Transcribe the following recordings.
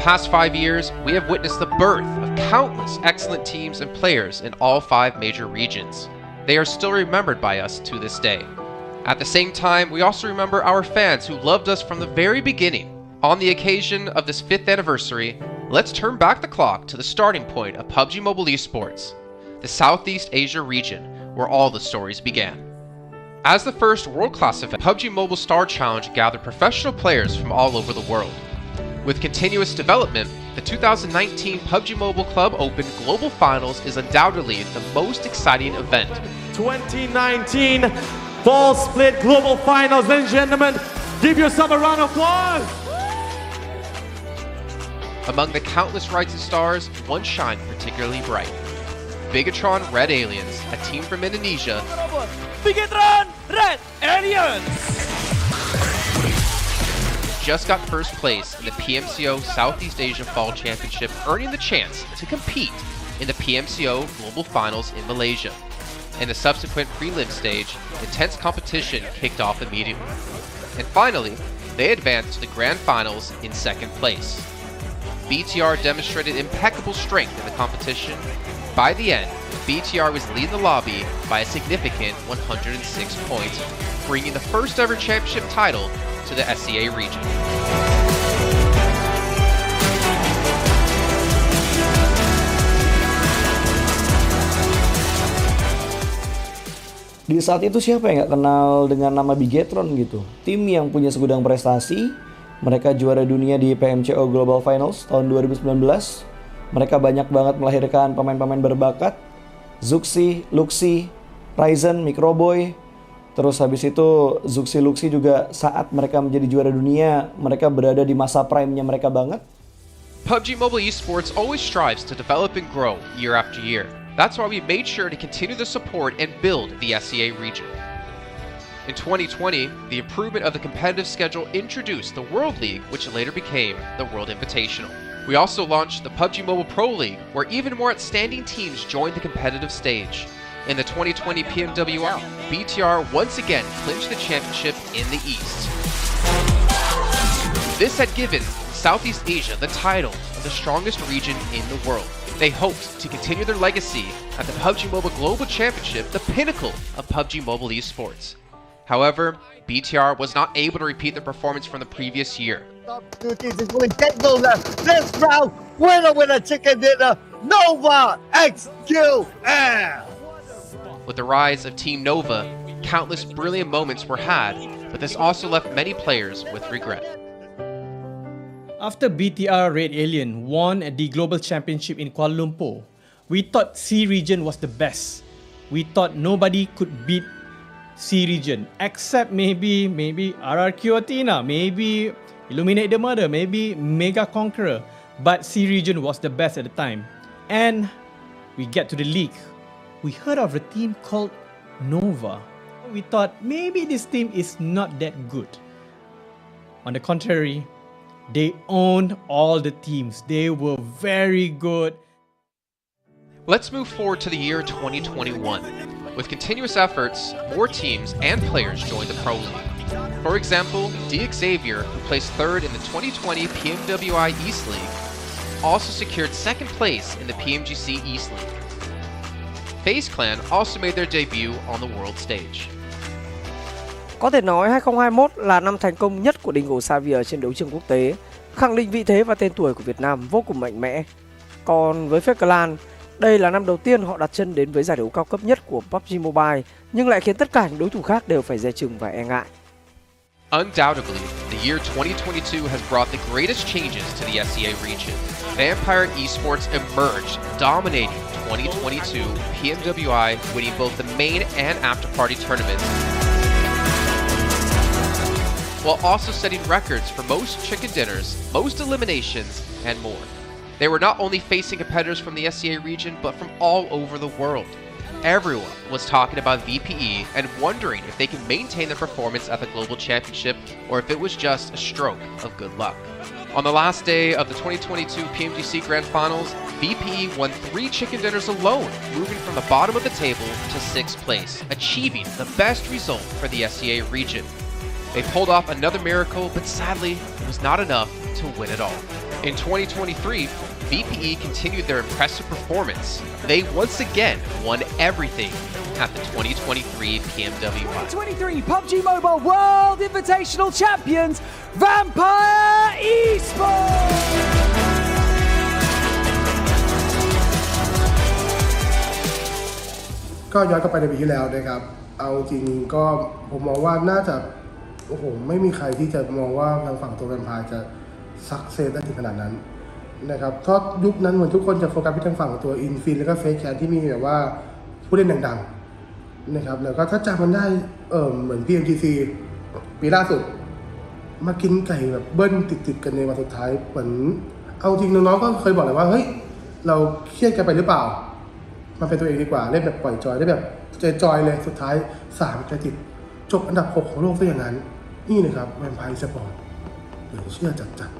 past 5 years, we have witnessed the birth of countless excellent teams and players in all 5 major regions. They are still remembered by us to this day. At the same time, we also remember our fans who loved us from the very beginning. On the occasion of this 5th anniversary, let's turn back the clock to the starting point of PUBG Mobile esports, the Southeast Asia region, where all the stories began. As the first world-class event, PUBG Mobile Star Challenge gathered professional players from all over the world. With continuous development, the 2019 PUBG Mobile Club Open Global Finals is undoubtedly the most exciting event. 2019 Fall Split Global Finals, ladies and gentlemen, give yourself a round of applause! Among the countless rising stars, one shined particularly bright. Bigatron Red Aliens, a team from Indonesia, Bigatron Red Aliens! just got first place in the PMCO Southeast Asia Fall Championship, earning the chance to compete in the PMCO Global Finals in Malaysia. In the subsequent prelim stage, intense competition kicked off immediately. And finally, they advanced to the Grand Finals in 2nd place. BTR demonstrated impeccable strength in the competition. By the end, BTR was leading the lobby by a significant 106 points, bringing the first ever championship title to the SEA region. Di saat itu siapa yang gak kenal dengan nama Bigatron gitu? Tim yang punya segudang prestasi. Mereka juara dunia di PMCO Global Finals tahun 2019. Mereka banyak banget melahirkan pemain-pemain berbakat. Zuxi, Luxi, Ryzen, Microboy. Terus habis itu Zuxi, Luxi juga saat mereka menjadi juara dunia, mereka berada di masa prime-nya mereka banget. PUBG Mobile Esports always strives to develop and grow year after year. That's why we made sure to continue the support and build the SEA region. In 2020, the improvement of the competitive schedule introduced the World League, which later became the World Invitational. We also launched the PUBG Mobile Pro League, where even more outstanding teams joined the competitive stage. In the 2020 PMWL, BTR once again clinched the championship in the East. This had given Southeast Asia the title of the strongest region in the world. They hoped to continue their legacy at the PUBG Mobile Global Championship, the pinnacle of PUBG Mobile esports. However, BTR was not able to repeat the performance from the previous year. This round, winner chicken dinner, Nova XQL. With the rise of Team Nova, countless brilliant moments were had, but this also left many players with regret. After BTR Red Alien won at the Global Championship in Kuala Lumpur, we thought C region was the best. We thought nobody could beat C region except maybe RRQ Athena, maybe Illuminate the Murder, maybe Mega Conqueror. But C region was the best at the time. And we get to the league. We heard of a team called Nova. We thought maybe this team is not that good. On the contrary, they owned all the teams. They were very good. Let's move forward to the year 2021. With continuous efforts, more teams and players joined the Pro League. For example, Xavier, who placed 3rd in the 2020 PMWI East League, also secured 2nd place in the PMGC East League. FaZe Clan also made their debut on the world stage. Có thể nói 2021 là năm thành công nhất của Dingo Xavier trên đấu trường quốc tế, khẳng định vị thế và tên tuổi của Việt Nam vô cùng mạnh mẽ. Còn với FaZe Clan, đây là năm đầu tiên họ đặt chân đến với giải đấu cao cấp nhất của PUBG Mobile, nhưng lại khiến tất cả những đối thủ khác đều phải dè chừng và e ngại. Undoubtedly, the year 2022 has brought the greatest changes to the SEA region. Vampire Esports emerged, dominating 2022 PMWI, winning both the main and after-party tournaments, while also setting records for most chicken dinners, most eliminations, and more. They were not only facing competitors from the SEA region, but from all over the world. Everyone was talking about VPE and wondering if they could maintain their performance at the Global Championship or if it was just a stroke of good luck. On the last day of the 2022 PMGC Grand Finals, VPE won 3 chicken dinners alone, moving from the bottom of the table to 6th place, achieving the best result for the SEA region. They pulled off another miracle, but sadly, it was not enough to win it all. In 2023, BPE continued their impressive performance. They once again won everything at the 2023 PMWI. 2023 PUBG Mobile World Invitational Champions, Vampire Esports! ก็ย้อนกลับไปในปีที่แล้วนะครับเอาจริงก็ผมมองว่าน่าจะโอ้โหไม่มีใครที่จะมองว่าทางฝั่งตัวแวมไพร์จะซักเซสได้ถึงขนาดนั้นนะครับเพราะยุคนั้นเหมือนทุกคนจะโฟกัสไปทางฝั่งตัวอินฟินแล้วก็เฟซแคทที่มีแบบว่าผู้เล่นดังๆนะครับแล้วก็ถ้าจำมันได้เหมือน PMGC ปีล่าสุดมากินไก่แบบเบิ้ลติดๆกันในวันสุดท้ายเหมือนเอาจริงน้องๆก็เคยบอกเลยว่าเฮ้ยเราเครียดกันไปหรือเปล่ามาเป็นตัวเองดีกว่าเล่นแบบปล่อยจอยได้แบบจอยเลยสุดท้าย3 ติดจบอันดับ 6 ของโลกซะอย่างนั้นนี่นะครับแวมไพร์สปอร์ตเหลือเชื่อจัด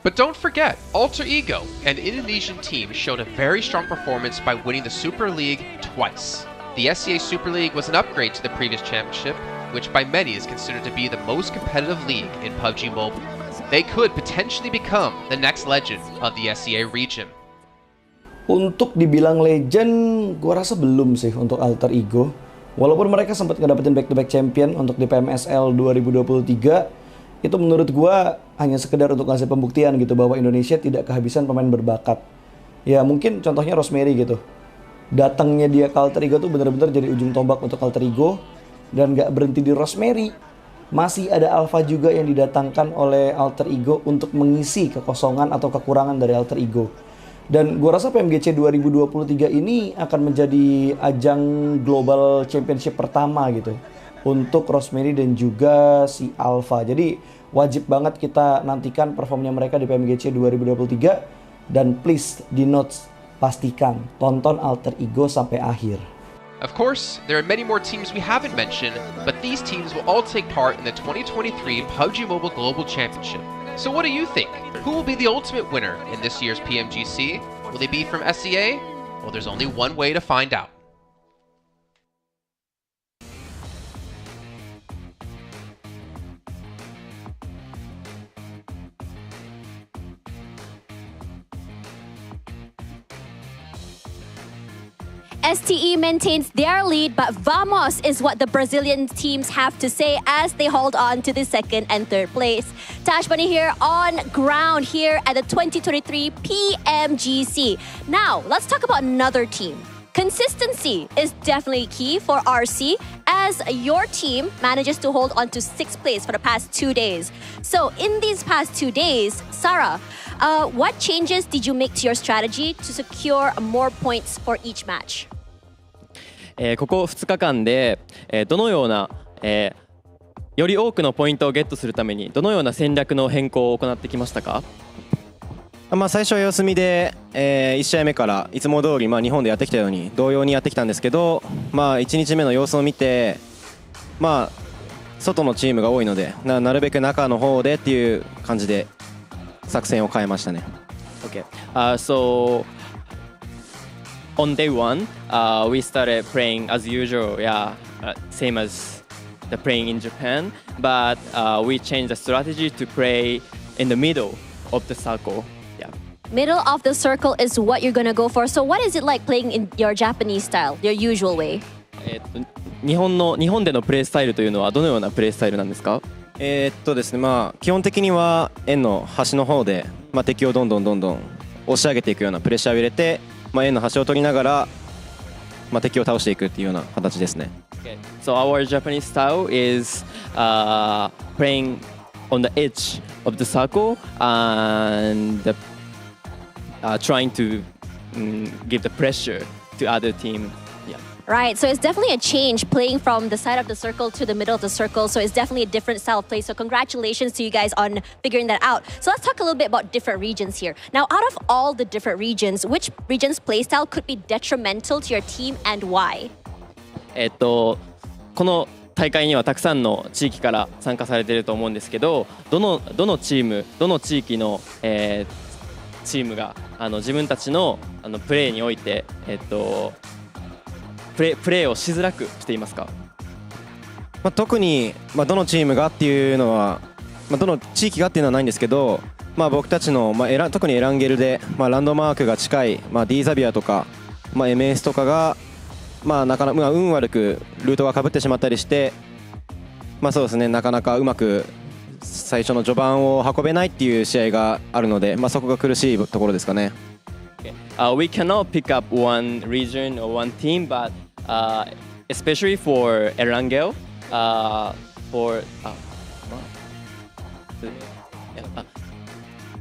But don't forget, Alter Ego, an Indonesian team, showed a very strong performance by winning the Super League twice. The SCA Super League was an upgrade to the previous championship, which by many is considered to be the most competitive league in PUBG Mobile. They could potentially become the next legend of the SCA region. Untuk dibilang legend, gua rasa belum sih untuk Alter Ego. Walaupun mereka sempat ngedapetin back-to-back champion untuk di PMSL 2023, itu menurut gua hanya sekedar untuk ngasih pembuktian gitu bahwa Indonesia tidak kehabisan pemain berbakat. Ya mungkin contohnya Rosemary gitu. Datangnya dia ke Alter Ego tuh bener-bener jadi ujung tombak untuk Alter Ego. Dan gak berhenti di Rosemary. Masih ada Alpha juga yang didatangkan oleh Alter Ego untuk mengisi kekosongan atau kekurangan dari Alter Ego. Dan gue rasa PMGC 2023 ini akan menjadi ajang global championship pertama gitu untuk Rosemary dan juga si Alpha. Jadi wajib banget kita nantikan performnya mereka di PMGC 2023. Dan please di notes pastikan tonton Alter Ego sampai akhir. Of course, there are many more teams we haven't mentioned, but these teams will all take part in the 2023 PUBG Mobile Global Championship. So what do you think? Who will be the ultimate winner in this year's PMGC? Will they be from SCA? Well, there's only one way to find out. STE maintains their lead, but vamos is what the Brazilian teams have to say as they hold on to the second and third place. Tash Bunny here on ground here at the 2023 PMGC. Now, let's talk about another team. Consistency is definitely key for RC as your team manages to hold on to 6th place for the past 2 days. So in these past 2 days, Sarah, what changes did you make to your strategy to secure more points for each match? ここ2日間で、どのような、より多くのポイントをゲットするためにどのような戦略の変更を行ってきましたか？最初は様子見で、1試合目からいつも通り、日本でやってきたように同様にやってきたんですけど、1日目の様子を見て、外のチームが多いので なるべく中の方でっていう感じで作戦を変えましたね。Okay. So on day one, we started playing as usual, same as the playing in Japan, but we changed the strategy to play in the middle of the circle. Middle of the circle is what you're gonna go for. So what is it like playing in your Japanese style, your usual way? 日本でのプレースタイルというのはどのようなプレースタイルなんですか？ですね、基本的には円の端の方で、敵をどんどん押し上げていくようなプレッシャーを入れて、円の端を取りながら、敵を倒していくっていうような形ですね。Okay. So our Japanese style is playing on the edge of the circle and trying to give the pressure to other team. Right, so it's definitely a change playing from the side of the circle to the middle of the circle. So it's definitely a different style of play. So congratulations to you guys on figuring that out. So let's talk a little bit about different regions here. Now, out of all the different regions, which region's playstyle could be detrimental to your team and why? この大会にはたくさんの地域から参加されていると思うんですけど、どのチーム、どの地域の、チームが自分たちのプレーにおいて、プレーをしづらくしていますか？特に、どのチームがっていうのは、どの地域がっていうのはないんですけど、僕たちの、特にエランゲルで、ランドマークが近い、D ザビアとか、MS とかが、なかなか、運悪くルートが被ってしまったりして、そうですね、なかなかうまく最初の序盤を運べないっていう試合があるので、そこが苦しいところですかね。We cannot pick up one region or one team, but especially for Erangel, for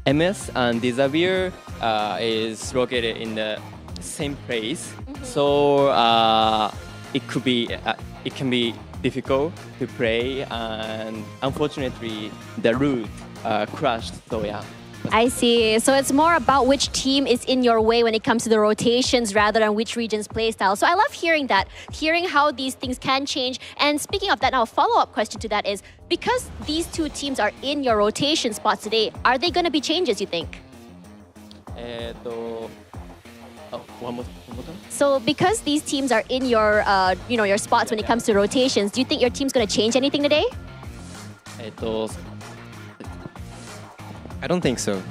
MS and Desavir is located in the same place, so it can be difficult to play, and unfortunately the route crashed. So yeah. I see. So it's more about which team is in your way when it comes to the rotations rather than which region's playstyle. So I love hearing that, hearing how these things can change. And speaking of that, now a follow-up question to that is, because these two teams are in your rotation spots today, are they going to be changes, you think? One more time. So because these teams are in your, your spots when it comes to rotations, do you think your team's going to change anything today? I don't think so.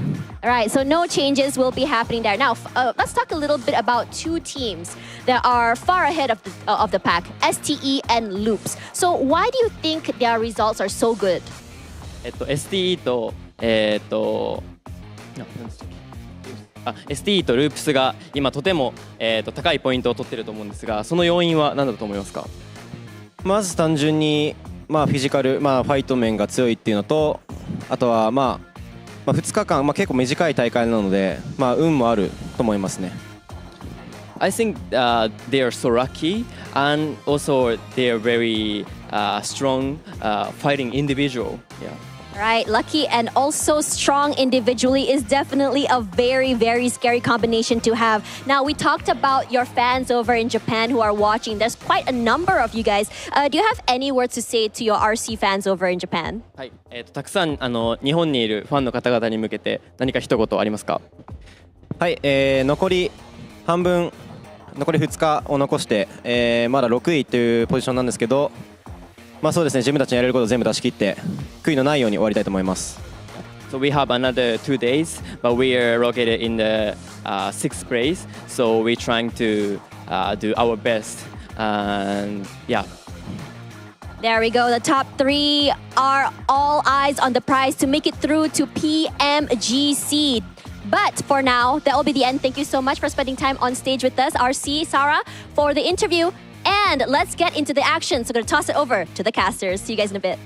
All right, so no changes will be happening there. Now, let's talk a little bit about two teams that are far ahead of the pack, STE and Loops. So why do you think their results are so good? STE とSTE とループスが今とても高いポイントを取っていると思うんですが、その要因は何だと思いますか？まず単純にフィジカル、ファイト面が強いっていうのと、あとは2日間、結構短い大会なので、運もあると思いますね。I think they are so lucky, and also they are very strong fighting individual. Yeah. Right, lucky and also strong individually is definitely a very, very scary combination to have. Now, we talked about your fans over in Japan who are watching. There's quite a number of you guys. Do you have any words to say to your RC fans over in Japan? はい、たくさん日本にいるファンの方々に向けて何か一言ありますか？はい、残り2日を残して、まだ6位というポジションなんですけど、そうですね、自分たちのやれることを全部出し切って悔いのないように終わりたいと思います。So we have another 2 days, but we are located in the 6th place, so we're trying to do our best, and yeah. There we go. The top 3 are all eyes on the prize to make it through to PMGC. But for now, that will be the end. Thank you so much for spending time on stage with us, RC, Sarah, for the interview. And let's get into the action. So I'm going to toss it over to the casters. See you guys in a bit.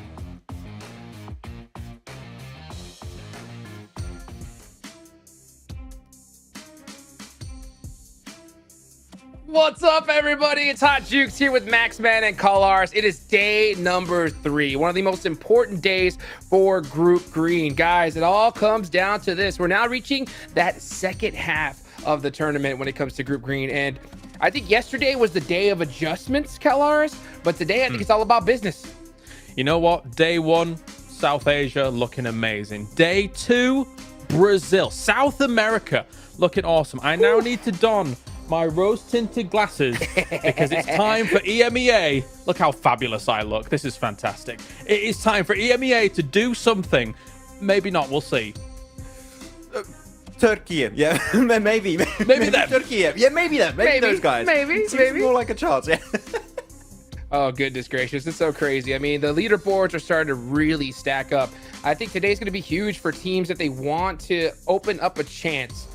What's up, everybody? It's Hot Jukes here with Maxman and Colars. It is day number 3, one of the most important days for Group Green. Guys, it all comes down to this. We're now reaching that second half of the tournament when it comes to Group Green. And I think yesterday was the day of adjustments, Kalars, but today I think it's all about business. You know what? Day 1, South Asia looking amazing. Day 2, Brazil, South America looking awesome. I now need to don my rose-tinted glasses because it's time for EMEA. Look how fabulous I look. This is fantastic. It is time for EMEA to do something. Maybe not. We'll see. Turkey, yeah, maybe them. Turkey, yeah, maybe them, maybe those guys. Maybe more like a chance, yeah. Oh, goodness gracious, it's so crazy. I mean, the leaderboards are starting to really stack up. I think today's going to be huge for teams that they want to open up a chance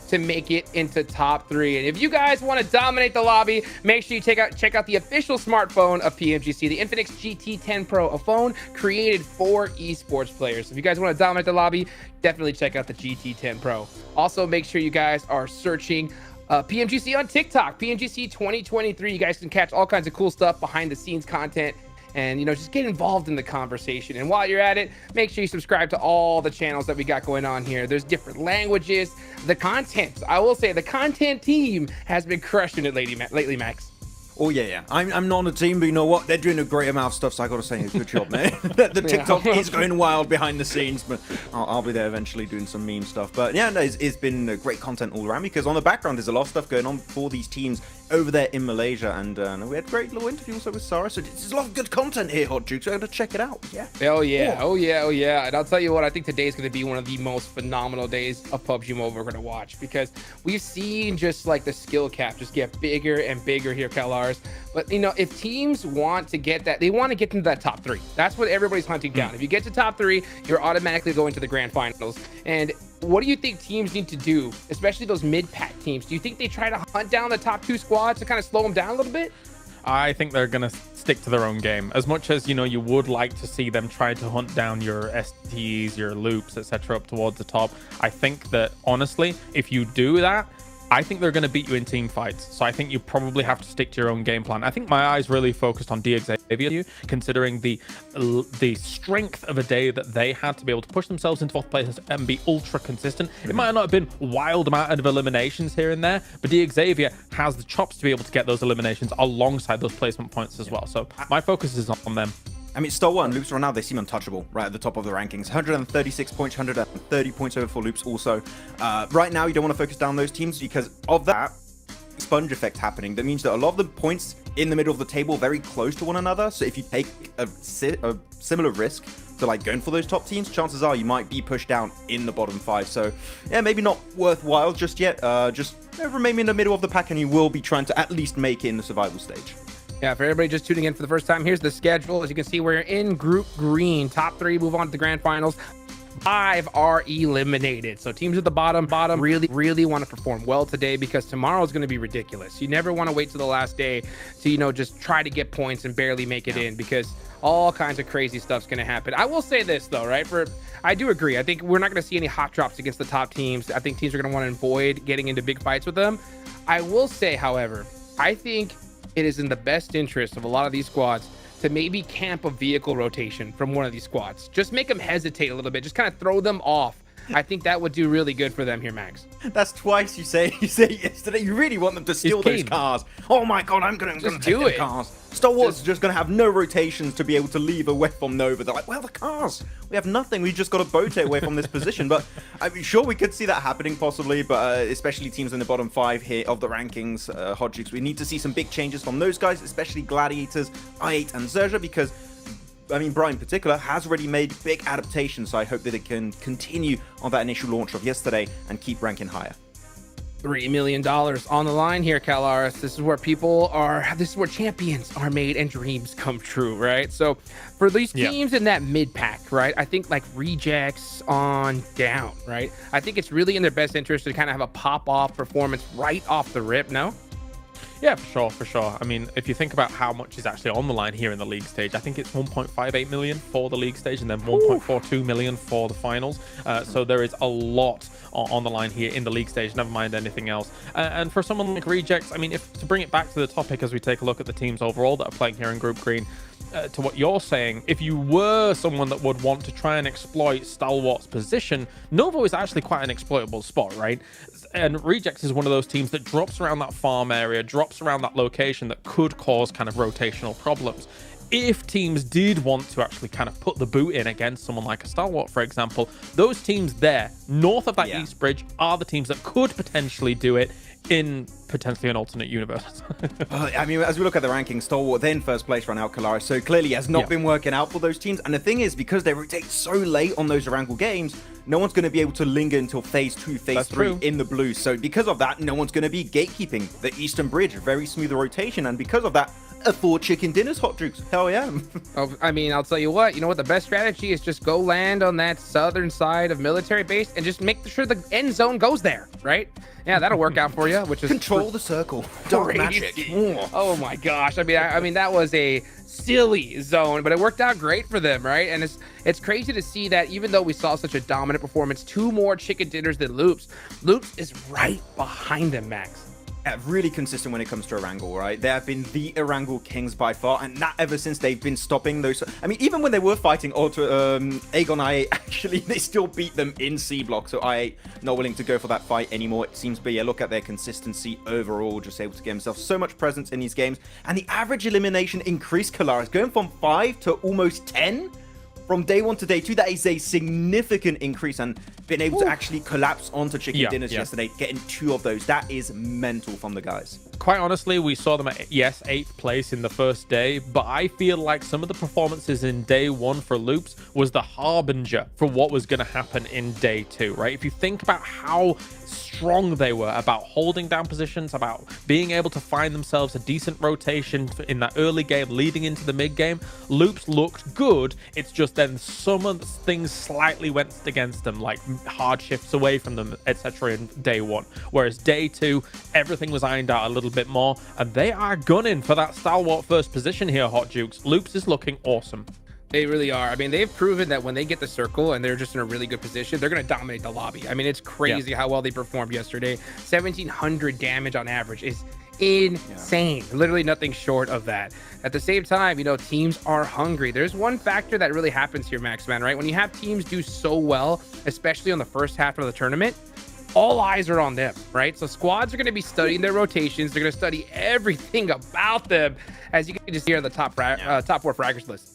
to make it into top 3. And if you guys want to dominate the lobby, make sure you check out the official smartphone of PMGC, the Infinix GT10 Pro, a phone created for esports players. If you guys want to dominate the lobby, definitely check out the GT10 Pro. Also, make sure you guys are searching PMGC on TikTok, PMGC 2023. You guys can catch all kinds of cool stuff, behind the scenes content, and just get involved in the conversation. And while you're at it, make sure you subscribe to all the channels that we got going on here. There's different languages, the content. I will say the content team has been crushing it lately, Max. Oh yeah. I'm not on the team, but you know what? They're doing a great amount of stuff, so I gotta say, good job, man. The TikTok is going wild behind the scenes, but I'll be there eventually doing some meme stuff. But yeah, no, it's been great content all around because on the background there's a lot of stuff going on for these teams over there in Malaysia, and we had a great little interview also with Sarah. So there's a lot of good content here, Hot Jukes. So I gotta check it out. Yeah. Oh yeah. And I'll tell you what, I think today's gonna be one of the most phenomenal days of PUBG Mobile we're gonna watch, because we've seen just like the skill cap just get bigger and bigger here, Kalars. But you know, if teams want to get that, they want to get into that top 3. That's what everybody's hunting down. If you get to top 3, you're automatically going to the grand finals. And what do you think teams need to do, especially those mid-pack teams? Do you think they try to hunt down the top 2 squads to kind of slow them down a little bit? I think they're going to stick to their own game. As much as, you know, you would like to see them try to hunt down your STs, your loops, etc. up towards the top. I think that, honestly, if you do that, I think they're going to beat you in team fights. So I think you probably have to stick to your own game plan. I think my eyes really focused on Xavier, considering the strength of a day that they had to be able to push themselves into 4th place and be ultra consistent. It might not have been wild amount of eliminations here and there, but Xavier has the chops to be able to get those eliminations alongside those placement points as well. So my focus is on them. I mean, Stalwart and Loops right now, they seem untouchable right at the top of the rankings. 136 points, 130 points over for Loops also. Right now, you don't want to focus down those teams because of that sponge effect happening. That means that a lot of the points in the middle of the table are very close to one another. So if you take a similar risk to like going for those top teams, chances are you might be pushed down in the bottom 5. So yeah, maybe not worthwhile just yet. Just remain in the middle of the pack and you will be trying to at least make it in the survival stage. Yeah, for everybody just tuning in for the first time, here's the schedule. As you can see, we're in Group Green. Top 3 move on to the grand finals. 5 are eliminated. So teams at the bottom really want to perform well today, because tomorrow is going to be ridiculous. You never want to wait till the last day to, you know, just try to get points and barely make it in, because all kinds of crazy stuff's going to happen. I will say this though, right? I do agree. I think we're not going to see any hot drops against the top teams. I think teams are going to want to avoid getting into big fights with them. I will say, however, I think it is in the best interest of a lot of these squads to maybe camp a vehicle rotation from one of these squads. Just make them hesitate a little bit. Just kind of throw them off. I think that would do really good for them here, Max. That's twice you say yesterday. You really want them to steal those cars. Oh my god, I'm gonna take the cars. Star Wars is just gonna have no rotations to be able to leave away from Nova. They're like, well, the cars. We have nothing. We just got to boat it away from this position. But I mean, sure, we could see that happening possibly. But especially teams in the bottom 5 here of the rankings, Hot Jukes, we need to see some big changes from those guys, especially Gladiators, I8, and Zerja, because I mean, Brian in particular has already made big adaptations, so I hope that it can continue on that initial launch of yesterday and keep ranking higher. $3 million on the line here, Kalaris. This is where this is where champions are made and dreams come true, right? So for these teams in that mid pack, right, I think like Rejects on down, right? I think it's really in their best interest to kind of have a pop-off performance right off the rip, no? Yeah, for sure. I mean, if you think about how much is actually on the line here in the league stage, I think it's 1.58 million for the league stage and then 1.42 million for the finals. So there is a lot on the line here in the league stage, never mind anything else. And for someone like Rejects, I mean, to bring it back to the topic as we take a look at the teams overall that are playing here in Group Green, to what you're saying, if you were someone that would want to try and exploit Stalwart's position, Novo is actually quite an exploitable spot, right? And Rejects is one of those teams that drops around that farm area, drops around that location that could cause kind of rotational problems. If teams did want to actually kind of put the boot in against someone like a Stalwart, for example, those teams there, north of that East Bridge, are the teams that could potentially do it in potentially an alternate universe. I mean, as we look at the rankings, Stalwart, they're in first place right now, Kalaris, so clearly has not been working out for those teams. And the thing is, because they rotate so late on those Erangel games, no one's going to be able to linger until phase 2, phase 3 in the blue. So because of that, no one's going to be gatekeeping the Eastern Bridge, very smooth rotation. And because of that, a 4 chicken dinners, Hot Jukes. Hell yeah. I mean, I'll tell you what, the best strategy is just go land on that southern side of military base and just make sure the end zone goes there, right? Yeah, that'll work out for you, which is control the circle. Dark magic. Oh my gosh. I mean that was a silly zone, but it worked out great for them, right? And it's crazy to see that even though we saw such a dominant performance, 2 more chicken dinners than Loops is right behind them, Max. really consistent when it comes to Erangel, right? They have been the Erangel kings by far, and that ever since they've been stopping those. I mean, even when they were fighting Aegon I8, actually, they still beat them in C block. So I8 not willing to go for that fight anymore, it seems. But yeah, look at their consistency overall, just able to get himself so much presence in these games. And the average elimination increased, Kalaris, going from 5 to almost 10. From day 1 to day 2, that is a significant increase, and being able to actually collapse onto chicken dinners yesterday, getting 2 of those, that is mental from the guys. Quite honestly, we saw them at, yes, 8th place in the first day, but I feel like some of the performances in day 1 for Loops was the harbinger for what was going to happen in day 2, right? If you think about how strong they were about holding down positions, about being able to find themselves a decent rotation in that early game leading into the mid game, Loops looked good. It's just then some of the things slightly went against them, like hard shifts away from them, etc. in day 1. Whereas day 2, everything was ironed out a little bit more, and they are gunning for that stalwart first position here, Hot Jukes. Loops is looking awesome. They really are. I mean, they've proven that when they get the circle and they're just in a really good position, they're going to dominate the lobby. I mean, it's crazy how well they performed yesterday. 1,700 damage on average is insane. Literally nothing short of that. At the same time, you know, teams are hungry. There's one factor that really happens here, Maxman, right? When you have teams do so well, especially on the first half of the tournament, all eyes are on them, right? So squads are going to be studying their rotations. They're going to study everything about them, as you can just hear on the top 4 fraggers list.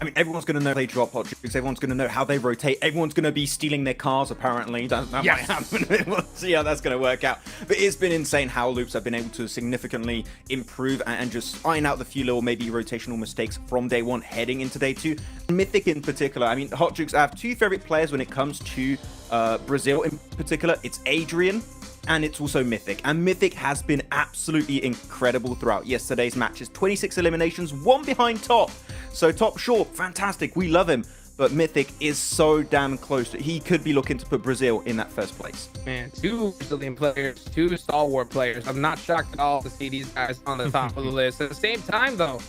I mean, everyone's going to know they drop Hot Jukes. Everyone's going to know how they rotate. Everyone's going to be stealing their cars, apparently. That might happen. We'll see how that's going to work out. But it's been insane how Loops have been able to significantly improve and just iron out the few little maybe rotational mistakes from day 1 heading into day 2. Mythic in particular. I mean, Hot Jukes, I have 2 favorite players when it comes to Brazil in particular. It's Adrian, and it's also Mythic. And Mythic has been absolutely incredible throughout yesterday's matches. 26 eliminations, 1 behind Top. So Top, sure, fantastic, we love him. But Mythic is so damn close that he could be looking to put Brazil in that first place. Man, 2 Brazilian players, 2 stalwart players. I'm not shocked at all to see these guys on the top of the list. At the same time, though,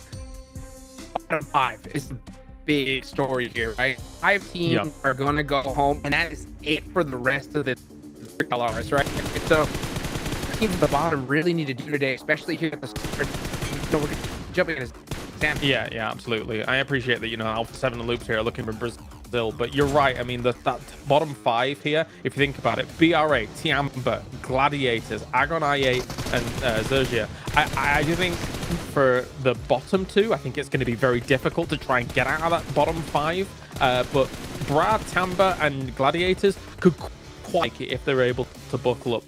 bottom 5 is the big story here, right? 5 teams are going to go home, and that is it for the rest of the colors, right? So teams at the bottom really need to do today, especially here at the start. So we're jumping in his Sam. Yeah, absolutely. I appreciate that, you know, Alpha 7 and Loops here are looking for Brazil, but you're right. I mean, that bottom 5 here, if you think about it, BR8, Tiamba, Gladiators, Agon I8, and Zergia. I do think for the bottom 2, I think it's going to be very difficult to try and get out of that bottom 5, but Brad, Tamba, and Gladiators could quite if they're able to buck up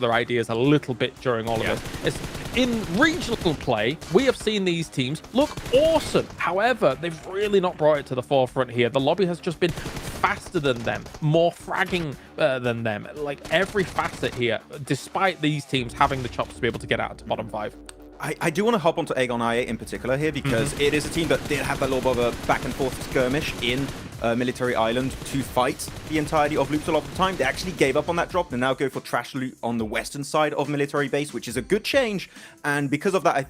their ideas a little bit during all of this. In regional play, we have seen these teams look awesome. However, they've really not brought it to the forefront here. The lobby has just been faster than them, more fragging than them. Like every facet here, despite these teams having the chops to be able to get out to bottom 5. I do want to hop onto Aegon I8 in particular here because it is a team that did have that little bit of a back and forth skirmish in Military Island to fight the entirety of Loops a lot of the time. They actually gave up on that drop and now go for trash loot on the western side of Military Base, which is a good change. And because of that, I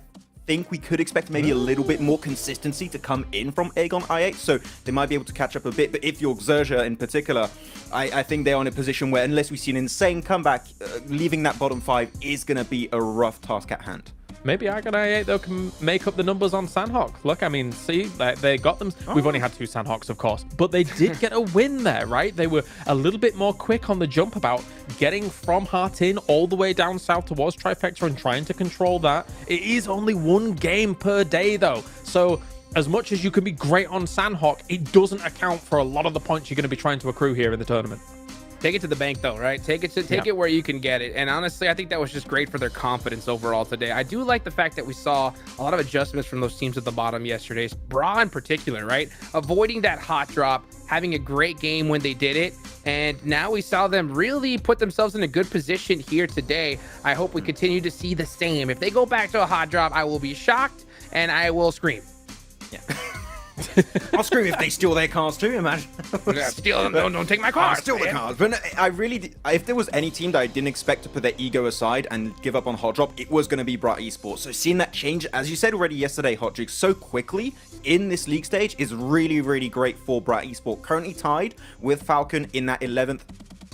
think we could expect maybe a little bit more consistency to come in from Aegon I8, so they might be able to catch up a bit. But if you're Xerxia in particular, I think they're in a position where unless we see an insane comeback, leaving that bottom 5 is going to be a rough task at hand. Maybe Agon I8 though can make up the numbers on Sandhawk. Look, I mean, see, they got them. We've only had 2 Sandhawks, of course, but they did get a win there, right? They were a little bit more quick on the jump about getting from Hartin all the way down south towards Trifecta and trying to control that. It is only 1 game per day though, so as much as you can be great on Sandhawk, it doesn't account for a lot of the points you're going to be trying to accrue here in the tournament. Take it to the bank though, right? Take it where you can get it. And honestly, I think that was just great for their confidence overall today. I do like the fact that we saw a lot of adjustments from those teams at the bottom yesterday. Bra in particular, right? Avoiding that hot drop, having a great game when they did it. And now we saw them really put themselves in a good position here today. I hope we continue to see the same. If they go back to a hot drop, I will be shocked and I will scream. Yeah. I'll scream if they steal their cars too, imagine. Steal them, don't take my cars. Steal the cars. But I really, if there was any team that I didn't expect to put their ego aside and give up on Hot Drop, it was going to be Brat Esports. So seeing that change, as you said already yesterday, Hot Jukes, so quickly in this league stage is really, really great for Brat Esports. Currently tied with Falcon in that 11th,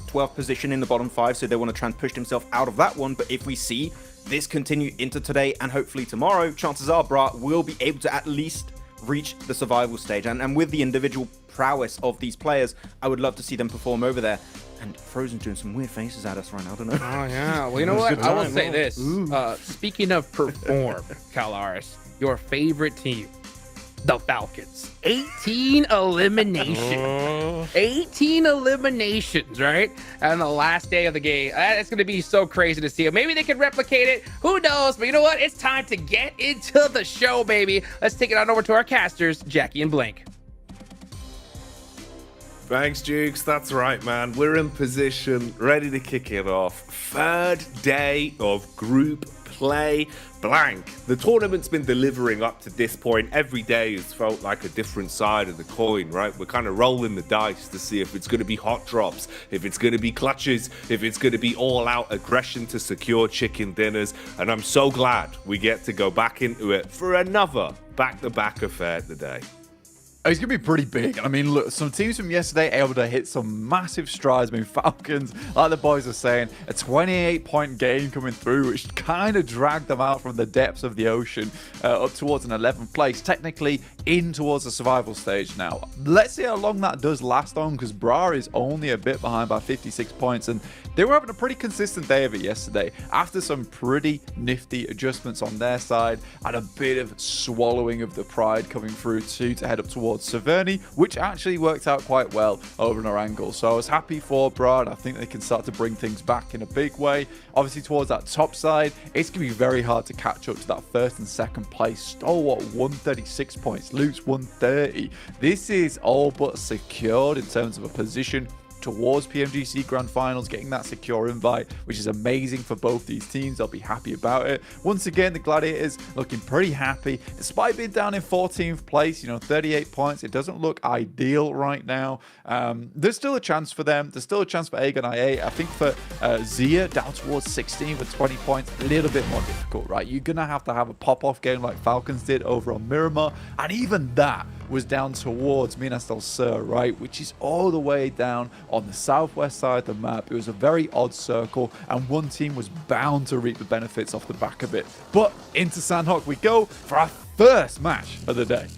12th position in the bottom 5, so they want to try and push themselves out of that one. But if we see this continue into today and hopefully tomorrow, chances are Bra will be able to at least reach the survival stage. And with the individual prowess of these players, I would love to see them perform over there. And Frozen's doing some weird faces at us right now. I don't know. Oh, yeah. Well, you know what? I will say this. Speaking of perform, Calaris, your favorite team, the Falcons. 18 eliminations. 18 eliminations, right? And the last day of the game. It's going to be so crazy to see. Maybe they can replicate it. Who knows? But you know what? It's time to get into the show, baby. Let's take it on over to our casters, Jackie and Blink. Thanks, Jukes. That's right, man. We're in position, ready to kick it off. Third day of group play. Blank. The tournament's been delivering up to this point. Every day has felt like a different side of the coin, right? We're kind of rolling the dice to see if it's going to be hot drops, if it's going to be clutches, if it's going to be all-out aggression to secure chicken dinners. And I'm so glad we get to go back into it for another back-to-back affair today. It's going to be pretty big. I mean, look, some teams from yesterday able to hit some massive strides. I mean, Falcons, like the boys are saying, a 28-point game coming through, which kind of dragged them out from the depths of the ocean up towards an 11th place, technically in towards the survival stage now. Let's see how long that does last on, because Bra is only a bit behind by 56 points, and they were having a pretty consistent day of it yesterday after some pretty nifty adjustments on their side and a bit of swallowing of the pride coming through too to head up towards Severny, which actually worked out quite well over in our angle. So I was happy for Bra, and I think they can start to bring things back in a big way. Obviously towards that top side, it's going to be very hard to catch up to that first and second place. Stalwart 136 points, Luke's 130. This is all but secured in terms of a position towards PMGC Grand Finals, getting that secure invite, which is amazing for both these teams. They'll be happy about it. Once again, the Gladiators looking pretty happy, despite being down in 14th place, 38 points. It doesn't look ideal right now. There's still a chance for them. There's still a chance for Aegon IA. I think for Zia, down towards 16 with 20 points, a little bit more difficult, right? You're going to have a pop-off game like Falcons did over on Miramar, and even that was down towards Minas del Sur, right? Which is all the way down on the southwest side of the map. It was a very odd circle, and one team was bound to reap the benefits off the back of it. But into Sandhawk we go for our first match of the day.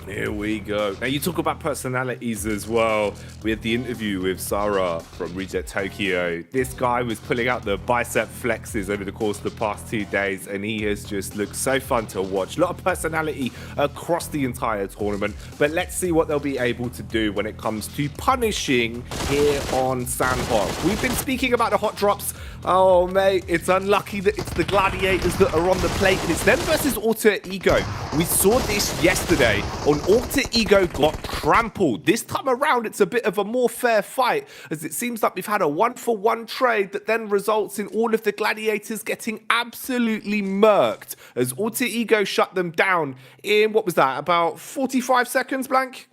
Here we go. Now, you talk about personalities as well. We had the interview with Sarah from Reject Tokyo. This guy was pulling out the bicep flexes over the course of the past 2 days, and he has just looked so fun to watch. A lot of personality across the entire tournament, but let's see what they'll be able to do when it comes to punishing here on Sandhawk. We've been speaking about the hot drops. Oh, mate, it's unlucky that it's the Gladiators that are on the plate, and it's them versus Alter Ego. We saw this yesterday on Alter Ego got trampled. This time around, it's a bit of a more fair fight, as it seems like we've had a 1-for-1 trade that then results in all of the Gladiators getting absolutely murked, as Alter Ego shut them down in, what was that, about 45 seconds, Blank?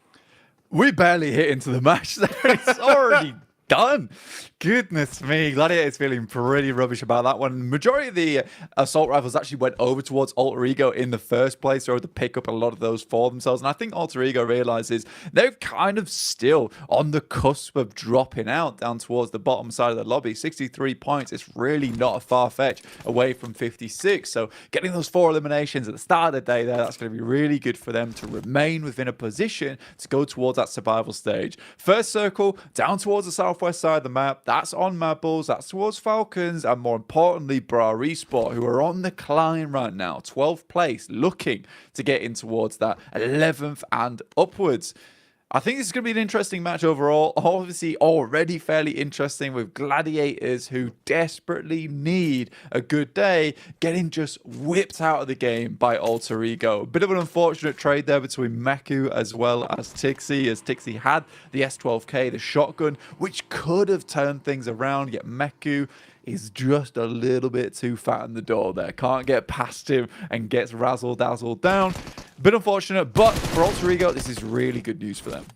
We barely hit into the match there. It's already done. Goodness me, Gladiator's feeling pretty rubbish about that one. Majority of the assault rifles actually went over towards Alter Ego in the first place. They were able to pick up a lot of those for themselves. And I think Alter Ego realizes they're kind of still on the cusp of dropping out down towards the bottom side of the lobby. 63 points is really not a far fetch away from 56. So getting those 4 eliminations at the start of the day there, that's going to be really good for them to remain within a position to go towards that survival stage. First circle, down towards the southwest side of the map. That's on Mad Bulls, that's towards Falcons, and more importantly, Bra Esport, who are on the climb right now. 12th place, looking to get in towards that 11th and upwards. I think this is going to be an interesting match overall. Obviously, already fairly interesting with Gladiators who desperately need a good day, getting just whipped out of the game by Alter Ego. A bit of an unfortunate trade there between Meku as well as Tixie, as Tixie had the S12K, the shotgun, which could have turned things around, yet Meku is just a little bit too fat in the door there. Can't get past him and gets razzle-dazzled down. Bit unfortunate, but for Alter Ego, this is really good news for them.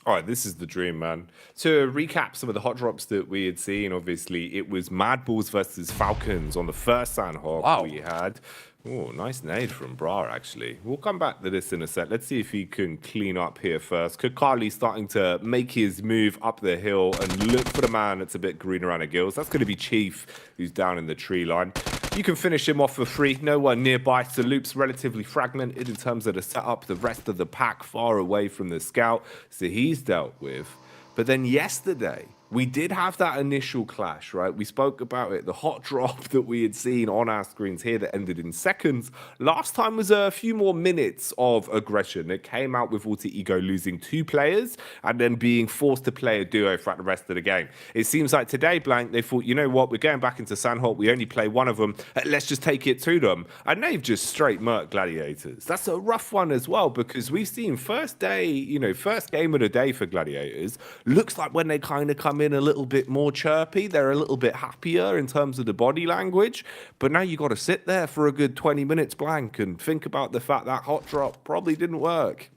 All right, this is the dream, man. To recap some of the hot drops that we had seen, obviously, it was Mad Bulls versus Falcons on the first Sandhawk we had. Oh, nice nade from Bra, actually. We'll come back to this in a sec. Let's see if he can clean up here first. Kakali starting to make his move up the hill and look for the man that's a bit green around the gills. That's going to be Chief, who's down in the tree line. You can finish him off for free. No one nearby. So Loop's relatively fragmented in terms of the setup. The rest of the pack far away from the scout. So he's dealt with. But then yesterday, we did have that initial clash, right? We spoke about it, the hot drop that we had seen on our screens here that ended in seconds. Last time was a few more minutes of aggression. It came out with Alter Ego losing 2 players and then being forced to play a duo throughout the rest of the game. It seems like today, Blank, they thought, you know what, we're going back into Sandholt. We only play one of them. Let's just take it to them. And they've just straight murked Gladiators. That's a rough one as well, because we've seen first game of the day for Gladiators. Looks like when they kind of come in a little bit more chirpy, they're a little bit happier in terms of the body language, but now you got to sit there for a good 20 minutes, Blank, and think about the fact that hot drop probably didn't work.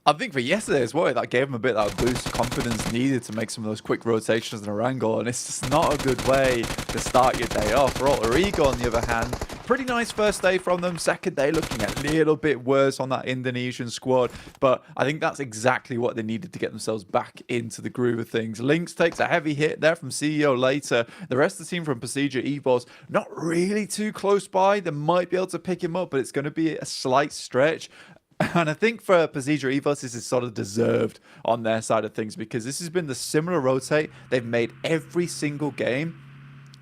I think for yesterday as well, that gave him a bit of that boost of confidence needed to make some of those quick rotations in a wrangle, and it's just not a good way to start your day off. For Alter Ego, on the other hand, pretty nice first day from them. Second day looking a little bit worse on that Indonesian squad, but I think that's exactly what they needed to get themselves back into the groove of things. Lynx takes a heavy hit there from CEO later. The rest of the team from Procedure Evos, not really too close by. They might be able to pick him up, but it's going to be a slight stretch. And I think for Procedure Evos, this is sort of deserved on their side of things, because this has been the similar rotate they've made every single game.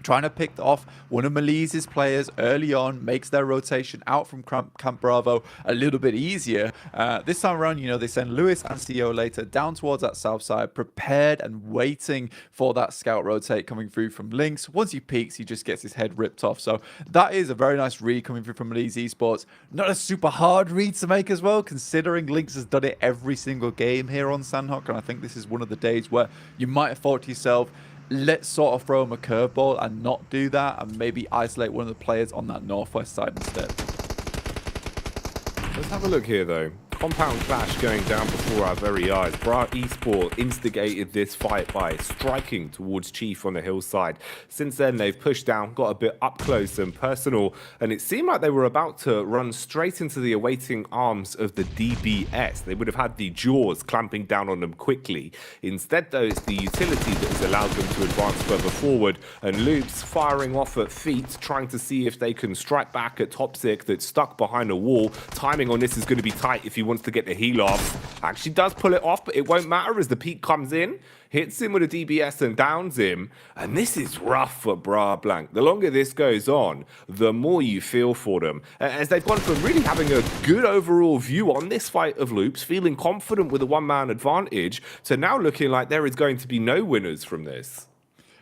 Trying to pick off one of Malise's players early on makes their rotation out from Camp Bravo a little bit easier. This time around, they send Lewis and CEO later down towards that south side, prepared and waiting for that scout rotate coming through from Lynx. Once he peeks, he just gets his head ripped off. So that is a very nice read coming through from Malise Esports. Not a super hard read to make as well, considering Lynx has done it every single game here on Sandhock. And I think this is one of the days where you might have thought to yourself, let's sort of throw him a curveball and not do that, and maybe isolate one of the players on that northwest side instead. Let's have a look here, though. Compound clash going down before our very eyes. Bra Esport instigated this fight by striking towards Chief on the hillside. Since then, they've pushed down, got a bit up close and personal, and it seemed like they were about to run straight into the awaiting arms of the DBS. They would have had the jaws clamping down on them quickly. Instead, though, it's the utility that has allowed them to advance further forward, and Loops firing off at feet, trying to see if they can strike back at Topsic that's stuck behind a wall. Timing on this is going to be tight if he wants to get the heal off. Actually does pull it off, but it won't matter as the peak comes in, hits him with a DBS and downs him. And this is rough for Bra Blank. The longer this goes on, the more you feel for them, as they've gone from really having a good overall view on this fight of Loops, feeling confident with a one-man advantage, to now looking like there is going to be no winners from this.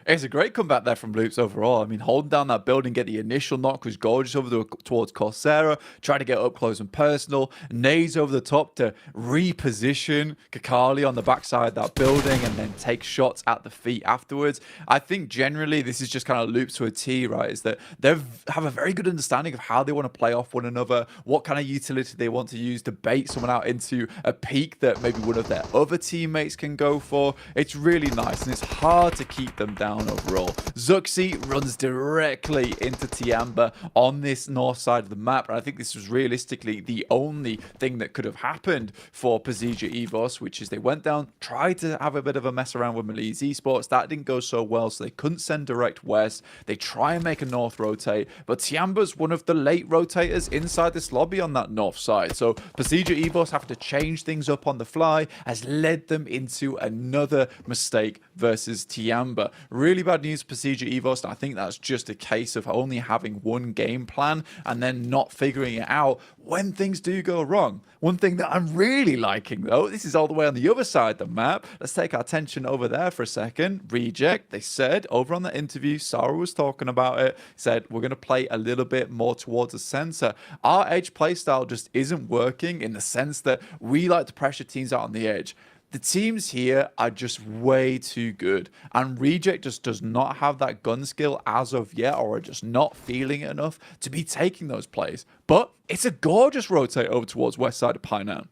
It's a great comeback there from Loops overall. I mean, holding down that building, get the initial knock was gorgeous over towards Coursera, try to get up close and personal, nades over the top to reposition Kakali on the backside of that building and then take shots at the feet afterwards. I think generally this is just kind of Loops to a T, right? Is that they have a very good understanding of how they want to play off one another, what kind of utility they want to use to bait someone out into a peak that maybe one of their other teammates can go for. It's really nice, and it's hard to keep them down overall. Zuxi runs directly into Tiamba on this north side of the map, and I think this was realistically the only thing that could have happened for Procedure Evos, which is they went down, tried to have a bit of a mess around with Malise Esports. That didn't go so well, so they couldn't send direct west. They try and make a north rotate, but Tiamba's one of the late rotators inside this lobby on that north side, so Procedure Evos have to change things up on the fly, has led them into another mistake versus Tiamba. Really bad news for Procedure Evos, and I think that's just a case of only having one game plan and then not figuring it out when things do go wrong. One thing that I'm really liking, though, this is all the way on the other side of the map. Let's take our attention over there for a second. Reject, they said over on the interview, Sarah was talking about it, said we're going to play a little bit more towards the center. Our edge playstyle just isn't working in the sense that we like to pressure teams out on the edge. The teams here are just way too good, and Reject just does not have that gun skill as of yet, or are just not feeling it enough to be taking those plays. But it's a gorgeous rotate over towards west side of Painan.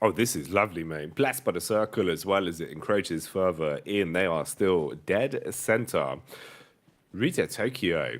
Oh, this is lovely, mate. Blessed by the circle as well as it encroaches further in. They are still dead center. Reject Tokyo.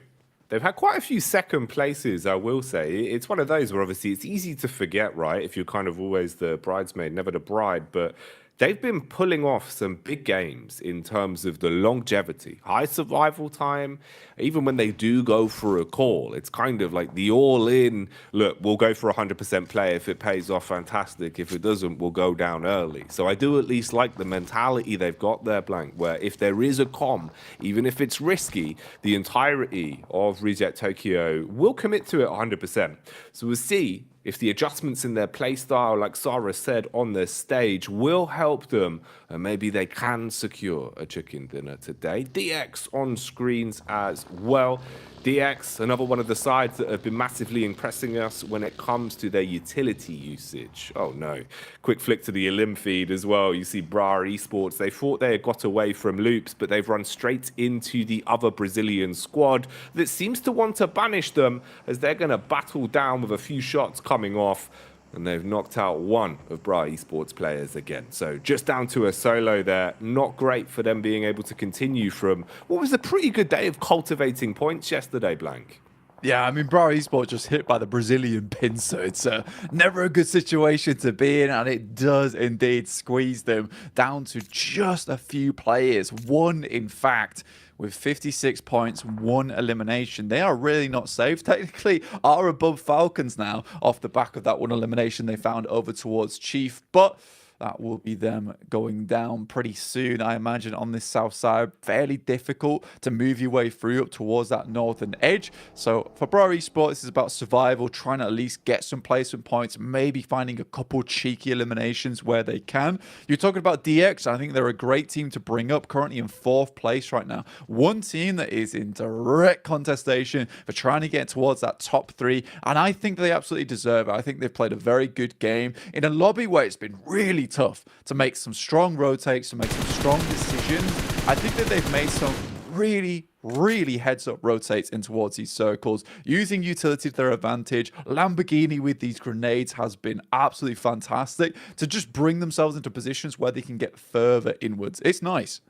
They've had quite a few second places, I will say. It's one of those where obviously it's easy to forget, right? If you're kind of always the bridesmaid, never the bride. But they've been pulling off some big games in terms of the longevity, high survival time. Even when they do go for a call, it's kind of like the all-in, look, we'll go for 100% play. If it pays off, fantastic. If it doesn't, we'll go down early. So I do at least like the mentality they've got there, Blank, where if there is a com, even if it's risky, the entirety of Reject Tokyo will commit to it 100%. So we'll see if the adjustments in their playstyle, like Sarah said, on the stage will help them, and maybe they can secure a chicken dinner today. DX on screens as well. DX, another one of the sides that have been massively impressing us when it comes to their utility usage. Oh no. Quick flick to the Elim feed as well. You see Bra Esports. They thought they had got away from loops, but they've run straight into the other Brazilian squad that seems to want to banish them, as they're going to battle down with a few shots coming off. And they've knocked out one of Bra Esports players again. So just down to a solo there. Not great for them being able to continue from what was a pretty good day of cultivating points yesterday, Blank. Yeah, I mean, Bra Esports just hit by the Brazilian pincer. It's never a good situation to be in, and it does indeed squeeze them down to just a few players. One, in fact, with 56 points, 1 elimination. They are really not safe. Technically are above Falcons now off the back of that 1 elimination they found over towards Chief, but that will be them going down pretty soon, I imagine, on this south side. Fairly difficult to move your way through up towards that northern edge. So for Bra Esports, this is about survival, trying to at least get some placement points, maybe finding a couple cheeky eliminations where they can. You're talking about DX. I think they're a great team to bring up, currently in 4th place right now. One team that is in direct contestation for trying to get towards that top 3, and I think they absolutely deserve it. I think they've played a very good game in a lobby where it's been really tough to make some strong rotates, to make some strong decisions. I think that they've made some really heads-up rotates in towards these circles, using utility to their advantage. Lamborghini with these grenades has been absolutely fantastic to just bring themselves into positions where they can get further inwards. It's nice.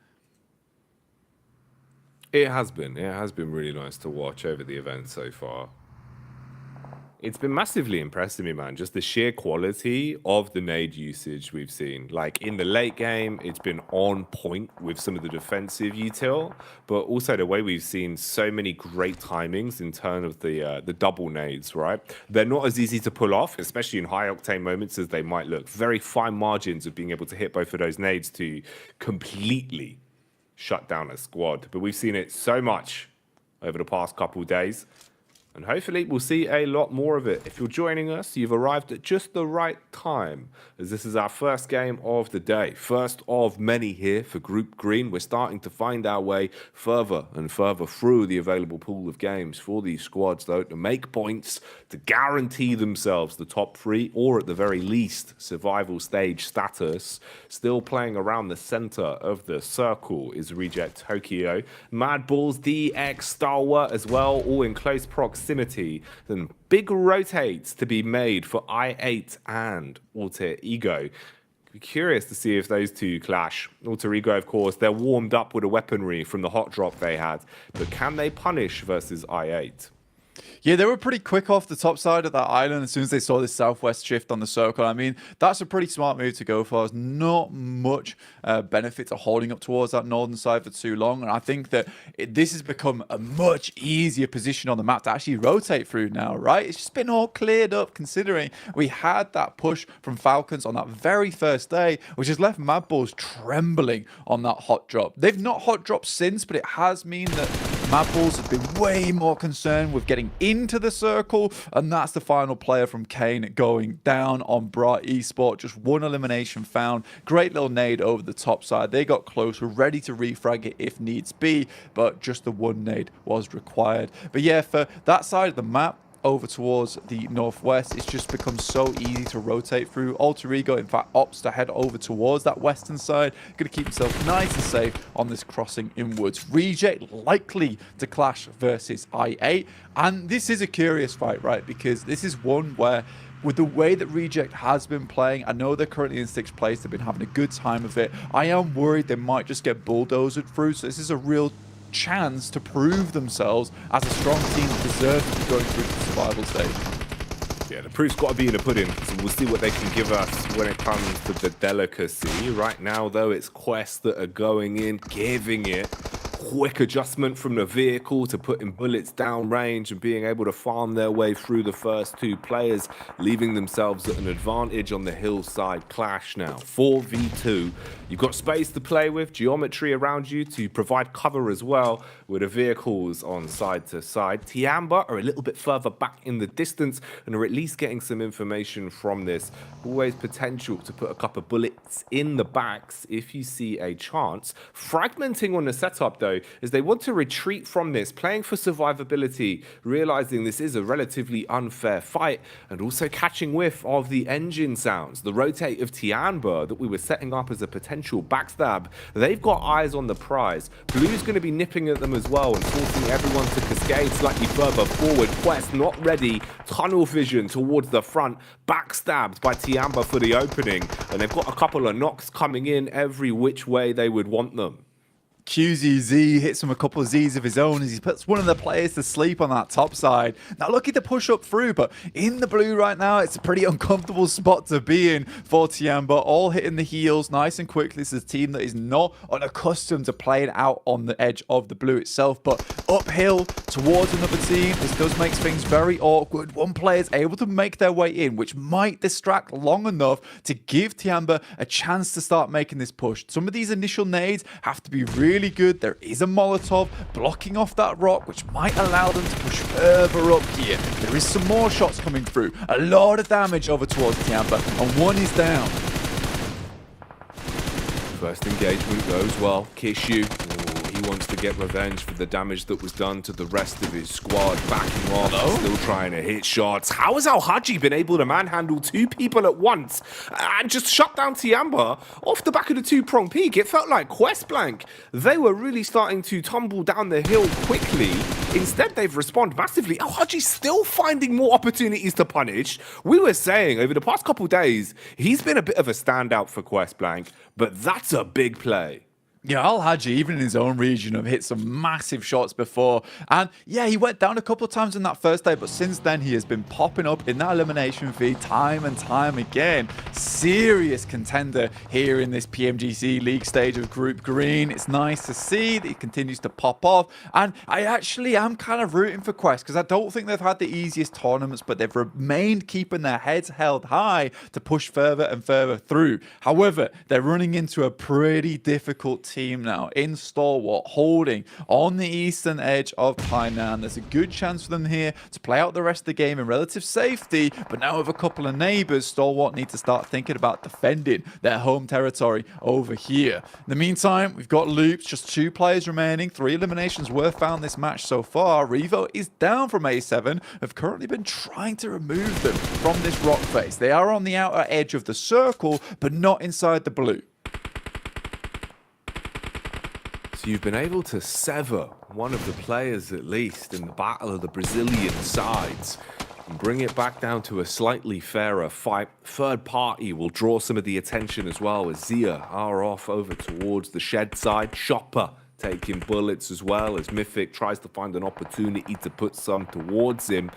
It has been really nice to watch over the event so far. It's been massively impressing me, man. Just the sheer quality of the nade usage we've seen. Like in the late game, it's been on point with some of the defensive util, but also the way we've seen so many great timings in terms of the double nades, right? They're not as easy to pull off, especially in high octane moments as they might look. Very fine margins of being able to hit both of those nades to completely shut down a squad. But we've seen it so much over the past couple days. And hopefully we'll see a lot more of it. If you're joining us, you've arrived at just the right time, as this is our first game of the day. First of many here for Group Green. We're starting to find our way further and further through the available pool of games for these squads, though, to make points, to guarantee themselves the top 3, or at the very least, survival stage status. Still playing around the center of the circle is Reject Tokyo. Mad Balls, DX, Stalwart as well, all in close proximity. Then big rotates to be made for I8 and Alter Ego. Be curious to see if those two clash. Alter Ego, of course, they're warmed up with a weaponry from the hot drop they had, but can they punish versus I8? Yeah, they were pretty quick off the top side of that island as soon as they saw this southwest shift on the circle. I mean, that's a pretty smart move to go for. There's not much benefit to holding up towards that northern side for too long. And I think that this has become a much easier position on the map to actually rotate through now, right? It's just been all cleared up, considering we had that push from Falcons on that very first day, which has left Mad Balls trembling on that hot drop. They've not hot dropped since, but it has mean that Mad Balls have been way more concerned with getting into the circle, and that's the final player from Kane going down on Bra Esport. Just 1 elimination found. Great little nade over the top side. They got close, were ready to refrag it if needs be, but just the 1 nade was required. But yeah, for that side of the map, over towards the northwest, it's just become so easy to rotate through. Alter Ego, in fact, opts to head over towards that western side. Going to keep himself nice and safe on this crossing inwards. Reject likely to clash versus I8. And this is a curious fight, right? Because this is one where, with the way that Reject has been playing, I know they're currently in 6th place. They've been having a good time of it. I am worried they might just get bulldozed through. So this is a real chance to prove themselves as a strong team that deserves to be going through the survival stage. Yeah, the proof's got to be in the pudding, so we'll see what they can give us when it comes to the delicacy. Right now, though, it's Quest that are going in, giving it quick adjustment from the vehicle to putting bullets down range and being able to farm their way through the first two players, leaving themselves at an advantage on the hillside clash now. 4v2. You've got space to play with, geometry around you to provide cover as well, with the vehicles on side to side. Tiamba are a little bit further back in the distance and are at least getting some information from this. Always potential to put a couple of bullets in the backs if you see a chance. Fragmenting on the setup, though, is they want to retreat from this, playing for survivability, realizing this is a relatively unfair fight, and also catching whiff of the engine sounds. The rotate of Tiamba that we were setting up as a potential backstab, they've got eyes on the prize. Blue's going to be nipping at them as well and forcing everyone to cascade slightly further forward. Quest not ready, tunnel vision towards the front, backstabbed by Tiamba for the opening, and they've got a couple of knocks coming in every which way they would want them. QZZ hits him a couple of Z's of his own as he puts one of the players to sleep on that top side. Now looking to push up through, but in the blue right now, it's a pretty uncomfortable spot to be in for Tiamba. All hitting the heels nice and quickly. This is a team that is not unaccustomed to playing out on the edge of the blue itself, but uphill towards another team. This does make things very awkward. One player is able to make their way in, which might distract long enough to give Tiamba a chance to start making this push. Some of these initial nades have to be really good. There is a Molotov blocking off that rock, which might allow them to push further up here. There is some more shots coming through. A lot of damage over towards Tiamba, and one is down. First engagement goes well. Kishu, he wants to get revenge for the damage that was done to the rest of his squad. Backing off, still trying to hit shots. How has Al-Haji been able to manhandle two people at once and just shut down Tiamba off the back of the two-prong peak? It felt like Quest Blank. They were really starting to tumble down the hill quickly. Instead, they've responded massively. Al-Haji's still finding more opportunities to punish. We were saying over the past couple days, he's been a bit of a standout for Quest Blank, but that's a big play. Yeah, Al-Haji, even in his own region, have hit some massive shots before. And yeah, he went down a couple of times in that first day, but since then he has been popping up in that elimination feed time and time again. Serious contender here in this PMGC League stage of Group Green. It's nice to see that he continues to pop off. And I actually am kind of rooting for Quest, because I don't think they've had the easiest tournaments, but they've remained keeping their heads held high to push further and further through. However, they're running into a pretty difficult team now in Stalwart, holding on the eastern edge of Tainan. There's a good chance for them here to play out the rest of the game in relative safety, but now with a couple of neighbors, Stalwart need to start thinking about defending their home territory over here. In the meantime, we've got Loops, just 2 players remaining, 3 eliminations were found this match so far. Revo is down from A7, have currently been trying to remove them from this rock face. They are on the outer edge of the circle, but not inside the blue. So you've been able to sever one of the players, at least, in the battle of the Brazilian sides, and bring it back down to a slightly fairer fight. Third party will draw some of the attention as well, as Zia are off over towards the shed side. Chopper taking bullets as well, as Mythic tries to find an opportunity to put some towards him.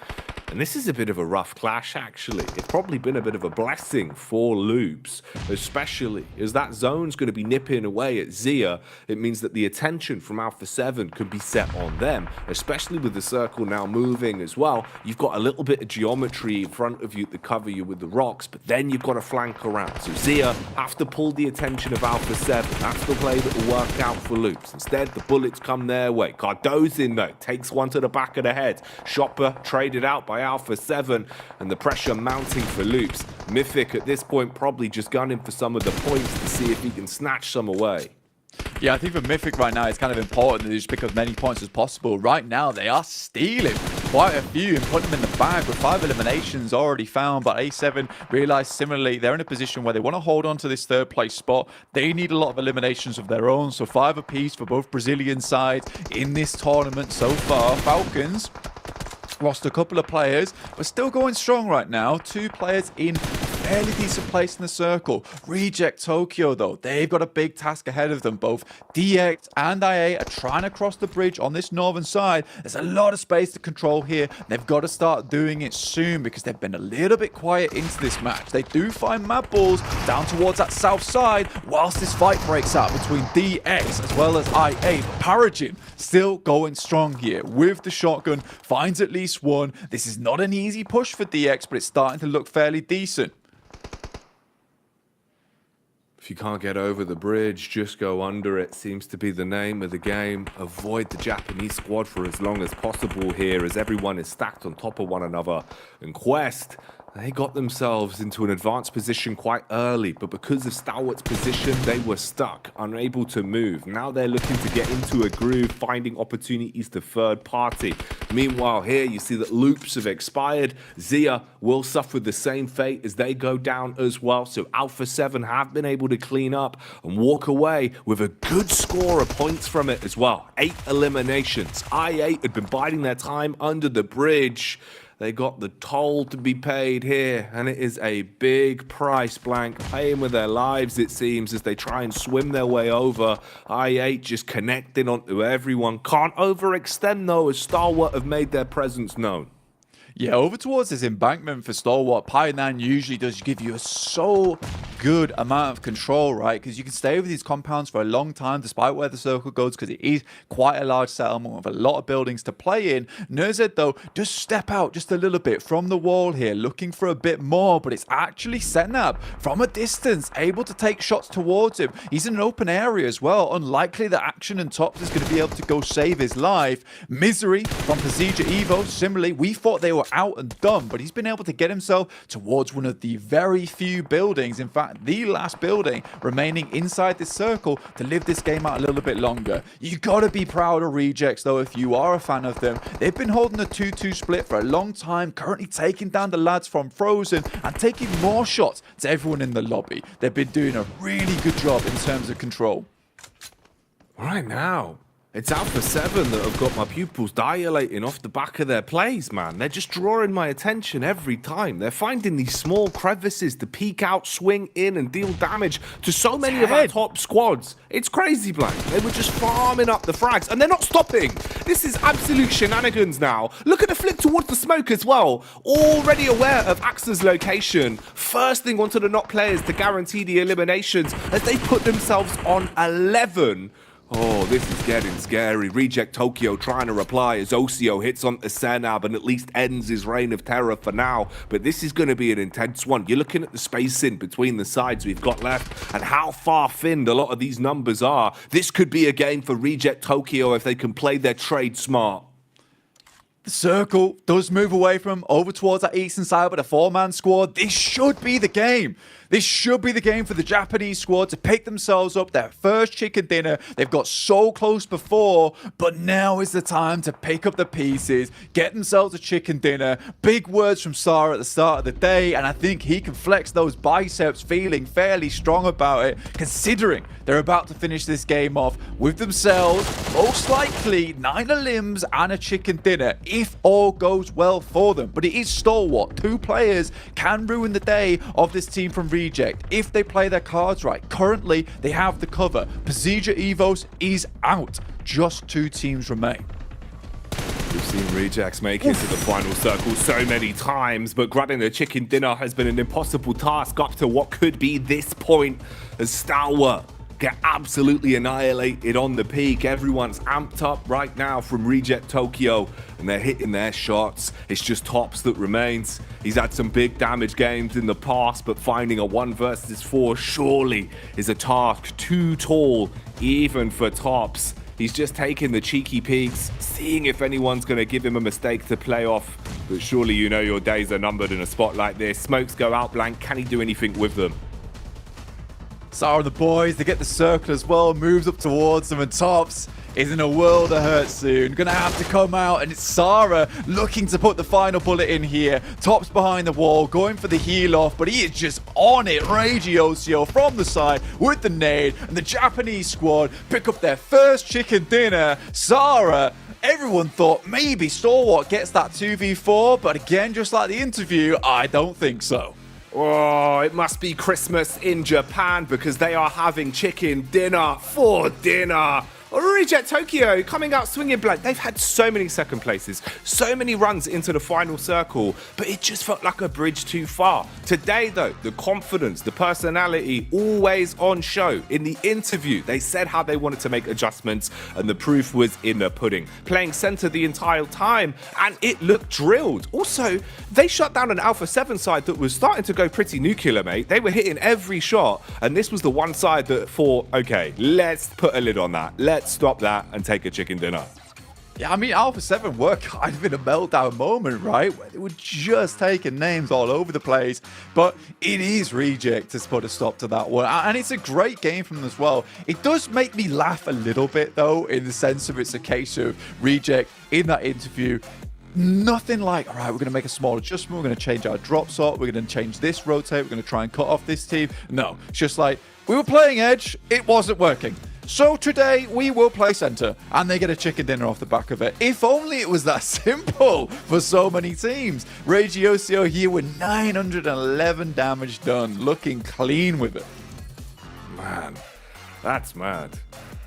And this is a bit of a rough clash, actually. It's probably been a bit of a blessing for Loops, especially as that zone's going to be nipping away at Zia. It means that the attention from Alpha 7 could be set on them, especially with the circle now moving as well. You've got a little bit of geometry in front of you to cover you with the rocks, but then you've got to flank around. So Zia have to pull the attention of Alpha 7. That's the play that will work out for Loops. Instead, the bullets come their way. Cardozin, though, takes one to the back of the head. Chopper traded out by Alpha 7, and the pressure mounting for Loops. Mythic at this point probably just gunning for some of the points to see if he can snatch some away. Yeah, I think for Mythic right now, it's kind of important that they just pick up as many points as possible. Right now, they are stealing quite a few and putting them in the bag with 5 eliminations already found. But A7 realised similarly, they're in a position where they want to hold on to this 3rd place spot. They need a lot of eliminations of their own. So 5 apiece for both Brazilian sides in this tournament so far. Falcons lost a couple of players, but still going strong right now. 2 players in fairly decent place in the circle. Reject Tokyo, though, they've got a big task ahead of them. Both DX and IA are trying to cross the bridge on this northern side. There's a lot of space to control here. They've got to start doing it soon because they've been a little bit quiet into this match. They do find mad balls down towards that south side whilst this fight breaks out between DX as well as IA. Paragin still going strong here with the shotgun, finds at least one. This is not an easy push for DX, but it's starting to look fairly decent. If you can't get over the bridge, just go under it. Seems to be the name of the game. Avoid the Japanese squad for as long as possible here, as everyone is stacked on top of one another. And Quest, they got themselves into an advanced position quite early, but because of Stalwart's position, they were stuck, unable to move. Now they're looking to get into a groove, finding opportunities to third party. Meanwhile, here you see that loops have expired. Zia will suffer the same fate as they go down as well. So Alpha 7 have been able to clean up and walk away with a good score of points from it as well. 8 eliminations. I8 had been biding their time under the bridge. They got the toll to be paid here, and it is a big price, Blank, paying with their lives, it seems, as they try and swim their way over. I8 just connecting onto everyone. Can't overextend, though, as Stalwart have made their presence known. Yeah, over towards this embankment for Stalwart, Pi9 usually does give you a so good amount of control, right? Because you can stay with these compounds for a long time despite where the circle goes, because it is quite a large settlement with a lot of buildings to play in. Nurzed, though, does step out just a little bit from the wall here, looking for a bit more, but it's actually Senab from a distance, able to take shots towards him. He's in an open area as well. Unlikely that Action and Tops is going to be able to go save his life. Misery from Pazija Evo, similarly, we thought they were out and done, but he's been able to get himself towards one of the very few buildings, in fact the last building remaining inside this circle, to live this game out a little bit longer. You gotta be proud of Rejects, though, if you are a fan of them. They've been holding a 2-2 split for a long time, currently taking down the lads from Frozen and taking more shots to everyone in the lobby. They've been doing a really good job in terms of control. Right now, it's Alpha 7 that have got my pupils dilating off the back of their plays, man. They're just drawing my attention every time. They're finding these small crevices to peek out, swing in, and deal damage to so many of our top squads. It's crazy, Blank. They were just farming up the frags, and they're not stopping. This is absolute shenanigans now. Look at the flick towards the smoke as well. Already aware of Axa's location. First thing onto the not players to guarantee the eliminations as they put themselves on 11. Oh, this is getting scary. Reject Tokyo trying to reply as Osio hits onto Senab and at least ends his reign of terror for now. But this is going to be an intense one. You're looking at the spacing between the sides we've got left and how far thinned a lot of these numbers are. This could be a game for Reject Tokyo if they can play their trade smart. The circle does move away from over towards that eastern side with a 4-man squad. This should be the game. This should be the game for the Japanese squad to pick themselves up their first chicken dinner. They've got so close before, but now is the time to pick up the pieces, get themselves a chicken dinner. Big words from Sarah at the start of the day, and I think he can flex those biceps feeling fairly strong about it, considering they're about to finish this game off with themselves, most likely 9 limbs and a chicken dinner, if all goes well for them. But it is Stalwart. 2 players can ruin the day of this team from Reject if they play their cards right. Currently, they have the cover. Pazija Evos is out. Just 2 teams remain. We've seen Rejects make it to the final circle so many times, but grabbing the chicken dinner has been an impossible task up to what could be this point as Stalwart get absolutely annihilated on the peak. Everyone's amped up right now from Reject Tokyo, and they're hitting their shots. It's just Tops that remains. He's had some big damage games in the past, but finding a 1 versus 4 surely is a task too tall, even for Tops. He's just taking the cheeky peeks, seeing if anyone's going to give him a mistake to play off. But surely you know your days are numbered in a spot like this. Smokes go out blank. Can he do anything with them? Sarah and the boys, they get the circle as well, moves up towards them, and Tops is in a world of hurt soon. Gonna have to come out, and it's Sarah looking to put the final bullet in here. Tops behind the wall, going for the heal off, but he is just on it. Reiji Osio from the side with the nade, and the Japanese squad pick up their first chicken dinner. Sarah, everyone thought maybe Stalwart gets that 2v4, but again, just like the interview, I don't think so. Oh, it must be Christmas in Japan because they are having chicken dinner for dinner. Reject Tokyo coming out swinging blank. They've had so many second places, so many runs into the final circle, but it just felt like a bridge too far. Today, though, the confidence, the personality, always on show. In the interview, they said how they wanted to make adjustments, and the proof was in the pudding. Playing center the entire time, and it looked drilled. Also, they shut down an Alpha 7 side that was starting to go pretty nuclear, mate. They were hitting every shot, and this was the one side that thought, okay, let's put a lid on that. Let's stop that and take a chicken dinner. Yeah, I mean, Alpha 7 were kind of in a meltdown moment, right? Where they were just taking names all over the place. But it is Reject to put a stop to that one. And it's a great game from them as well. It does make me laugh a little bit, though, in the sense of it's a case of Reject in that interview. Nothing like, all right, we're going to make a small adjustment. We're going to change our drop sort. We're going to change this rotate. We're going to try and cut off this team. No, it's just like, we were playing Edge. It wasn't working. So today we will play center, and they get a chicken dinner off the back of it. If only it was that simple for so many teams. Regiosio here with 911 damage done, looking clean with it. Man, that's mad.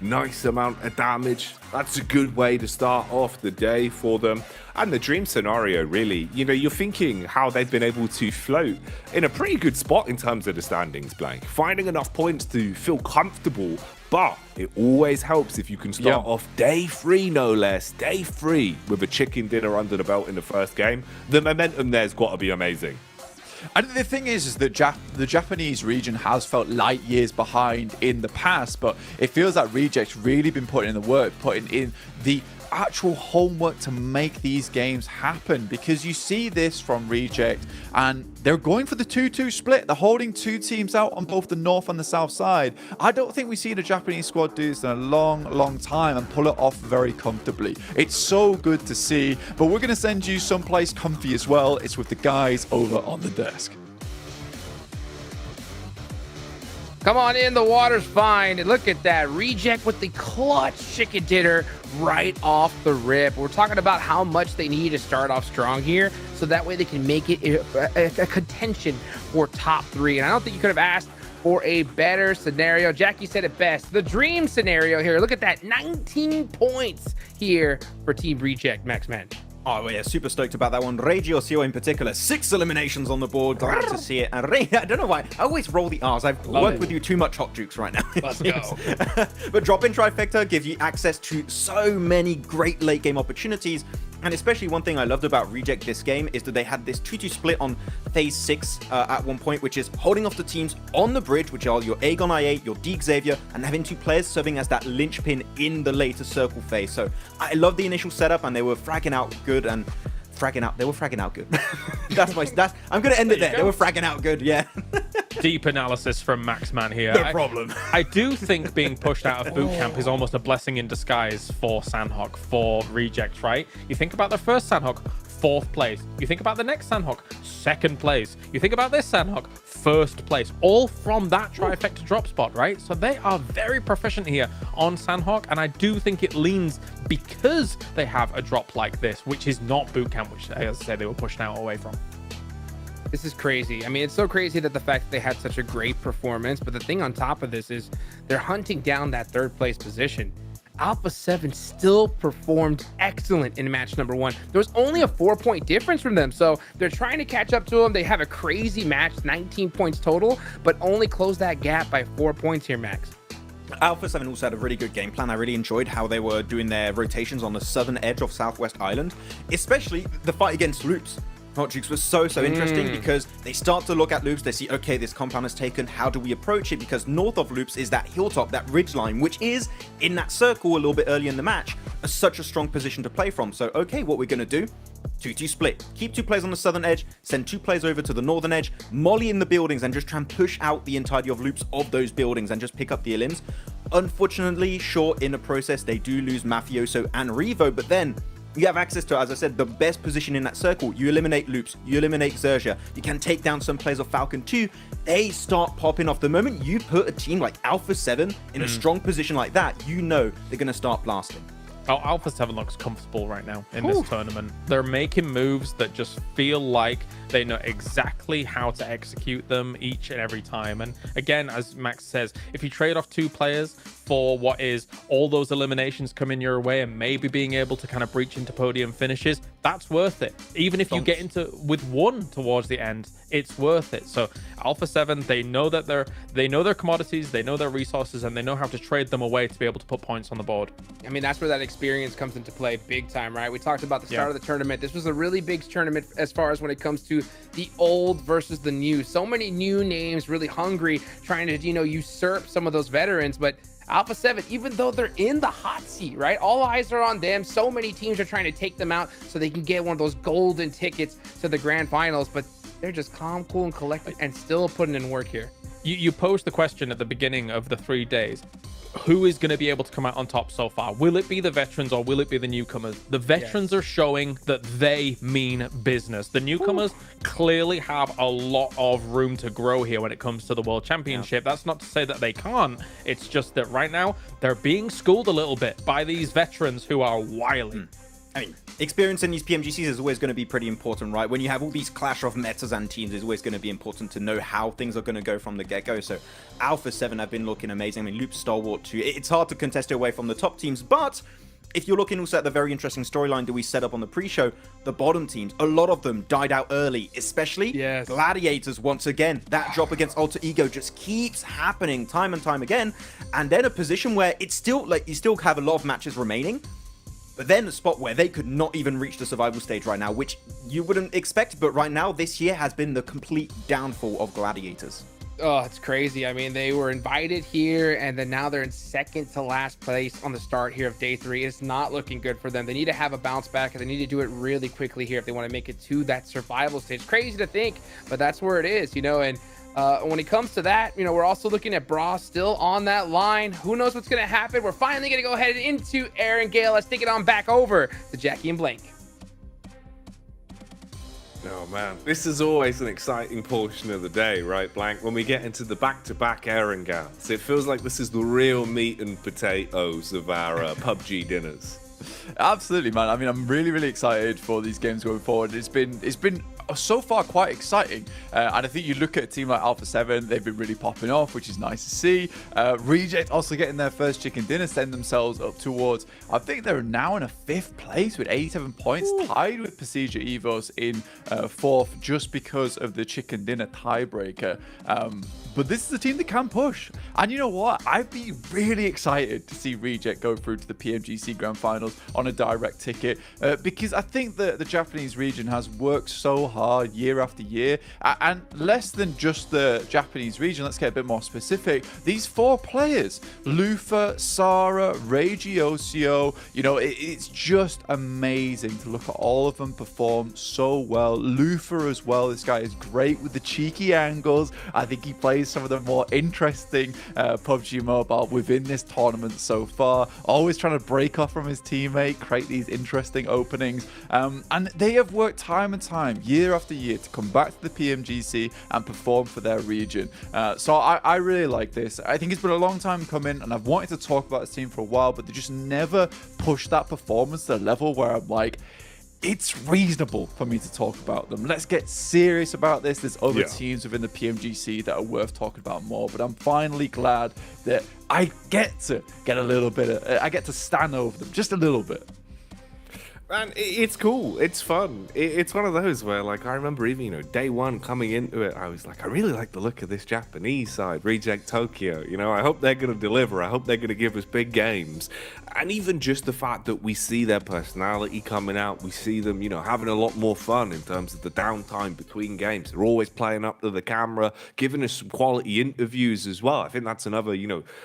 Nice amount of damage. That's a good way to start off the day for them. And the dream scenario, really, you know, you're thinking how they've been able to float in a pretty good spot in terms of the standings, Blank. Finding enough points to feel comfortable, but it always helps if you can start off day 3, no less, day 3 with a chicken dinner under the belt in the first game. The momentum there's got to be amazing. And the thing is that the Japanese region has felt light years behind in the past, but it feels like Reject's really been putting in the work, putting in the actual homework to make these games happen, because you see this from Reject and they're going for the 2-2 split. They're holding 2 teams out on both the north and the south side. I don't think we've seen a Japanese squad do this in a long time and pull it off very comfortably. It's so good to see, but we're going to send you someplace comfy as well. It's with the guys over on the desk. Come on in, the water's fine. And look at that, Reject with the clutch chicken dinner right off the rip. We're talking about how much they need to start off strong here, so that way they can make it a contention for top 3. And I don't think you could have asked for a better scenario. Jackie said it best. The dream scenario here. Look at that, 19 points here for Team Reject, Max Man. Oh, yeah, super stoked about that one. Regiosio in particular, 6 eliminations on the board. Glad to see it. And I don't know why, I always roll the R's. I've worked with you too much, Hot Jukes, right now. Let's go. But drop-in trifecta gives you access to so many great late-game opportunities. And especially one thing I loved about Reject this game is that they had this 2-2 split on phase 6 at one point, which is holding off the teams on the bridge, which are your Aegon I8, your Deke Xavier, and having 2 players serving as that linchpin in the later circle phase. So I love the initial setup, and they were fragging out good and they were fragging out good. I'm gonna end it there. They were fragging out good, yeah. Deep analysis from Max Man here. No problem. I do think being pushed out of boot camp is almost a blessing in disguise for Sandhawk, for Reject, right? You think about the first Sandhawk, 4th place. You think about the next Sandhawk, 2nd place. You think about this Sandhawk, 1st place. All from that trifecta drop spot, right? So they are very proficient here on Sandhawk, and I do think it leans because they have a drop like this, which is not boot camp, which, as I said, they were pushed out away from. This is crazy. I mean, it's so crazy that the fact that they had such a great performance, but the thing on top of this is they're hunting down that 3rd place position. Alpha 7 still performed excellent in match number 1. There was only a 4-point difference from them, so they're trying to catch up to them. They have a crazy match, 19 points total, but only close that gap by 4 points here, Max. Alpha 7 also had a really good game plan. I really enjoyed how they were doing their rotations on the southern edge of Southwest Island, especially the fight against Loops. Hot Jukes was so interesting because they start to look at Loops, they see, okay, this compound is taken, how do we approach it? Because north of Loops is that hilltop, that ridge line, which is in that circle a little bit early in the match, such a strong position to play from. So, okay, what we're going to do, 2-2 split. Keep 2 players on the southern edge, send 2 players over to the northern edge, molly in the buildings, and just try and push out the entirety of Loops of those buildings and just pick up the elims. Unfortunately, sure, in the process, they do lose Mafioso and Revo, but then you have access to, as I said, the best position in that circle. You eliminate Loops, you eliminate Xerxia, you can take down some players of Falcon 2. They start popping off. The moment you put a team like Alpha 7 in a strong position like that, you know they're going to start blasting. Oh, Alpha 7 looks comfortable right now in this tournament. They're making moves that just feel like They know exactly how to execute them each and every time. And again, as Max says, if you trade off 2 players for what is all those eliminations coming your way and maybe being able to kind of breach into podium finishes, that's worth it. Even if you get into with 1 towards the end, it's worth it. So Alpha 7, they know that they know their commodities, they know their resources, and they know how to trade them away to be able to put points on the board. I mean, that's where that experience comes into play big time, right? We talked about the start of the tournament. This was a really big tournament as far as when it comes to the old versus the new. So many new names, really hungry, trying to, usurp some of those veterans. But Alpha 7, even though they're in the hot seat, right? All eyes are on them. So many teams are trying to take them out so they can get one of those golden tickets to the Grand Finals. But they're just calm, cool, and collected and still putting in work here. You posed the question at the beginning of the 3 days. Who is going to be able to come out on top so far? Will it be the veterans or will it be the newcomers? The veterans are showing that they mean business. The newcomers clearly have a lot of room to grow here when it comes to the World Championship. That's not to say that they can't. It's just that right now they're being schooled a little bit by these veterans who are wily. I mean, experience in these PMGCs is always going to be pretty important, right? When you have all these clash of metas and teams, it's always going to be important to know how things are going to go from the get-go. So Alpha 7 have been looking amazing. I mean, Loop Stalwart too. It's hard to contest away from the top teams, but if you're looking also at the very interesting storyline that we set up on the pre-show, the bottom teams, a lot of them died out early, especially Gladiators once again. That drop against Alter Ego just keeps happening time and time again. And then a position where it's still, like, you still have a lot of matches remaining, but then a spot where they could not even reach the survival stage right now, which you wouldn't expect, but right now, this year has been the complete downfall of Gladiators. Oh, it's crazy. I mean, they were invited here, and then now they're in second to last place on the start here of day 3. It's not looking good for them. They need to have a bounce back, and they need to do it really quickly here if they want to make it to that survival stage. Crazy to think, but that's where it is, and when it comes to that, we're also looking at Bra still on that line. Who knows what's going to happen? We're finally going to go ahead into Aaron Gale. Let's take it on back over to Jackie and Blank. Oh man, this is always an exciting portion of the day, right, Blank? When we get into the back-to-back Erangals, it feels like this is the real meat and potatoes of our PUBG dinners. Absolutely, man. I mean, I'm really excited for these games going forward. It's been so far quite exciting, and I think you look at a team like Alpha 7, they've been really popping off, which is nice to see. Reject also getting their first chicken dinner, send themselves up towards, I think they're now in a 5th place with 87 points, tied with Pasija Evos in 4th just because of the chicken dinner tiebreaker. But this is a team that can push, and you know what, I'd be really excited to see Reject go through to the PMGC Grand Finals on a direct ticket, because I think that the Japanese region has worked so hard year after year, and less than just the Japanese region, let's get a bit more specific. These 4 players, Lufa, Sarah, Regiosio, it's just amazing to look at all of them perform so well. Lufa as well, this guy is great with the cheeky angles. I think he plays some of the more interesting PUBG Mobile within this tournament so far, always trying to break off from his teammate, create these interesting openings, and they have worked time and time, year after year, to come back to the PMGC and perform for their region. So I really like this. I think it's been a long time coming, and I've wanted to talk about this team for a while, but they just never pushed that performance to the level where I'm like, it's reasonable for me to talk about them. Let's get serious about this. There's other teams within the PMGC that are worth talking about more, but I'm finally glad that I get to get a little bit I get to stand over them just a little bit. Man, it's cool. It's fun. It's one of those where, like, I remember even, day 1 coming into it, I was like, I really like the look of this Japanese side, Reject Tokyo. I hope they're going to deliver. I hope they're going to give us big games. And even just the fact that we see their personality coming out, we see them, having a lot more fun in terms of the downtime between games. They're always playing up to the camera, giving us some quality interviews as well. I think that's another,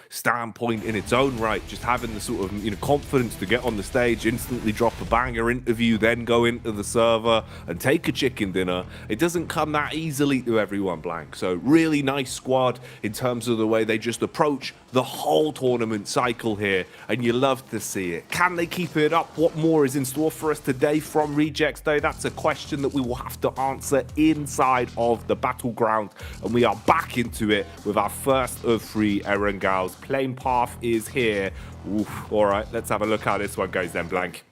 standpoint in its own right. Just having the sort of, confidence to get on the stage, instantly drop a bang interview, then go into the server and take a chicken dinner. It doesn't come that easily to everyone, Blank. So really nice squad in terms of the way they just approach the whole tournament cycle here, and you love to see it. Can they keep it up? What more is in store for us today from Rejects Day? That's a question that we will have to answer inside of the battleground, and we are back into it with our first of 3 Erangals. Plane path is here. Oof. All right, let's have a look how this one goes then, Blank.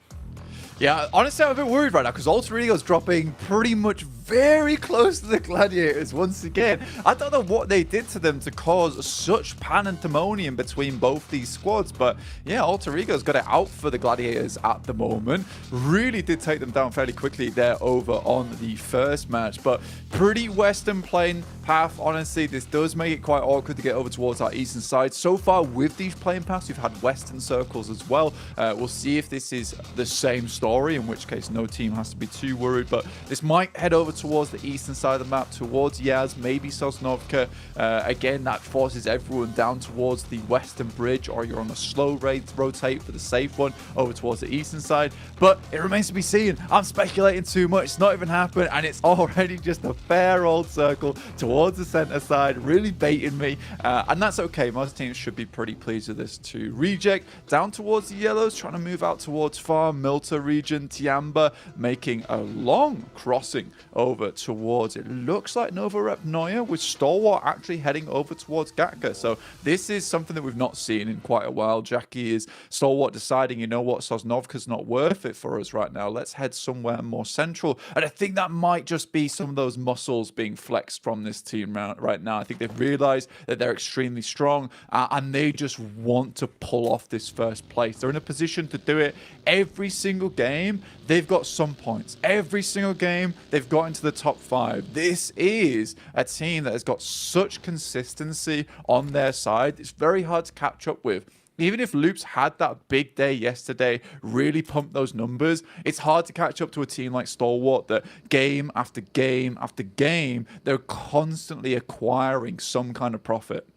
Yeah, honestly, I'm a bit worried right now because Alter Ego's dropping pretty much very close to the Gladiators once again. I don't know what they did to them to cause such pandemonium between both these squads, but yeah, Alter Ego's got it out for the Gladiators at the moment. Really did take them down fairly quickly there over on the first match, but pretty Western playing path. Honestly, this does make it quite awkward to get over towards our eastern side. So far with these playing paths, we've had Western circles as well. We'll see if this is the same story, in which case no team has to be too worried, but this might head over towards the eastern side of the map, towards Yaz, maybe Sosnovka. Again, that forces everyone down towards the western bridge, or you're on a slow rotate for the safe one over towards the eastern side, but it remains to be seen. I'm speculating too much. It's not even happened, and it's already just a fair old circle towards the center side, really baiting me, and that's okay. Most teams should be pretty pleased with this too. Reject down towards the yellows, trying to move out towards Far Milta region. Tiamba making a long crossing over towards, it looks like Novorep Neuer, with Stalwart actually heading over towards Gatka. So this is something that we've not seen in quite a while. Jackie is Stalwart deciding, you know what, Sosnovka's not worth it for us right now. Let's head somewhere more central. And I think that might just be some of those muscles being flexed from this team right now. I think they've realized that they're extremely strong, and they just want to pull off this first place. They're in a position to do it every single game. They've got some points. Every single game, they've got into the top 5. This is a team that has got such consistency on their side. It's very hard to catch up with. Even if Loops had that big day yesterday, really pumped those numbers, it's hard to catch up to a team like Stalwart that game after game after game, they're constantly acquiring some kind of profit.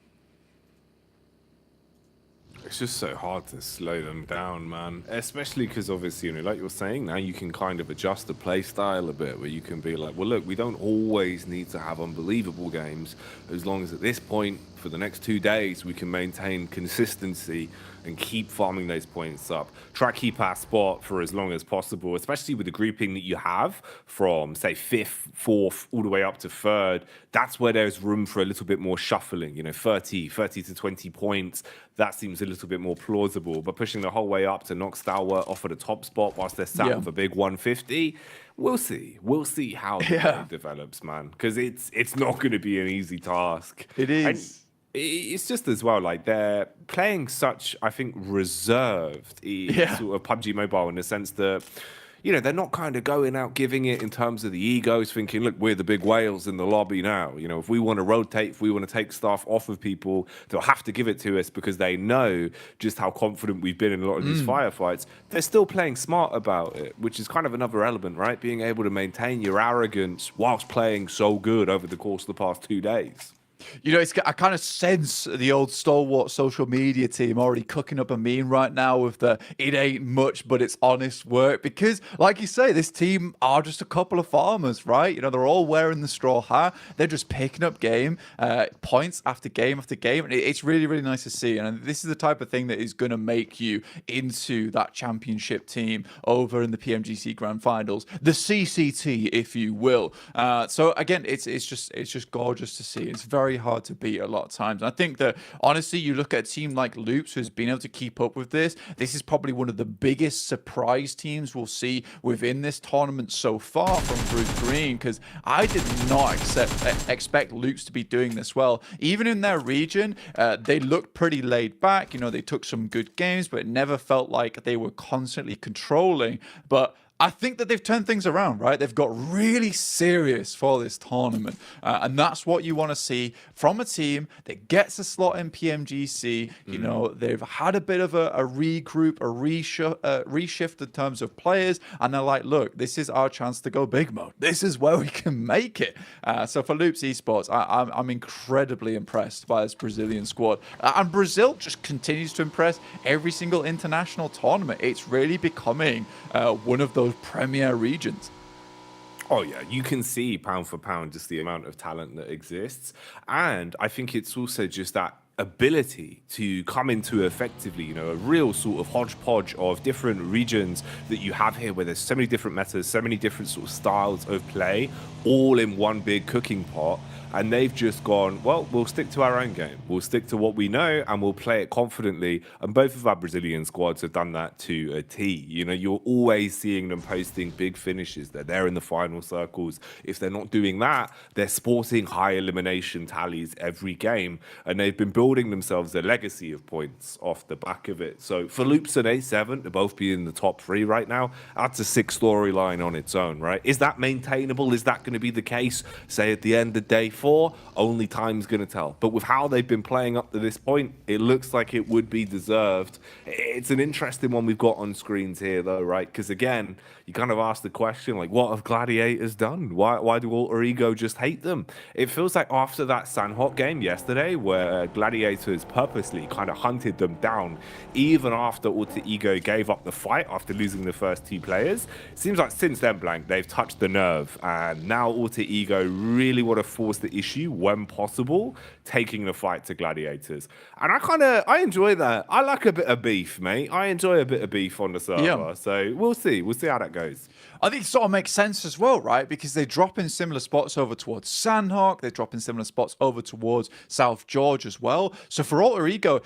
It's just so hard to slow them down, man. Especially because obviously, you know, like you're saying, now you can kind of adjust the play style a bit, where you can be like, well, look, we don't always need to have unbelievable games, as long as at this point, for the next 2 days, we can maintain consistency and keep farming those points up. Try to keep our spot for as long as possible, especially with the grouping that you have from, say, 5th, 4th, all the way up to 3rd. That's where there's room for a little bit more shuffling, you know, 30 to 20 points. That seems a little bit more plausible. But pushing the whole way up to knock Stalwart off at the top spot whilst they're sat with a big 150, we'll see. We'll see how the game develops, man, because it's not going to be an easy task. It is. And it's just as well, like, they're playing such, I think, reserved sort of PUBG Mobile, in the sense that, you know, they're not kind of going out giving it in terms of the egos, thinking, look, we're the big whales in the lobby now. You know, if we want to rotate, if we want to take stuff off of people, they'll have to give it to us, because they know just how confident we've been in a lot of these firefights. They're still playing smart about it, which is kind of another element, right? Being able to maintain your arrogance whilst playing so good over the course of the past 2 days. You know, I kind of sense the old Stalwart social media team already cooking up a meme right now with the "it ain't much, but it's honest work," because, like you say, this team are just a couple of farmers, right? You know, they're all wearing the straw hat. They're just picking up points after game after game, and it's really, really nice to see. And this is the type of thing that is going to make you into that championship team over in the PMGC Grand Finals, the CCT, if you will. So again, it's just gorgeous to see. It's very hard to beat a lot of times. And I think that, honestly, you look at a team like Loops, who's been able to keep up with this. This is probably one of the biggest surprise teams we'll see within this tournament so far from Bruce Green, because I did not expect Loops to be doing this well. Even in their region, they looked pretty laid back. You know, they took some good games, but it never felt like they were constantly controlling. But I think that they've turned things around, right? They've got really serious for this tournament. And that's what you want to see from a team that gets a slot in PMGC. You know, they've had a bit of a regroup, a reshift in terms of players. And they're like, look, this is our chance to go big mode. This is where we can make it. So for Loops Esports, I'm incredibly impressed by this Brazilian squad. And Brazil just continues to impress every single international tournament. It's really becoming one of those premier regions. Oh yeah, you can see pound for pound just the amount of talent that exists. And I think it's also just that ability to come into effectively, you know, a real sort of hodgepodge of different regions that you have here, where there's so many different metas, so many different sort of styles of play, all in one big cooking pot. And they've just gone, well, we'll stick to our own game. We'll stick to what we know and we'll play it confidently. And both of our Brazilian squads have done that to a T. You know, you're always seeing them posting big finishes. They're there in the final circles. If they're not doing that, they're sporting high elimination tallies every game. And they've been building themselves a legacy of points off the back of it. So for Loops and A7 to both be in the top 3 right now, that's a 6 storyline on its own, right? Is that maintainable? Is that going to be the case, say, at the end of day 4? Only time's going to tell. But with how they've been playing up to this point, it looks like it would be deserved. It's an interesting one we've got on screens here, though, right? Because, again, you kind of ask the question, like, what have Gladiators done? Why do Alter Ego just hate them? It feels like after that Sanhok game yesterday, where Gladiators purposely kind of hunted them down, even after Alter Ego gave up the fight after losing the first 2 players, it seems like since then, Blank, they've touched the nerve. And now Alter Ego really want to force the issue when possible, taking the fight to Gladiators. And I enjoy that. I like a bit of beef, mate. I enjoy a bit of beef on the server. Yeah. So we'll see how that goes. I think it sort of makes sense as well, right? Because they drop in similar spots over towards Sanhok. They drop in similar spots over towards South George as well. So for Alter Ego,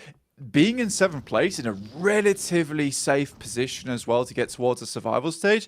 being in 7th place in a relatively safe position as well to get towards the survival stage,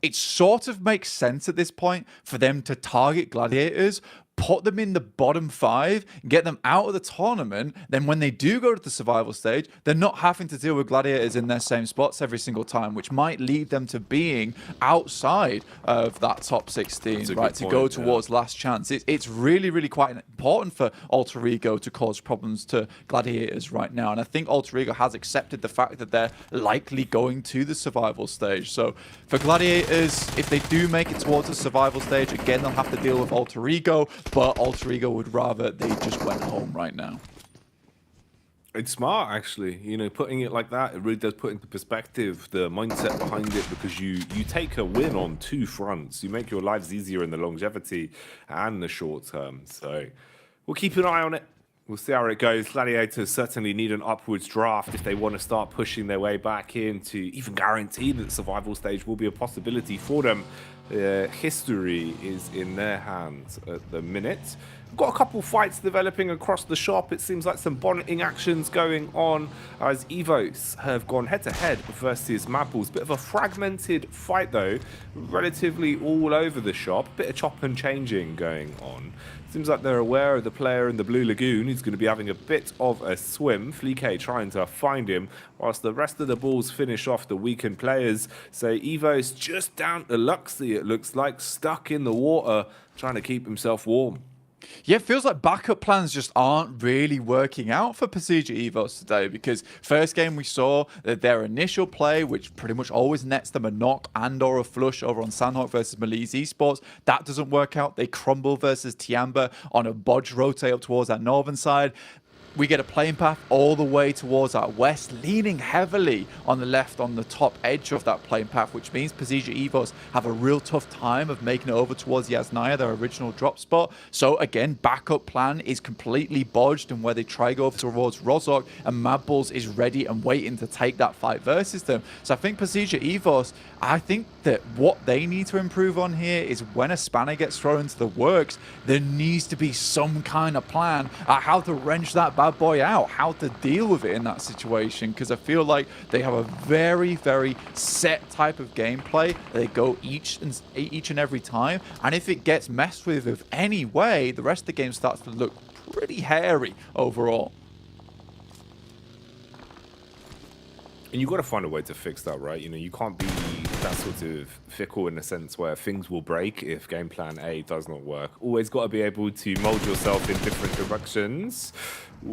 it sort of makes sense at this point for them to target Gladiators, put them in the bottom 5, get them out of the tournament. Then when they do go to the survival stage, they're not having to deal with Gladiators in their same spots every single time, which might lead them to being outside of that top 16, right, to go towards last chance. It's really, really quite important for Alter Ego to cause problems to Gladiators right now. And I think Alter Ego has accepted the fact that they're likely going to the survival stage. So for Gladiators, if they do make it towards the survival stage, again, they'll have to deal with Alter Ego. But Alter Ego would rather they just went home right now. It's smart, actually. You know, putting it like that, it really does put into perspective the mindset behind it, because you take a win on 2 fronts. You make your lives easier in the longevity and the short term. So we'll keep an eye on it. We'll see how it goes. Gladiators certainly need an upwards draft if they want to start pushing their way back in to even guarantee that the survival stage will be a possibility for them. History is in their hands at the minute. We've got a couple fights developing across the shop. It seems like some bonneting actions going on as Evos have gone head-to-head versus Maples. Bit of a fragmented fight, though. Relatively all over the shop. Bit of chop and changing going on. Seems like they're aware of the player in the Blue Lagoon who's going to be having a bit of a swim. Fleek trying to find him, whilst the rest of the balls finish off the weakened players. So Evo's just down to Luxy, it looks like, stuck in the water, trying to keep himself warm. Yeah, it feels like backup plans just aren't really working out for Procedure Evos today, because first game we saw that their initial play, which pretty much always nets them a knock and or a flush over on Sanhok versus Malise Esports, that doesn't work out. They crumble versus Tiamba on a bodge rotate up towards that northern side. We get a playing path all the way towards our west, leaning heavily on the left on the top edge of that playing path, which means Procedure Evos have a real tough time of making it over towards Yasnaya, their original drop spot. So again, backup plan is completely bodged, and where they try go over towards Rozok, and Mad Bulls is ready and waiting to take that fight versus them. So I think Procedure Evos, I think that what they need to improve on here is when a spanner gets thrown into the works, there needs to be some kind of plan on how to wrench that bad boy out, how to deal with it in that situation, because I feel like they have a very, very set type of gameplay. They go each and every time, and if it gets messed with any way, the rest of the game starts to look pretty hairy overall. And you've got to find a way to fix that, right? You know, you can't be that sort of fickle in the sense where things will break if game plan A does not work. Always got to be able to mold yourself in different directions.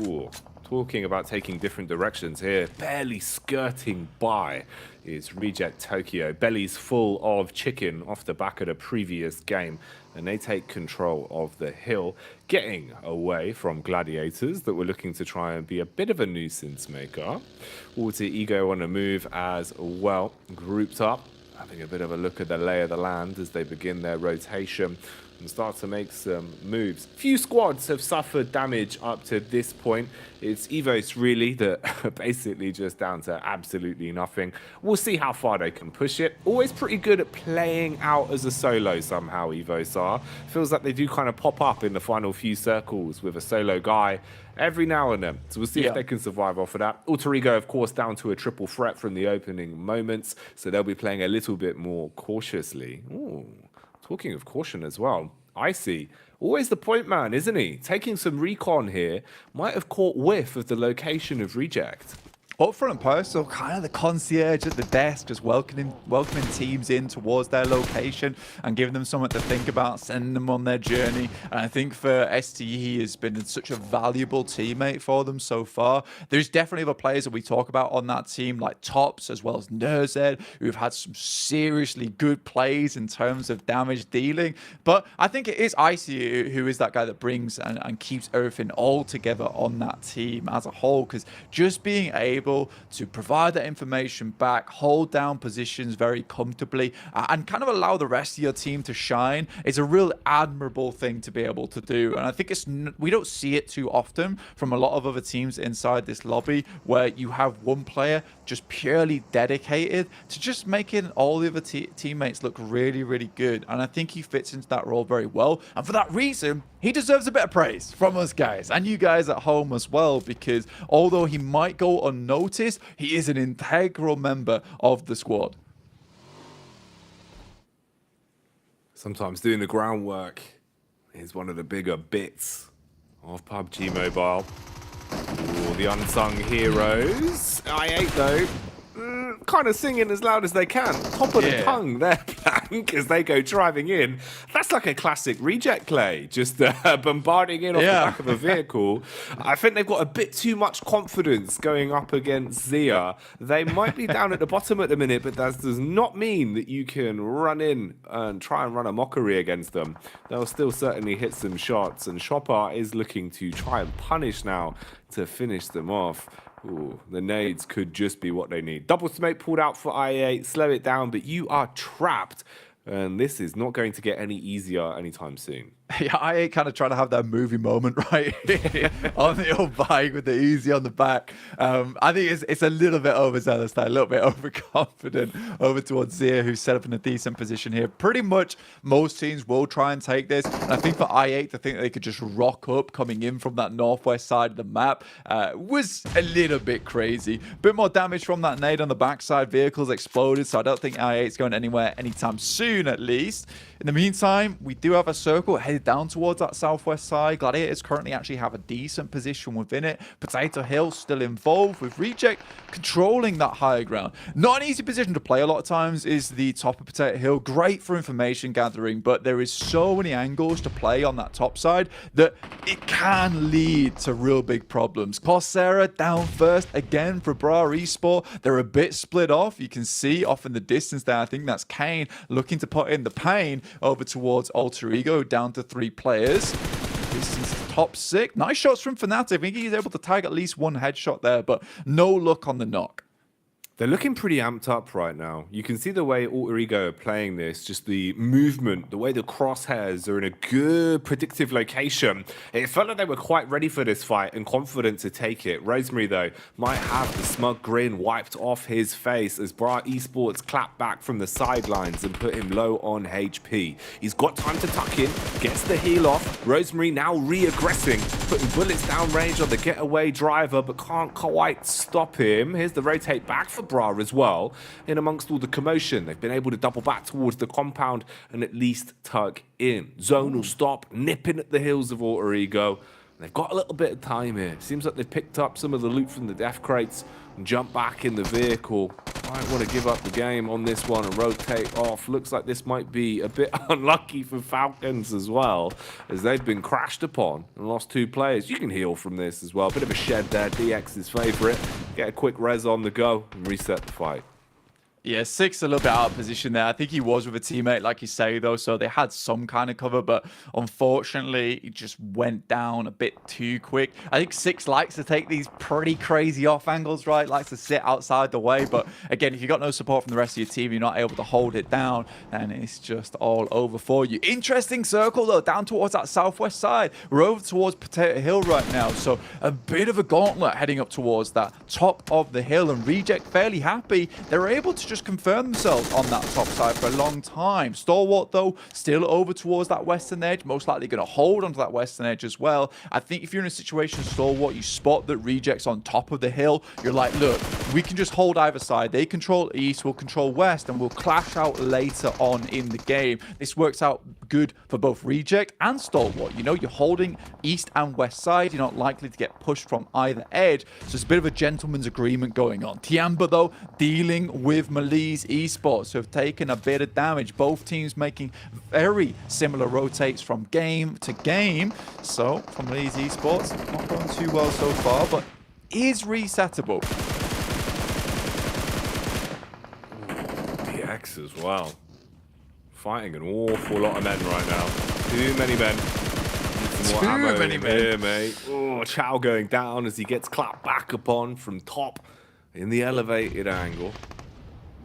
Ooh, talking about taking different directions here, barely skirting by is Reject Tokyo. Bellies full of chicken off the back of the previous game, and they take control of the hill, getting away from Gladiators that were looking to try and be a bit of a nuisance maker. Alter Ego on a move as well, grouped up, having a bit of a look at the lay of the land as they begin their rotation and start to make some moves. Few squads have suffered damage up to this point. It's Evos really that are basically just down to absolutely nothing. We'll see how far they can push it. Always pretty good at playing out as a solo somehow, Evos are. Feels like they do kind of pop up in the final few circles with a solo guy every now and then. So we'll see if they can survive off of that. Alter Ego, of course, down to a triple threat from the opening moments, so they'll be playing a little bit more cautiously. Ooh, talking of caution as well, Icy, always the point man, isn't he? Taking some recon here, might have caught whiff of the location of Reject. Up front post, so kind of the concierge at the desk, just welcoming teams in towards their location and giving them something to think about, sending them on their journey. And I think for STE, he has been such a valuable teammate for them so far. There's definitely other players that we talk about on that team, like Tops as well as Nerzed, who've had some seriously good plays in terms of damage dealing. But I think it is Icy who is that guy that brings and keeps everything all together on that team as a whole, because just being able to provide that information back, hold down positions very comfortably, and kind of allow the rest of your team to shine is a real admirable thing to be able to do. And I think we don't see it too often from a lot of other teams inside this lobby, where you have one player just purely dedicated to just making all the other teammates look really, really good. And I think he fits into that role very well. And for that reason, he deserves a bit of praise from us guys and you guys at home as well, because although he might go unnoticed, he is an integral member of the squad. Sometimes doing the groundwork is one of the bigger bits of PUBG Mobile. Ooh, the unsung heroes. I8 though, kind of singing as loud as they can. Top of the tongue, their plan, because they go driving in. That's like a classic Reject play, just bombarding in off the back of a vehicle. I think they've got a bit too much confidence going up against Zia. They might be down at the bottom at the minute, but that does not mean that you can run in and try and run a mockery against them. They'll still certainly hit some shots, and Chopper is looking to try and punish now to finish them off. Ooh, the nades could just be what they need. Double smoke pulled out for IA. Slow it down, but you are trapped. And this is not going to get any easier anytime soon. Yeah, I kind of trying to have that movie moment right on the old bike with the easy on the back. I think it's a little bit overzealous there, a little bit overconfident over towards Zia, who's set up in a decent position here. Pretty much most teams will try and take this. And I think for I8 to think they could just rock up coming in from that northwest side of the map was a little bit crazy. Bit more damage from that nade on the backside. Vehicles exploded, so I don't think I8's going anywhere anytime soon, at least. In the meantime, we do have a circle headed down towards that southwest side. Gladiators currently actually have a decent position within it. Potato Hill still involved, with Reject controlling that higher ground. Not an easy position to play a lot of times is the top of Potato Hill. Great for information gathering, but there is so many angles to play on that top side that it can lead to real big problems. Coursera down first again for Bra Esport. They're a bit split off. You can see off in the distance there, I think that's Kane looking to put in the pain over towards Alter Ego, down to 3 players. Distance top 6. Nice shots from Fnatic. I think he's able to tag at least one headshot there, but no luck on the knock. They're looking pretty amped up right now. You can see the way Alter Ego are playing this, just the movement, the way the crosshairs are in a good predictive location. It felt like they were quite ready for this fight and confident to take it. Rosemary, though, might have the smug grin wiped off his face as Bra Esports clap back from the sidelines and put him low on HP. He's got time to tuck in, gets the heal off. Rosemary now re-aggressing, putting bullets down range on the getaway driver, but can't quite stop him. Here's the rotate back for Bra as well. In amongst all the commotion, they've been able to double back towards the compound and at least tuck in. Zone will stop, nipping at the heels of Alter Ego. They've got a little bit of time here. Seems like they've picked up some of the loot from the death crates and jumped back in the vehicle. Might want to give up the game on this one and rotate off. Looks like this might be a bit unlucky for Falcons as well, as they've been crashed upon and lost 2 players. You can heal from this as well. Bit of a shed there, DX's favourite. Get a quick res on the go and reset the fight. Yeah, Six a little bit out of position there. I think he was with a teammate, like you say, though, so they had some kind of cover, but unfortunately, he just went down a bit too quick. I think Six likes to take these pretty crazy off angles, right? Likes to sit outside the way, but again, if you've got no support from the rest of your team, you're not able to hold it down, and it's just all over for you. Interesting circle, though, down towards that southwest side. We're over towards Potato Hill right now, so a bit of a gauntlet heading up towards that top of the hill, and Reject fairly happy. They're able to just confirm themselves on that top side for a long time. Stalwart, though, still over towards that western edge, most likely going to hold onto that western edge as well. I think if you're in a situation, Stalwart, you spot that Reject's on top of the hill, you're like, look, we can just hold either side. They control east, we'll control west, and we'll clash out later on in the game. This works out good for both Reject and Stalwart. You know, you're holding east and west side. You're not likely to get pushed from either edge, so it's a bit of a gentleman's agreement going on. Tiamba, though, dealing with Malise Esports, who have taken a bit of damage. Both teams making very similar rotates from game to game. So, from Malise Esports, not going too well so far, but is resettable. DX as well. Fighting an awful lot of men right now. Too many men. Too many men here, mate. Oh, Chow going down as he gets clapped back upon from top in the elevated angle.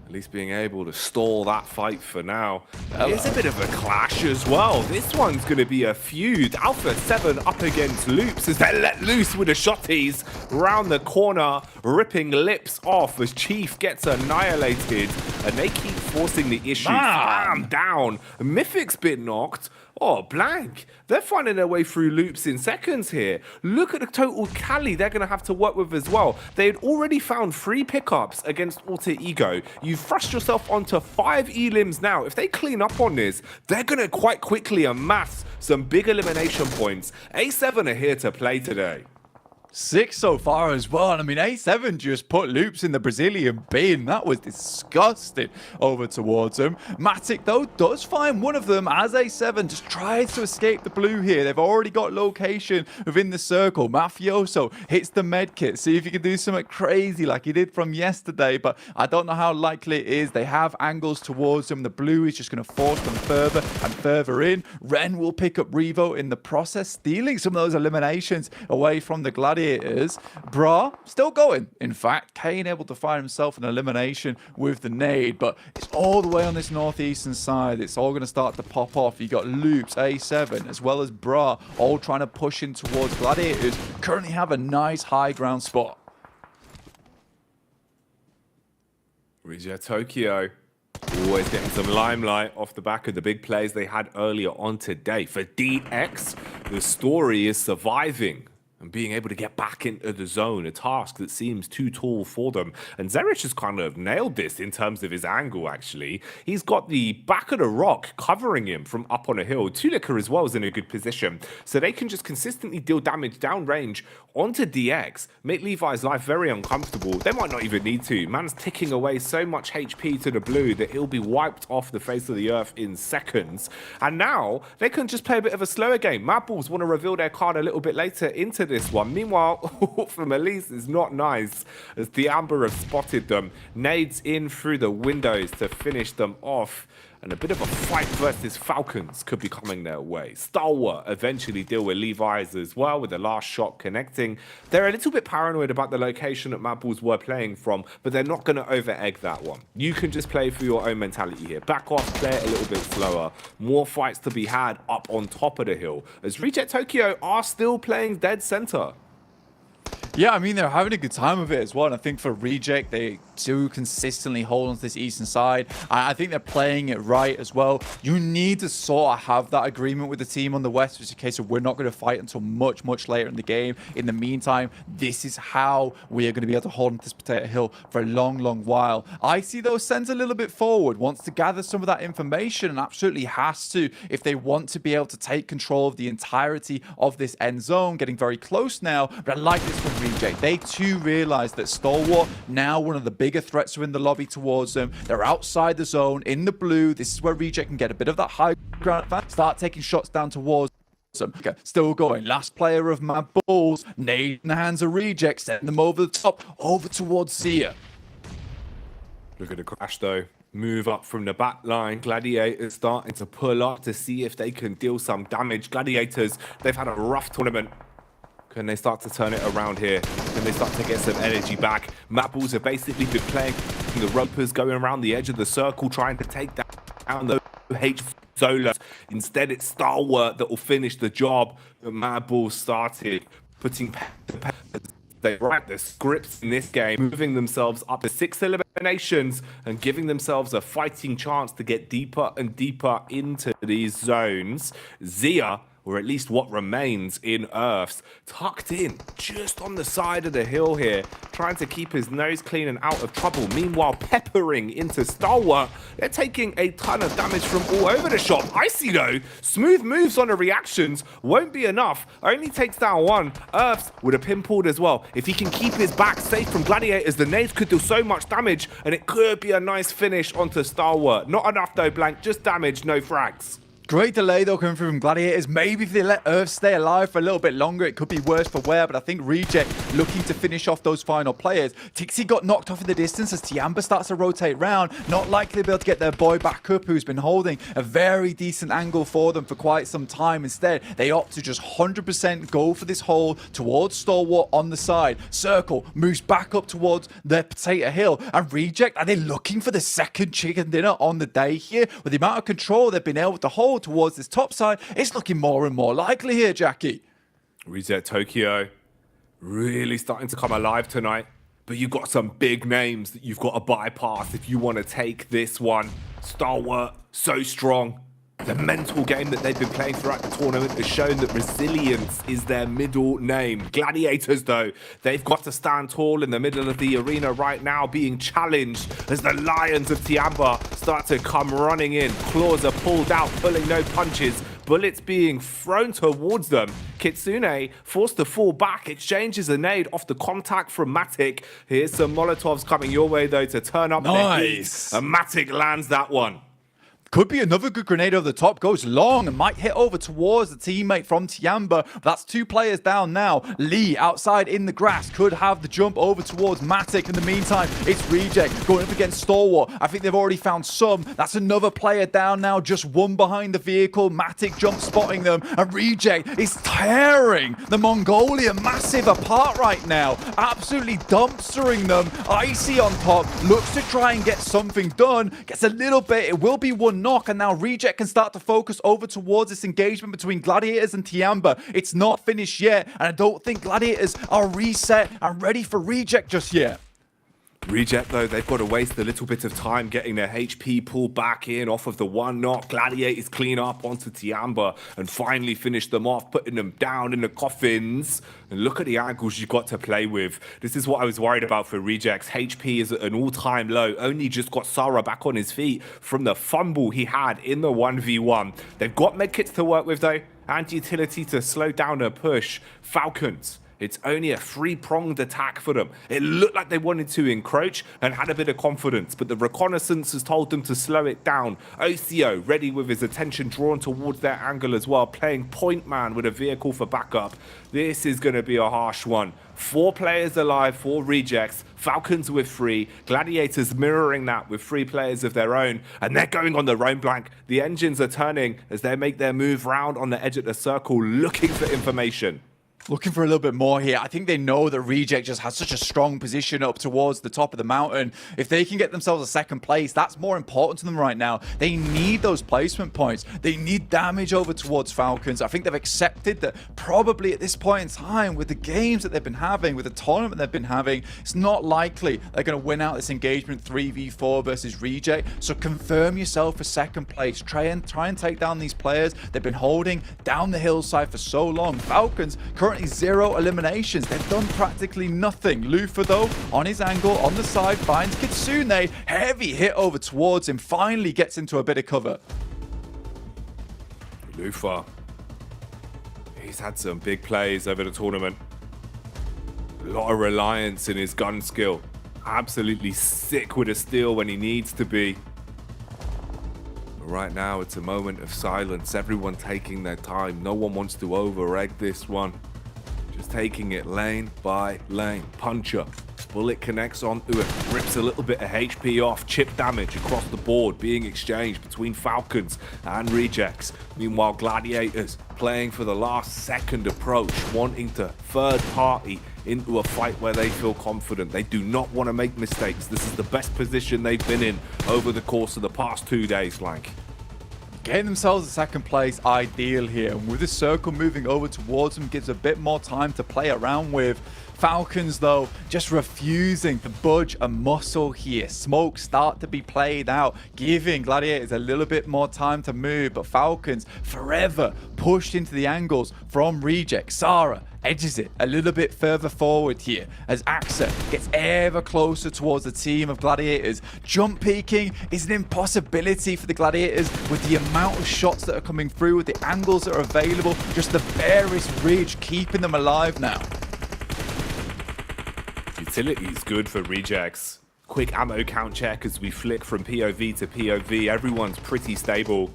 At least being able to stall that fight for now. It's a bit of a clash as well. This one's going to be a feud. Alpha 7 up against Loops as they're let loose with the shotties round the corner, ripping lips off as Chief gets annihilated. And they keep forcing the issue. Bam! Down. Mythic's been knocked. Oh, blank. They're finding their way through Loops in seconds here. Look at the total Cali they're going to have to work with as well. They had already found 3 pickups against Alter Ego. You've thrust yourself onto 5 elims now. If they clean up on this, they're going to quite quickly amass some big elimination points. A7 are here to play today. 6 so far as well. And I mean, A7 just put Loops in the Brazilian bin. That was disgusting over towards him. Matic, though, does find one of them as A7 just tries to escape the blue here. They've already got location within the circle. Mafioso hits the medkit. See if he can do something crazy like he did from yesterday. But I don't know how likely it is. They have angles towards him. The blue is just going to force them further and further in. Ren will pick up Revo in the process, stealing some of those eliminations away from the Gladiators. Bra still going. In fact, Kane able to find himself an elimination with the nade, but it's all the way on this northeastern side. It's all going to start to pop off. You got Loops, A7, as well as Bra, all trying to push in towards Gladiators. Currently have a nice high ground spot. Rija Tokyo always getting some limelight off the back of the big plays they had earlier on today. For DX, the story is surviving and being able to get back into the zone, a task that seems too tall for them. And Zerich has kind of nailed this in terms of his angle, actually. He's got the back of the rock covering him from up on a hill. Tulika as well is in a good position, so they can just consistently deal damage downrange onto DX, make Levi's life very uncomfortable. They might not even need to. Man's ticking away so much HP to the blue that he'll be wiped off the face of the earth in seconds. And now they can just play a bit of a slower game. Mad Bulls want to reveal their card a little bit later into this one. Meanwhile, for Malise, it's not nice as the Amber have spotted them. Nades in through the windows to finish them off. And a bit of a fight versus Falcons could be coming their way. Stalwart eventually deal with Levi's as well, with the last shot connecting. They're a little bit paranoid about the location that Mad Bulls were playing from, but they're not going to over-egg that one. You can just play for your own mentality here. Back off, play it a little bit slower. More fights to be had up on top of the hill, as Reject Tokyo are still playing dead center. Yeah, I mean, they're having a good time with it as well. And I think for Reject, they do consistently hold on to this eastern side. I think they're playing it right as well. You need to sort of have that agreement with the team on the west, which is a case of we're not going to fight until much, much later in the game. In the meantime, this is how we are going to be able to hold on to this Potato Hill for a long, long while. I see those sends a little bit forward, wants to gather some of that information, and absolutely has to if they want to be able to take control of the entirety of this end zone. Getting very close now, but I like this from Reject. They too realize that Stalwart, now one of the bigger threats are in the lobby towards them. They're outside the zone in the blue. This is where Reject can get a bit of that high ground, start taking shots down towards them. Okay, still going. Last player of Mad Bulls. Nade in the hands of Reject, setting them over the top, over towards Zia. Look at the crash though. Move up from the back line. Gladiators starting to pull up to see if they can deal some damage. Gladiators, they've had a rough tournament. Can they start to turn it around here? Can they start to get some energy back? Matballs have basically been playing the ropers, going around the edge of the circle, trying to take down the H Zolas. Instead, it's Stalwart that will finish the job that Matballs started. Putting they write the scripts in this game, moving themselves up to 6 eliminations and giving themselves a fighting chance to get deeper and deeper into these zones. Zia, or at least what remains in Earths, tucked in just on the side of the hill here, trying to keep his nose clean and out of trouble. Meanwhile, peppering into Stalwart. They're taking a ton of damage from all over the shop. Icy though, smooth moves on the reactions, won't be enough. Only takes down one. Earths would have pinballed as well. If he can keep his back safe from Gladiators, the nades could do so much damage, and it could be a nice finish onto Stalwart. Not enough though, Blank, just damage, no frags. Great delay though coming through from Gladiators. Maybe if they let Earth stay alive for a little bit longer, it could be worse for wear, but I think Reject looking to finish off those final players. Tixie got knocked off in the distance as Tiamba starts to rotate round. Not likely to be able to get their boy back up, who's been holding a very decent angle for them for quite some time. Instead, they opt to just 100% go for this hole towards Stalwart on the side. Circle moves back up towards their Potato Hill, and Reject, are they looking for the second chicken dinner on the day here? With the amount of control they've been able to hold towards this top side, it's looking more and more likely here, Jackie. Reset Tokyo really starting to come alive tonight, but you've got some big names that you've got to bypass if you want to take this one. Stalwart, so strong. The mental game that they've been playing throughout the tournament has shown that resilience is their middle name. Gladiators, though, they've got to stand tall in the middle of the arena right now, being challenged as the Lions of Tiamba start to come running in. Claws are pulled out, pulling no punches. Bullets being thrown towards them. Kitsune forced to fall back, exchanges a nade off the contact from Matic. Here's some Molotovs coming your way, though, to turn up the heat. And Matic lands that one. Could be another good grenade over the top, goes long and might hit over towards the teammate from Tiamba. That's 2 players down now. Lee outside in the grass could have the jump over towards Matic. In the meantime, it's Reject going up against Stalwart. I think they've already found some. That's another player down now, just one behind the vehicle. Matic jump spotting them, and Reject is tearing the Mongolian Massive apart right now. Absolutely dumpstering them. Icy on top, looks to try and get something done. Gets a little bit, it will be one knock, and now Reject can start to focus over towards this engagement between Gladiators and Tiamba. It's not finished yet, and I don't think Gladiators are reset and ready for Reject just yet. Reject, though, they've got to waste a little bit of time getting their HP pulled back in off of the one knock. Gladiators clean up onto Tiamba and finally finish them off, putting them down in the coffins. And look at the angles you've got to play with. This is what I was worried about for Rejects. HP is at an all-time low. Only just got Sarah back on his feet from the fumble he had in the 1v1. They've got medkits to work with, though, and utility to slow down a push. Falcons, it's only a 3-pronged attack for them. It looked like they wanted to encroach and had a bit of confidence, but the reconnaissance has told them to slow it down. Ocio ready with his attention drawn towards their angle as well, playing point man with a vehicle for backup. This is going to be a harsh one. 4 players alive, 4 rejects. Falcons with 3. Gladiators mirroring that with 3 players of their own. And they're going on their own blank. The engines are turning as they make their move round on the edge of the circle, looking for information. Looking for a little bit more here. I think they know that Reject just has such a strong position up towards the top of the mountain. If they can get themselves a second place, that's more important to them right now. They need those placement points. They need damage over towards Falcons. I think they've accepted that probably at this point in time, with the games that they've been having, with the tournament they've been having, it's not likely they're going to win out this engagement 3v4 versus Reject. So confirm yourself for second place. Try and take down these players they've been holding down the hillside for so long. Falcons currently 0 eliminations. They've done practically nothing. Lufa, though, on his angle, on the side, finds Kitsune. Heavy hit over towards him. Finally gets into a bit of cover. Lufa, he's had some big plays over the tournament. A lot of reliance in his gun skill. Absolutely sick with a steal when he needs to be. Right now, it's a moment of silence. Everyone taking their time. No one wants to over-egg this one. Just taking it lane by lane. Puncher Bullet connects onto it, rips a little bit of HP off, chip damage across the board being exchanged between Falcons and Rejects. Meanwhile, Gladiators playing for the last second approach, wanting to third party into a fight where they feel confident. They do not want to make mistakes. This is the best position they've been in over the course of the past 2 days, Flank. Getting themselves a second place ideal here, and with the circle moving over towards them gives a bit more time to play around with. Falcons though just refusing to budge a muscle here. Smokes start to be played out, giving Gladiators a little bit more time to move, but Falcons forever pushed into the angles from Reject. Sarah edges it a little bit further forward here as Axa gets ever closer towards the team of Gladiators. Jump peeking is an impossibility for the Gladiators with the amount of shots that are coming through, with the angles that are available, just the barest ridge keeping them alive now. Utility is good for Rejects. Quick ammo count check as we flick from POV to POV. Everyone's pretty stable.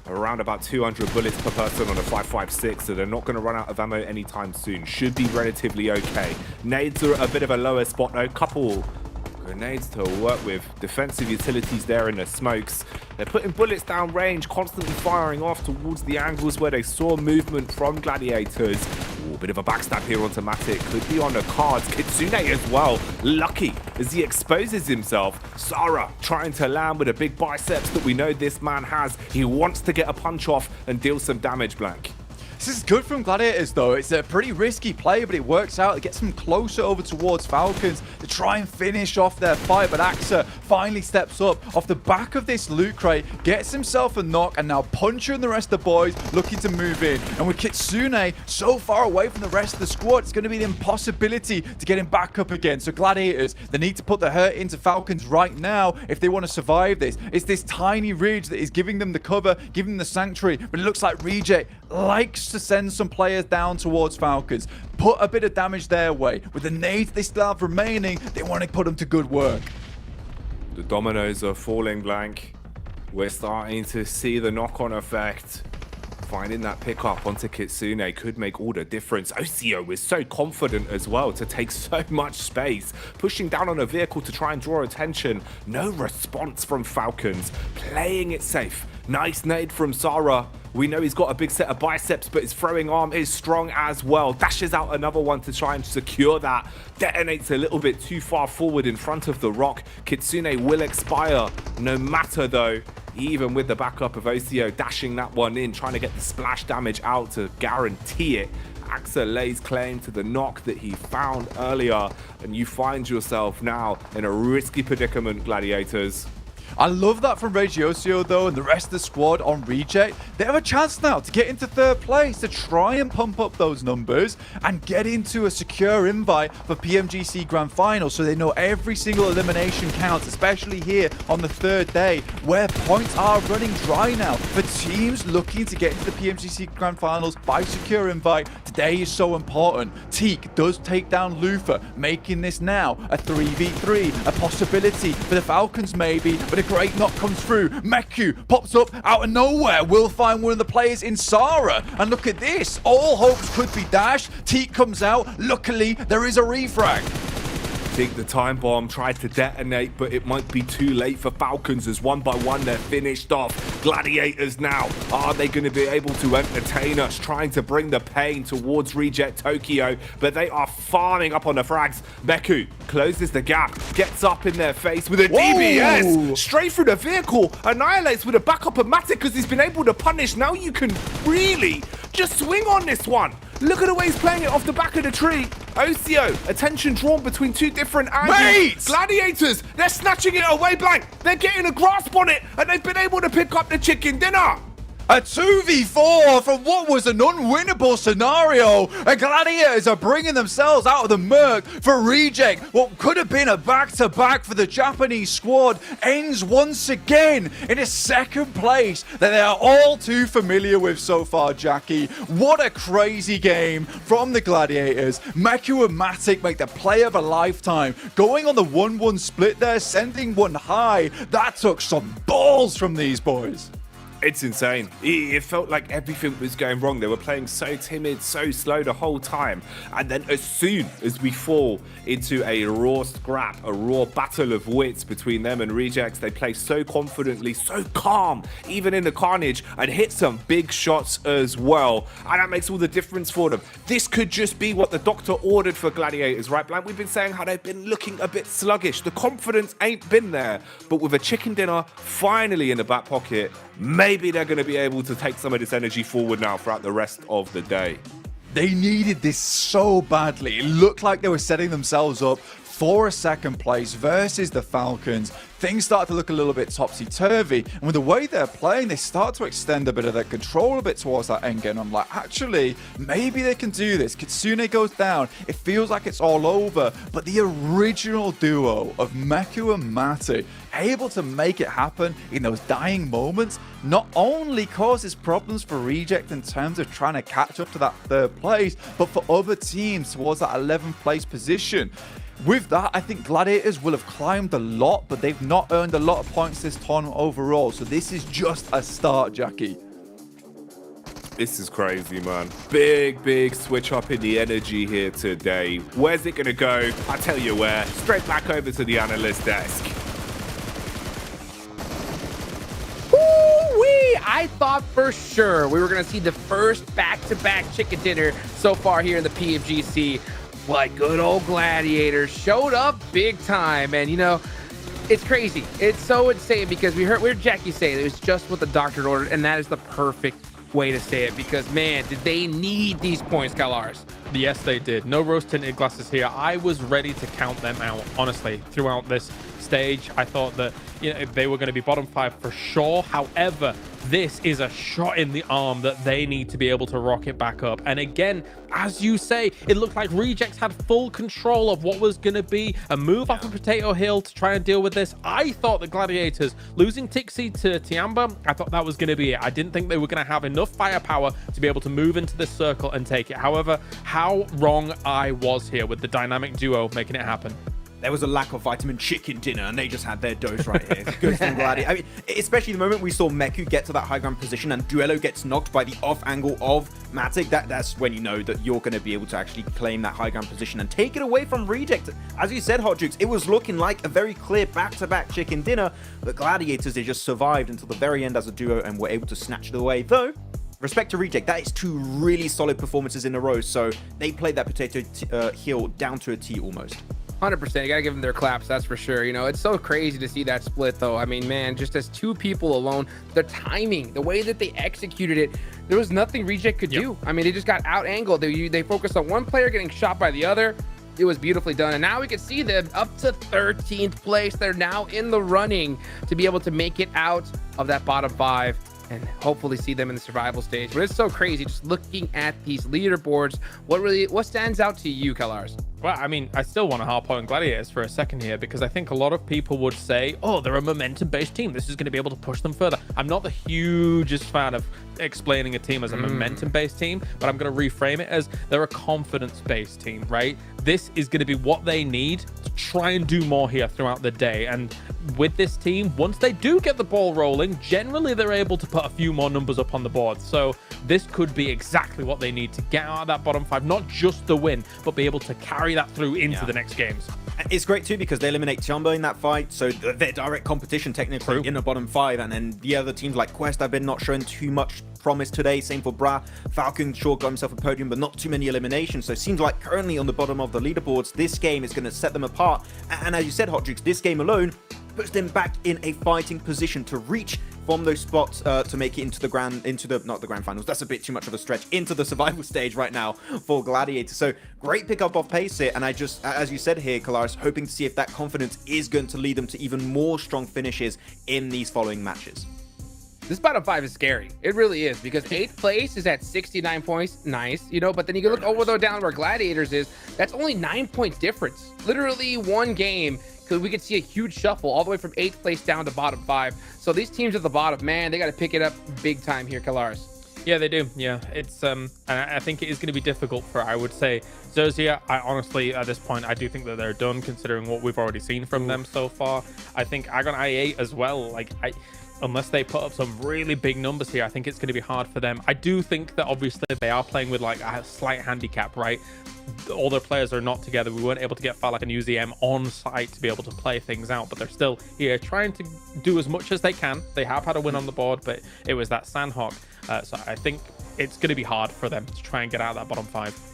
Around about 200 bullets per person on a 5.56, so they're not going to run out of ammo anytime soon. Should be relatively okay. Nades are at a bit of a lower spot though. Couple grenades to work with. Defensive utilities there in the smokes. They're putting bullets down range, constantly firing off towards the angles where they saw movement from Gladiators. Ooh, a bit of a backstab here onto Matic. Could be on the cards. Kitsune as well. Lucky as he exposes himself. Sarah trying to land with a big biceps that we know this man has. He wants to get a punch off and deal some damage, Blank. This is good from Gladiators though. It's a pretty risky play, but it works out. It gets them closer over towards Falcons to try and finish off their fight, but Axa finally steps up off the back of this loot crate, gets himself a knock, and now Puncher and the rest of the boys looking to move in. And with Kitsune so far away from the rest of the squad, it's going to be an impossibility to get him back up again. So Gladiators, they need to put the hurt into Falcons right now if they want to survive this. It's this tiny ridge that is giving them the cover, giving them the sanctuary, but it looks like Reject likes to send some players down towards Falcons, put a bit of damage their way. With the nades they still have remaining, they want to put them to good work. The dominoes are falling, Blank. We're starting to see the knock-on effect. Finding that pickup onto Kitsune could make all the difference. Ocio is so confident as well to take so much space. Pushing down on a vehicle to try and draw attention. No response from Falcons. Playing it safe. Nice nade from Sarah. We know he's got a big set of biceps, but his throwing arm is strong as well. Dashes out another one to try and secure that. Detonates a little bit too far forward in front of the rock. Kitsune will expire no matter though. Even with the backup of Ocio dashing that one in, trying to get the splash damage out to guarantee it. Axa lays claim to the knock that he found earlier, and you find yourself now in a risky predicament, Gladiators. I love that from Regiocio though, and the rest of the squad on Reject. They have a chance now to get into third place, to try and pump up those numbers and get into a secure invite for PMGC Grand Finals, so they know every single elimination counts, especially here on the third day where points are running dry now for teams looking to get into the PMGC Grand Finals by secure invite. Today is so important. Teak does take down Lufa, making this now a 3v3, a possibility for the Falcons maybe, but a great knock comes through. Meku pops up out of nowhere. Will find one of the players in Sarah. And look at this. All hopes could be dashed. Teak comes out. Luckily, there is a refrag. Teak, the time bomb, tried to detonate, but it might be too late for Falcons as one by one they're finished off. Gladiators now, are they going to be able to entertain us, trying to bring the pain towards Reject Tokyo, but they are farming up on the frags. Meku closes the gap, gets up in their face with a DBS, straight through the vehicle, annihilates with a backup of Matic because he's been able to punish. Now you can really just swing on this one. Look at the way he's playing it off the back of the tree. Ocio, attention drawn between two different angles. Mate! Gladiators, they're snatching it away, Blank. They're getting a grasp on it, and they've been able to pick up the chicken dinner. A 2v4 from what was an unwinnable scenario. And Gladiators are bringing themselves out of the murk for Reject. What could have been a back-to-back for the Japanese squad ends once again in a second place that they are all too familiar with so far, Jackie. What a crazy game from the Gladiators. Meku and Matic make the play of a lifetime. Going on the 1-1 split there, sending one high. That took some balls from these boys. It's insane. It felt like everything was going wrong. They were playing so timid, so slow the whole time. And then as soon as we fall into a raw scrap, a raw battle of wits between them and Rejects, they play so confidently, so calm, even in the carnage, and hit some big shots as well. And that makes all the difference for them. This could just be what the doctor ordered for Gladiators, right, Blank? We've been saying how they've been looking a bit sluggish. The confidence ain't been there. But with a chicken dinner finally in the back pocket, maybe they're going to be able to take some of this energy forward now throughout the rest of the day. They needed this so badly. It looked like they were setting themselves up for a second place versus the Falcons. Things start to look a little bit topsy-turvy, and with the way they're playing, they start to extend a bit of their control a bit towards that end game. I'm like, actually, maybe they can do this. Kitsune goes down. It feels like it's all over, but the original duo of Meku and Matu, able to make it happen in those dying moments, not only causes problems for Reject in terms of trying to catch up to that third place, but for other teams towards that 11th place position. With that, I think Gladiators will have climbed a lot, but they've not earned a lot of points this tournament overall. So this is just a start, Jackie. This is crazy, man. Big switch up in the energy here today. Where's it going to go? I'll tell you where. Straight back over to the analyst desk. Woo-wee! I thought for sure we were going to see the first back-to-back chicken dinner so far here in the PMGC. But good old Gladiators showed up big time, and you know, it's crazy. It's so insane because we heard Jackie say it was just what the doctor ordered, and that is the perfect way to say it because, man, did they need these points, Galars? Yes, they did. No rose-tinted glasses here. I was ready to count them out, honestly, throughout this stage. I thought that, you know, they were going to be bottom 5 for sure. However, this is a shot in the arm that they need to be able to rocket back up. And again, as you say, it looked like Rejects had full control of what was going to be a move off of Potato Hill to try and deal with this. I thought the Gladiators losing Tixie to Tiamba, I thought that was going to be it. I didn't think they were going to have enough firepower to be able to move into this circle and take it. However, how wrong I was here with the dynamic duo making it happen. There was a lack of vitamin chicken dinner, and they just had their dose right here. Good from Gladi. I mean, especially the moment we saw Meku get to that high ground position and Duello gets knocked by the off angle of Matic, that's when you know that you're going to be able to actually claim that high ground position and take it away from Reject. As you said, Hot Jukes, it was looking like a very clear back-to-back chicken dinner, but Gladiators, they just survived until the very end as a duo and were able to snatch it away. Though, respect to Reject, that is 2 really solid performances in a row, so they played that Potato Hill down to a T almost. 100%. You gotta give them their claps, that's for sure. You know, it's so crazy to see that split, though. I mean, man, just as 2 people alone, the timing, the way that they executed it, there was nothing Reject could do. I mean, they just got out-angled. They focused on one player getting shot by the other. It was beautifully done. And now we can see them up to 13th place. They're now in the running to be able to make it out of that bottom 5 and hopefully see them in the survival stage. But it's so crazy just looking at these leaderboards. What stands out to you, Kalars? Well, I mean, I still want to harp on Gladiators for a second here because I think a lot of people would say, oh, they're a momentum-based team. This is going to be able to push them further. I'm not the hugest fan of explaining a team as a momentum-based team, but I'm going to reframe it as they're a confidence-based team, right? This is going to be what they need to try and do more here throughout the day. And with this team, once they do get the ball rolling, generally they're able to put a few more numbers up on the board. So this could be exactly what they need to get out of that bottom 5, not just the win, but be able to carry that through into the next games. It's great too because they eliminate Jumbo in that fight, so they're direct competition technically in the bottom 5, and then the other teams like Quest have been not showing too much promise today. Same for Bra. Falcon sure got himself a podium, but not too many eliminations. So it seems like currently on the bottom of the leaderboards, this game is going to set them apart. And as you said, Hot Jukes, this game alone puts them back in a fighting position to reach from those spots to make it into the not the Grand Finals. That's a bit too much of a stretch. Into the survival stage right now for Gladiators. So great pickup off pace here. And I just, as you said here, Kalaris, hoping to see if that confidence is going to lead them to even more strong finishes in these following matches. This bottom 5 is scary. It really is, because 8th place is at 69 points. Nice, you know, but then you can look over down where Gladiators is. That's only 9-point difference. Literally one game, because we could see a huge shuffle all the way from 8th place down to bottom 5. So these teams at the bottom, man, they got to pick it up big time here, Kalaris. Yeah, they do. Yeah, it's and I think it is going to be difficult for, I would say, Zozia. I honestly, at this point, I do think that they're done considering what we've already seen from them so far. I think Agon IA as well. Like, unless they put up some really big numbers here, I think it's going to be hard for them. I do think that obviously they are playing with like a slight handicap, right? All their players are not together. We weren't able to get Falak and UZM on site to be able to play things out, but they're still here trying to do as much as they can. They have had a win on the board, but it was that Sandhawk. So I think it's going to be hard for them to try and get out of that bottom 5.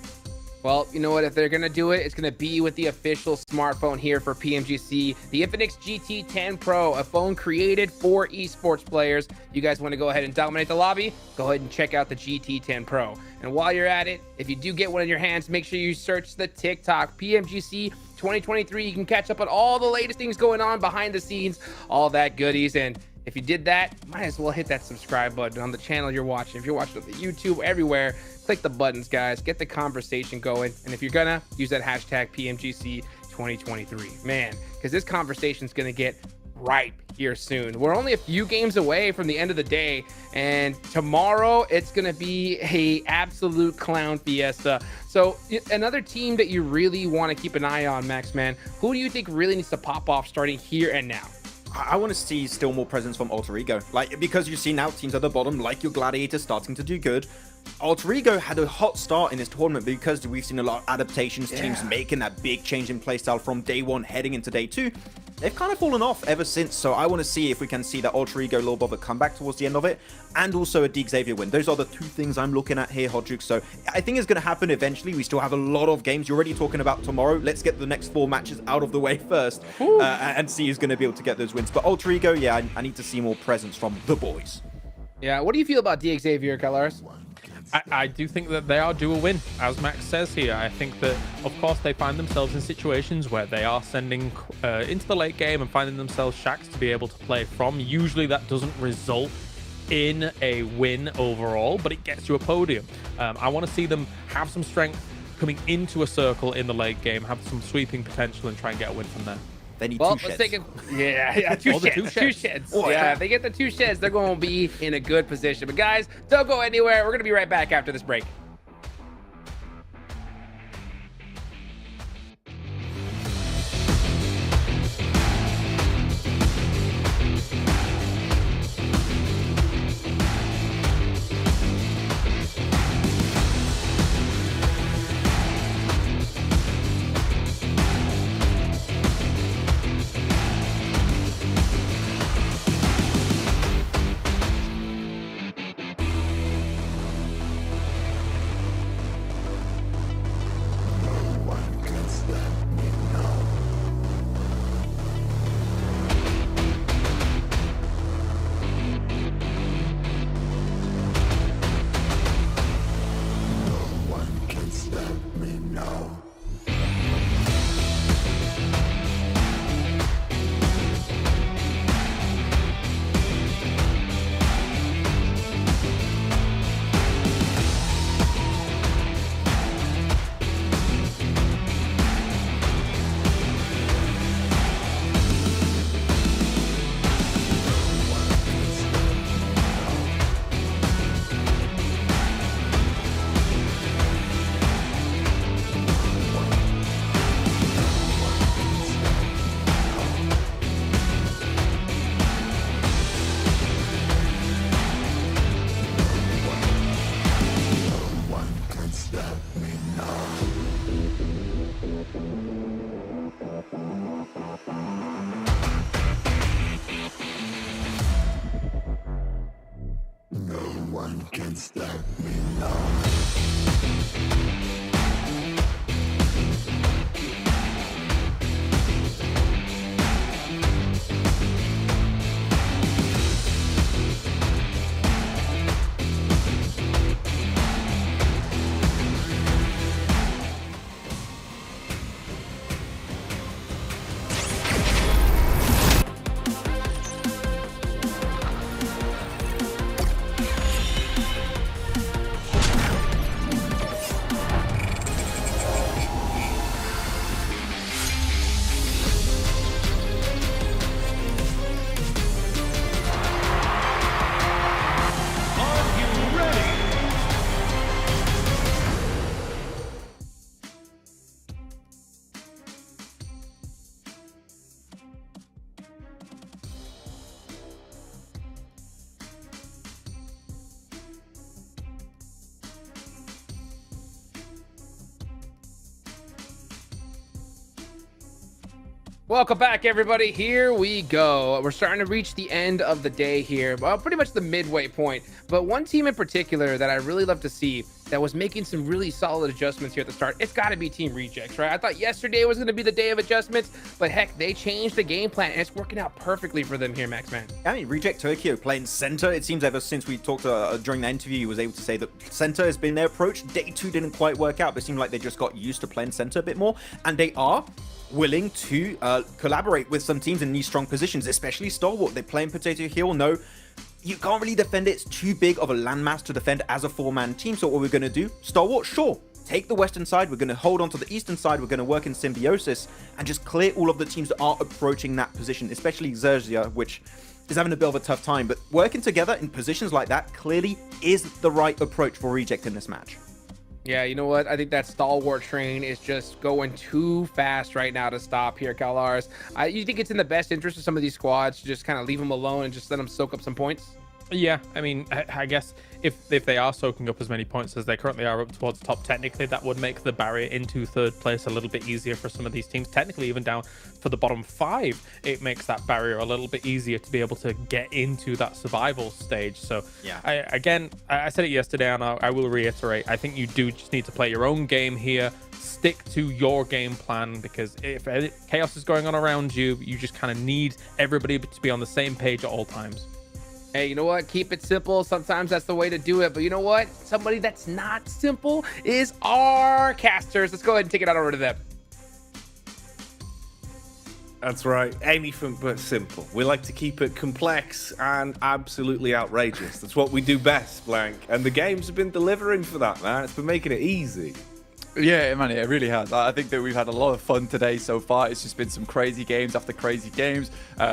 Well, you know what? If they're going to do it, it's going to be with the official smartphone here for PMGC, the Infinix GT10 Pro, a phone created for esports players. You guys want to go ahead and dominate the lobby? Go ahead and check out the GT10 Pro. And while you're at it, if you do get one in your hands, make sure you search the TikTok PMGC 2023. You can catch up on all the latest things going on behind the scenes, all that goodies. And if you did that, might as well hit that subscribe button on the channel you're watching. If you're watching on the YouTube, everywhere, click the buttons, guys. Get the conversation going. And if you're gonna, use that hashtag PMGC 2023. Man, because this conversation's gonna get ripe here soon. We're only a few games away from the end of the day, and tomorrow it's gonna be a absolute clown fiesta. So another team that you really want to keep an eye on, Max, man, who do you think really needs to pop off starting here and now? I want to see still more presence from Alter Ego, like, because you see now teams at the bottom, like your Gladiators, starting to do good. Alter Ego had a hot start in this tournament because we've seen a lot of adaptations, teams making that big change in playstyle from day 1 heading into day 2. They've kind of fallen off ever since, so I want to see if we can see that Alter Ego Lil Bobber come back towards the end of it, and also a Deke Xavier win. Those are the 2 things I'm looking at here, Hodjuk. So I think it's going to happen eventually. We still have a lot of games. You're already talking about tomorrow. Let's get the next 4 matches out of the way first, and see who's going to be able to get those wins. But Alter Ego, yeah, I need to see more presence from the boys. Yeah, what do you feel about Deke Xavier, Kalaris? I do think that they are due a win, as Max says here. I think that, of course, they find themselves in situations where they are sending into the late game and finding themselves shacks to be able to play from. Usually that doesn't result in a win overall, but it gets you a podium. I want to see them have some strength coming into a circle in the late game, have some sweeping potential, and try and get a win from there. They need 2 sheds. Let's take it. Yeah, 2 sheds. Oh, yeah, if they get the 2 sheds, they're going to be in a good position. But guys, don't go anywhere. We're going to be right back after this break. Welcome back, everybody. Here we go. We're starting to reach the end of the day here. Well, pretty much the midway point. But one team in particular that I really love to see that was making some really solid adjustments here at the start, it's got to be Team Rejects, right? I thought yesterday was going to be the day of adjustments, but heck, they changed the game plan, and it's working out perfectly for them here, Max Man. I mean, Reject Tokyo playing center. It seems ever since we talked during the interview, he was able to say that center has been their approach. Day 2 didn't quite work out, but it seemed like they just got used to playing center a bit more, and they are willing to collaborate with some teams in these strong positions, especially Stalwart. They play in Potato Hill. No, you can't really defend it. It's too big of a landmass to defend as a 4-man team. So what we're going to do, Stalwart, sure, take the western side. We're going to hold on to the eastern side. We're going to work in symbiosis and just clear all of the teams that are approaching that position, especially Xerxia, which is having a bit of a tough time. But working together in positions like that clearly is the right approach for Reject in this match. Yeah, you know what? I think that Stalwart train is just going too fast right now to stop here, Kalars. You think it's in the best interest of some of these squads to just kind of leave them alone and just let them soak up some points? Yeah, I mean, I guess if they are soaking up as many points as they currently are up towards top, technically that would make the barrier into third place a little bit easier for some of these teams. Technically, even down for the bottom 5, it makes that barrier a little bit easier to be able to get into that survival stage. So, yeah, I said it yesterday, and I will reiterate. I think you do just need to play your own game here. Stick to your game plan, because if chaos is going on around you, you just kind of need everybody to be on the same page at all times. Hey, you know what? Keep it simple. Sometimes that's the way to do it. But you know what? Somebody that's not simple is our casters. Let's go ahead and take it out over to them. That's right. Anything but simple. We like to keep it complex and absolutely outrageous. That's what we do best, Blank. And the games have been delivering for that, man. It's been making it easy. Yeah, man, it really has. I think that we've had a lot of fun today so far. It's just been some crazy games after crazy games.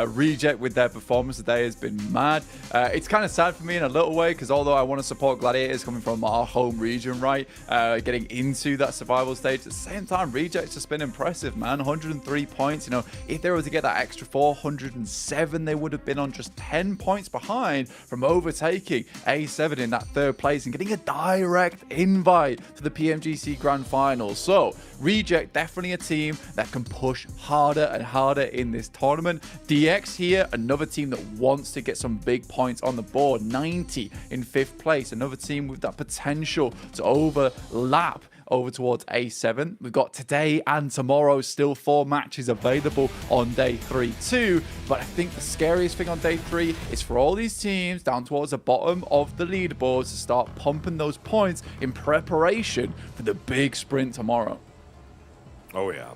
Reject with their performance today has been mad. It's kind of sad for me in a little way, because although I want to support Gladiators coming from our home region, right, getting into that survival stage, at the same time, Reject's just been impressive, man. 103 points. You know, if they were to get that extra 407, they would have been on just 10 points behind from overtaking A7 in that third place and getting a direct invite to the PMGC Grand Finals. So Reject, definitely a team that can push harder and harder in this tournament. DX here, another team that wants to get some big points on the board. 90 in 5th place, another team with that potential to overlap over towards A7. We've got today and tomorrow still 4 matches available on day 3 too, but I think the scariest thing on day 3 is for all these teams down towards the bottom of the leaderboards to start pumping those points in preparation for the big sprint tomorrow. Oh yeah.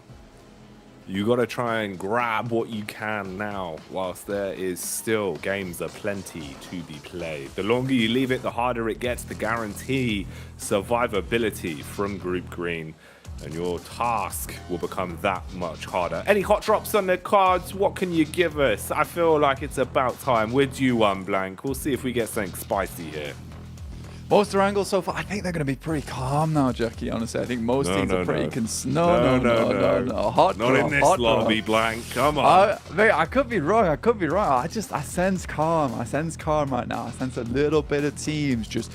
You got to try and grab what you can now, whilst there is still games aplenty to be played. The longer you leave it, the harder it gets to guarantee survivability from Group Green, and your task will become that much harder. Any hot drops on the cards? What can you give us? I feel like it's about time. We're due one, Blank. We'll see if we get something spicy here. Monster angles so far, I think they're going to be pretty calm now, Jackie. Honestly, I think most teams are pretty no. Hot not drop, in this hot lobby, drop. Blank. Come on. Mate, I could be wrong. I sense calm. I sense calm right now. I sense a little bit of teams just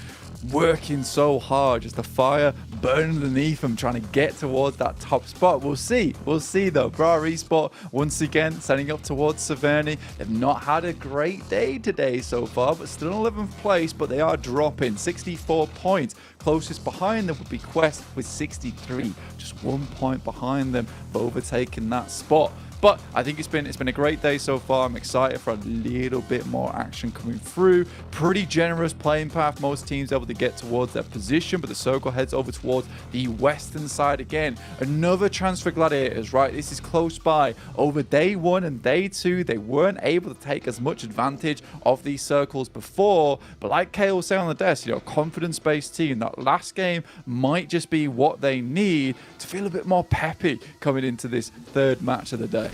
working so hard, just the fire burning underneath them, trying to get towards that top spot. We'll see though. Bra Esport once again setting up towards Severny. They've not had a great day today so far, but still in 11th place, but they are dropping 64 points. Closest behind them would be Quest with 63, just 1 point behind them for overtaking that spot. But I think it's been a great day so far. I'm excited for a little bit more action coming through. Pretty generous playing path. Most teams able to get towards their position, but the circle heads over towards the western side again. Another chance for Gladiators, right? This is close by. Over day 1 and day 2, they weren't able to take as much advantage of these circles before. But like Kale was saying on the desk, you know, confidence-based team. That last game might just be what they need to feel a bit more peppy coming into this third match of the day.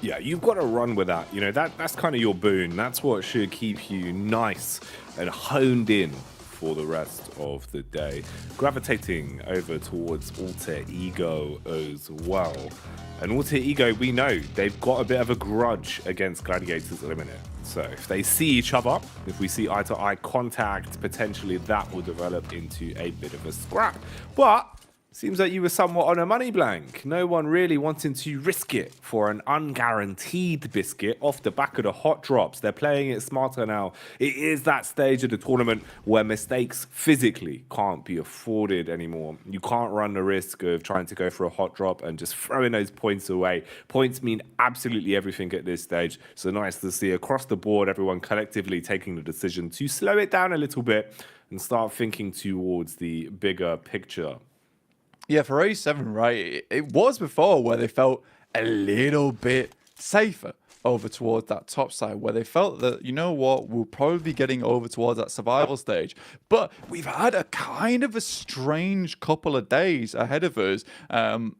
Yeah, you've got to run with that. You know, that's kind of your boon. That's what should keep you nice and honed in for the rest of the day. Gravitating over towards Alter Ego as well. And Alter Ego, we know they've got a bit of a grudge against Gladiators at the minute. So if they see each other, if we see eye-to-eye contact, potentially that will develop into a bit of a scrap. But Seems like you were somewhat on a money blank. No one really wanting to risk it for an unguaranteed biscuit off the back of the hot drops. They're playing it smarter now. It is that stage of the tournament where mistakes physically can't be afforded anymore. You can't run the risk of trying to go for a hot drop and just throwing those points away. Points mean absolutely everything at this stage. So nice to see across the board everyone collectively taking the decision to slow it down a little bit and start thinking towards the bigger picture. Yeah, for A7, right, it was before where they felt a little bit safer over towards that top side, where they felt that, you know what, we'll probably be getting over towards that survival stage. But we've had a kind of a strange couple of days ahead of us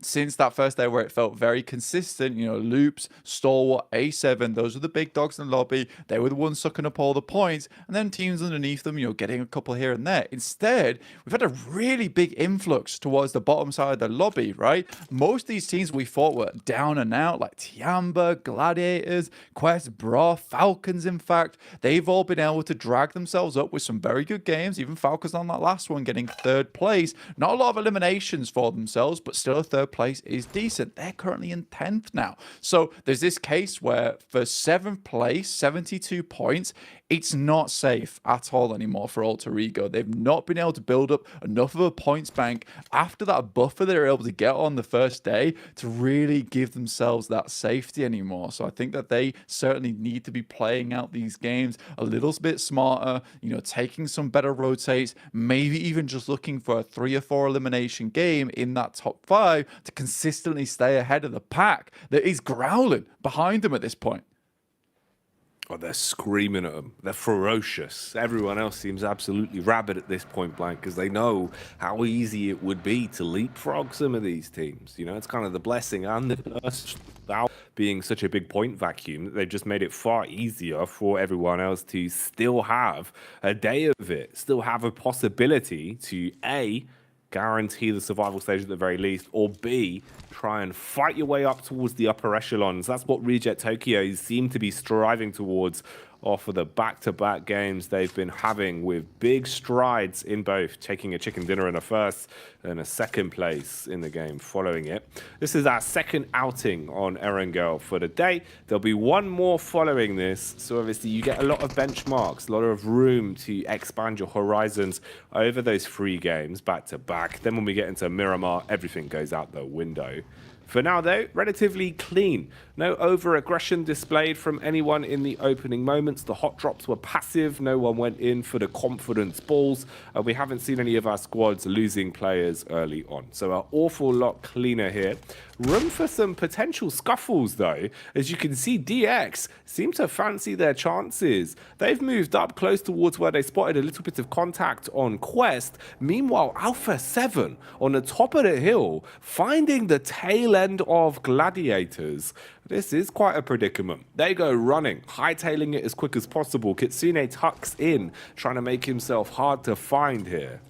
since that first day where it felt very consistent. You know, Loops, Stalwart, A7, those were the big dogs in the lobby. They were the ones sucking up all the points. And then teams underneath them, you know, getting a couple here and there. Instead, we've had a really big influx towards the bottom side of the lobby, right? Most of these teams we thought were down and out, like Tiamba, Gladiator, Quest, Bra, Falcons, in fact, they've all been able to drag themselves up with some very good games. Even Falcons on that last one getting third place. Not a lot of eliminations for themselves, but still a third place is decent. They're currently in 10th now. So there's this case where for 7th place, 72 points, it's not safe at all anymore for Alter Ego. They've not been able to build up enough of a points bank after that buffer they were able to get on the first day to really give themselves that safety anymore. So I think that they certainly need to be playing out these games a little bit smarter, you know, taking some better rotates, maybe even just looking for a 3 or 4 elimination game in that top 5 to consistently stay ahead of the pack that is growling behind them at this point. Oh, they're screaming at them. They're ferocious. Everyone else seems absolutely rabid at this point blank because they know how easy it would be to leapfrog some of these teams. You know, it's kind of the blessing and the curse about being such a big point vacuum that they've just made it far easier for everyone else to still have a day of it, still have a possibility to A, guarantee the survival stage at the very least, or B, try and fight your way up towards the upper echelons. That's what Reject Tokyo seem to be striving towards off of the back-to-back games they've been having, with big strides in both, taking a chicken dinner in a first and a second place in the game following it. This is our second outing on Erangel for the day. There'll be one more following this, so obviously you get a lot of benchmarks, a lot of room to expand your horizons over those 3 games back-to-back. Then when we get into Miramar, everything goes out the window. For now, though, relatively clean. No over-aggression displayed from anyone in the opening moments. The hot drops were passive. No one went in for the confidence balls. We haven't seen any of our squads losing players early on. So an awful lot cleaner here. Room for some potential scuffles, though. As you can see, DX seem to fancy their chances. They've moved up close towards where they spotted a little bit of contact on Quest. Meanwhile, Alpha 7 on the top of the hill, finding the tail end of Gladiators. This is quite a predicament. They go running, hightailing it as quick as possible. Kitsune tucks in, trying to make himself hard to find here.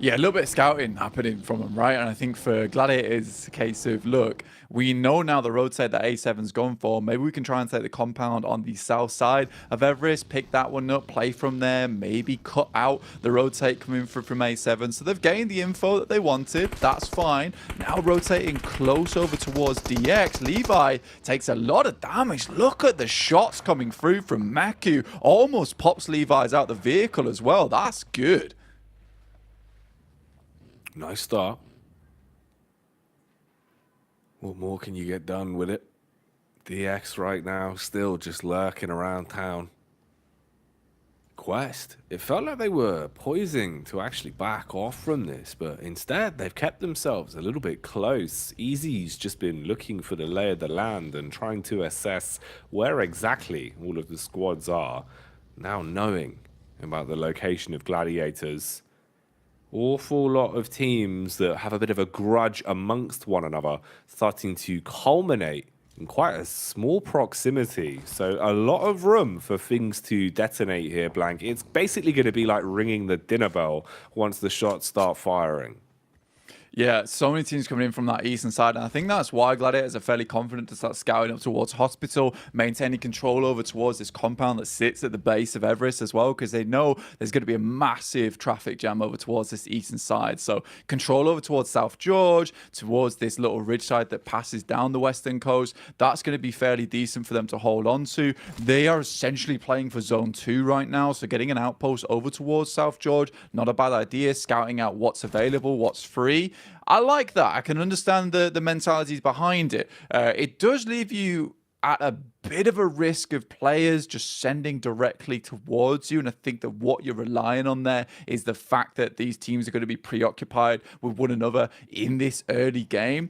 Yeah, a little bit of scouting happening from them, right? And I think for Gladiator, it's a case of, look, we know now the rotate that A7's gone for. Maybe we can try and take the compound on the south side of Everest, pick that one up, play from there, maybe cut out the rotate coming from A7. So they've gained the info that they wanted. That's fine. Now rotating close over towards DX. Levi takes a lot of damage. Look at the shots coming through from Maku. Almost pops Levi's out the vehicle as well. That's good. Nice start. What more can you get done with it? DX right now still just lurking around town. Quest, it felt like they were poising to actually back off from this, but instead they've kept themselves a little bit close. Easy's just been looking for the lay of the land and trying to assess where exactly all of the squads are. Now knowing about the location of Gladiators, awful lot of teams that have a bit of a grudge amongst one another starting to culminate in quite a small proximity. So a lot of room for things to detonate here, Blank. It's basically going to be like ringing the dinner bell once the shots start firing. Yeah, so many teams coming in from that eastern side, and I think that's why Gladiators are fairly confident to start scouting up towards Hospital, maintaining control over towards this compound that sits at the base of Everest as well, because they know there's going to be a massive traffic jam over towards this eastern side. So control over towards South George, towards this little ridge side that passes down the western coast, that's going to be fairly decent for them to hold on to. They are essentially playing for Zone 2 right now, so getting an outpost over towards South George, not a bad idea, scouting out what's available, what's free. I like that. I can understand the mentalities behind it. It does leave you at a bit of a risk of players just sending directly towards you. And I think that what you're relying on there is the fact that these teams are going to be preoccupied with one another in this early game.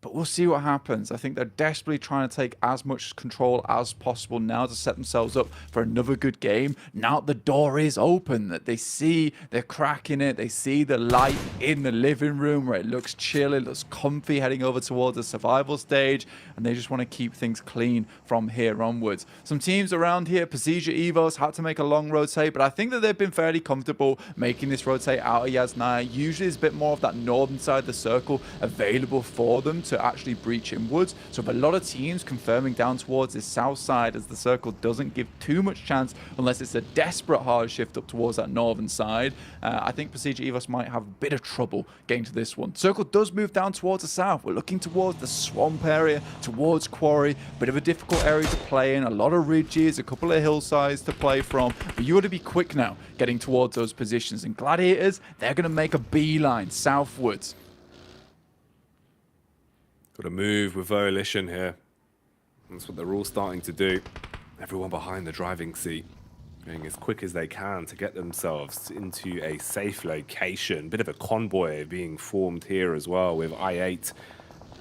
But we'll see what happens. I think they're desperately trying to take as much control as possible now to set themselves up for another good game. Now the door is open, that they see they're cracking it. They see the light in the living room where it looks chill, it looks comfy heading over towards the survival stage. And they just want to keep things clean from here onwards. Some teams around here, Pasija Evos, had to make a long rotate, but I think that they've been fairly comfortable making this rotate out of Yasnaya. Usually there's a bit more of that northern side of the circle available for them to actually breach inwards. So a lot of teams confirming down towards this south side, as the circle doesn't give too much chance unless it's a desperate hard shift up towards that northern side. I think Pasija Evos might have a bit of trouble getting to this one. Circle does move down towards the south. We're looking towards the swamp area, towards Quarry. Bit of a difficult area to play in. A lot of ridges, a couple of hillsides to play from. But you got to be quick now getting towards those positions. And Gladiators, they're going to make a beeline southwards. Got to move with volition here. That's what they're all starting to do. Everyone behind the driving seat, going as quick as they can to get themselves into a safe location. Bit of a convoy being formed here as well, with I8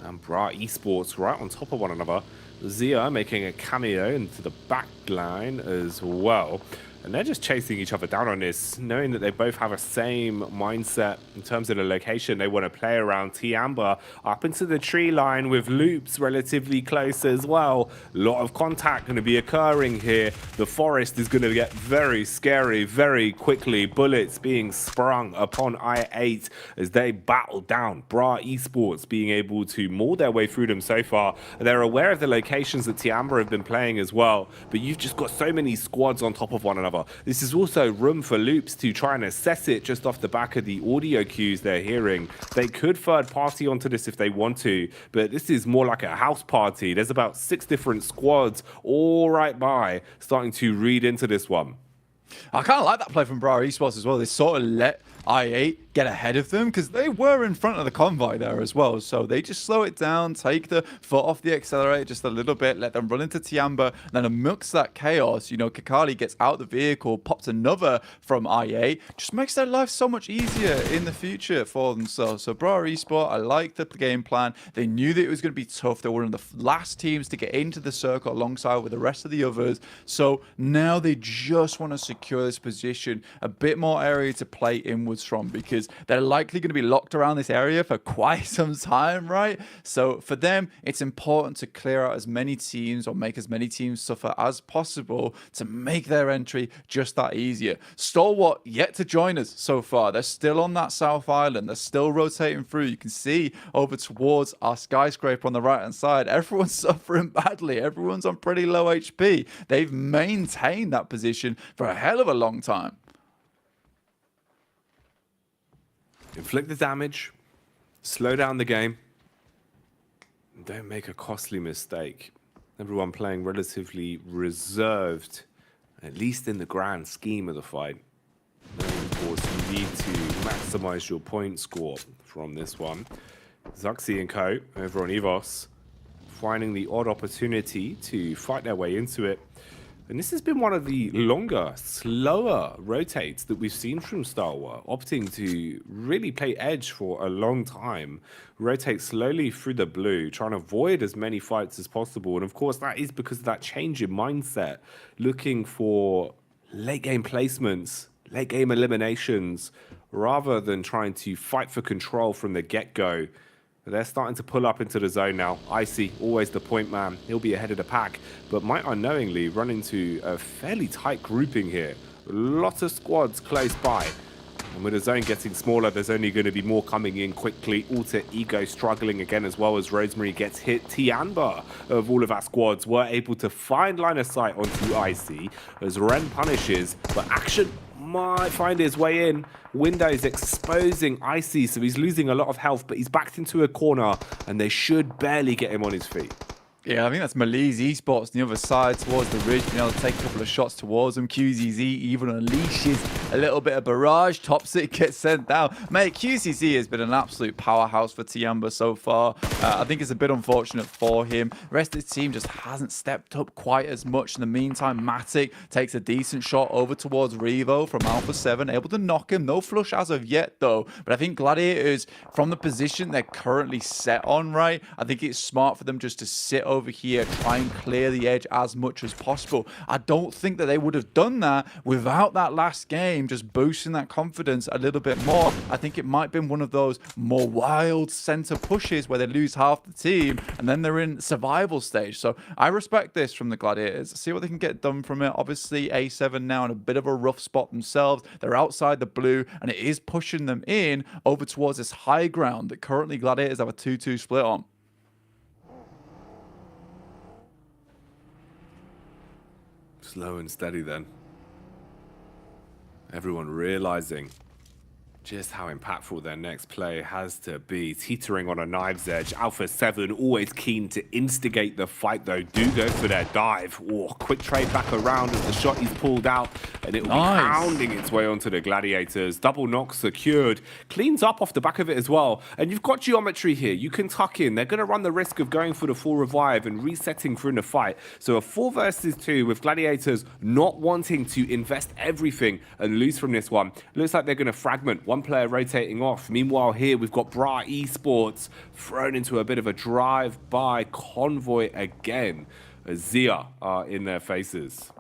and Bra Esports right on top of one another. Zia making a cameo into the back line as well. And they're just chasing each other down on this, knowing that they both have a same mindset in terms of the location. They want to play around T-Amber up into the tree line with loops relatively close as well. A lot of contact going to be occurring here. The forest is going to get very scary very quickly. Bullets being sprung upon I8 as they battle down. Bra Esports being able to maul their way through them so far. They're aware of the locations that T-Amber have been playing as well, but you've just got so many squads on top of one another. This is also room for Loops to try and assess it just off the back of the audio cues they're hearing. They could third party onto this if they want to, but this is more like a house party. There's about 6 different squads all right by, starting to read into this one. I kind of like that play from Bra Esports as well. They sort of let I8 get ahead of them because they were in front of the convoy there as well. So they just slow it down, take the foot off the accelerator just a little bit, let them run into T-Amber, and then amongst that chaos, you know, Kakali gets out the vehicle, pops another from I8, just makes their life so much easier in the future for themselves. So Bra Esport, I like the game plan. They knew that it was going to be tough. They were one of the last teams to get into the circle alongside with the rest of the others. So now they just want to secure this position, a bit more area to play inwards from, because they're likely going to be locked around this area for quite some time, right? So for them, it's important to clear out as many teams or make as many teams suffer as possible to make their entry just that easier. Stalwart yet to join us so far. They're still on that South Island. They're still rotating through. You can see over towards our skyscraper on the right-hand side. Everyone's suffering badly. Everyone's on pretty low HP. They've maintained that position for a hell of a long time. Inflict the damage, slow down the game, and don't make a costly mistake. Everyone playing relatively reserved, at least in the grand scheme of the fight. And of course, you need to maximize your point score from this one. Zuxi and co over on EVOS, finding the odd opportunity to fight their way into it. And this has been one of the longer, slower rotates that we've seen from Stalwart, opting to really play edge for a long time, rotate slowly through the blue, trying to avoid as many fights as possible. And of course, that is because of that change in mindset, looking for late game placements, late game eliminations, rather than trying to fight for control from the get-go. They're starting to pull up into the zone now. Icy, always the point man. He'll be ahead of the pack, but might unknowingly run into a fairly tight grouping here. Lots of squads close by. And with the zone getting smaller, there's only going to be more coming in quickly. Alter Ego struggling again as well as Rosemary gets hit. Tianba of all of our squads were able to find line of sight onto Icy as Ren punishes, but Action might find his way in. Windows exposing Icy, so he's losing a lot of health, but he's backed into a corner and they should barely get him on his feet. Yeah, I think that's Malise Esports on the other side towards the ridge, being able to take a couple of shots towards them. QZZ even unleashes a little bit of barrage. Toxic gets sent down. Mate, QZZ has been an absolute powerhouse for Tiamba so far. I think it's a bit unfortunate for him. The rest of the team just hasn't stepped up quite as much. In the meantime, Matic takes a decent shot over towards Revo from Alpha 7, able to knock him. No flush as of yet, though. But I think Gladiators, from the position they're currently set on, right, I think it's smart for them just to sit over here, try and clear the edge as much as possible. I don't think that they would have done that without that last game, just boosting that confidence a little bit more. I think it might have been one of those more wild center pushes where they lose half the team and then they're in survival stage. So I respect this from the Gladiators. See what they can get done from it. Obviously, A7 now in a bit of a rough spot themselves. They're outside the blue and it is pushing them in over towards this high ground that currently Gladiators have a 2-2 split on. Slow and steady then. Everyone realizing just how impactful their next play has to be. Teetering on a knife's edge. Alpha 7 always keen to instigate the fight, though. Do go for their dive. Oh, quick trade back around as the shot he's pulled out. And it will be pounding its way onto the Gladiators. Double knock secured. Cleans up off the back of it as well. And you've got geometry here. You can tuck in. They're going to run the risk of going for the full revive and resetting through the fight. So a 4 versus 2 with Gladiators not wanting to invest everything and lose from this one. Looks like they're going to fragment. One player rotating off. Meanwhile, here we've got Bra Esports thrown into a bit of a drive-by convoy again. Zia are in their faces.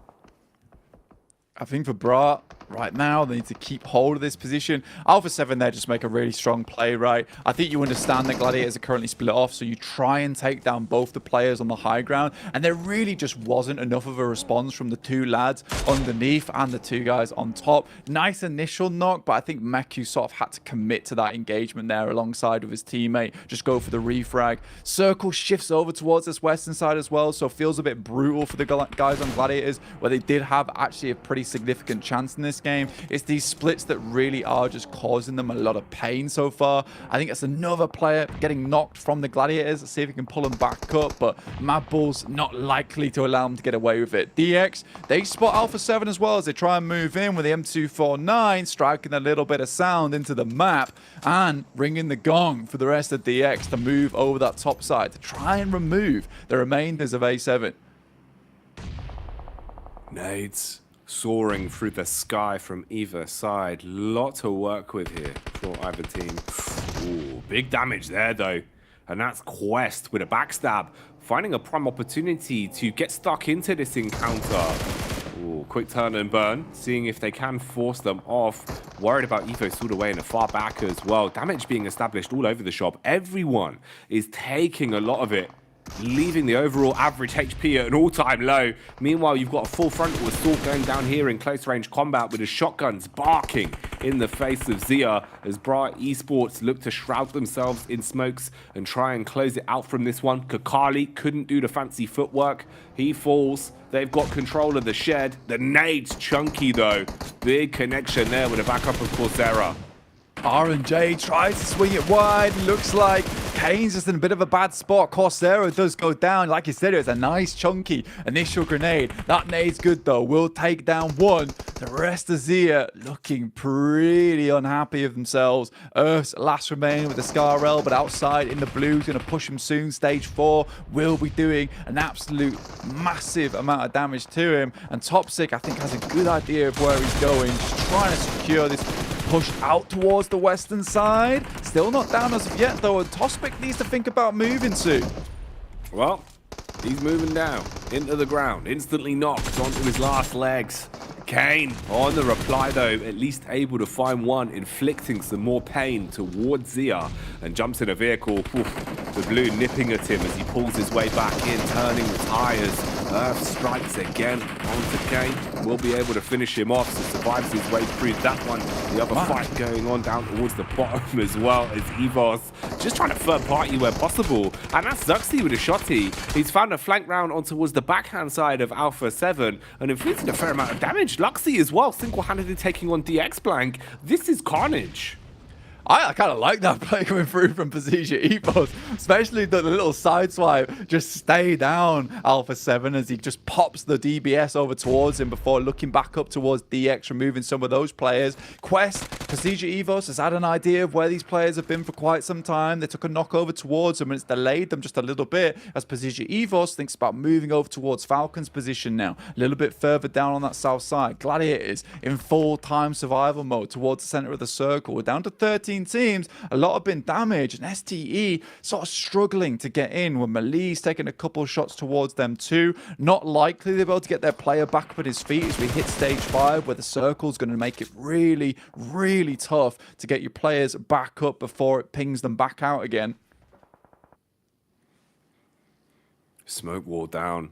I think for Bra, right now, they need to keep hold of this position. Alpha 7 there just make a really strong play, right? I think you understand that Gladiators are currently split off, so you try and take down both the players on the high ground, and there really just wasn't enough of a response from the 2 lads underneath and the 2 guys on top. Nice initial knock, but I think Meku sort of had to commit to that engagement there alongside with his teammate. Just go for the refrag. Circle shifts over towards this western side as well, so feels a bit brutal for the guys on Gladiators, where they did have actually a pretty significant chance in this game. It's these splits that really are just causing them a lot of pain so far. I think it's another player getting knocked from the Gladiators. Let's see if we can pull them back up, but Mad Bull's not likely to allow them to get away with it. DX, they spot Alpha 7 as well as they try and move in with the M249, striking a little bit of sound into the map and ringing the gong for the rest of DX to move over that top side to try and remove the remainders of A7. Nades soaring through the sky from either side. Lot to work with here for either team. Ooh, big damage there though. And that's Quest with a backstab, finding a prime opportunity to get stuck into this encounter. Ooh, quick turn and burn, seeing if they can force them off. Worried about Evo stood away in the far back as well. Damage being established all over the shop. Everyone is taking a lot of it, leaving the overall average HP at an all-time low. Meanwhile, you've got a full frontal assault going down here in close-range combat with the shotguns barking in the face of Zia as Bra Esports look to shroud themselves in smokes and try and close it out from this one. Kakali couldn't do the fancy footwork. He falls. They've got control of the shed. The nade's chunky, though. Big connection there with the backup of Coursera. R&J tries to swing it wide. Looks like Kane's just in a bit of a bad spot. Coursera does go down. Like you said, it was a nice chunky initial grenade. That nade's good though. Will take down one. The rest of Zia looking pretty unhappy of themselves. Earth's last remain with the Scarrel, but outside in the blue is going to push him soon. Stage 4 will be doing an absolute massive amount of damage to him. And Toxic, I think, has a good idea of where he's going. Just trying to secure this push out towards the western side. Still not down as of yet, though, and Tospic needs to think about moving soon. Well, he's moving down into the ground, instantly knocked onto his last legs. Kane on the reply, though, at least able to find one, inflicting some more pain towards Zia, and jumps in a vehicle. Oof. The blue nipping at him as he pulls his way back in, turning the tires. Earth strikes again onto Kane. Will be able to finish him off, so survives his way through that one. The other fight going on down towards the bottom as well as Evos just trying to third party where possible. And that's Zuxi with a shotty. He's found a flank round on towards the backhand side of Alpha 7 and inflicting a fair amount of damage. Luxy as well, single-handedly taking on DX Blank. This is carnage. I kind of like that play coming through from Position Evos, especially the little side swipe. Just stay down Alpha 7 as he just pops the DBS over towards him before looking back up towards DX, removing some of those players. Quest, Position Evos has had an idea of where these players have been for quite some time. They took a knock over towards them and it's delayed them just a little bit as Position Evos thinks about moving over towards Falcon's position now. A little bit further down on that south side. Gladiators in full-time survival mode towards the center of the circle. We're down to 13 teams, a lot have been damaged, and STE sort of struggling to get in when Mali's taking a couple shots towards them too. Not likely they'll be able to get their player back up at his feet as we hit stage 5, where the circle's going to make it really, really tough to get your players back up before it pings them back out again. Smoke wall down.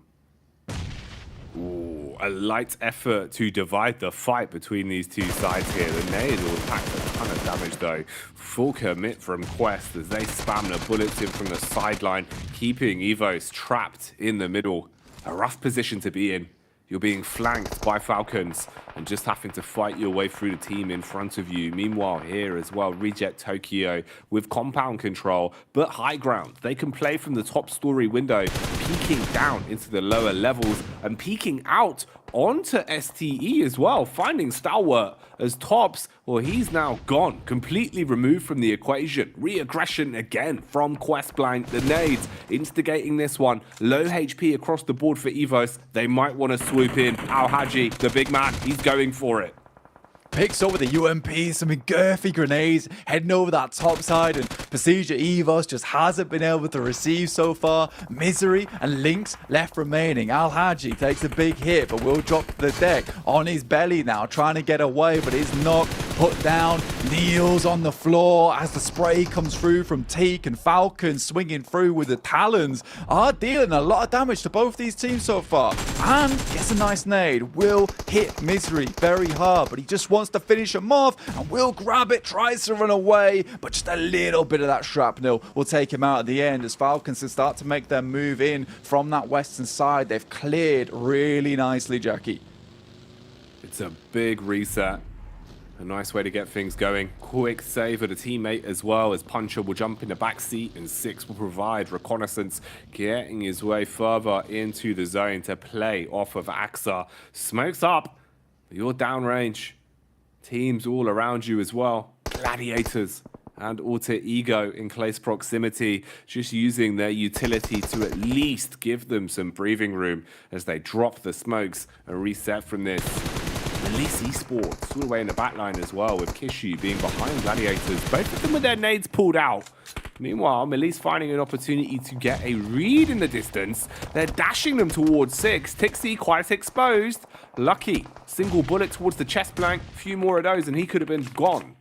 Ooh, a light effort to divide the fight between these two sides here. The nade will pack a ton of damage though. Full commit from Quest as they spam the bullets in from the sideline, keeping Evos trapped in the middle. A rough position to be in. You're being flanked by Falcons and just having to fight your way through the team in front of you. Meanwhile, here as well, Reject Tokyo with compound control, but high ground. They can play from the top story window, peeking down into the lower levels and peeking out onto STE as well, finding Stalwart as tops. Well, he's now gone, completely removed from the equation. Re-aggression again from Quest Blank. The nades instigating this one. Low HP across the board for Evos. They might want to swoop in. Al Haji, the big man, he's going for it. Picks over the UMP, some girthy grenades, heading over that top side, and Procedure Evos just hasn't been able to receive so far. Misery and Lynx left remaining. Al Haji takes a big hit, but will drop to the deck on his belly now, trying to get away, but is knocked, put down, kneels on the floor as the spray comes through from Teak, and Falcon swinging through with the talons are dealing a lot of damage to both these teams so far. And gets a nice nade, will hit Misery very hard, but he just wants to finish him off and will grab it, tries to run away, but just a little bit of that shrapnel will take him out at the end as Falcons can start to make their move in from that western side. They've cleared really nicely, Jackie. It's a big reset. A nice way to get things going. Quick save of the teammate as well as Puncher will jump in the back seat and Six will provide reconnaissance, getting his way further into the zone to play off of AXA. Smokes up, but you're downrange. Teams all around you as well. Gladiators and Alter Ego in close proximity, just using their utility to at least give them some breathing room as they drop the smokes and reset from this. Melisse Esports all the way in the backline as well, with Kishu being behind Gladiators, both of them with their nades pulled out. Meanwhile, Melisse finding an opportunity to get a read in the distance. They're dashing them towards Six. Tixie quite exposed. Lucky, single bullet towards the chest blank. A few more of those and he could have been gone.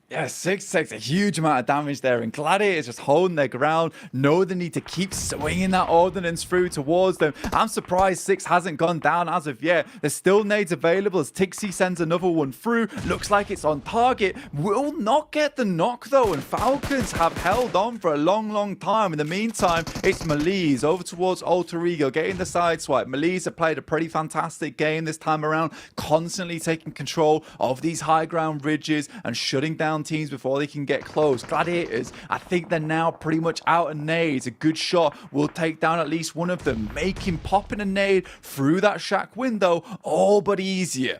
Yeah, Six takes a huge amount of damage there, and Gladiators just holding their ground, know the need to keep swinging that ordnance through towards them. I'm surprised Six hasn't gone down as of yet. There's still nades available as Tixie sends another one through. Looks like it's on target. Will not get the knock though, and Falcons have held on for a long, long time. In the meantime, it's Melisse over towards Alter Ego, getting the side swipe. Melisse have played a pretty fantastic game this time around, constantly taking control of these high ground ridges and shutting down teams before they can get close. Gladiators, I think they're now pretty much out of nades. A good shot will take down at least one of them, making popping a nade through that shack window all but easier.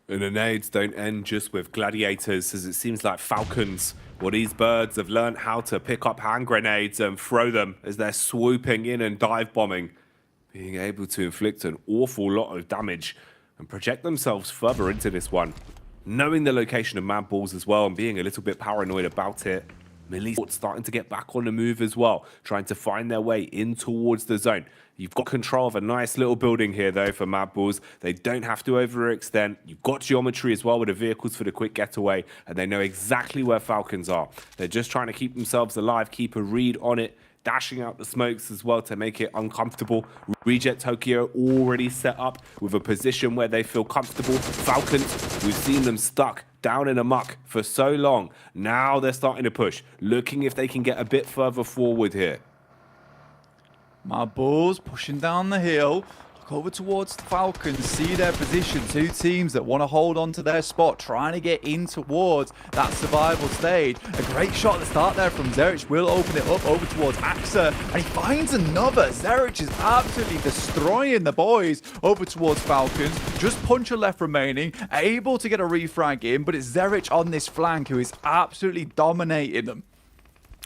And the nades don't end just with Gladiators, as it seems like Falcons, well, these birds have learned how to pick up hand grenades and throw them as they're swooping in and dive bombing, being able to inflict an awful lot of damage and project themselves further into this one. Knowing the location of Mad Balls as well and being a little bit paranoid about it. Melisse starting to get back on the move as well, trying to find their way in towards the zone. You've got control of a nice little building here, though, for Mad Bulls. They don't have to overextend. You've got geometry as well with the vehicles for the quick getaway, and they know exactly where Falcons are. They're just trying to keep themselves alive, keep a read on it, dashing out the smokes as well to make it uncomfortable. Reject Tokyo already set up with a position where they feel comfortable. Falcons, we've seen them stuck down in a muck for so long. Now they're starting to push, looking if they can get a bit further forward here. Mad Bulls pushing down the hill. Look over towards the Falcons, see their position. Two teams that want to hold on to their spot, trying to get in towards that survival stage. A great shot at the start there from Zerich. Will open it up over towards Axa, and he finds another. Zerich is absolutely destroying the boys over towards Falcons. Just puncher left remaining, able to get a refrag in, but it's Zerich on this flank who is absolutely dominating them.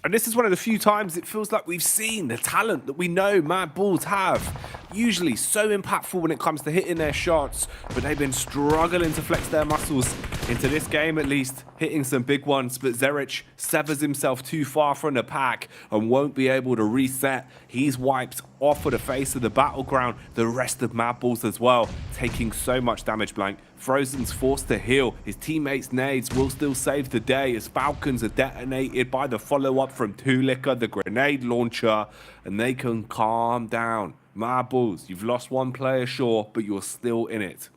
And this is one of the few times it feels like we've seen the talent that we know Mad Bulls have. Usually so impactful when it comes to hitting their shots, but they've been struggling to flex their muscles into this game at least, hitting some big ones. But Zerich severs himself too far from the pack and won't be able to reset. He's wiped off of the face of the battleground. The rest of Mad Bulls as well, taking so much damage, Blank. Frozen's forced to heal. His teammates' nades will still save the day as Falcons are detonated by the follow-up from Tulika, the grenade launcher, and they can calm down. Mad Bulls, you've lost one player, sure, but you're still in it.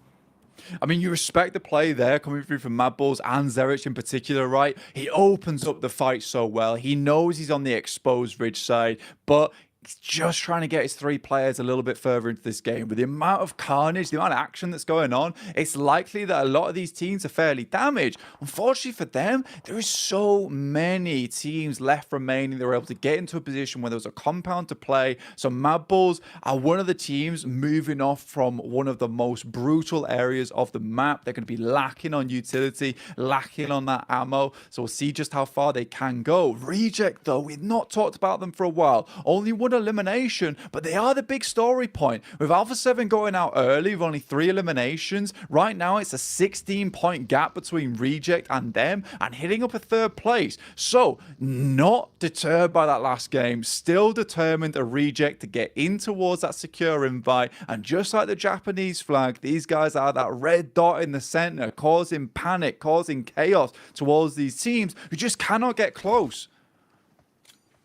I mean, you respect the play there coming through from Mad Bulls and Zerich in particular, right? He opens up the fight so well. He knows he's on the exposed ridge side, but he's just trying to get his three players a little bit further into this game. With the amount of carnage, the amount of action that's going on, it's likely that a lot of these teams are fairly damaged. Unfortunately for them, there is so many teams left remaining that were able to get into a position where there was a compound to play. So Mad Bulls are one of the teams moving off from one of the most brutal areas of the map. They're going to be lacking on utility, lacking on that ammo. So we'll see just how far they can go. Reject, though, we've not talked about them for a while. Only one elimination, but they are the big story point. With Alpha 7 going out early with only 3 eliminations, right now it's a 16-point gap between Reject and them, and hitting up a 3rd place. So, not deterred by that last game, still determined to Reject to get in towards that secure invite, and just like the Japanese flag, these guys are that red dot in the center, causing panic, causing chaos towards these teams who just cannot get close.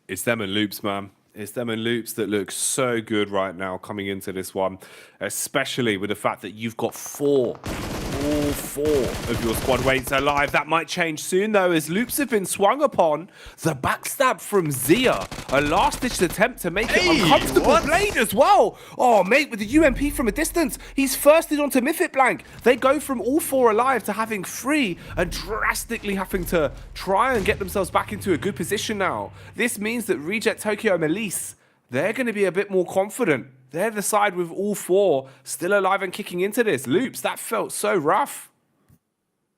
It's them and Loops, man. It's them and Loops that look so good right now coming into this one, especially with the fact that you've got all 4 of your squad mates alive. That might change soon, though, as Loops have been swung upon. The backstab from Zia, a last-ditch attempt to make it uncomfortable. Blade as well. Oh, mate, with the UMP from a distance, he's firsted onto Mythic Blank. They go from all 4 alive to having 3 and drastically having to try and get themselves back into a good position now. This means that Reject Tokyo and Melisse, they're going to be a bit more confident. They're the side with all 4 still alive and kicking into this. Loops, that felt so rough.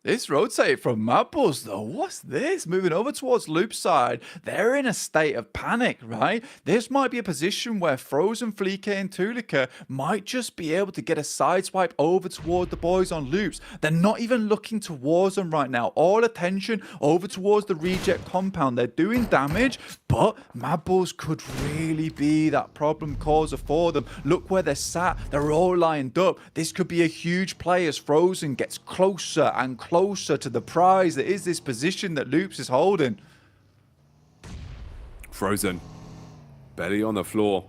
This rotate from Mad Bulls, though, what's this? Moving over towards Loop's side, they're in a state of panic, right? This might be a position where Frozen, Fleeke, and Tulika might just be able to get a sideswipe over toward the boys on Loops. They're not even looking towards them right now. All attention over towards the Reject compound. They're doing damage, but Mad Bulls could really be that problem causer for them. Look where they're sat. They're all lined up. This could be a huge play as Frozen gets closer and closer to the prize that is this position that Loops is holding. Frozen, belly on the floor,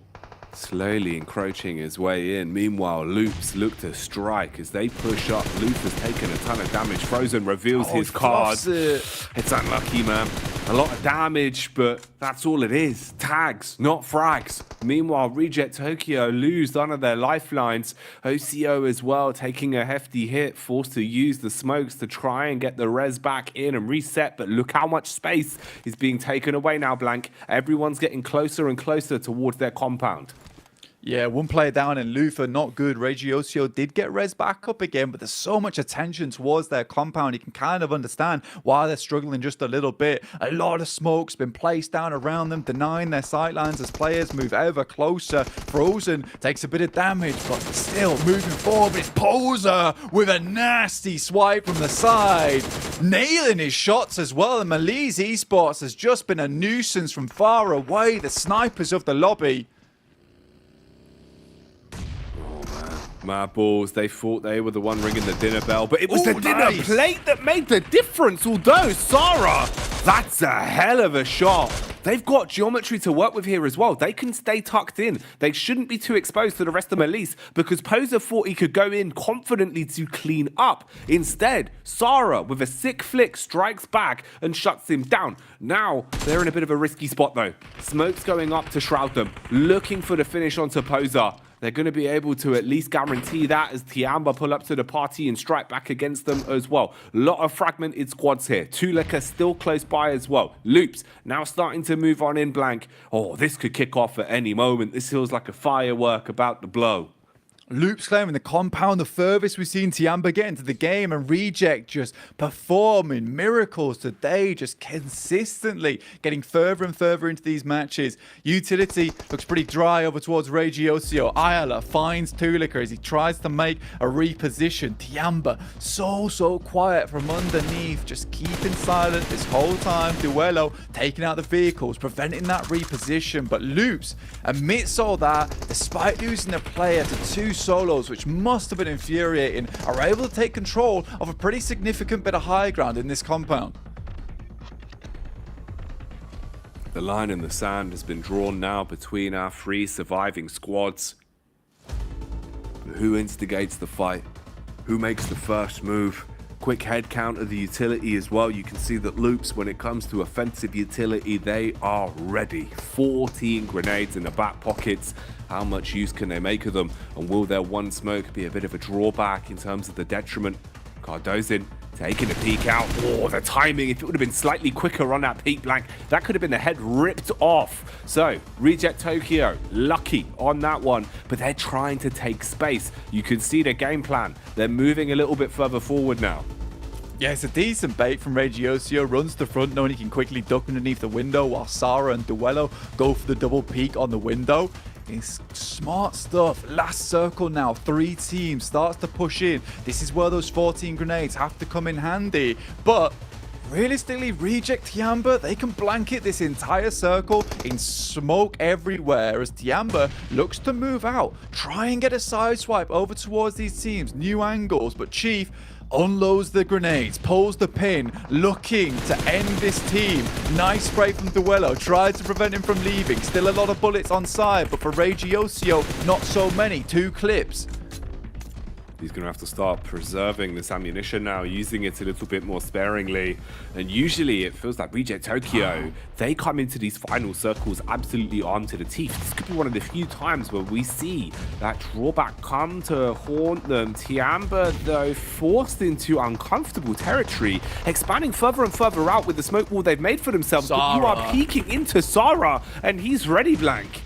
slowly encroaching his way in. Meanwhile, Loops look to strike as they push up. Loops has taken a ton of damage. Frozen reveals his card. It's unlucky, man. A lot of damage, but that's all it is. Tags, not frags. Meanwhile, Reject Tokyo lose none of their lifelines. OCO as well, taking a hefty hit, forced to use the smokes to try and get the res back in and reset. But look how much space is being taken away now, Blank. Everyone's getting closer and closer towards their compound. Yeah, one player down in Luther, not good. Regiosio did get res back up again, but there's so much attention towards their compound. You can kind of understand why they're struggling just a little bit. A lot of smoke's been placed down around them, denying their sightlines as players move ever closer. Frozen takes a bit of damage, but still moving forward. But it's Poser with a nasty swipe from the side, nailing his shots as well. And Malise Esports has just been a nuisance from far away. The snipers of the lobby. Mad Balls, they thought they were the one ringing the dinner bell, but it was the dinner plate that made the difference. Although, Sarah, that's a hell of a shot. They've got geometry to work with here as well. They can stay tucked in. They shouldn't be too exposed to the rest of Malise because Poser thought he could go in confidently to clean up. Instead, Sarah, with a sick flick, strikes back and shuts him down. Now, they're in a bit of a risky spot though. Smoke's going up to shroud them, looking for the finish onto Poser. They're going to be able to at least guarantee that as Tiamba pull up to the party and strike back against them as well. A lot of fragmented squads here. Tulika still close by as well. Loops now starting to move on in blank. Oh, this could kick off at any moment. This feels like a firework about to blow. Loops claiming the compound, the furthest we've seen Tiamba get into the game, and Reject just performing miracles today, just consistently getting further and further into these matches. Utility looks pretty dry over towards Regiosio. Ayala finds Tulika as he tries to make a reposition. Tiamba so quiet from underneath, just keeping silent this whole time. Duello taking out the vehicles, preventing that reposition, but Loops, amidst all that, despite losing a player to 2 solos, which must have been infuriating, are able to take control of a pretty significant bit of high ground in this compound. The line in the sand has been drawn now between our 3 surviving squads. But who instigates the fight? Who makes the first move? Quick head count of the utility as well. You can see that Loops, when it comes to offensive utility, they are ready. 14 grenades in the back pockets. How much use can they make of them? And will their one smoke be a bit of a drawback in terms of the detriment? Cardozin taking a peek out. Oh, the timing. If it would have been slightly quicker on that peak blank, that could have been the head ripped off. So, Reject Tokyo, lucky on that one. But they're trying to take space. You can see their game plan. They're moving a little bit further forward now. Yeah, it's a decent bait from Regiosio. Runs to the front, knowing he can quickly duck underneath the window while Sarah and Duello go for the double peek on the window. It's smart stuff. Last circle now. 3 teams. Starts to push in. This is where those 14 grenades have to come in handy. But realistically, Reject Tiamba, they can blanket this entire circle in smoke everywhere as Tiamba looks to move out. Try and get a side swipe over towards these teams. New angles, but Chief unloads the grenades, pulls the pin, looking to end this team. Nice spray from Duello, tried to prevent him from leaving. Still a lot of bullets on side, but for Regiosio, not so many. 2 clips. He's going to have to start preserving this ammunition now, using it a little bit more sparingly. And usually it feels like Reject Tokyo, they come into these final circles absolutely armed to the teeth. This could be one of the few times where we see that drawback come to haunt them. Tiamba, though, forced into uncomfortable territory, expanding further and further out with the smoke wall they've made for themselves. Sarah. But you are peeking into Sarah, and he's ready blank.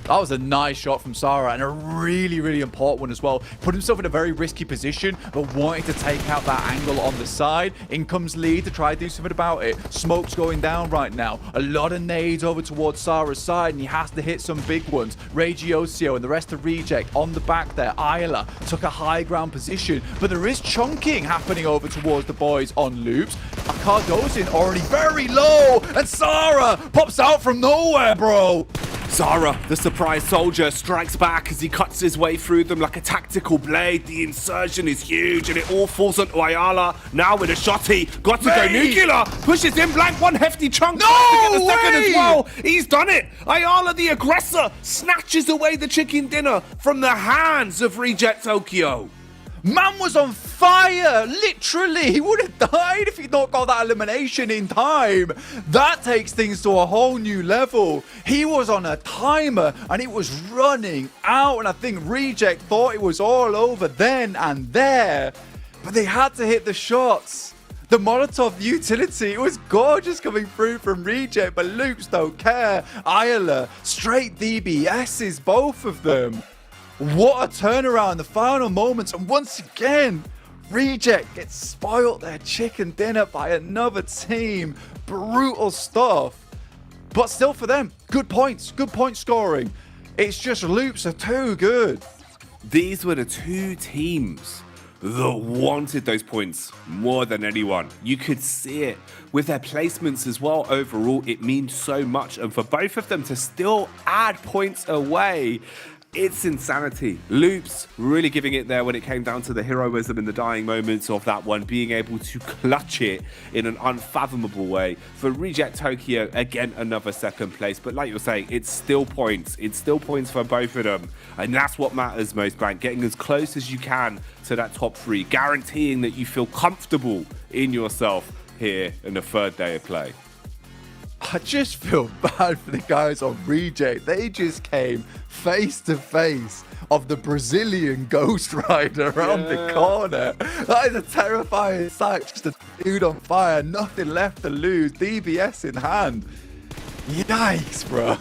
That was a nice shot from Sarah and a really important one as well. Put himself in a very risky position, but wanted to take out that angle on the side. In comes Lee to try to do something about it. Smoke's going down right now. A lot of nades over towards Sarah's side, and he has to hit some big ones. Regiosio and the rest of Reject on the back there. Ayla took a high ground position, but there is chunking happening over towards the boys on Loops. Cardozin already very low, and Sarah pops out from nowhere, bro. Sarah, the surprise soldier, strikes back as he cuts his way through them like a tactical blade. The insertion is huge and it all falls onto Ayala. Now with a shotty, got to go nuclear. Pushes in blank, one hefty chunk. No to get the second way! as well. He's done it. Ayala, the aggressor, snatches away the chicken dinner from the hands of Reject Tokyo. Man was on fire, literally. He would have died if he'd not got that elimination in time. That takes things to a whole new level. He was on a timer and it was running out, and I think Reject thought it was all over then and there. But they had to hit the shots. The Molotov utility, it was gorgeous coming through from Reject, but Loops don't care. Ayala, straight DBSs, both of them. What a turnaround, the final moments, and once again, Reject gets spoiled their chicken dinner by another team. Brutal stuff. But still for them, good points, good point scoring. It's just Loops are too good. These were the two teams that wanted those points more than anyone. You could see it with their placements as well. Overall, it means so much. And for both of them to still add points away, it's insanity. Loops really giving it there when it came down to the heroism in the dying moments of that one, being able to clutch it in an unfathomable way. For Reject Tokyo, again, another second place. But like you're saying, it's still points. It's still points for both of them. And that's what matters most, Bank. Getting as close as you can to that top 3, guaranteeing that you feel comfortable in yourself here in the third day of play. I just feel bad for the guys on Reject. They just came face to face of the Brazilian Ghost Rider around the corner. That is a terrifying sight. Just a dude on fire, nothing left to lose, DBS in hand. Yikes, bro.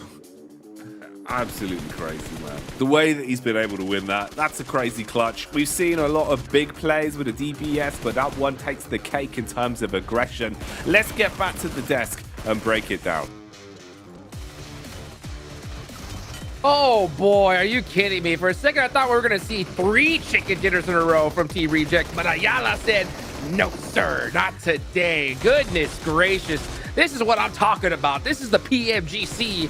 Absolutely crazy, man. The way that he's been able to win that, that's a crazy clutch. We've seen a lot of big plays with a DBS, but that one takes the cake in terms of aggression. Let's get back to the desk and break it down. Oh boy, are you kidding me? For a second, I thought we were going to see 3 chicken dinners in a row from Team Reject, but Ayala said, no, sir, not today. Goodness gracious. This is what I'm talking about. This is the PMGC.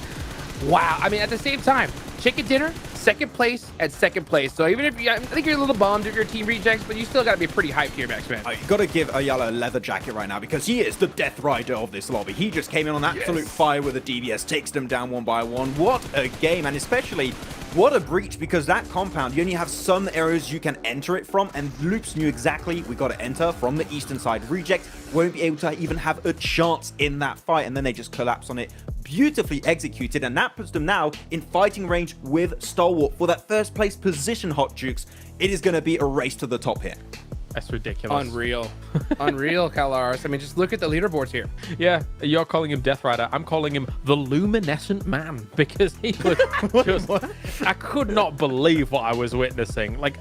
Wow. I mean, at the same time, chicken dinner, second place at second place. So even if I think you're a little bummed if you're Team Rejects, but you still got to be pretty hyped here, Max, man. You got to give Ayala a leather jacket right now because he is the death rider of this lobby. He just came in on absolute fire with a DBS, takes them down one by one. What a game, and especially what a breach, because that compound, you only have some areas you can enter it from, and Loops knew exactly we got to enter from the eastern side. Reject won't be able to even have a chance in that fight, and then they just collapse on it. Beautifully executed, and that puts them now in fighting range with Stalwart for that first place position, Hot Jukes. It is going to be a race to the top here. That's ridiculous. Unreal. Unreal, Kalaris. I mean, just look at the leaderboards here. Yeah, you're calling him Death Rider. I'm calling him the Luminescent Man because he was just... I could not believe what I was witnessing. Like,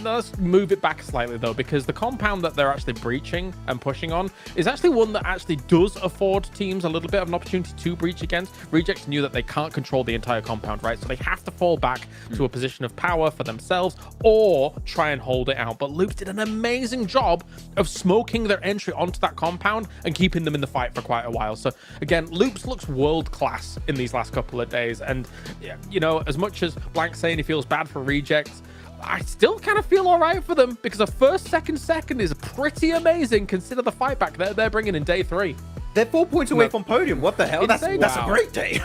let's move it back slightly, though, because the compound that they're actually breaching and pushing on is actually one that actually does afford teams a little bit of an opportunity to breach against. Rejects knew that they can't control the entire compound, right? So they have to fall back to a position of power for themselves or try and hold it out. But Loops did an amazing job of smoking their entry onto that compound and keeping them in the fight for quite a while. So again, Loops looks world class in these last couple of days, and you know, as much as Blank's saying he feels bad for Rejects, I still kind of feel all right for them because a first, second is pretty amazing. Consider the fight back they're bringing in day 3. They're 4 points away from podium. What the hell? That's a great day.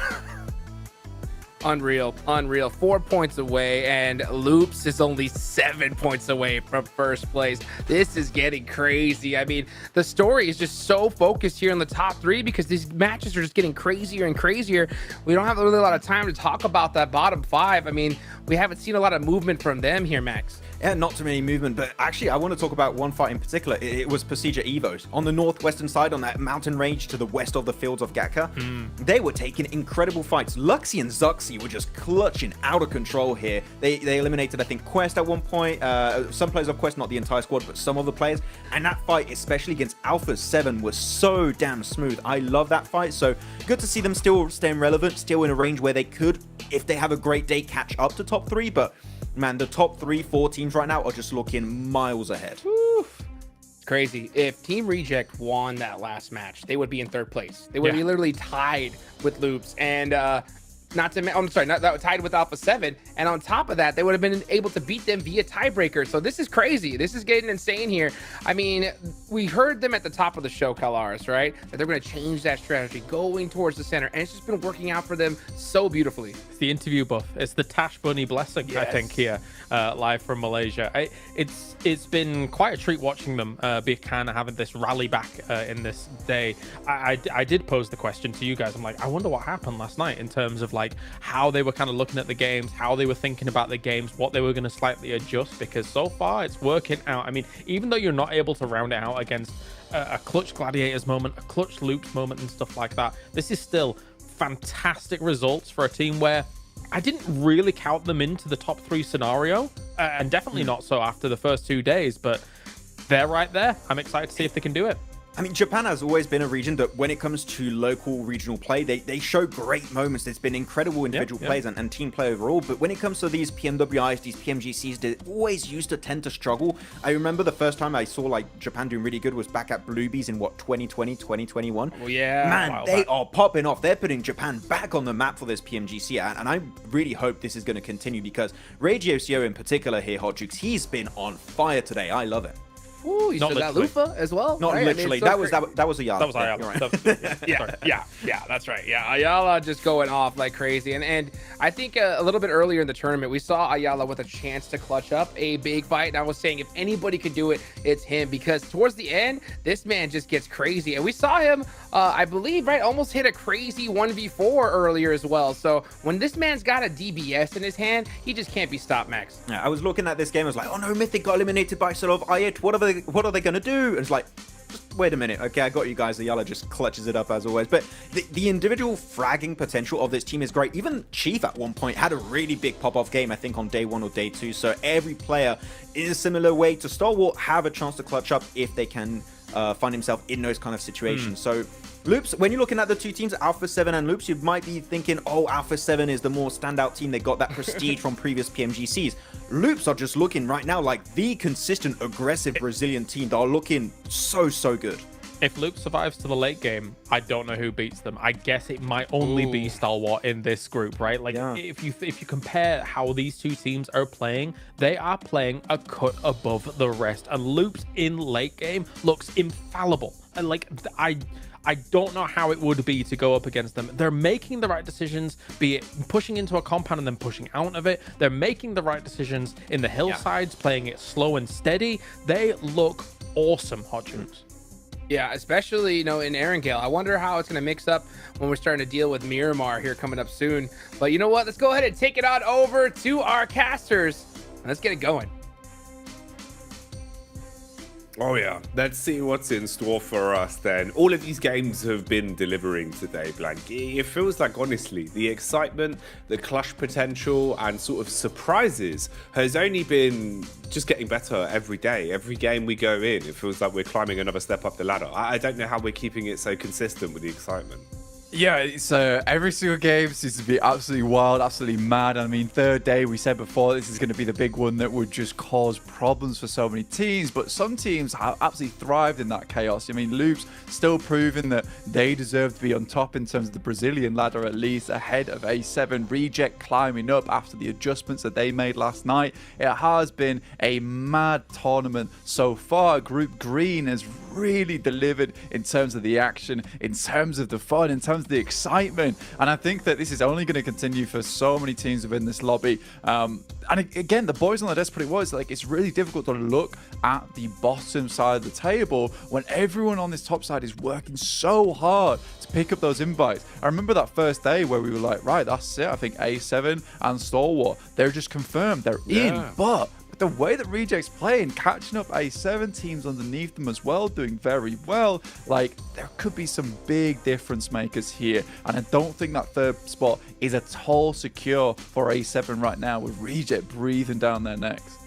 Unreal. 4 points away, and Loops is only 7 points away from first place. This is getting crazy. I mean, the story is just so focused here on the top 3 because these matches are just getting crazier and crazier. We don't have really a lot of time to talk about that bottom 5. I mean, we haven't seen a lot of movement from them here, Max. Yeah, not too many movement, but actually I want to talk about one fight in particular. It was Procedure Evos. On the northwestern side, on that mountain range to the west of the fields of Gatka, they were taking incredible fights. Luxy and Zuxy were just clutching out of control here. They eliminated, I think, Quest at one point. Some players of Quest, not the entire squad, but some of the players. And that fight, especially against Alpha 7, was so damn smooth. I love that fight, so good to see them still staying relevant, still in a range where they could, if they have a great day, catch up to top 3, but man, the top 3-4 teams right now are just looking miles ahead. Crazy. If Team Reject won that last match, they would be in third place. They would be literally tied with Loops, and tied with Alpha 7, and on top of that, they would have been able to beat them via tiebreaker. So this is crazy. This is getting insane here. I mean, we heard them at the top of the show, Kalaris, right? That they're going to change that strategy, going towards the center, and it's just been working out for them so beautifully. It's the interview buff. It's the Tash Bunny blessing, I think, here, live from Malaysia. It's been quite a treat watching them be kind of having this rally back in this day. I did pose the question to you guys. I'm like, I wonder what happened last night in terms of like like how they were kind of looking at the games, how they were thinking about the games, what they were going to slightly adjust, because so far it's working out. I mean, even though you're not able to round it out against a clutch Gladiators moment, a clutch Loops moment and stuff like that, this is still fantastic results for a team where I didn't really count them into the top 3 scenario, and definitely not so after the first 2 days, but they're right there. I'm excited to see if they can do it. I mean, Japan has always been a region that when it comes to local regional play, they show great moments. There's been incredible individual plays and team play overall. But when it comes to these PMWIs, these PMGCs, they always used to tend to struggle. I remember the first time I saw like Japan doing really good was back at Bluebees in what, 2020, 2021? Oh, yeah. Man, they are popping off. They're putting Japan back on the map for this PMGC. And I really hope this is going to continue because Reiji Osio in particular here, Hot Jukes, he's been on fire today. I love it. Ooh, you still got Lufa as well. Not right? literally. I mean, that was Ayala. That was Ayala. Right. Yeah, that's right. Yeah, Ayala just going off like crazy. And I think a little bit earlier in the tournament, we saw Ayala with a chance to clutch up a big fight. And I was saying if anybody could do it, it's him, because towards the end, this man just gets crazy. And we saw him, I believe, right, almost hit a crazy 1v4 earlier as well. So when this man's got a DBS in his hand, he just can't be stopped, Max. Yeah, I was looking at this game. I was like, oh no, Mythic got eliminated by sort of Ayet. What are they going to do? And it's like, just wait a minute. Okay, I got you guys. Ayala just clutches it up as always. But the individual fragging potential of this team is great. Even Chief at one point had a really big pop-off game, I think, on day 1 or day 2. So every player in a similar way to Stalwart have a chance to clutch up if they can find himself in those kind of situations. So Loops, when you're looking at the two teams, Alpha 7 and Loops, you might be thinking, oh, Alpha 7 is the more standout team. They got that prestige from previous PMGCs. Loops are just looking right now like the consistent, aggressive Brazilian team that are looking so good. If Luke survives to the late game, I don't know who beats them. I guess it might only be Stalwart in this group, right? Like, if you compare how these two teams are playing, they are playing a cut above the rest. And Loops in late game looks infallible. And like, I don't know how it would be to go up against them. They're making the right decisions, be it pushing into a compound and then pushing out of it. They're making the right decisions in the hillsides, playing it slow and steady. They look awesome, Hot Jukes. Yeah, especially, you know, in Erangel. I wonder how it's going to mix up when we're starting to deal with Miramar here coming up soon. But you know what? Let's go ahead and take it on over to our casters. Let's get it going. Oh yeah, let's see what's in store for us then. All of these games have been delivering today, Blank. It feels like, honestly, the excitement, the clutch potential, and sort of surprises has only been just getting better every day. Every game we go in, it feels like we're climbing another step up the ladder. I don't know how we're keeping it so consistent with the excitement. Yeah, so every single game seems to be absolutely wild, absolutely mad. I mean, third day, we said before, this is going to be the big one that would just cause problems for so many teams. But some teams have absolutely thrived in that chaos. I mean, Loops still proving that they deserve to be on top in terms of the Brazilian ladder, at least ahead of A7. Reject climbing up after the adjustments that they made last night. It has been a mad tournament so far. Group Green has really delivered in terms of the action, in terms of the fun, in terms of the excitement, and I think that this is only going to continue for so many teams within this lobby. And again, the boys on the desk put it was like, it's really difficult to look at the bottom side of the table when everyone on this top side is working so hard to pick up those invites. I remember that first day where we were like, right, that's it. I think A7 and Stalwart, they're just confirmed, they're in, but the way that Reject's playing, catching up A7 teams underneath them as well, doing very well, like, there could be some big difference makers here. And I don't think that third spot is at all secure for A7 right now, with Reject breathing down their necks.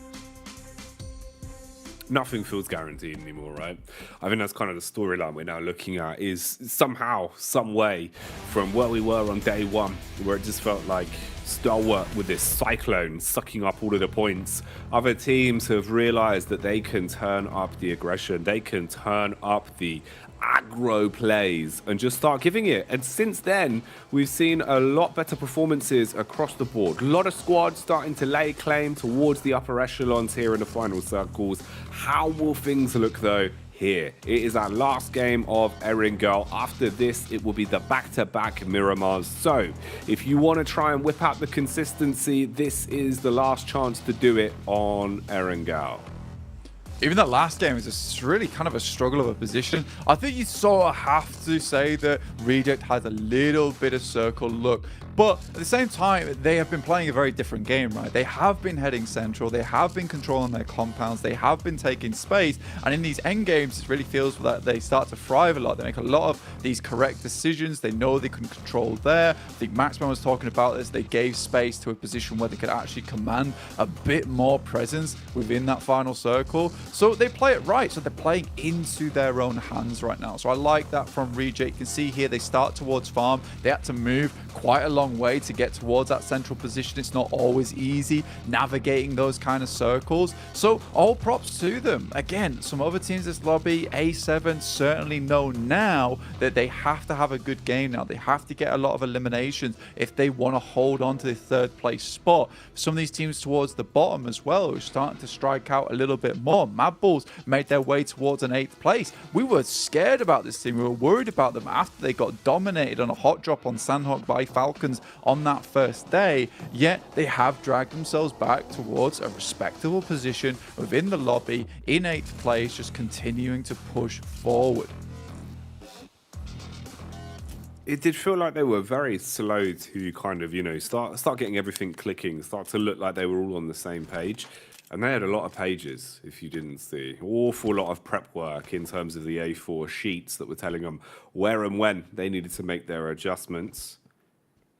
Nothing feels guaranteed anymore, right? I think that's kind of the storyline we're now looking at, is somehow, some way, from where we were on day 1, where it just felt like Stalwart with this cyclone sucking up all of the points. Other teams have realized that they can turn up the aggression, they can turn up the aggro plays and just start giving it. And since then, we've seen a lot better performances across the board. A lot of squads starting to lay claim towards the upper echelons here in the final circles. How will things look though here? It is our last game of Erangel. After this, it will be the back-to-back Miramars. So if you want to try and whip out the consistency, this is the last chance to do it on Erangel. Even that last game is really kind of a struggle of a position. I think you sort of have to say that Reject has a little bit of circle look. But at the same time, they have been playing a very different game, right? They have been heading central. They have been controlling their compounds. They have been taking space. And in these end games, it really feels that they start to thrive a lot. They make a lot of these correct decisions. They know they can control there. I think Maxman was talking about this. They gave space to a position where they could actually command a bit more presence within that final circle. So they play it right. So they're playing into their own hands right now. So I like that from Reject. You can see here they start towards farm. They had to move quite a long way to get towards that central position. It's not always easy navigating those kind of circles. So all props to them. Again, some other teams in this lobby, A7 certainly know now that they have to have a good game now. They have to get a lot of eliminations if they want to hold on to the third place spot. Some of these teams towards the bottom as well are starting to strike out a little bit more. Mad Bulls made their way towards an 8th place. We were scared about this team. We were worried about them after they got dominated on a hot drop on Sandhawk by Falcons on that first day, yet they have dragged themselves back towards a respectable position within the lobby in 8th place, just continuing to push forward. It did feel like they were very slow to kind of, you know, start getting everything clicking, start to look like they were all on the same page. And they had a lot of pages, if you didn't see. Awful lot of prep work in terms of the A4 sheets that were telling them where and when they needed to make their adjustments.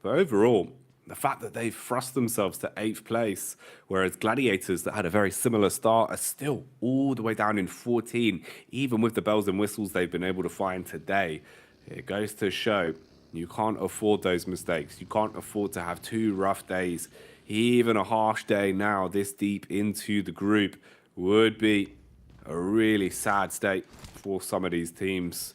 But overall, the fact that they've thrust themselves to 8th place, whereas Gladiators that had a very similar start are still all the way down in 14, even with the bells and whistles they've been able to find today, it goes to show you can't afford those mistakes. You can't afford to have 2 rough days. Even a harsh day now this deep into the group would be a really sad state for some of these teams.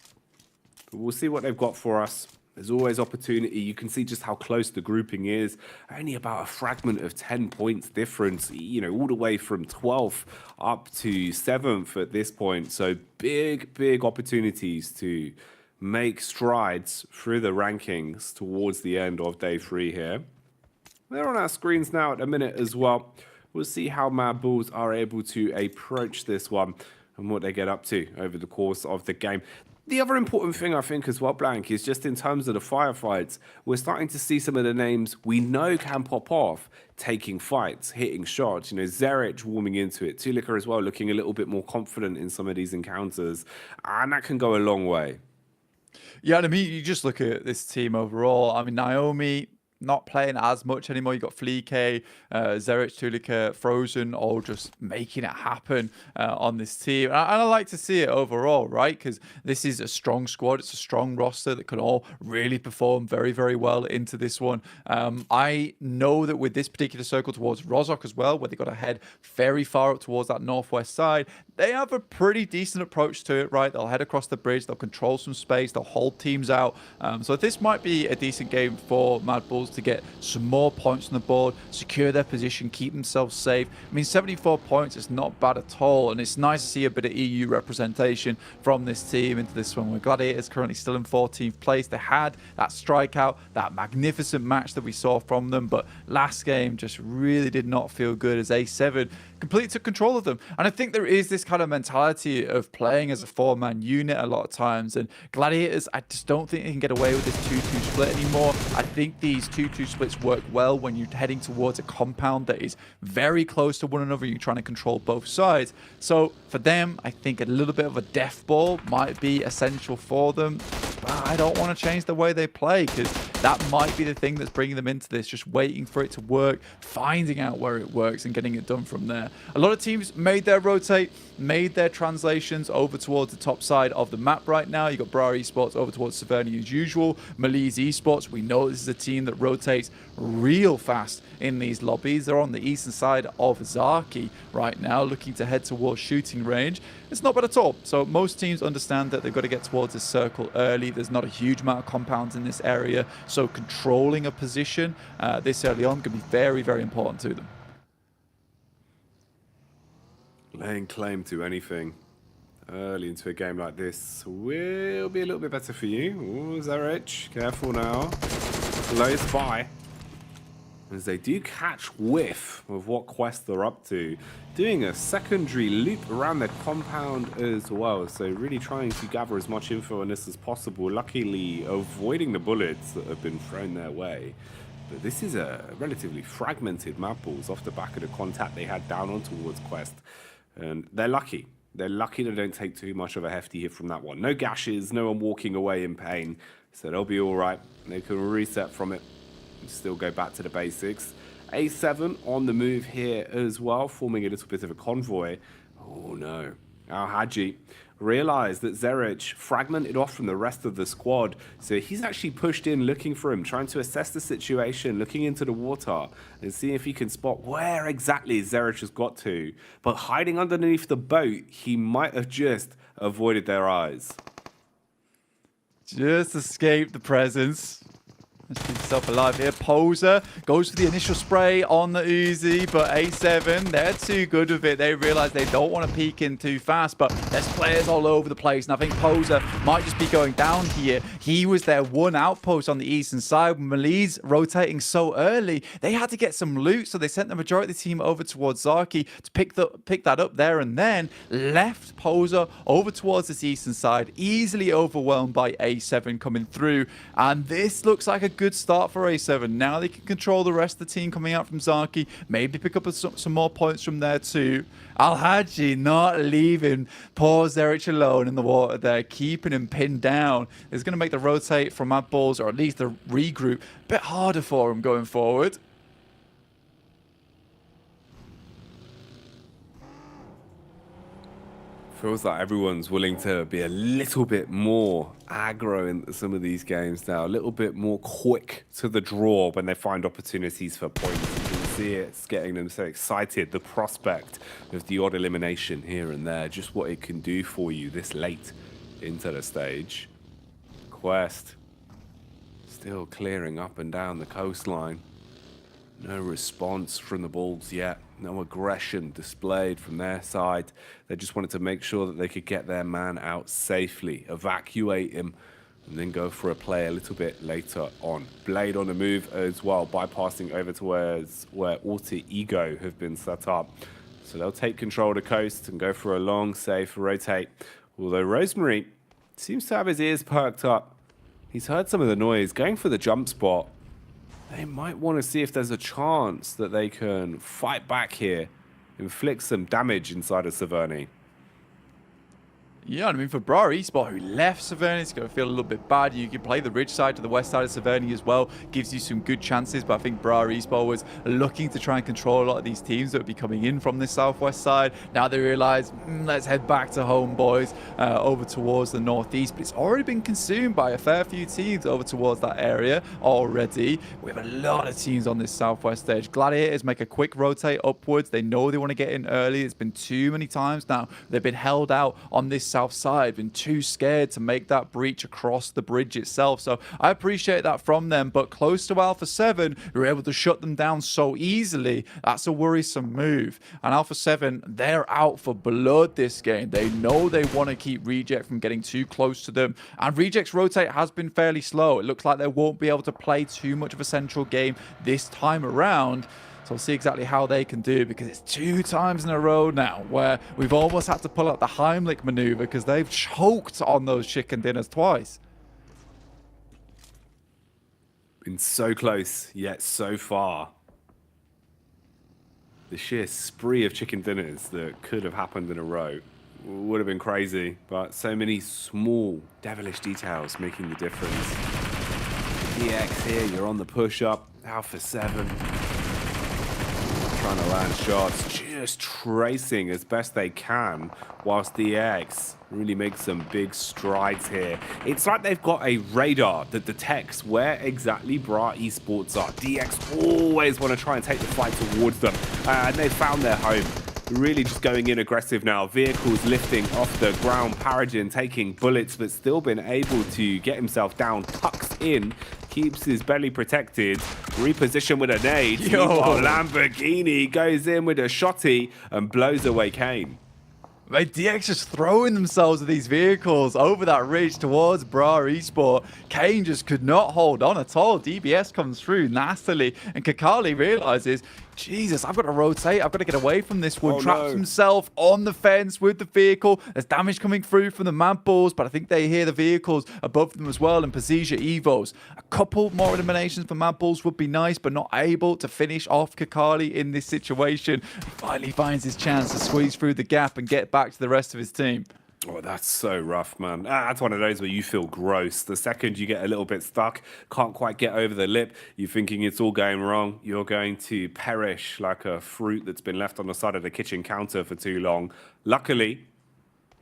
But we'll see what they've got for us. There's always opportunity. You can see just how close the grouping is. Only about a fragment of 10 points difference, you know, all the way from 12th up to 7th at this point. So big opportunities to make strides through the rankings towards the end of day 3 here. They're on our screens now at a minute as well. We'll see how Mad Bulls are able to approach this one and what they get up to over the course of the game. The other important thing I think as well, Blank, is just in terms of the firefights, we're starting to see some of the names we know can pop off, taking fights, hitting shots. You know, Zerich warming into it. Tulika as well, looking a little bit more confident in some of these encounters. And that can go a long way. Yeah, and I mean, you just look at this team overall. I mean, Naomi not playing as much anymore. You got Fleek, Zerich, Tulika, Frozen, all just making it happen on this team. And I like to see it overall, right? Because this is a strong squad. It's a strong roster that can all really perform very well into this one. I know that with this particular circle towards Rozhok as well, where they got to head very far up towards that northwest side, they have a pretty decent approach to it, right? They'll head across the bridge. They'll control some space. They'll hold teams out. So this might be a decent game for Mad Bulls to get some more points on the board, secure their position, keep themselves safe. I mean, 74 points is not bad at all, and it's nice to see a bit of EU representation from this team into this one. Where Gladiators currently still in 14th place. They had that strikeout, that magnificent match that we saw from them, but last game just really did not feel good as A7 completely took control of them. And I think there is this kind of mentality of playing as a 4-man unit a lot of times, and Gladiators, I just don't think they can get away with this 2-2 split anymore. I think these 2-2 splits work well when you're heading towards a compound that is very close to one another. You're trying to control both sides. So for them, I think a little bit of a death ball might be essential for them. But I don't want to change the way they play, because that might be the thing that's bringing them into this, just waiting for it to work, finding out where it works and getting it done from there. A lot of teams made their rotate, made their translations over towards the top side of the map right now. You got Bra Esports over towards Severny as usual. Malise Esports, we know this is a team that rotates real fast in these lobbies. They're on the eastern side of Zaki right now, looking to head towards shooting range. It's not bad at all. So most teams understand that they've got to get towards this circle early. There's not a huge amount of compounds in this area, so controlling a position this early on can be very important to them. Laying claim to anything early into a game like this will be a little bit better for you. Ooh, Zerich, careful now. Close by. as they do catch whiff of what Quest are up to, doing a secondary loop around their compound as well, so really trying to gather as much info on this as possible, luckily avoiding the bullets that have been thrown their way. But this is a relatively fragmented map balls off the back of the contact they had down on towards Quest, and they're lucky. They're lucky they don't take too much of a hefty hit from that one. No gashes, no one walking away in pain, so they'll be all right. They can reset from it and still go back to the basics. A7 on the move here as well, forming a little bit of a convoy. Oh no. Al-Haji realized that Zerich fragmented off from the rest of the squad, so he's actually pushed in looking for him, trying to assess the situation, looking into the water and see if he can spot where exactly Zerich has got to. But hiding underneath the boat, he might have just avoided their eyes. Just escaped the presence. Let's keep himself alive here. Poser goes for the initial spray on the Uzi, but A7, they're too good with it. They realize they don't want to peek in too fast, but there's players all over the place, and I think Poser might just be going down here. He was their one outpost on the eastern side. Mali's rotating so early, they had to get some loot, so they sent the majority of the team over towards Zaki to pick that up there and then, left Poser over towards this eastern side, easily overwhelmed by A7 coming through, and this looks like a good start for A7. Now they can control the rest of the team coming out from Zaki, maybe pick up some more points from there too. Al-Haji not leaving poor Zerich alone in the water there, keeping him pinned down. It's going to make the rotate from Mad Balls, or at least the regroup, a bit harder for him going forward. Feels like everyone's willing to be a little bit more aggro in some of these games now, a little bit more quick to the draw when they find opportunities for points. You can see it's getting them so excited, the prospect of the odd elimination here and there, just what it can do for you this late into the stage. Quest still clearing up and down the coastline. No response from the Bulls yet. No aggression displayed from their side. They just wanted to make sure that they could get their man out safely, evacuate him, and then go for a play a little bit later on. Blade on the move as well, bypassing over towards where Alter Ego have been set up. So they'll take control of the coast and go for a long, safe rotate. Although Rosemary seems to have his ears perked up. He's heard some of the noise, going for the jump spot. They might want to see if there's a chance that they can fight back here, inflict some damage inside of Severny. Yeah, I mean, for Bra Esport, who left Severny, it's going to feel a little bit bad. You can play the ridge side to the west side of Severny as well. Gives you some good chances, but I think Bra Esport was looking to try and control a lot of these teams that would be coming in from the southwest side. Now they realize, let's head back to home, boys, over towards the northeast. But it's already been consumed by a fair few teams over towards that area already. We have a lot of teams on this southwest stage. Gladiators make a quick rotate upwards. They know they want to get in early. It's been too many times now. They've been held out on this south side, been too scared to make that breach across the bridge itself. So I appreciate that from them, but close to Alpha 7, who were able to shut them down so easily, that's a worrisome move. And Alpha 7, they're out for blood this game. They know they want to keep Reject from getting too close to them, and Reject's rotate has been fairly slow. It looks like they won't be able to play too much of a central game this time around. So we'll see exactly how they can do, because it's 2 times in a row now where we've almost had to pull out the Heimlich maneuver because they've choked on those chicken dinners twice. Been so close, yet so far. The sheer spree of chicken dinners that could have happened in a row would have been crazy, but so many small, devilish details making the difference. DX here, you're on the push-up, Alpha 7. Trying to land shots, just tracing as best they can, whilst DX really makes some big strides here. It's like they've got a radar that detects where exactly Bra Esports are. DX always want to try and take the fight towards them, and they've found their home. Really just going in aggressive now. Vehicles lifting off the ground. Paradin taking bullets, but still been able to get himself down. Tucks in, keeps his belly protected. Reposition with a nade. Lamborghini goes in with a shotty and blows away Kane. DX just throwing themselves with these vehicles over that ridge towards Bra Esport. Kane just could not hold on at all. DBS comes through nastily, and Kakali realizes, Jesus, I've got to rotate. I've got to get away from this one. Traps himself on the fence with the vehicle. There's damage coming through from the Mad Bulls, but I think they hear the vehicles above them as well. And Pazija Evos. A couple more eliminations for Mad Bulls would be nice, but not able to finish off Kakali in this situation. He finally finds his chance to squeeze through the gap and get back to the rest of his team. Oh, that's so rough, man. That's one of those where you feel gross. The second you get a little bit stuck, can't quite get over the lip, you're thinking it's all going wrong. You're going to perish like a fruit that's been left on the side of the kitchen counter for too long. Luckily,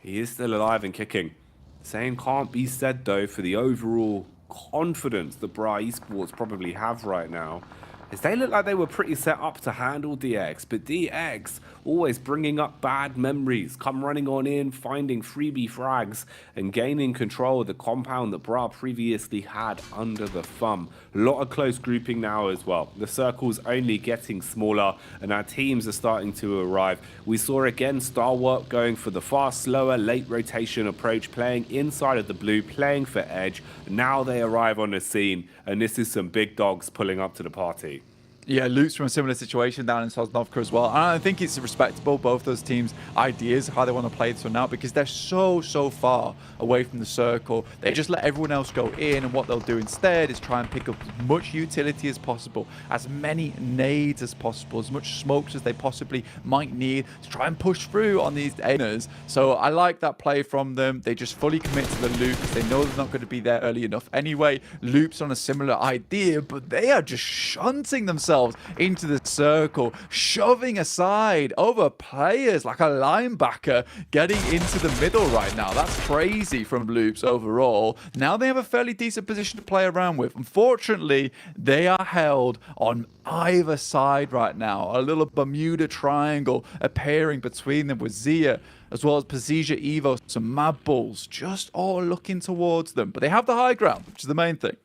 he is still alive and kicking. Same can't be said, though, for the overall confidence that Bra Esports probably have right now. As they look like they were pretty set up to handle DX, but DX always bringing up bad memories, come running on in, finding freebie frags, and gaining control of the compound that Bra previously had under the thumb. A lot of close grouping now as well. The circle's only getting smaller, and our teams are starting to arrive. We saw again Starwork going for the fast, slower, late rotation approach, playing inside of the blue, playing for edge. Now they arrive on the scene, and this is some big dogs pulling up to the party. Yeah, Luke's from a similar situation down in Sosnovka as well. And I think it's respectable, both those teams' ideas, how they want to play this one out, because they're so far away from the circle. They just let everyone else go in, and what they'll do instead is try and pick up as much utility as possible, as many nades as possible, as much smokes as they possibly might need to try and push through on these airs. So I like that play from them. They just fully commit to the loop because they know they're not going to be there early enough anyway. Loop's on a similar idea, but they are just shunting themselves into the circle, shoving aside over players like a linebacker, getting into the middle right now. That's crazy from Loops overall. Now they have a fairly decent position to play around with. Unfortunately, they are held on either side right now. A little Bermuda triangle appearing between them with Zia, as well as Pazija Evo, some Mad Bulls, just all looking towards them. But they have the high ground, which is the main thing.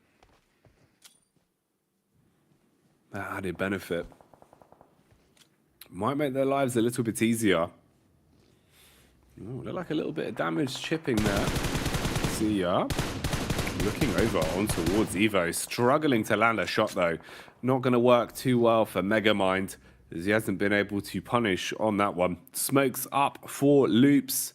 That added benefit might make their lives a little bit easier. Ooh, look like a little bit of damage chipping there. See ya. Looking over on towards Evo. Struggling to land a shot, though. Not going to work too well for Megamind, as he hasn't been able to punish on that one. Smokes up for Loops.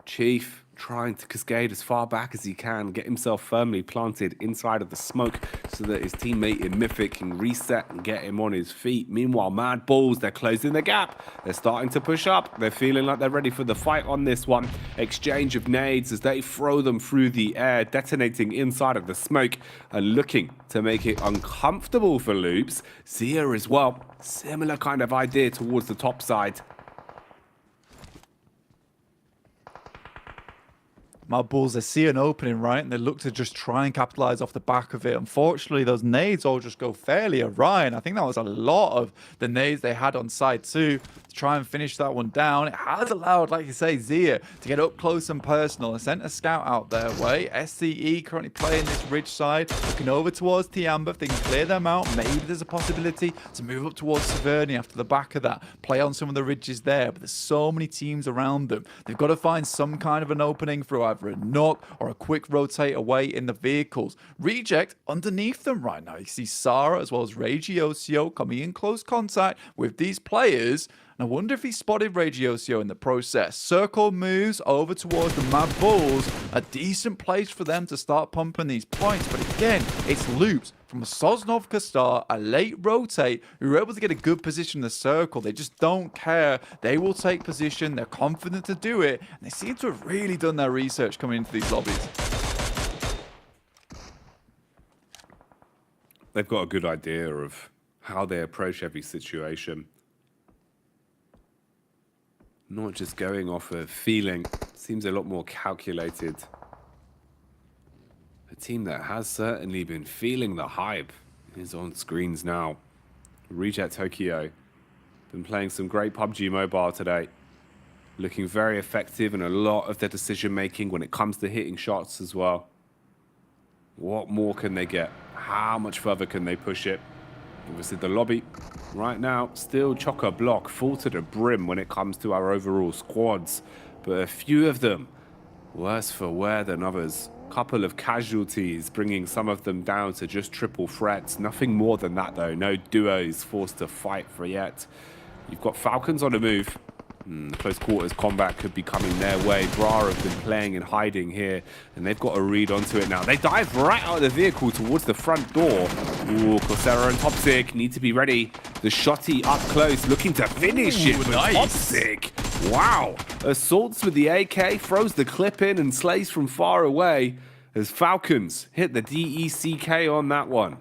Chief trying to cascade as far back as he can, get himself firmly planted inside of the smoke so that his teammate in Mythic can reset and get him on his feet. Meanwhile, Mad Bulls, they're closing the gap. They're starting to push up. They're feeling like they're ready for the fight on this one. Exchange of nades as they throw them through the air, detonating inside of the smoke and looking to make it uncomfortable for Loops. Zia as well, similar kind of idea towards the top side. My Bulls, they see an opening, right? And they look to just try and capitalize off the back of it. Unfortunately, those nades all just go fairly awry. And I think that was a lot of the nades they had on side 2 to try and finish that one down. It has allowed, like you say, Zia to get up close and personal and sent a scout out their way. SCE currently playing this ridge side, looking over towards Tiamba. If they can clear them out, maybe there's a possibility to move up towards Severny after the back of that. Play on some of the ridges there, but there's so many teams around them. They've got to find some kind of an opening through either a knock or a quick rotate away in the vehicles. Reject underneath them right now. You see Sarah as well as Regiosio coming in close contact with these players. And I wonder if he spotted Regiosio in the process. Circle moves over towards the Mad Bulls. A decent place for them to start pumping these points. But again, it's Loops from a Sosnovka start, a late rotate, who are able to get a good position in the circle. They just don't care. They will take position. They're confident to do it. And they seem to have really done their research coming into these lobbies. They've got a good idea of how they approach every situation. Not just going off of feeling. Seems a lot more calculated. A team that has certainly been feeling the hype is on screens now. Reject Tokyo. Been playing some great PUBG Mobile today. Looking very effective in a lot of their decision making when it comes to hitting shots as well. What more can they get? How much further can they push it? Obviously the lobby right now still chock-a-block, full to the brim when it comes to our overall squads. but a few of them worse for wear than others. Couple of casualties, bringing some of them down to just triple threats. Nothing more than that, though. No duos forced to fight for yet. You've got Falcons on the move. Close quarters combat could be coming their way. Bra have been playing and hiding here, and they've got a read onto it now. They dive right out of the vehicle towards the front door. Ooh, Coursera and Toxic need to be ready. The shotty up close, looking to finish it with Toxic. Wow. Assaults with the AK, throws the clip in and slays from far away as Falcons hit the DECK on that one.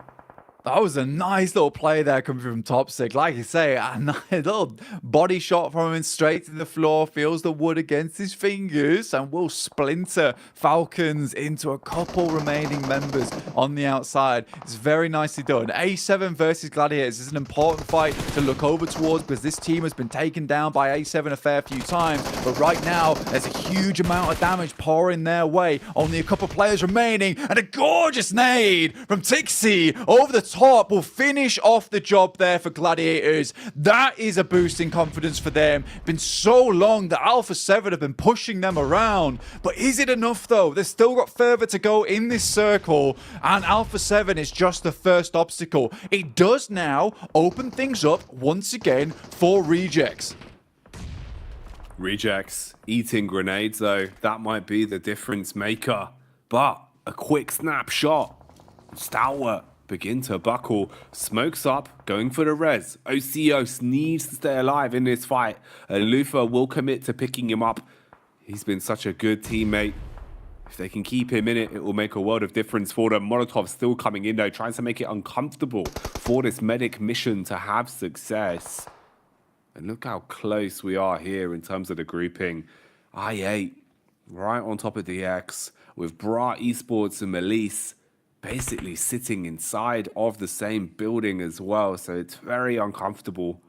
That was a nice little play there coming from Toxic. Like you say, a nice little body shot from him straight to the floor. Feels the wood against his fingers and will splinter Falcons into a couple remaining members on the outside. It's very nicely done. A7 versus Gladiators is an important fight to look over towards because this team has been taken down by A7 a fair few times. But right now, there's a huge amount of damage pouring their way. Only a couple players remaining and a gorgeous nade from Tixie over the top will finish off the job there for Gladiators. That is a boost in confidence for them. Been so long that Alpha 7 have been pushing them around. But is it enough though? They've still got further to go in this circle, and Alpha 7 is just the first obstacle. It does now open things up once again for Rejects. Rejects eating grenades though, that might be the difference maker. But a quick snapshot. Stalwart begin to buckle. Smokes up, going for the res. Osios needs to stay alive in this fight, and Lufa will commit to picking him up. He's been such a good teammate. If they can keep him in it, it will make a world of difference for them. Molotov still coming in though, trying to make it uncomfortable for this medic mission to have success. And look how close we are here in terms of the grouping. I8 right on top of DX with Bra Esports and Melise basically sitting inside of the same building as well, so it's very uncomfortable.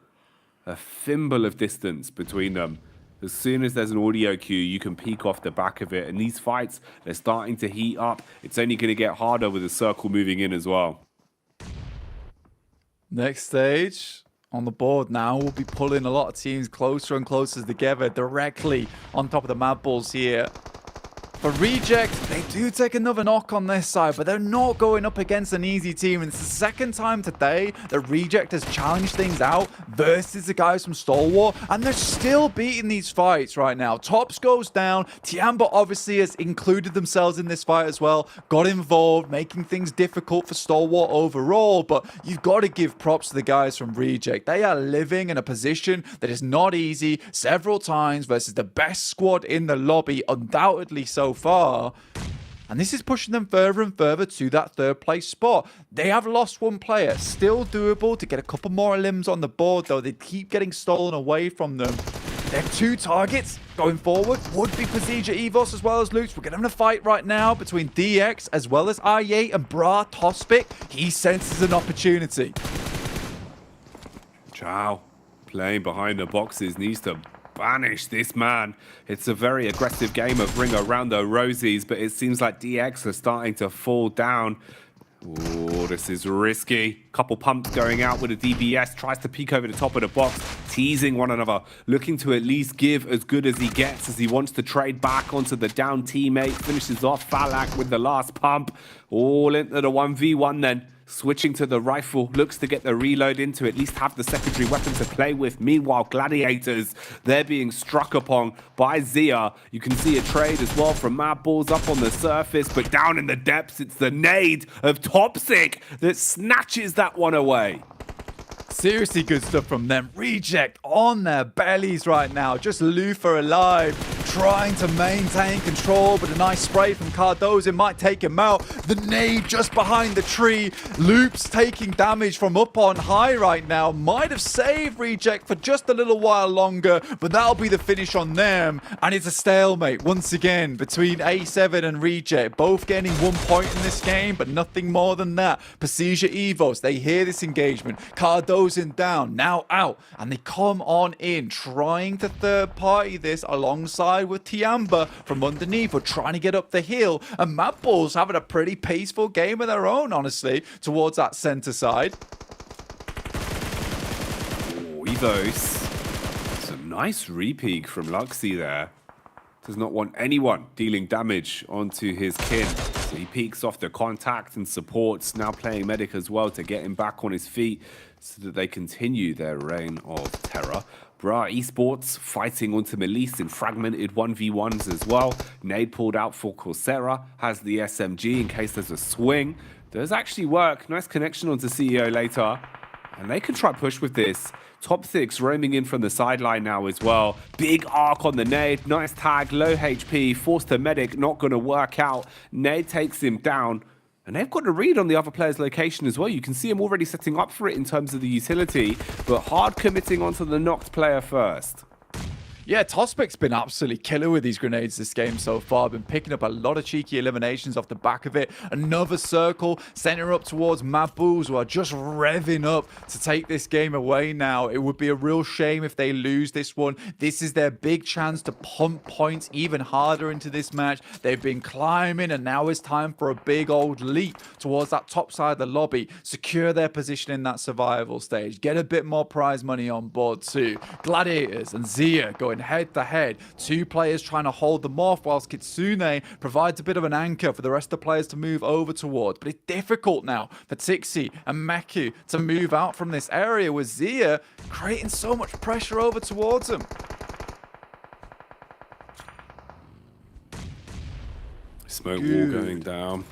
A thimble of distance between them. As soon as there's an audio cue, you can peek off the back of it, and these fights, they're starting to heat up. It's only going to get harder with the circle moving in as well. Next stage on the board now, we'll be pulling a lot of teams closer and closer together directly on top of the Mad Bulls here. For Reject, they do take another knock on this side, but they're not going up against an easy team. And it's the second time today that Reject has challenged things out versus the guys from Stalwart, and they're still beating these fights right now. Tops goes down. Tiamba obviously has included themselves in this fight as well, got involved, making things difficult for Stalwart overall, but you've got to give props to the guys from Reject. They are living in a position that is not easy several times versus the best squad in the lobby, undoubtedly so far, and this is pushing them further and further to that third place spot. They have lost one player, still doable to get a couple more limbs on the board though. They keep getting stolen away from them. Their two targets going forward would be Prestigia Evos as well as Lutz. We're getting a fight right now between DX as well as I8 and Bra Tospic. He senses an opportunity. Chow playing behind the boxes, needs to banish this man. It's a very aggressive game of Ring around the rosies, but it seems like DX are starting to fall down. Oh, this is risky. Couple pumps going out with a DBS. Tries to peek over the top of the box, teasing one another, looking to at least give as good as he gets as he wants to trade back onto the down teammate. Finishes off Falak with the last pump. All into the 1v1 then. Switching to the rifle, looks to get the reload in to at least have the secondary weapon to play with. Meanwhile, Gladiators, they're being struck upon by Zia. You can see a trade as well from Mad Balls up on the surface, but down in the depths, it's the nade of Toxic that snatches that one away. Seriously good stuff from them. Reject on their bellies right now. Just Lufa alive, trying to maintain control, but a nice spray from Cardozo might take him out. The nade just behind the tree. Loops taking damage from up on high right now. Might have saved Reject for just a little while longer, but that'll be the finish on them. And it's a stalemate once again between A7 and Reject. Both getting 1 point in this game, but nothing more than that. Prestigia Evos, they hear this engagement. Cardozo down, now out, and they come on in, trying to third party this alongside with Tiamba from underneath, or trying to get up the hill, and Mad Bulls having a pretty peaceful game of their own, honestly, towards that center side. Oh, Evos. It's a nice repeat from Luxy there. does not want anyone dealing damage onto his kin. So he peeks off the contact and supports, now playing medic as well to get him back on his feet so that they continue their reign of terror. Bra Esports fighting onto Melise in fragmented 1v1s as well. Nade pulled out for Coursera, has the SMG in case there's a swing. Does actually work. Nice connection onto CEO later. And they can try push with this. Top Six roaming in from the sideline now as well. Big arc on the nade. Nice tag, low HP, forced to medic, not going to work out. Nade takes him down. And they've got a read on the other player's location as well. You can see him already setting up for it in terms of the utility, but hard committing onto the knocked player first. Yeah, Tospic's been absolutely killer with these grenades this game so far. Been picking up a lot of cheeky eliminations off the back of it. Another circle, center up towards Mad Bulls, who are just revving up to take this game away now. It would be a real shame if they lose this one. This is their big chance to pump points even harder into this match. They've been climbing, and now it's time for a big old leap towards that top side of the lobby. Secure their position in that survival stage. Get a bit more prize money on board too. Gladiators and Zia going head to head. Two players trying to hold them off, whilst Kitsune provides a bit of an anchor for the rest of the players to move over towards. But it's difficult now for Tixi and Meku to move out from this area, with Zia creating so much pressure over towards them. Smoke wall going down.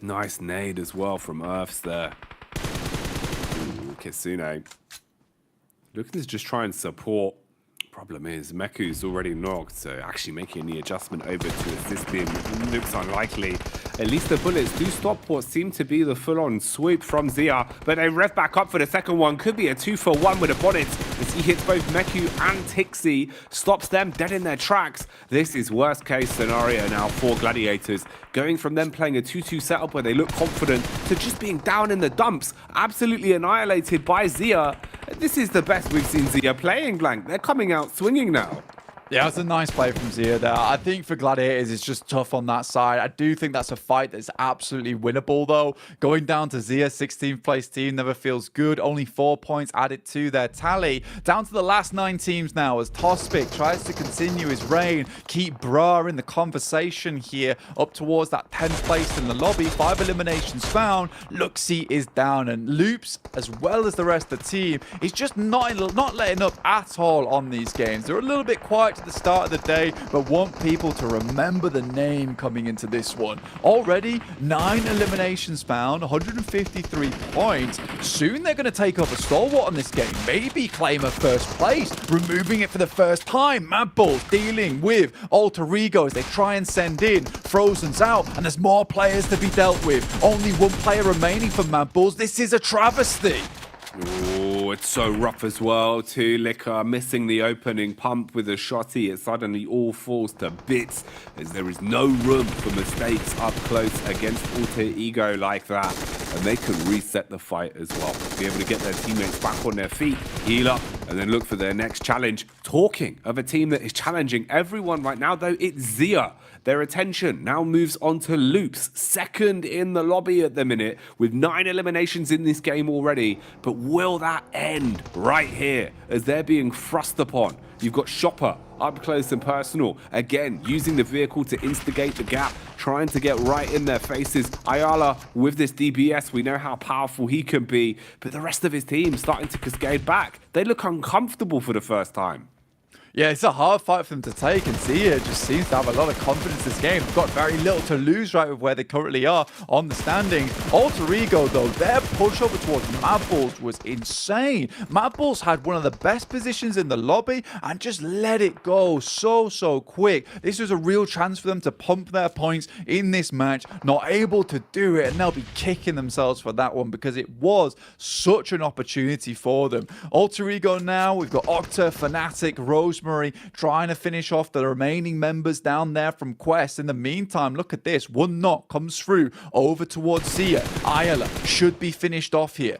Nice nade as well from Earths there. Ooh, Kitsune looking to just try and support. Problem is, Meku's already knocked, so actually making the adjustment over to assist him looks unlikely. At least the bullets do stop what seemed to be the full-on swoop from Zia, but they rev back up for the second one. Could be a 2-for-1 with the bonnets as he hits both Meku and Tixi, stops them dead in their tracks. This is worst case scenario now for Gladiators, going from them playing a 2-2 setup where they look confident to just being down in the dumps, absolutely annihilated by Zia. This is the best we've seen Zia playing, Blank. They're coming out swinging now. Yeah, it's a nice play from Zia there. I think for Gladiators, it's just tough on that side. I do think that's a fight that's absolutely winnable, though. Going down to Zia, 16th place team, never feels good. Only 4 points added to their tally. Down to the last 9 teams now as Tospic tries to continue his reign. Keep Bra in the conversation here, up towards that 10th place in the lobby. 5 eliminations found. Luxie is down, and Loops, as well as the rest of the team, is just not letting up at all on these games. They're a little bit quiet at the start of the day, but want people to remember the name coming into this one. Already 9 eliminations found, 153 points. Soon they're going to take up a stalwart on this game, maybe claim a first place, removing it for the first time. Mad Bulls dealing with Alter Ego as they try and send in. Frozen's out, and there's more players to be dealt with. Only 1 player remaining for Mad Bulls. This is a travesty. Oh, it's so rough as well too. Liquor missing the opening pump with a shotty. It suddenly all falls to bits as there is no room for mistakes up close against Alter Ego like that. And they can reset the fight as well. Be able to get their teammates back on their feet, heal up, and then look for their next challenge. Talking of a team that is challenging everyone right now, though, it's Zia. Their attention now moves on to Loops, second in the lobby at the minute, with 9 eliminations in this game already. But will that end right here as they're being thrust upon? You've got Shopper up close and personal, again using the vehicle to instigate the gap, trying to get right in their faces. Ayala with this DBS, we know how powerful he can be, but the rest of his team starting to cascade back. They look uncomfortable for the first time. Yeah, it's a hard fight for them to take, and Zia just seems to have a lot of confidence this game. They've got very little to lose right with where they currently are on the standing. Alter Ego, though, their push over towards Mad Bulls was insane. Mad Bulls had one of the best positions in the lobby and just let it go so quick. This was a real chance for them to pump their points in this match. Not able to do it, and they'll be kicking themselves for that one because it was such an opportunity for them. Alter Ego now, we've got Octa, Fnatic, Rosemary trying to finish off the remaining members down there from Quest. In the meantime, look at this. 1 knock comes through over towards Zia. Ayala should be finished off here.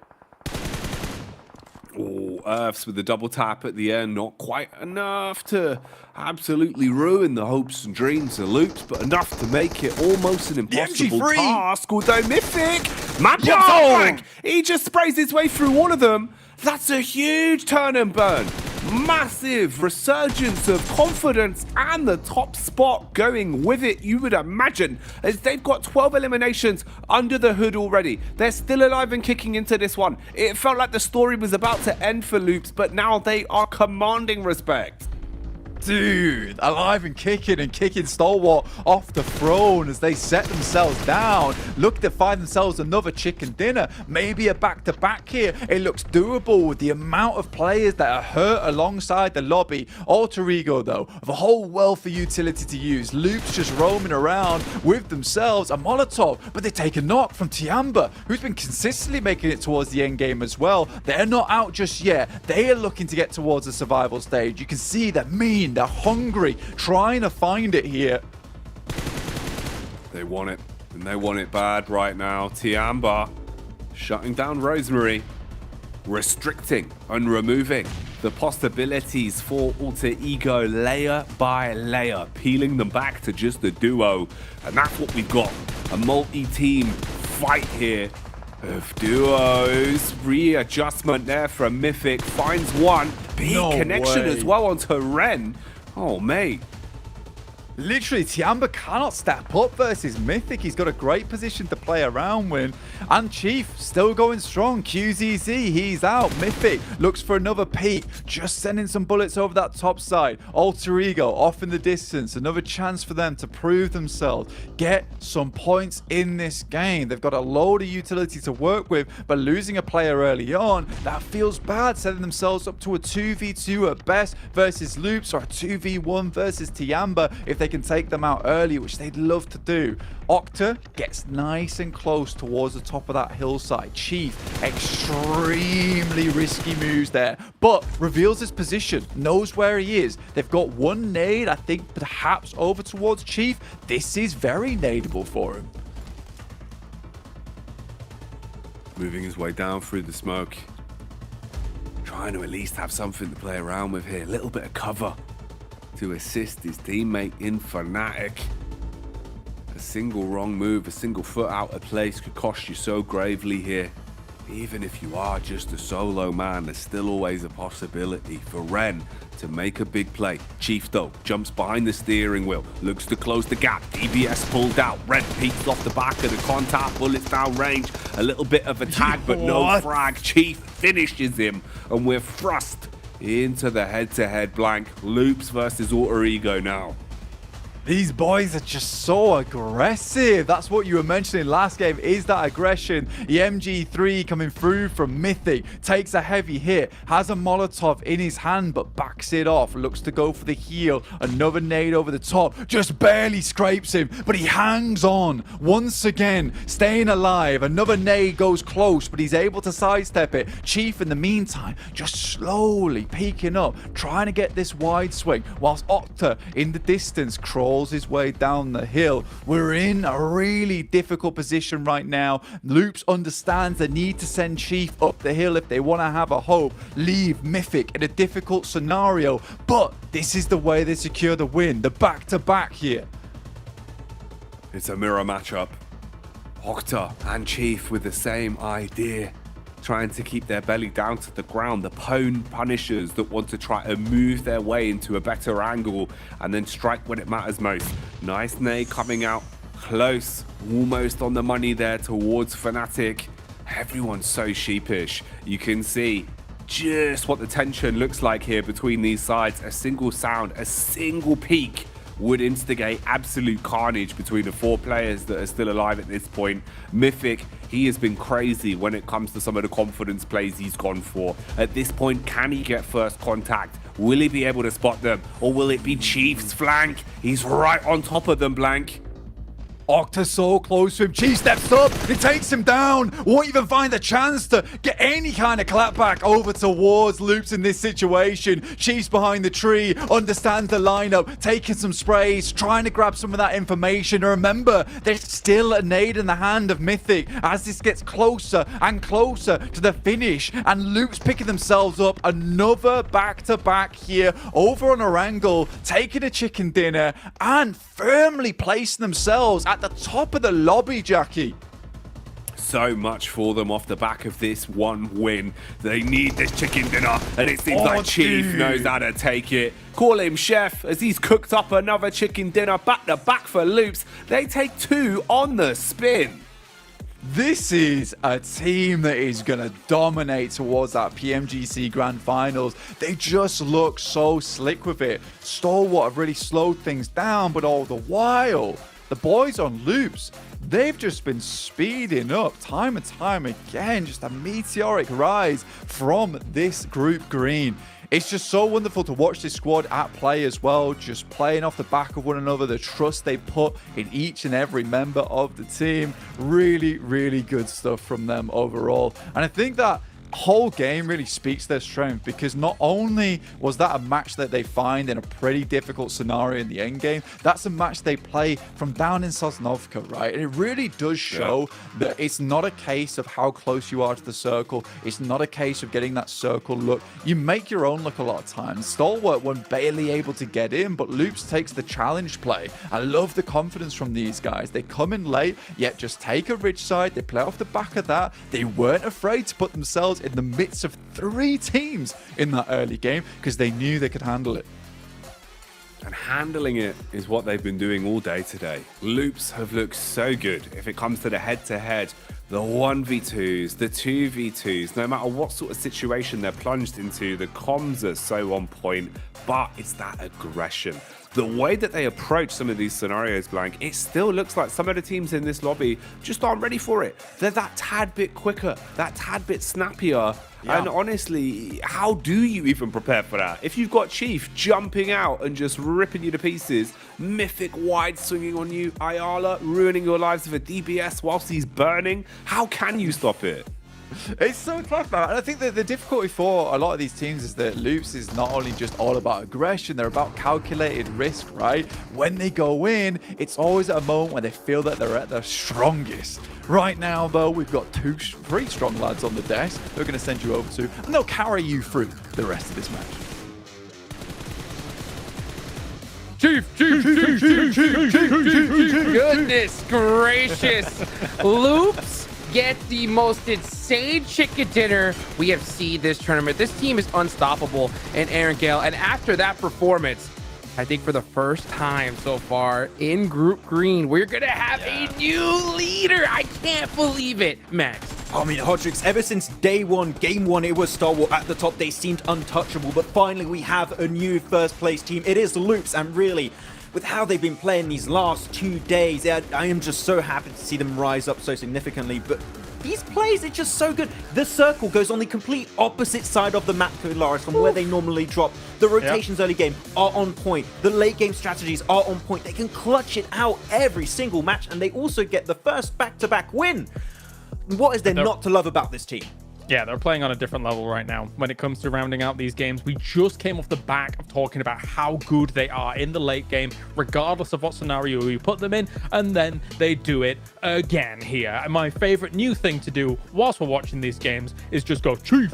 Oh, Earths with the double tap at the end. Not quite enough to absolutely ruin the hopes and dreams of Loops, but enough to make it almost an impossible task. Although Mythic, Mad Bulls, he just sprays his way through all of them. That's a huge turn and burn. Massive resurgence of confidence and the top spot going with it, you would imagine, as they've got 12 eliminations under the hood already. They're still alive and kicking into this one. It felt like the story was about to end for Loops, but now they are commanding respect. Dude, alive and kicking stalwart off the throne as they set themselves down. Look to find themselves another chicken dinner, maybe a back-to-back here. It looks doable with the amount of players that are hurt alongside the lobby. Alter Ego, though, of a whole wealth of utility to use. Loops just roaming around with themselves a Molotov, but they take a knock from Tiamba, who's been consistently making it towards the end game as well. They're not out just yet. They are looking to get towards the survival stage. You can see they're mean. They're hungry, trying to find it here. They want it, and they want it bad right now. Tiamba shutting down Rosemary, restricting and removing the possibilities for Alter Ego layer by layer, peeling them back to just the duo. And that's what we've got, a multi-team fight here of duos. Readjustment there from Mythic, finds one. Big connection as well onto Ren. Oh, mate. Literally, Tiamba cannot step up versus Mythic. He's got a great position to play around with. And Chief still going strong. QZZ, he's out. Mythic looks for another peek. Just sending some bullets over that top side. Alter Ego off in the distance. Another chance for them to prove themselves. Get some points in this game. They've got a load of utility to work with, but losing a player early on, that feels bad. Setting themselves up to a 2v2 at best versus Loops, or a 2v1 versus Tiamba if they can take them out early, which they'd love to do. Octa gets nice and close towards the top of that hillside. Chief, extremely risky moves there, but reveals his position, knows where he is. They've got one nade, I think, perhaps over towards Chief. This is very nadeable for him. Moving his way down through the smoke. Trying to at least have something to play around with here. A little bit of cover to assist his teammate in Fnatic. A single wrong move, a single foot out of place could cost you so gravely here. Even if you are just a solo man, there's still always a possibility for Ren to make a big play. Chief, though, jumps behind the steering wheel, looks to close the gap. DBS pulled out. Ren peeks off the back of the contact, bullets down range. A little bit of a tag, but no frag. Chief finishes him, and we're thrust into the head-to-head blank. Loops versus Alter Ego now. These boys are just so aggressive. That's what you were mentioning last game, is that aggression. The MG3 coming through from Mythic, takes a heavy hit, has a Molotov in his hand, but backs it off, looks to go for the heal. Another nade over the top, just barely scrapes him, but he hangs on. Once again, staying alive. Another nade goes close, but he's able to sidestep it. Chief, in the meantime, just slowly peeking up, trying to get this wide swing, whilst Octa, in the distance, crawls his way down the hill. We're in a really difficult position right now. Loops understands the need to send Chief up the hill if they want to have a hope. Leave Mythic in a difficult scenario, but this is the way they secure the win. The back-to-back here. It's a mirror matchup. Octa and Chief with the same idea, trying to keep their belly down to the ground. The pwn punishers that want to try to move their way into a better angle and then strike when it matters most. Nice nade coming out close, almost on the money there towards Fnatic. Everyone's so sheepish. You can see just what the tension looks like here between these sides. A single sound, a single peak would instigate absolute carnage between the four players that are still alive at this point. Mythic, he has been crazy when it comes to some of the confidence plays he's gone for. At this point, can he get first contact? Will he be able to spot them? Or will it be Chief's flank? He's right on top of them, Blank. Octa so close to him. Chief steps up. He takes him down. Won't even find a chance to get any kind of clapback over towards Loops in this situation. Chief's behind the tree. Understands the lineup. Taking some sprays. Trying to grab some of that information. And remember, there's still a nade in the hand of Mythic as this gets closer and closer to the finish. And Loops picking themselves up. Another back-to-back here. Over on Orangle. Taking a chicken dinner. And firmly placing themselves at the top of the lobby, Jackie. so much for them off the back of this one win. They need this chicken dinner, and it seems like Chief knows how to take it. Call him chef, as he's cooked up another chicken dinner back to back for Loops. They take 2 on the spin. This is a team that is going to dominate towards that PMGC Grand Finals. They just look so slick with it. Stalwart have really slowed things down, but all the while, the boys on Loops, they've just been speeding up time and time again. Just a meteoric rise from this group green. It's just so wonderful to watch this squad at play as well, just playing off the back of one another, the trust they put in each and every member of the team. Really, really good stuff from them overall. And I think that whole game really speaks their strength, because not only was that a match that they find in a pretty difficult scenario in the end game, that's a match they play from down in Sosnovka, right? And it really does show that it's not a case of how close you are to the circle. It's not a case of getting that circle look. You make your own look a lot of times. Stalwart were barely able to get in, but Loops takes the challenge play. I love the confidence from these guys. They come in late, yet just take a rich side. They play off the back of that. They weren't afraid to put themselves in the midst of 3 teams in that early game, because they knew they could handle it. And handling it is what they've been doing all day today. Loops have looked so good if it comes to the head-to-head, the 1v2s, the 2v2s, no matter what sort of situation they're plunged into, the comms are so on point, but it's that aggression. The way that they approach some of these scenarios, Blank, it still looks like some of the teams in this lobby just aren't ready for it. They're that tad bit quicker, that tad bit snappier. Yeah. And honestly, how do you even prepare for that? If you've got Chief jumping out and just ripping you to pieces, Mythic wide swinging on you, Ayala ruining your lives with a DBS whilst he's burning, how can you stop it? It's so tough, man. And I think that the difficulty for a lot of these teams is that Loops is not only just all about aggression, they're about calculated risk, right? When they go in, it's always at a moment when they feel that they're at their strongest. Right now, though, we've got 2 pretty strong lads on the desk they're going to send you over to, and they'll carry you through the rest of this match. Chief. Goodness gracious. Loops get the most insane chicken dinner we have seen this tournament. This team is unstoppable in Aaron Gale. And after that performance, I think for the first time so far in Group Green, we're going to have a new leader. I can't believe it, Max. I mean, Hodrix, ever since day 1, game 1, it was Stalwart at the top. They seemed untouchable, but finally we have a new first place team. It is Loops, and really, with how they've been playing these last 2 days, I am just so happy to see them rise up so significantly. But these plays are just so good. The circle goes on the complete opposite side of the map, Kularis, from where they normally drop. The rotations early game are on point. The late game strategies are on point. They can clutch it out every single match, and they also get the first back-to-back win. What is there not to love about this team? Yeah, they're playing on a different level right now when it comes to rounding out these games. We just came off the back of talking about how good they are in the late game, regardless of what scenario you put them in, and then they do it again here. And my favorite new thing to do whilst we're watching these games is just go Chief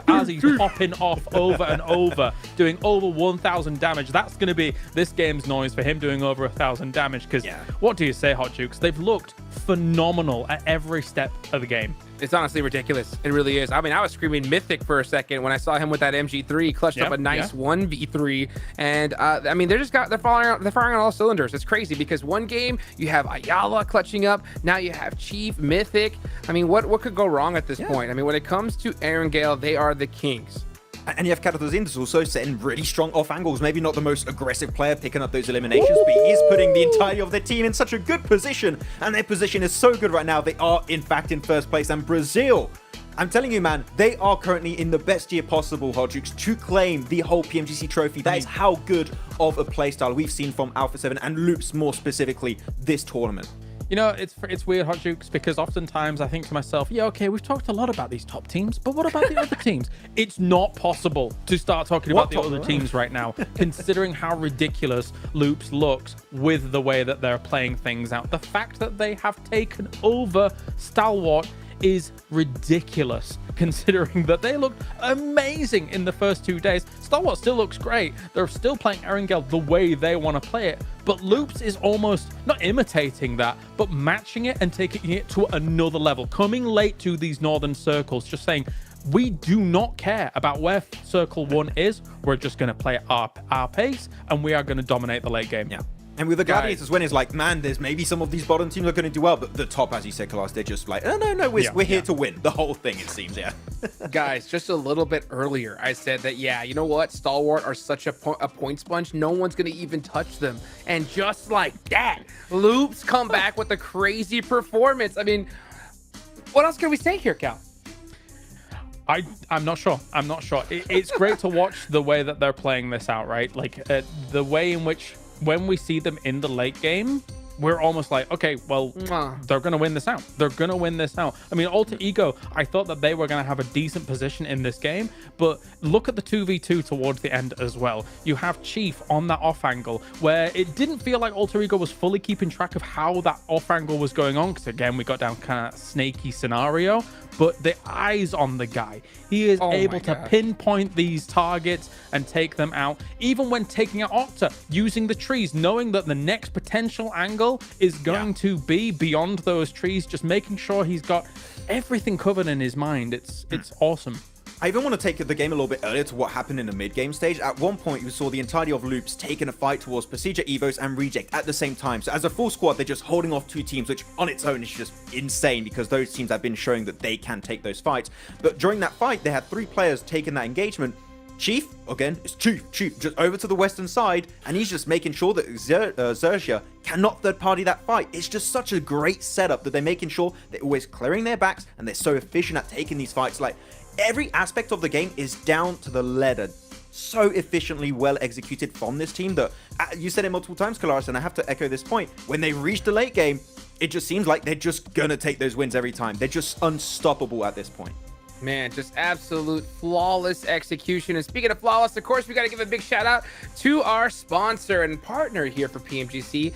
as he's popping off over and over, doing over 1,000 damage. That's going to be this game's noise for him doing over 1,000 damage, because what do you say, Hot Jukes? They've looked phenomenal at every step of the game. It's honestly ridiculous. It really is. I mean, I was screaming Mythic for a second when I saw him with that MG3, clutched up a nice 1v3. And I mean, they're firing on all cylinders. It's crazy because one game you have Ayala clutching up. Now you have Chief, Mythic. I mean, what could go wrong at this point? I mean, when it comes to Aaron Gale, they are the kings. And you have Karatozin also setting really strong off angles. Maybe not the most aggressive player picking up those eliminations, but he is putting the entirety of their team in such a good position. And their position is so good right now. They are, in fact, in first place. And Brazil, I'm telling you, man, they are currently in the best year possible, Hodrix, to claim the whole PMGC trophy. That is how good of a playstyle we've seen from Alpha 7 and Loops more specifically this tournament. You know, it's weird, Hot Jukes, because oftentimes I think to myself, yeah, okay, we've talked a lot about these top teams, but what about the other teams? It's not possible to start talking about the other teams right now, considering how ridiculous Loops looks with the way that they're playing things out. The fact that they have taken over Stalwart is ridiculous, considering that they looked amazing in the first 2 days. Star Wars still looks great. They're still playing Erangel the way they want to play it. But Loops is almost not imitating that, but matching it and taking it to another level. Coming late to these northern circles, just saying, we do not care about where Circle 1 is. We're just going to play at our pace, and we are going to dominate the late game. Yeah. And with the Gladiators win, it's like, man, there's maybe some of these bottom teams are going to do well, but the top, as you said, Kalas, they're just like, oh, no, we're here to win. The whole thing, it seems, yeah. Guys, just a little bit earlier, I said that, yeah, you know what? Stalwart are such a point sponge, no one's going to even touch them. And just like that, Loops come back with a crazy performance. I mean, what else can we say here, Cal? I'm not sure. It's great to watch the way that they're playing this out, right? Like the way in which when we see them in the late game, we're almost like, okay, well, they're going to win this out. I mean, Alter Ego, I thought that they were going to have a decent position in this game, but look at the 2v2 towards the end as well. You have Chief on that off angle where it didn't feel like Alter Ego was fully keeping track of how that off angle was going on, because again, we got down kind of snaky scenario, but the eyes on the guy. He is able to pinpoint these targets and take them out, even when taking out Octa, using the trees, knowing that the next potential angle is going to be beyond those trees, just making sure he's got everything covered in his mind. It's awesome. I even want to take the game a little bit earlier to what happened in the mid-game stage. At one point, you saw the entirety of Loops taking a fight towards Procedure, Evos, and Reject at the same time. So as a full squad, they're just holding off two teams, which on its own is just insane because those teams have been showing that they can take those fights. But during that fight, they had 3 players taking that engagement. Chief, again, it's Chief, just over to the western side, and he's just making sure that Xerxia cannot third-party that fight. It's just such a great setup that they're making sure they're always clearing their backs, and they're so efficient at taking these fights. Like, every aspect of the game is down to the letter. So efficiently well executed from this team that, you said it multiple times, Kalaris, and I have to echo this point. When they reach the late game, it just seems like they're just gonna take those wins every time. They're just unstoppable at this point. Man, just absolute flawless execution. And speaking of flawless, of course, we got to give a big shout out to our sponsor and partner here for PMGC,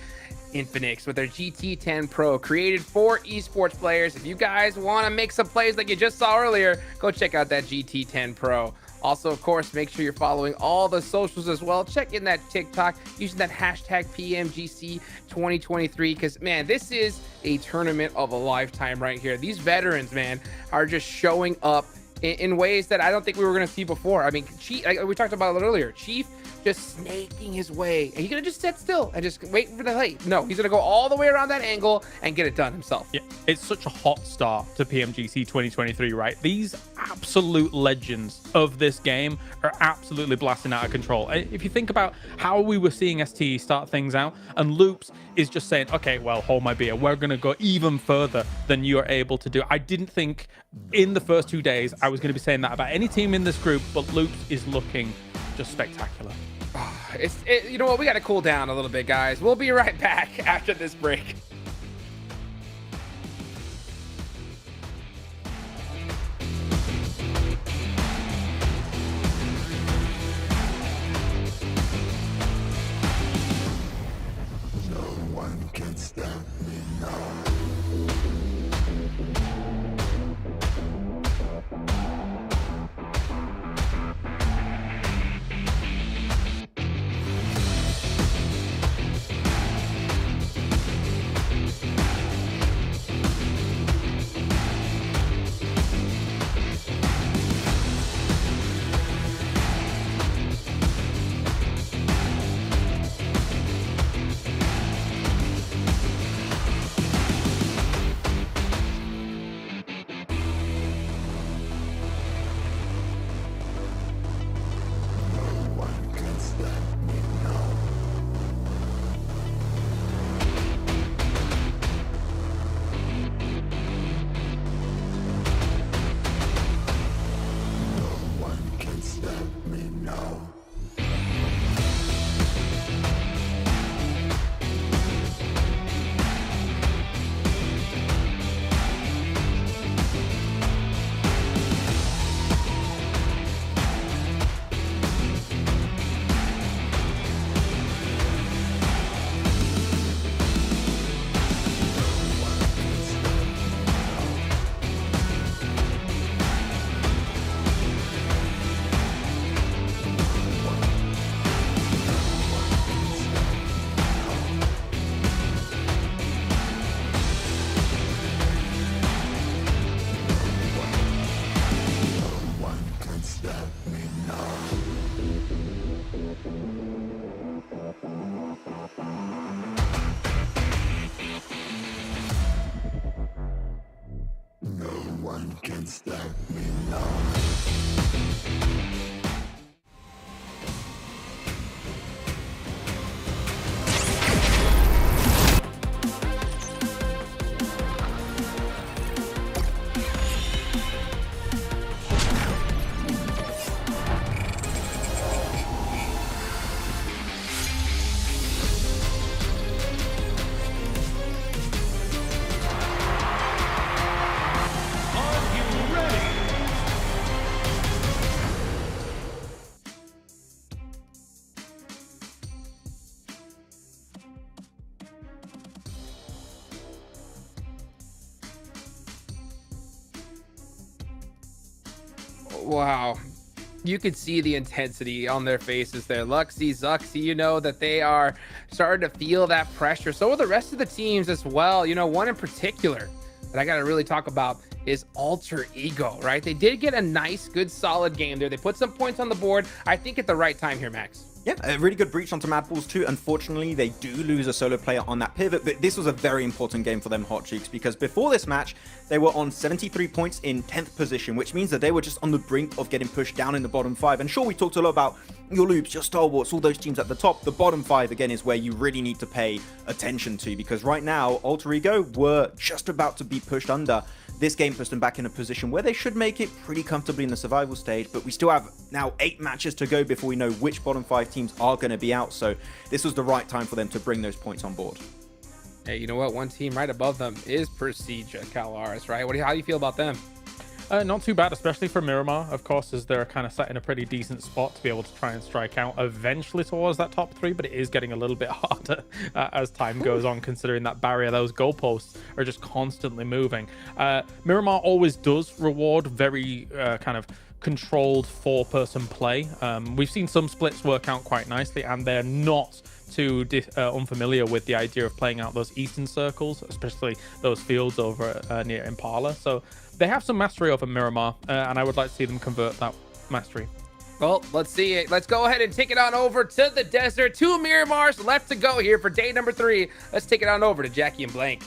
Infinix, with their GT10 Pro, created for esports players. If you guys want to make some plays like you just saw earlier, go check out that GT10 Pro. Also, of course, make sure you're following all the socials as well. Check in that TikTok using that hashtag PMGC 2023, because, man, this is a tournament of a lifetime right here. These veterans, man, are just showing up in ways that I don't think we were going to see before. I mean, Chief, we talked about it earlier. Chief just snaking his way. And he's going to just sit still and just wait for the light. No, he's going to go all the way around that angle and get it done himself. Yeah, it's such a hot start to PMGC 2023, right? These absolute legends of this game are absolutely blasting out of control. If you think about how we were seeing STE start things out, and Loops is just saying, okay, well, hold my beer. We're going to go even further than you are able to do. I didn't think in the first 2 days I was going to be saying that about any team in this group, but Loops is looking just spectacular. You know what? We got to cool down a little bit, guys. We'll be right back after this break. No one can stop me now. stop me now. No one can stop me now. Wow. You could see the intensity on their faces there. Luxy, Zuxy, you know that they are starting to feel that pressure. So are the rest of the teams as well. You know, one in particular that I got to really talk about is Alter Ego, right? They did get a nice, good, solid game there. They put some points on the board, I think, at the right time here, Max. Yeah, a really good breach onto Mad Balls too. Unfortunately, they do lose a solo player on that pivot, but this was a very important game for them, Hot Cheeks, because before this match, they were on 73 points in 10th position, which means that they were just on the brink of getting pushed down in the bottom 5. And sure, we talked a lot about your Loops, your Stalwarts, all those teams at the top. The bottom 5, again, is where you really need to pay attention to, because right now, Alter Ego were just about to be pushed under. This game puts them back in a position where they should make it pretty comfortably in the survival stage, but we still have now 8 matches to go before we know which bottom 5 teams are going to be out, so this was the right time for them to bring those points on board. Hey, you know what? One team right above them is Prestige Calaris, right? How do you feel about them? Not too bad, especially for Miramar, of course, as they're kind of set in a pretty decent spot to be able to try and strike out eventually towards that top 3, but it is getting a little bit harder as time goes on, considering that barrier, those goalposts are just constantly moving. Miramar always does reward very kind of controlled 4-person play. We've seen some splits work out quite nicely, and they're not too unfamiliar with the idea of playing out those eastern circles, especially those fields over near Impala. So they have some mastery over Miramar, and I would like to see them convert that mastery. Well, let's see it. Let's go ahead and take it on over to the desert. 2 Miramars left to go here for day number 3. Let's take it on over to Jackie and Blank.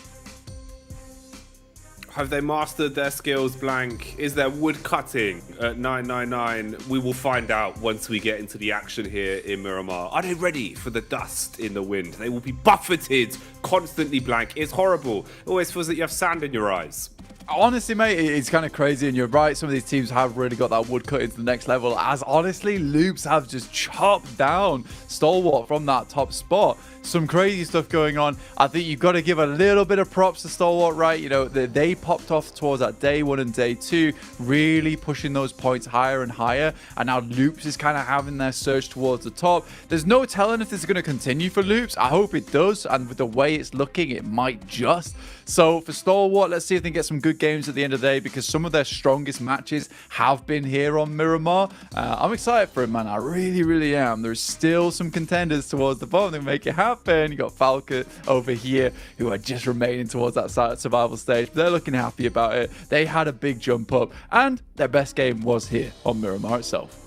Have they mastered their skills, Blank? Is there wood cutting at 999? We will find out once we get into the action here in Miramar. Are they ready for the dust in the wind? They will be buffeted constantly, Blank. It's horrible. It always feels like you have sand in your eyes. Honestly, mate, it's kind of crazy, and you're right. Some of these teams have really got that wood cut into the next level, as honestly, Loops have just chopped down Stalwart from that top spot. Some crazy stuff going on. I think you've got to give a little bit of props to Stalwart, right? You know, they popped off towards that day 1 and day 2, really pushing those points higher and higher. And now Loops is kind of having their surge towards the top. There's no telling if this is going to continue for Loops. I hope it does. And with the way it's looking, it might just. So for Stalwart, let's see if they can get some good games at the end of the day, because some of their strongest matches have been here on Miramar. I'm excited for it, man. I really, really am. There's still some contenders towards the bottom that make it happen. You got Falcon over here, who are just remaining towards that survival stage. But they're looking happy about it. They had a big jump up, and their best game was here on Miramar itself.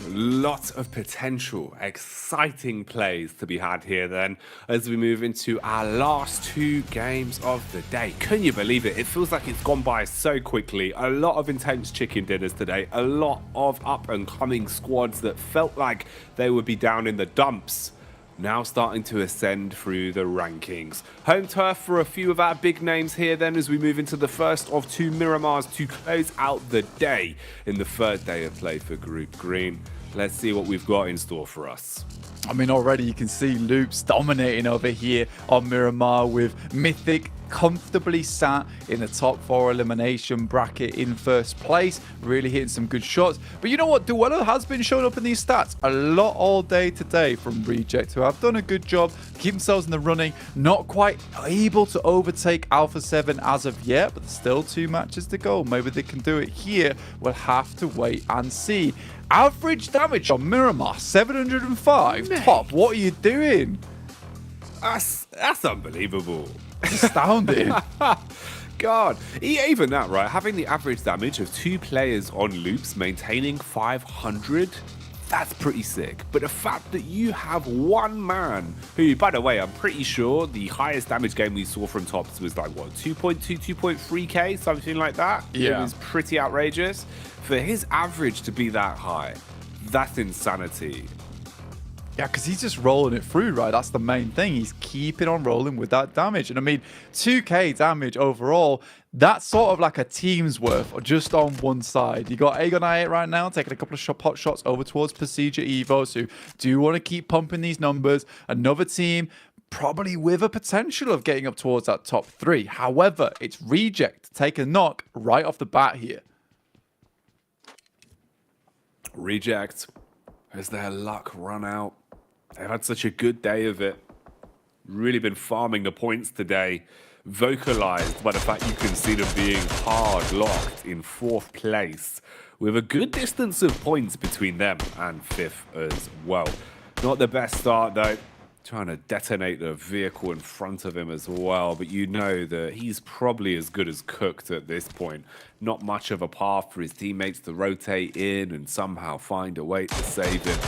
Lot of potential, exciting plays to be had here then as we move into our last 2 games of the day. Can you believe it? It feels like it's gone by so quickly. A lot of intense chicken dinners today. A lot of up-and-coming squads that felt like they would be down in the dumps, now starting to ascend through the rankings. Home turf for a few of our big names here then as we move into the first of 2 Miramars to close out the day in the 3rd day of play for Group Green. Let's see what we've got in store for us. I mean, already you can see Loops dominating over here on Miramar, with Mythic comfortably sat in the top 4 elimination bracket in 1st place, really hitting some good shots. But you know what? Duello has been showing up in these stats a lot all day today from Reject, who have done a good job, keep themselves in the running, not quite able to overtake Alpha 7 as of yet, but there's still 2 matches to go. Maybe they can do it here. We'll have to wait and see. Average damage on Miramar, 705. Mate. Top, what are you doing? That's unbelievable. Astounding. God. Even that, right? Having the average damage of 2 players on loops maintaining 500, that's pretty sick. But the fact that you have one man who, by the way, I'm pretty sure the highest damage game we saw from Tops was like, what, 2.2, 2.3k, something like that? Yeah. It was pretty outrageous. For his average to be that high, that's insanity. Yeah, because he's just rolling it through, right? That's the main thing. He's keeping on rolling with that damage. And I mean, 2k damage overall, that's sort of like a team's worth just on one side. You got Aegon I8 right now taking a couple of pot shots over towards Procedure Evos, who do want to keep pumping these numbers. Another team probably with a potential of getting up towards that top 3. However, it's Reject to take a knock right off the bat here. Reject, has their luck run out? They've had such a good day of it. Really been farming the points today. Vocalized by the fact you can see them being hard locked in 4th place, with a good distance of points between them and 5th as well. Not the best start though. Trying to detonate the vehicle in front of him as well, but you know that he's probably as good as cooked at this point. Not much of a path for his teammates to rotate in and somehow find a way to save him.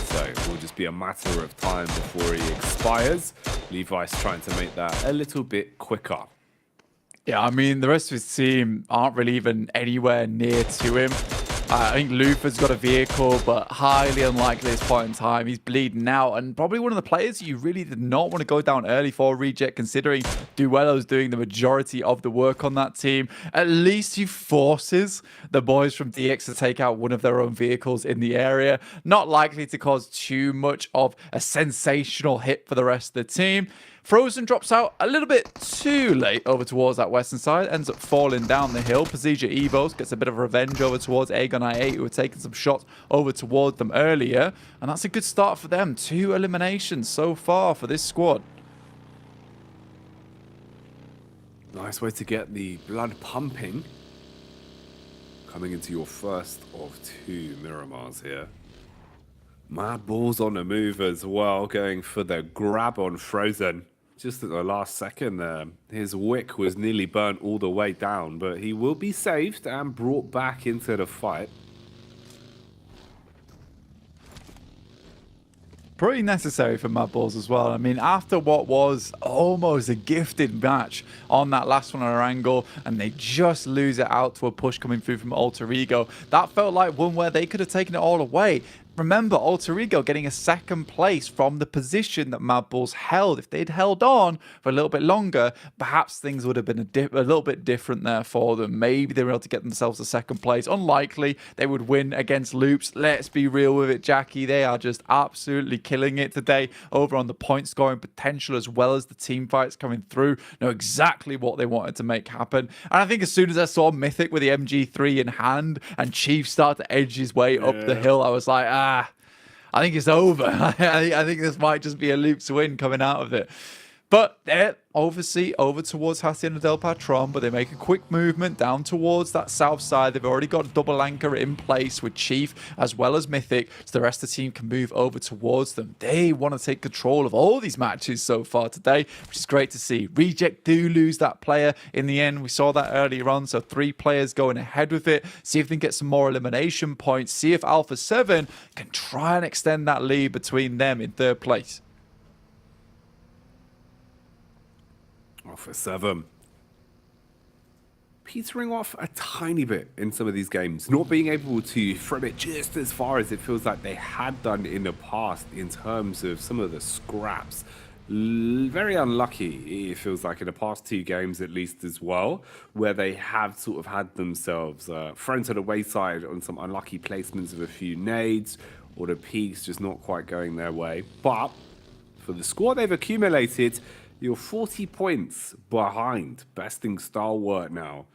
So it will just be a matter of time before he expires. Levi's trying to make that a little bit quicker. Yeah, I mean, the rest of his team aren't really even anywhere near to him. I think Luther's got a vehicle, but highly unlikely at this point in time. He's bleeding out, and probably one of the players you really did not want to go down early for, Reject, considering Duello's doing the majority of the work on that team. At least he forces the boys from DX to take out one of their own vehicles in the area. Not likely to cause too much of a sensational hit for the rest of the team. Frozen drops out a little bit too late over towards that western side, ends up falling down the hill. Procedure Evos gets a bit of revenge over towards Aegon I8, who were taking some shots over towards them earlier. And that's a good start for them. 2 eliminations so far for this squad. Nice way to get the blood pumping. Coming into your first of 2 Miramars here. Mad Balls on the move as well, going for the grab on Frozen. Just at the last second there, his wick was nearly burnt all the way down, but he will be saved and brought back into the fight. Pretty necessary for Mad Balls as well. I mean, after what was almost a gifted match on that last one on our angle, and they just lose it out to a push coming through from Alter Ego, that felt like one where they could have taken it all away. Remember, Alter Ego getting a 2nd place from the position that Mad Balls held. If they'd held on for a little bit longer, perhaps things would have been a little bit different there for them. Maybe they were able to get themselves a 2nd place. Unlikely they would win against Loops. Let's be real with it, Jackie. They are just absolutely killing it today over on the point scoring potential, as well as the team fights coming through. Know exactly what they wanted to make happen. And I think as soon as I saw Mythic with the MG3 in hand and Chief start to edge his way up the hill, I was like, I think it's over. I think this might just be a Loops win coming out of it. But they're obviously over towards Hacienda del Patron, but they make a quick movement down towards that south side. They've already got a double anchor in place with Chief as well as Mythic, so the rest of the team can move over towards them. They want to take control of all these matches so far today, which is great to see. Reject do lose that player in the end. We saw that earlier on, so 3 players going ahead with it. See if they can get some more elimination points. See if Alpha 7 can try and extend that lead between them in 3rd place. Alpha 7. Petering off a tiny bit in some of these games. Not being able to throw it just as far as it feels like they had done in the past in terms of some of the scraps. Very unlucky, it feels like, in the past 2 games at least as well, where they have sort of had themselves thrown to the wayside on some unlucky placements of a few nades, or the peaks just not quite going their way. But for the score they've accumulated, you're 40 points behind besting Stalwart now.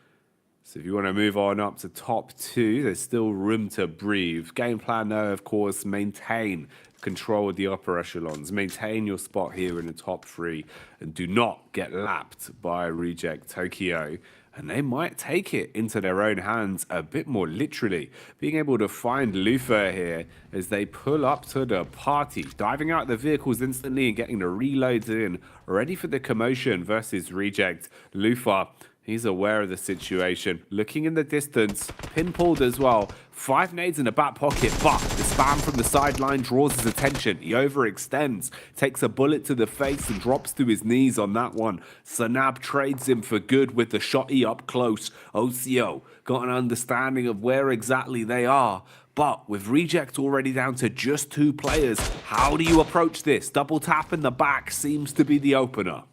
So if you want to move on up to top 2, there's still room to breathe. Game plan though, of course, maintain control of the upper echelons. Maintain your spot here in the top 3 and do not get lapped by Reject Tokyo. And they might take it into their own hands a bit more literally. Being able to find Lufa here as they pull up to the party. Diving out the vehicles instantly and getting the reloads in. Ready for the commotion versus Reject. Lufa He's aware of the situation. Looking in the distance, pinballed as well. 5 nades in the back pocket, but the spam from the sideline draws his attention. He overextends, takes a bullet to the face and drops to his knees on that one. Sanab trades him for good with the shotty up close. OCO got an understanding of where exactly they are. But with Reject already down to just 2 players, how do you approach this? Double tap in the back seems to be the opener.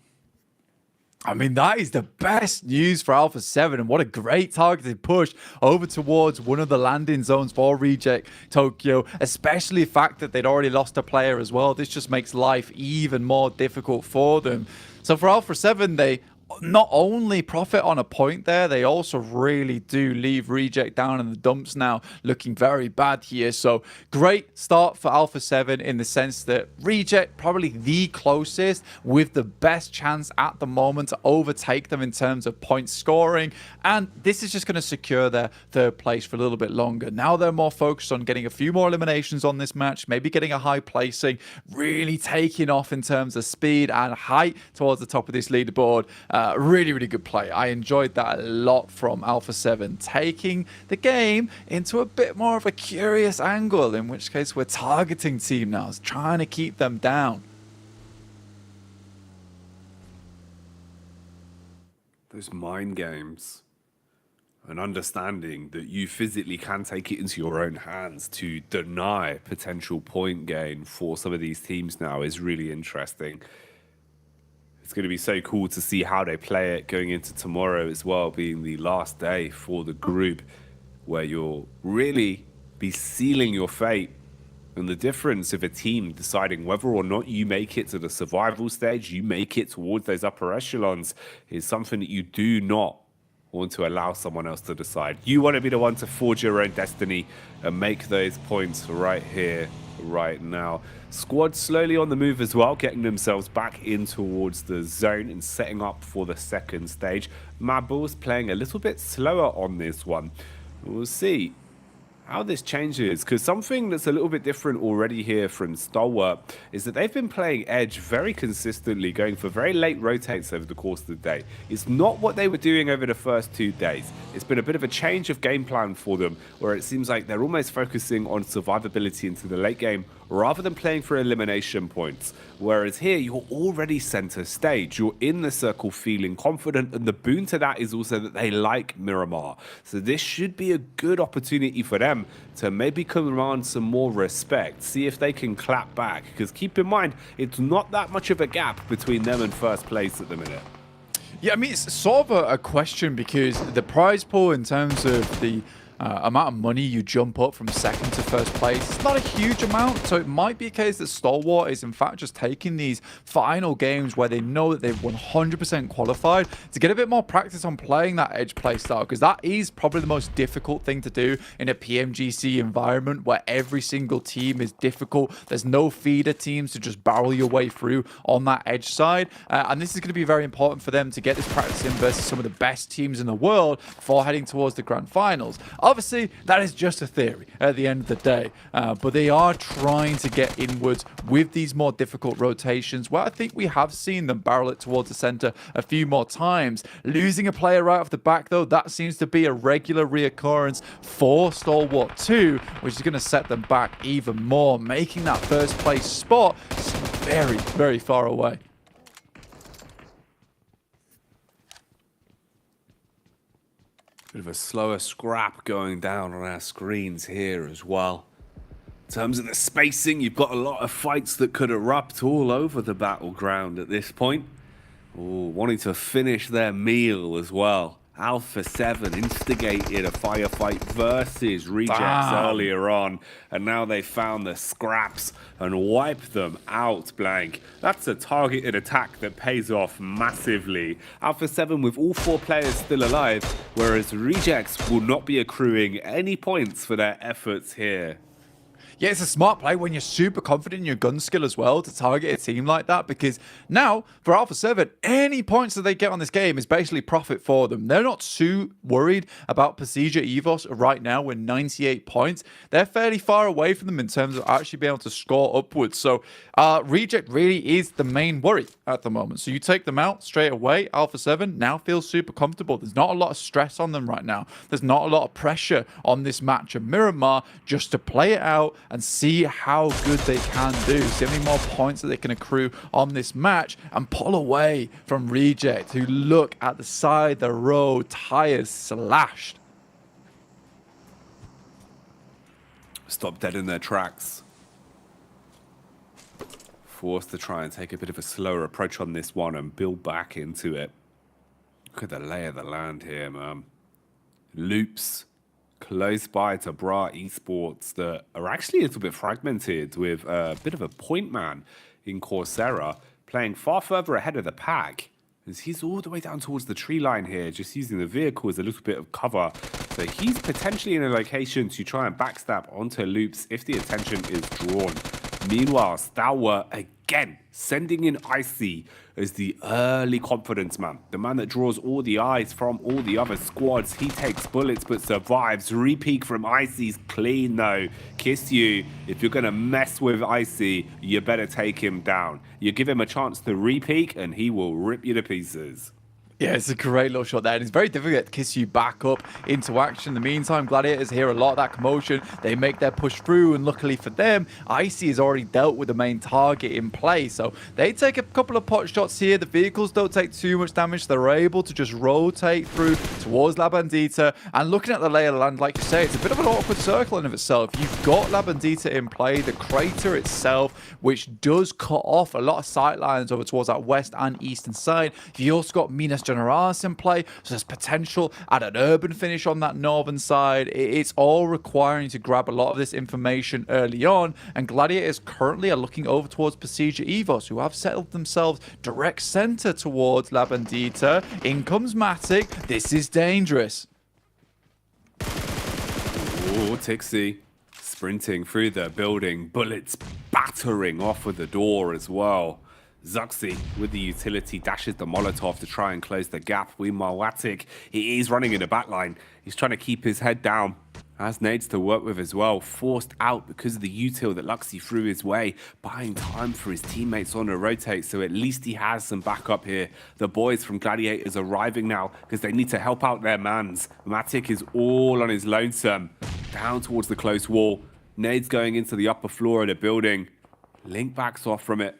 I mean, that is the best news for Alpha 7, and what a great targeted push over towards one of the landing zones for Reject Tokyo, especially the fact that they'd already lost a player as well. This just makes life even more difficult for them. So for Alpha 7, they not only profit on a point there, they also really do leave Reject down in the dumps now, looking very bad here. So great start for Alpha 7 in the sense that Reject probably the closest with the best chance at the moment to overtake them in terms of point scoring, and this is just going to secure their 3rd place for a little bit longer. Now they're more focused on getting a few more eliminations on this match, maybe getting a high placing, really taking off in terms of speed and height towards the top of this leaderboard. Really, really good play. I enjoyed that a lot from Alpha 7, taking the game into a bit more of a curious angle, in which case we're targeting Team now, trying to keep them down. Those mind games, an understanding that you physically can take it into your own hands to deny potential point gain for some of these teams now is really interesting. It's going to be so cool to see how they play it going into tomorrow as well, being the last day for the group, where you'll really be sealing your fate. And the difference of a team deciding whether or not you make it to the survival stage, you make it towards those upper echelons, is something that you do not want to allow someone else to decide. You want to be the one to forge your own destiny and make those points right here, right now. Squad slowly on the move as well, getting themselves back in towards the zone and setting up for the 2nd stage. Mabul's playing a little bit slower on this one. We'll see how this changes, because something that's a little bit different already here from Stalwart is that they've been playing Edge very consistently, going for very late rotates over the course of the day. It's not what they were doing over the first 2 days. It's been a bit of a change of game plan for them, where it seems like they're almost focusing on survivability into the late game rather than playing for elimination points. Whereas here, you're already center stage. You're in the circle feeling confident, and the boon to that is also that they like Miramar. So this should be a good opportunity for them to maybe command some more respect, see if they can clap back, because keep in mind, it's not that much of a gap between them and 1st place at the minute. Yeah, I mean, it's sort of a question, because the prize pool in terms of the amount of money you jump up from 2nd to 1st place, it's not a huge amount, so it might be a case that Stalwart is in fact just taking these final games where they know that they've 100% qualified to get a bit more practice on playing that edge play style, because that is probably the most difficult thing to do in a PMGC environment where every single team is difficult. There's no feeder teams to just barrel your way through on that edge side, and this is going to be very important for them to get this practice in versus some of the best teams in the world before heading towards the Grand Finals. Obviously, that is just a theory at the end of the day, but they are trying to get inwards with these more difficult rotations, where I think we have seen them barrel it towards the center a few more times. Losing a player right off the back, though, that seems to be a regular reoccurrence for Stalwart 2, which is going to set them back even more, making that 1st place spot very, very far away. Bit of a slower scrap going down on our screens here as well. In terms of the spacing, you've got a lot of fights that could erupt all over the battleground at this point. Ooh, wanting to finish their meal as well. Alpha 7 instigated a firefight versus Rejects earlier on, and now they found the scraps and wiped them out blank. That's a targeted attack that pays off massively. Alpha 7 with all 4 players still alive, whereas Rejects will not be accruing any points for their efforts here. Yeah, it's a smart play when you're super confident in your gun skill as well to target a team like that, because now for Alpha 7, any points that they get on this game is basically profit for them. They're not too worried about Pasija Evos right now with 98 points. They're fairly far away from them in terms of actually being able to score upwards. So Reject really is the main worry at the moment. So you take them out straight away. Alpha 7 now feels super comfortable. There's not a lot of stress on them right now. There's not a lot of pressure on this match of Miramar just to play it out and see how good they can do. See how many more points that they can accrue on this match and pull away from Reject, who look at the side of the road, tires slashed. Stop dead in their tracks. Forced to try and take a bit of a slower approach on this one and build back into it. Look at the lay of the land here, man. Loops close by to Bra Esports that are actually a little bit fragmented, with a bit of a point man in Coursera playing far further ahead of the pack, as he's all the way down towards the tree line here, just using the vehicle as a little bit of cover. So he's potentially in a location to try and backstab onto Loops if the attention is drawn. Meanwhile, Stalwart again sending in Icy as the early confidence man, the man that draws all the eyes from all the other squads. He takes bullets but survives. Repeak from Icy's clean though. Kiss you, if you're gonna mess with Icy, you better take him down. You give him a chance to repeak and he will rip you to pieces. Yeah, it's a great little shot there, and it's very difficult to kiss you back up into action. In the meantime, Gladiators hear a lot of that commotion. They make their push through, and luckily for them, Icy has already dealt with the main target in play. So they take a couple of pot shots here. The vehicles don't take too much damage. They're able to just rotate through towards La Bandita. And looking at the lay of the land, like you say, it's a bit of an awkward circle in of itself. You've got La Bandita in play, the crater itself, which does cut off a lot of sight lines over towards that west and eastern side. You also got Minas Generalis in play, so there's potential at an urban finish on that northern side. It's all requiring to grab a lot of this information early on, and Gladiators currently are looking over towards Pasija Evos, who have settled themselves direct center towards La Bandita. In comes Matic. This is dangerous. Oh, Tixie sprinting through the building, bullets battering off of the door as well. Zuxi with the utility dashes the Molotov to try and close the gap. Meanwhile, Watic, he is running in the back line. He's trying to keep his head down. Has nades to work with as well. Forced out because of the util that Luxy threw his way. Buying time for his teammates on a rotate, so at least he has some backup here. The boys from Gladiators arriving now because they need to help out their mans. Matic is all on his lonesome. Down towards the close wall. Nades going into the upper floor of the building. Link backs off from it.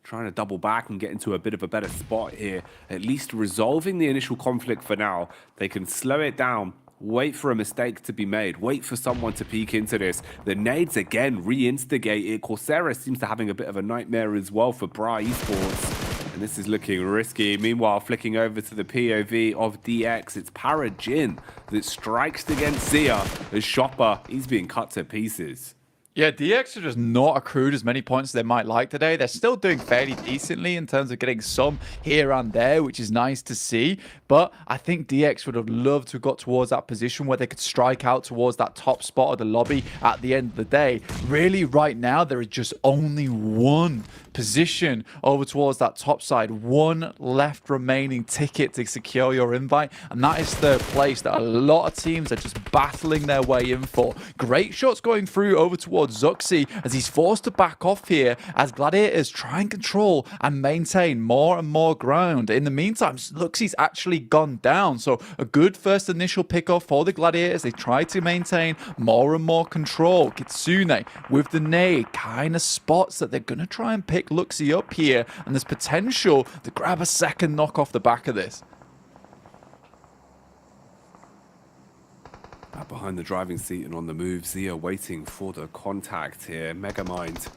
Trying to double back and get into a bit of a better spot here. At least resolving the initial conflict for now. They can slow it down. Wait for a mistake to be made. Wait for someone to peek into this. The nades again reinstigate it. Coursera seems to having a bit of a nightmare as well for Bra Esports. And this is looking risky. Meanwhile, flicking over to the POV of DX, it's Parajin that strikes against Zia as Shopper. He's being cut to pieces. Yeah, DX are just not accrued as many points as they might like today. They're still doing fairly decently in terms of getting some here and there, which is nice to see. But I think DX would have loved to have got towards that position where they could strike out towards that top spot of the lobby at the end of the day. Really, right now, there is just only one position over towards that top side. One left remaining ticket to secure your invite, and that is third place that a lot of teams are just battling their way in for. Great shots going through over towards Zuxi as he's forced to back off here as Gladiators try and control and maintain more and more ground. In the meantime, Zuxi's actually gone down, so a good first initial pickoff for the Gladiators. They try to maintain more and more control. Kitsune with the nade kind of spots that they're going to try and pick Luxy up here, and there's potential to grab a second knock off the back of this. Behind the driving seat and on the move, Zia waiting for the contact here. Megamind,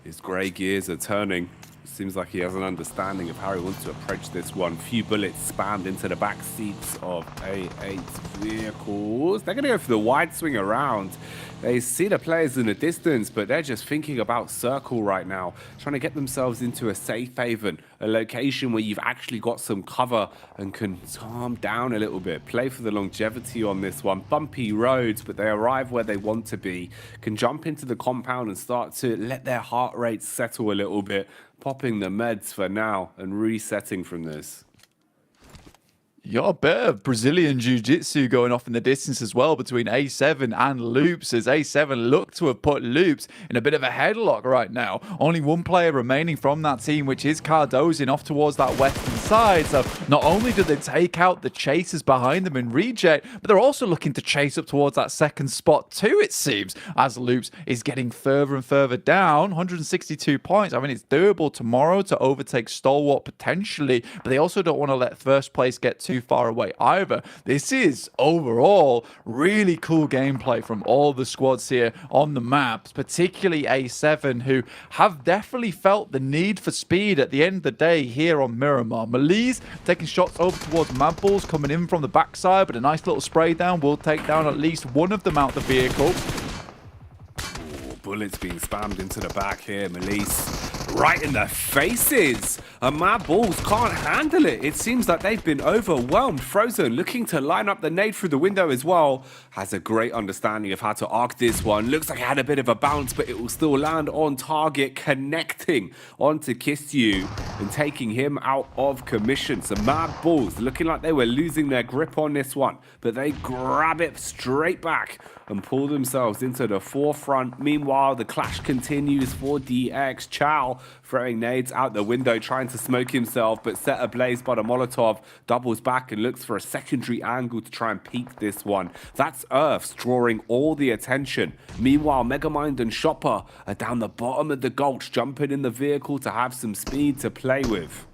his grey gears are turning. Seems like he has an understanding of how he wants to approach this one. Few bullets spammed into the back seats of A8 vehicles. They're going to go for the wide swing around. They see the players in the distance, but they're just thinking about circle right now, trying to get themselves into a safe haven, a location where you've actually got some cover and can calm down a little bit. Play for the longevity on this one. Bumpy roads, but they arrive where they want to be. Can jump into the compound and start to let their heart rate settle a little bit. Popping the meds for now and resetting from this. You got a bit of Brazilian jiu-jitsu going off in the distance as well between A7 and Loops, as A7 look to have put Loops in a bit of a headlock right now. Only one player remaining from that team, which is Cardozin, off towards that western side. So not only do they take out the chasers behind them in reject, but they're also looking to chase up towards that second spot too, it seems, as Loops is getting further and further down. 162 points. I mean, it's doable tomorrow to overtake Stalwart potentially, but they also don't want to let first place get too far away either. This is overall really cool gameplay from all the squads here on the maps, particularly A7, who have definitely felt the need for speed at the end of the day here on Miramar. Malise taking shots over towards Mad Bulls, coming in from the backside, but a nice little spray down will take down at least one of them out the vehicle. Bullets being spammed into the back here. Malise right in the faces. And Mad Bulls can't handle it. It seems like they've been overwhelmed. Frozen looking to line up the nade through the window as well. Has a great understanding of how to arc this one. Looks like it had a bit of a bounce, but it will still land on target, connecting onto Kisyu and taking him out of commission. So Mad Bulls looking like they were losing their grip on this one, but they grab it straight back and pull themselves into the forefront. Meanwhile, the clash continues for DX. Chow throwing nades out the window, trying to smoke himself, but set ablaze by the Molotov. Doubles back and looks for a secondary angle to try and peek this one. That's Earths drawing all the attention. Meanwhile, Megamind and Chopper are down the bottom of the gulch, jumping in the vehicle to have some speed to play with.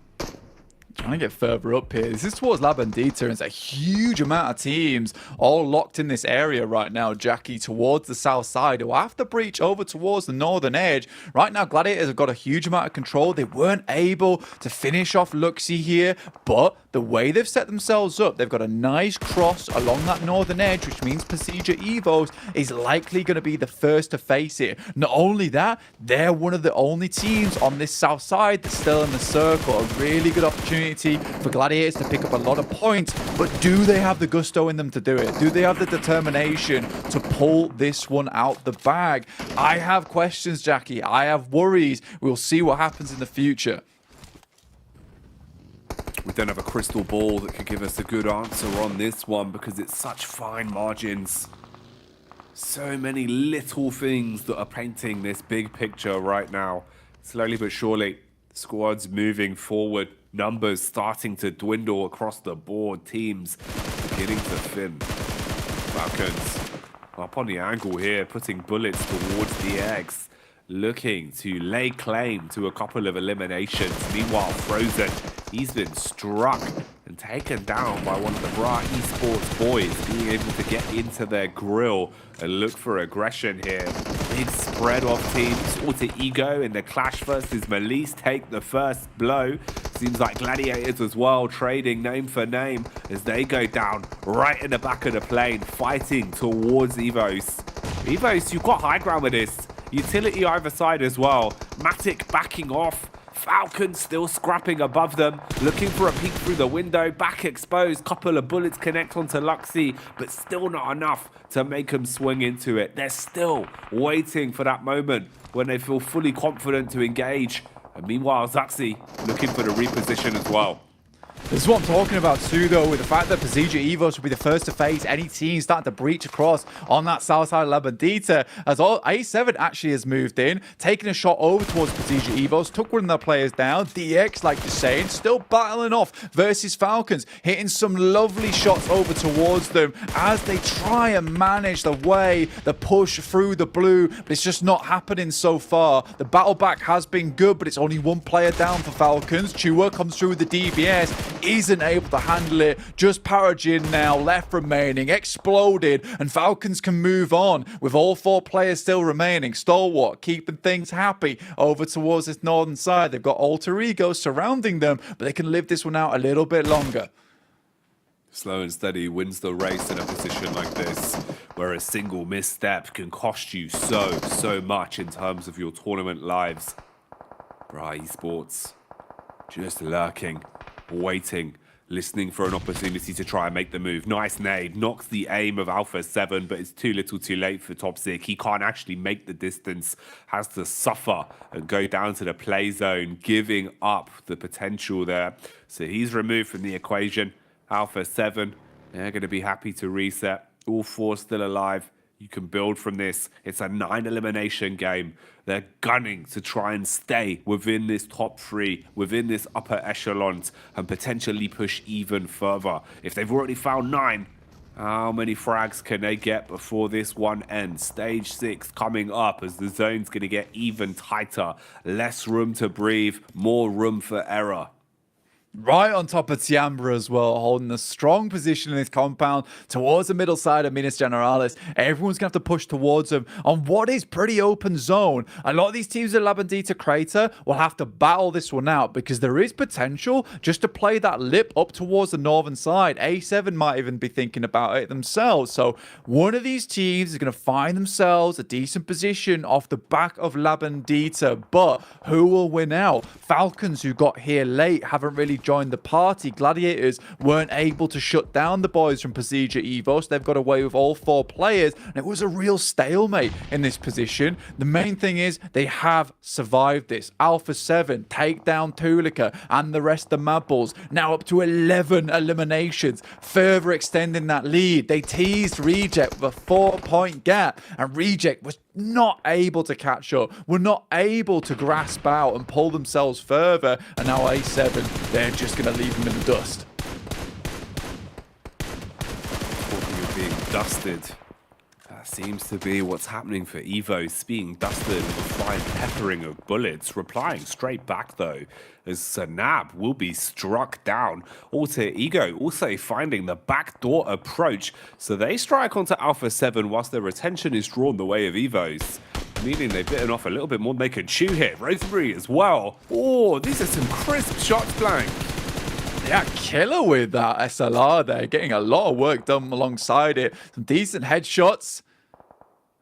Trying to get further up here. This is towards La Bandita, and it's a huge amount of teams all locked in this area right now, Jackie, towards the south side, who have to breach over towards the northern edge. Right now, Gladiators have got a huge amount of control. They weren't able to finish off Luxie here, but the way they've set themselves up, they've got a nice cross along that northern edge, which means Pasija Evos is likely going to be the first to face it. Not only that, they're one of the only teams on this south side that's still in the circle. A really good opportunity for Gladiators to pick up a lot of points, but do they have the gusto in them to do it? Do they have the determination to pull this one out the bag? I have questions, Jackie. I have worries. We'll see what happens in the future. We don't have a crystal ball that could give us a good answer on this one because it's such fine margins. So many little things that are painting this big picture right now. Slowly but surely, the squad's moving forward. Numbers starting to dwindle across the board. Teams beginning to thin. Falcons up on the angle here, putting bullets towards the X. Looking to lay claim to a couple of eliminations. Meanwhile, Frozen, he's been struck and taken down by one of the Bra Esports boys, being able to get into their grill and look for aggression here. Big spread of teams. Alter Ego in the clash versus Malise take the first blow. Seems like Gladiators as well, trading name for name as they go down right in the back of the plane, fighting towards Evos. Evos, you've got high ground with this. Utility either side as well. Matic backing off. Falcon still scrapping above them, looking for a peek through the window, back exposed, couple of bullets connect onto Luxie, but still not enough to make them swing into it. They're still waiting for that moment when they feel fully confident to engage. And meanwhile, Zaxi looking for the reposition as well. This is what I'm talking about too, though, with the fact that Pasija Evos will be the first to face any team starting to breach across on that south side of La Bandita, as A7 actually has moved in, taking a shot over towards Pasija Evos, took one of their players down. DX, like you're saying, still battling off versus Falcons, hitting some lovely shots over towards them as they try and manage the push through the blue, but it's just not happening so far. The battle back has been good, but it's only one player down for Falcons. Chua comes through with the DBS, isn't able to handle it. Just Parajin now left remaining, exploded, and Falcons can move on with all 4 players still remaining. Stalwart keeping things happy over towards this northern side. They've got Alter Ego surrounding them, but they can live this one out a little bit longer. Slow and steady wins the race in a position like this, where a single misstep can cost you so much in terms of your tournament lives. Bra Esports, just lurking, waiting, listening for an opportunity to try and make the move. Nice nade, knocks the aim of Alpha 7, but it's too little too late for Topsic. He can't actually make the distance, has to suffer and go down to the play zone, giving up the potential there. So he's removed from the equation. Alpha 7, they're going to be happy to reset. All 4 still alive. You can build from this. It's a 9 elimination game. They're gunning to try and stay within this top 3, within this upper echelons, and potentially push even further. If they've already found 9, how many frags can they get before this one ends? Stage 6 coming up as the zone's going to get even tighter. Less room to breathe, more room for error. Right on top of Tiambra as well, holding a strong position in this compound towards the middle side of Minas Generalis. Everyone's going to have to push towards them on what is pretty open zone. A lot of these teams at Labandita Crater will have to battle this one out because there is potential just to play that lip up towards the northern side. A7 might even be thinking about it themselves. So one of these teams is going to find themselves a decent position off the back of Labandita. But who will win out? Falcons, who got here late, haven't really joined the party. Gladiators weren't able to shut down the boys from Pasija Evo, so they've got away with all 4 players, and it was a real stalemate in this position. The main thing is they have survived this. Alpha 7 take down Tulika and the rest of the Mad Bulls, now up to 11 eliminations, further extending that lead. They teased Reject with a 4-point gap, and Reject was not able to catch up, were not able to grasp out and pull themselves further, and now A7, they're just going to leave them in the dust. Talking of being dusted, that seems to be what's happening for Evos, being dusted with a fine peppering of bullets, replying straight back though, as Sanab will be struck down. Alter Ego also finding the backdoor approach, so they strike onto Alpha 7 whilst their attention is drawn the way of Evos, meaning they've bitten off a little bit more than they can chew here. Rosemary as well. Oh, these are some crisp shots, Blank. Yeah, killer with that SLR there, getting a lot of work done alongside it. Some decent headshots.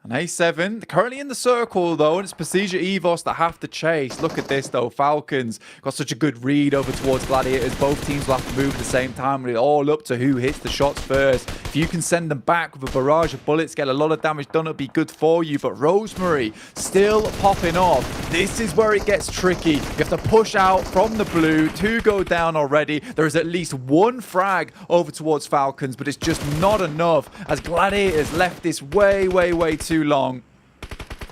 And A7, currently in the circle though, and it's Pasija Evos that have to chase. Look at this though, Falcons got such a good read over towards Gladiators. Both teams will have to move at the same time, and it's all up to who hits the shots first. If you can send them back with a barrage of bullets, get a lot of damage done, it'll be good for you. But Rosemary still popping off. This is where it gets tricky. You have to push out from the blue. 2 go down already. There is at least 1 frag over towards Falcons, but it's just not enough as Gladiators left this way too long.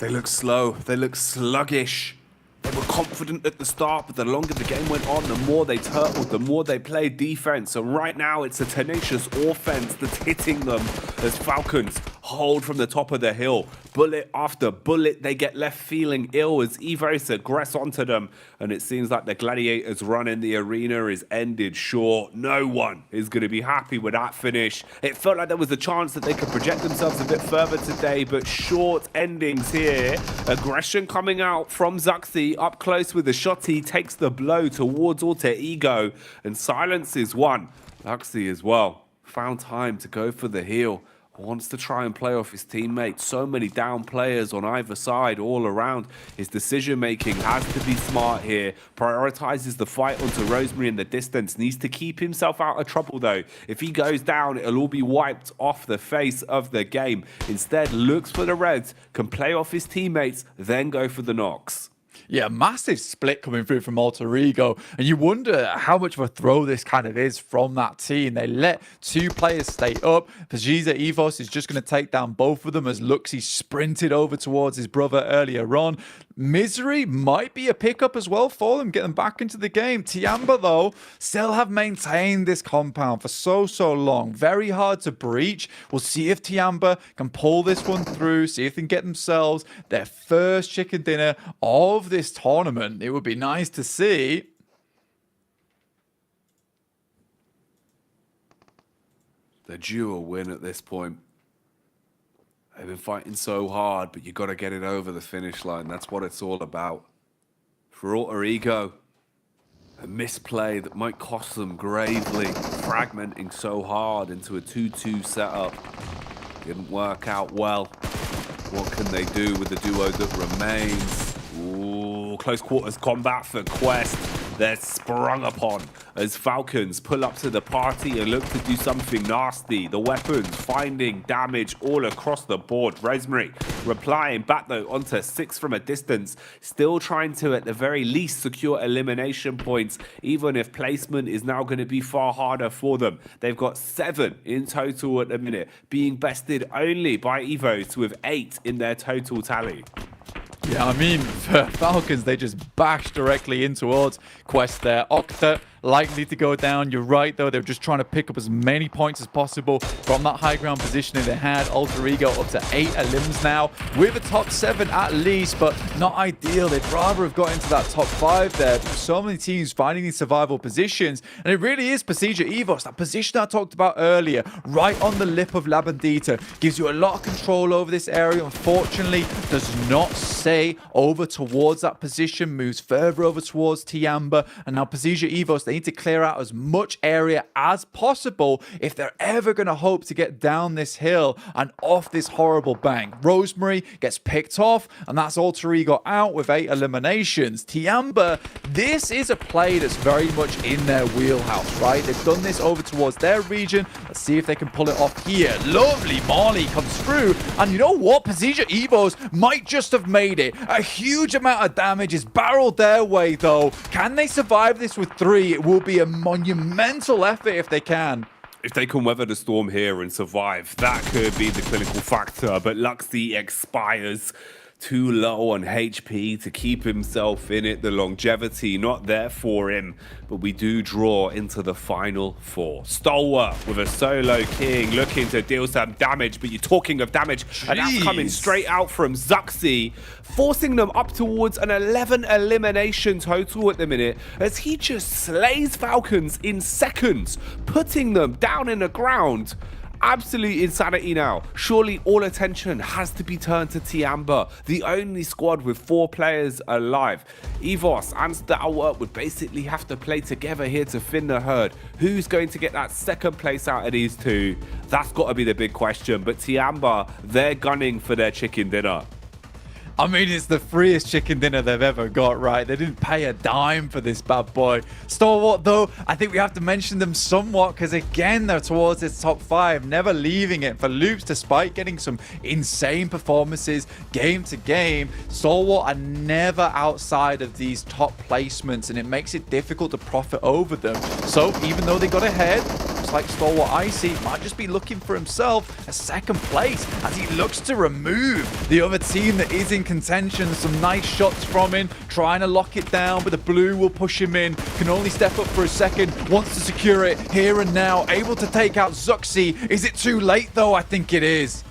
They look slow, they look sluggish. They were confident at the start, but the longer the game went on, the more they turtled, the more they played defense. And right now, it's a tenacious offense that's hitting them as Falcons hold from the top of the hill. Bullet after bullet, they get left feeling ill as Evos aggress onto them. And it seems like the Gladiators' run in the arena is ended short. No one is going to be happy with that finish. It felt like there was a chance that they could project themselves a bit further today, but short endings here. Aggression coming out from Zuxi. Up close with the shot, he takes the blow towards Alter Ego, and silence is won. Zuxi as well found time to go for the heal. Wants to try and play off his teammates. So many down players on either side all around. His decision making has to be smart here. Prioritizes the fight onto Rosemary in the distance. Needs to keep himself out of trouble though. If he goes down, it'll all be wiped off the face of the game. Instead, looks for the Reds, can play off his teammates, then go for the knocks. Yeah, massive split coming through from Alter Ego. And you wonder how much of a throw this kind of is from that team. They let 2 players stay up. Pasija Evos is just going to take down both of them as Luxy sprinted over towards his brother earlier on. Misery might be a pickup as well for them, get them back into the game. Tiamba, though, still have maintained this compound for so long. Very hard to breach. We'll see if Tiamba can pull this one through, see if they can get themselves their first chicken dinner of this tournament. It would be nice to see. They're due a win at this point. They've been fighting so hard, but you got to get it over the finish line. That's what it's all about. For Alter Ego, a misplay that might cost them gravely, fragmenting so hard into a 2-2 setup. Didn't work out well. What can they do with the duo that remains? Ooh, close quarters combat for Quest. They're sprung upon as Falcons pull up to the party and look to do something nasty. The weapons finding damage all across the board. Rosemary replying back though onto 6 from a distance. Still trying to at the very least secure elimination points, even if placement is now going to be far harder for them. They've got 7 in total at the minute, being bested only by Evos with 8 in their total tally. Yeah, I mean, for Falcons, they just bashed directly in towards Quest there. Octa likely to go down. You're right, though. They're just trying to pick up as many points as possible from that high ground positioning they had. Alter Ego up to 8 elims now with a top 7 at least, but not ideal. They'd rather have got into that top 5 there. So many teams finding these survival positions, and it really is Pasija Evos, that position I talked about earlier, right on the lip of La Bandita. Gives you a lot of control over this area. Unfortunately, does not stay over towards that position, moves further over towards Tiamba, and now Pasija Evos, they need to clear out as much area as possible if they're ever going to hope to get down this hill and off this horrible bank. Rosemary gets picked off, and that's Alter Ego out with 8 eliminations. Tiamba, this is a play that's very much in their wheelhouse, right? They've done this over towards their region. Let's see if they can pull it off here. Lovely Molly comes through, and you know what? Pasija Evos might just have made it. A huge amount of damage is barreled their way, though. Can they survive this with 3? It will be a monumental effort if they can. If they can weather the storm here and survive, that could be the clinical factor. But Luxy expires. Too low on HP to keep himself in it. The longevity not there for him. But we do draw into the final 4. Stalwart with a solo king looking to deal some damage. But you're talking of damage, and that's coming straight out from Zuxi, forcing them up towards an 11 elimination total at the minute as he just slays Falcons in seconds, putting them down in the ground. Absolute insanity now. Surely all attention has to be turned to Tiamba, the only squad with 4 players alive. Evos and Stalwart would basically have to play together here to thin the herd. Who's going to get that second place out of these 2? That's got to be the big question. But Tiamba, they're gunning for their chicken dinner. I mean, it's the freest chicken dinner they've ever got, right? They didn't pay a dime for this bad boy. Stalwart, though, I think we have to mention them somewhat because, again, they're towards this top 5, never leaving it for loops despite getting some insane performances game to game. Stalwart are never outside of these top placements, and it makes it difficult to profit over them. So, even though they got ahead, looks like Stalwart Icy might just be looking for himself a second place as he looks to remove the other team that is in contention. Some nice shots from him, trying to lock it down, but the blue will push him in. Can only step up for a second, wants to secure it here and now, able to take out Zuxi. Is it too late though? I think it is.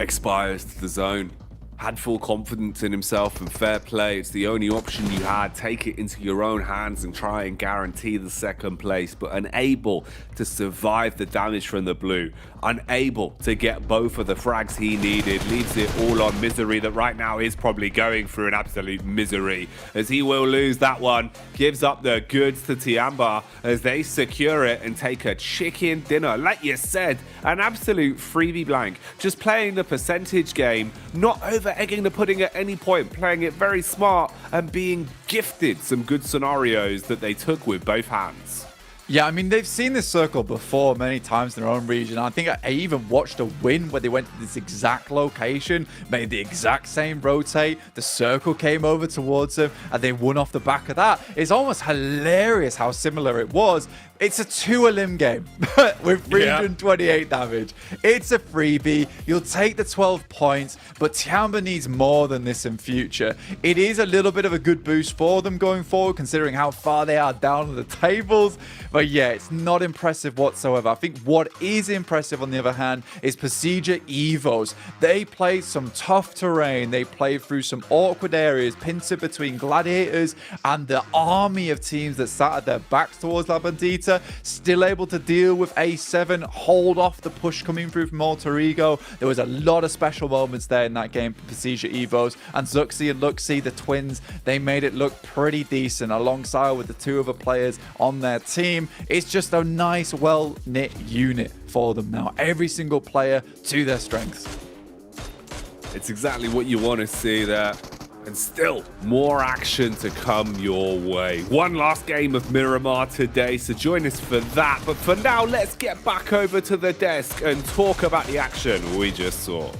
Expires to the zone. Had full confidence in himself and fair play. It's the only option you had. Take it into your own hands and try and guarantee the second place, but unable to survive the damage from the blue. Unable to get both of the frags he needed. Leaves it all on Misery, that right now is probably going through an absolute misery as he will lose that one. Gives up the goods to Tiamba as they secure it and take a chicken dinner. Like you said, an absolute freebie blank. Just playing the percentage game, not over egging the pudding at any point, playing it very smart and being gifted some good scenarios that they took with both hands. Yeah, I mean, they've seen this circle before many times in their own region. I think I even watched a win where they went to this exact location, made the exact same rotate, the circle came over towards them, and they won off the back of that. It's almost hilarious how similar it was. It's a 2-elim game with 328 damage. It's a freebie. You'll take the 12 points, but Tiamba needs more than this in future. It is a little bit of a good boost for them going forward, considering how far they are down the tables. But yeah, it's not impressive whatsoever. I think what is impressive, on the other hand, is Pasija Evos. They played some tough terrain. They played through some awkward areas, pincer between Gladiators and the army of teams that sat at their backs towards La Bandita. Bandita still able to deal with A7, hold off the push coming through from Alter Ego. There was a lot of special moments there in that game for Precision Evos, and Zuxi and Luxi, the twins, they made it look pretty decent alongside with the two other players on their team. It's just a nice, well-knit unit for them now. Every single player to their strengths. It's exactly what you want to see there. And still more action to come your way. One last game of Miramar today, so join us for that. But for now, let's get back over to the desk and talk about the action we just saw.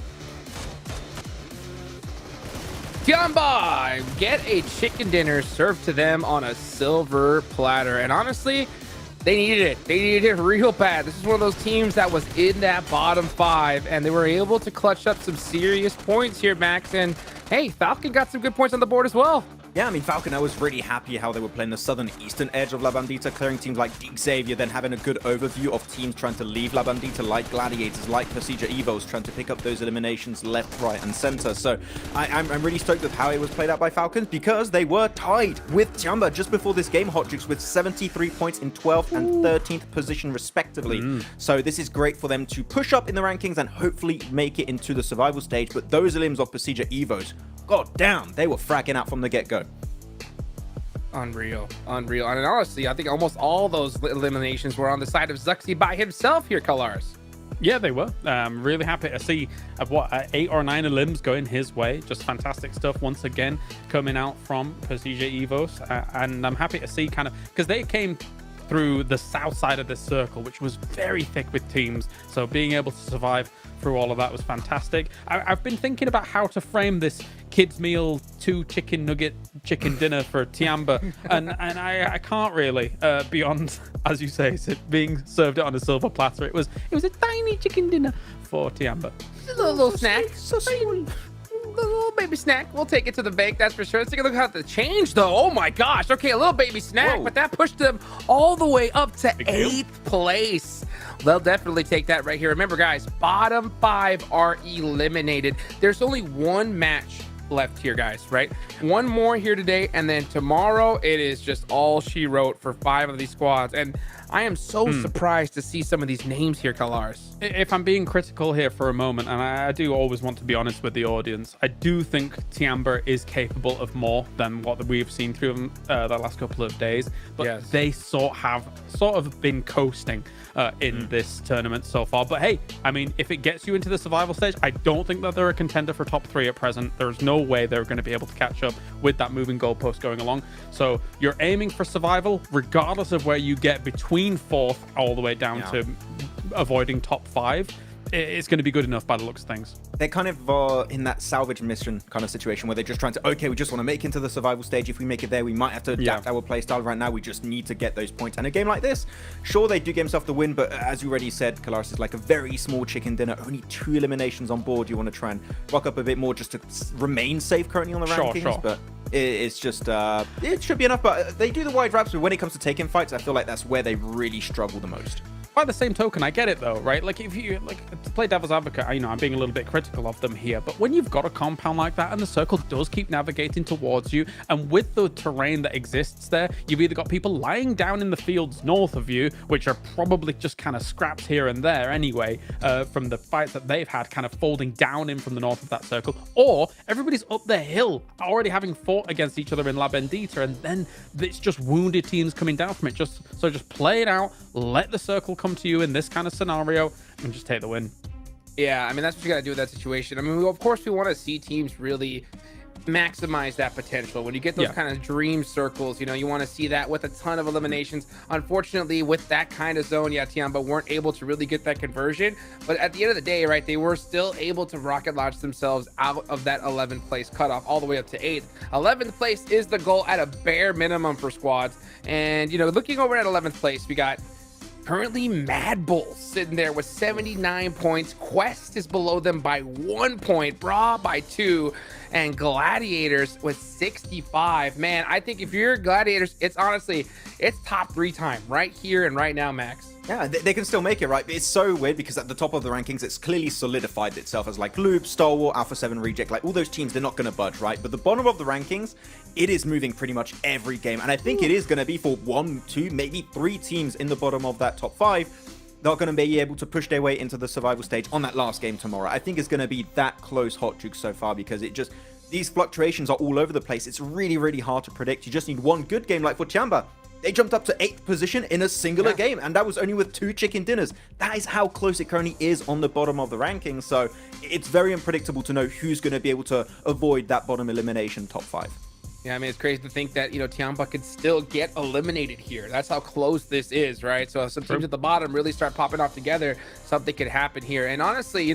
Tiamba get a chicken dinner served to them on a silver platter. And honestly, they needed it. They needed it real bad. This is one of those teams that was in that bottom 5, and they were able to clutch up some serious points here, Max. And hey, Falcon got some good points on the board as well. Yeah, I mean, Falcon, I was really happy how they were playing the southern eastern edge of La Bandita, clearing teams like Deep Xavier, then having a good overview of teams trying to leave La Bandita, like Gladiators, like Persija Evos, trying to pick up those eliminations left, right, and center. So I'm really stoked with how it was played out by Falcons, because they were tied with Tiamba just before this game, Hotjix, with 73 points in 12th and 13th position, respectively. So this is great for them to push up in the rankings and hopefully make it into the survival stage. But those elims of Persija Evos, god damn, they were fragging out from the get-go. Unreal. And honestly, I think almost all those eliminations were on the side of Zuxi by himself here, Kalars. Yeah, they were. Really happy to see 8 or 9 elims going his way. Just fantastic stuff once again coming out from Persija Evos. And I'm happy to see kind of, because they came through the south side of this circle, which was very thick with teams. So being able to survive through all of that was fantastic. I've been thinking about how to frame this kids meal 2 chicken nugget chicken dinner for Tiamba, and I can't really beyond, as you say, being served on a silver platter. It was a tiny chicken dinner for Tiamba. A little snack. So sweet. A little baby snack. We'll take it to the bank, that's for sure. Let's take a look at the change, though. Oh my gosh. Okay, a little baby snack, but that pushed them all the way up to 8th place. They'll definitely take that right here. Remember, guys, bottom 5 are eliminated. There's only one match left here, guys, right? One more here today, and then tomorrow it is just all she wrote for 5 of these squads. And I am so surprised to see some of these names here, Kalars. If I'm being critical here for a moment, and I do always want to be honest with the audience, I do think Tiamba is capable of more than what we've seen through them the last couple of days. But they have sort of been coasting in this tournament so far. But hey, I mean, if it gets you into the survival stage, I don't think that they're a contender for top 3 at present. There's no way they're going to be able to catch up with that moving goalpost going along. So you're aiming for survival, regardless of where you get between 4th all the way down to avoiding top 5. It's going to be good enough by the looks of things. They're kind of in that salvage mission kind of situation where they're just trying to, okay, we just want to make it into the survival stage. If we make it there, we might have to adapt our playstyle. Right now, we just need to get those points. And a game like this, sure, they do get themselves the win, but as you already said, Kalaris is like a very small chicken dinner. Only 2 eliminations on board. You want to try and rock up a bit more just to remain safe currently on the rankings. But it's just, it should be enough. But they do the wide wraps, but when it comes to taking fights, I feel like that's where they really struggle the most. By the same token, I get it though, right? Like, if you to play devil's advocate, I'm being a little bit critical of them here, but when you've got a compound like that and the circle does keep navigating towards you, and with the terrain that exists there, you've either got people lying down in the fields north of you, which are probably just kind of scraps here and there anyway, from the fights that they've had, kind of folding down in from the north of that circle, or everybody's up the hill already having fought against each other in La Bendita, and then it's just wounded teams coming down from it. Just play it out, let the circle come to you in this kind of scenario, and just take the win. Yeah, I mean, that's what you got to do with that situation. I mean, of course, we want to see teams really maximize that potential. When you get those kind of dream circles, you want to see that with a ton of eliminations. Unfortunately, with that kind of zone, Tiamba weren't able to really get that conversion. But at the end of the day, right, they were still able to rocket launch themselves out of that 11th place cutoff all the way up to 8th. 11th place is the goal at a bare minimum for squads. And, looking over at 11th place, we got currently Mad Bull sitting there with 79 points. Quest is below them by 1 point, Bra by 2. and Gladiators with 65. Man, I think if you're Gladiators, it's honestly, it's top 3 time right here and right now, Max. Yeah, they can still make it, right? But it's so weird because at the top of the rankings, it's clearly solidified itself as like Loop, Stalwart, Alpha 7 Reject, like all those teams, they're not going to budge, right? But the bottom of the rankings, it is moving pretty much every game. And I think it is going to be for 1, 2, maybe 3 teams in the bottom of that top 5 that are going to be able to push their way into the survival stage on that last game tomorrow. I think it's going to be that close, hot juke so far because it just, these fluctuations are all over the place. It's really, really hard to predict. You just need one good game like for Chamba. They jumped up to 8th position in a singular game, and that was only with 2 chicken dinners. That is how close it currently is on the bottom of the rankings, so it's very unpredictable to know who's going to be able to avoid that bottom elimination top 5. Yeah, I mean, it's crazy to think that, Tiamba could still get eliminated here. That's how close this is, right? So if some teams at the bottom really start popping off together, something could happen here. And honestly,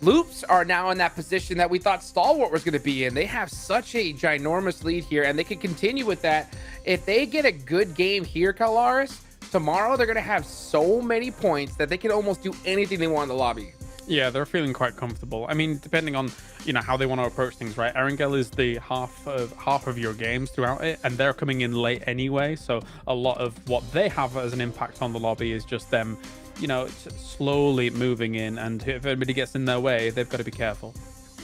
Loops are now in that position that we thought Stalwart was going to be in. They have such a ginormous lead here, and they can continue with that. If they get a good game here, Kalaris, tomorrow they're going to have so many points that they can almost do anything they want in the lobby. Yeah, they're feeling quite comfortable. I mean, depending on how they want to approach things, right? Erangel is the half of your games throughout it, and they're coming in late anyway. So a lot of what they have as an impact on the lobby is just them, slowly moving in. And if anybody gets in their way, they've got to be careful.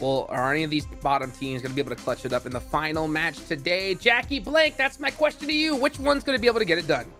Well, are any of these bottom teams going to be able to clutch it up in the final match today? Jackie Blank, that's my question to you. Which one's going to be able to get it done?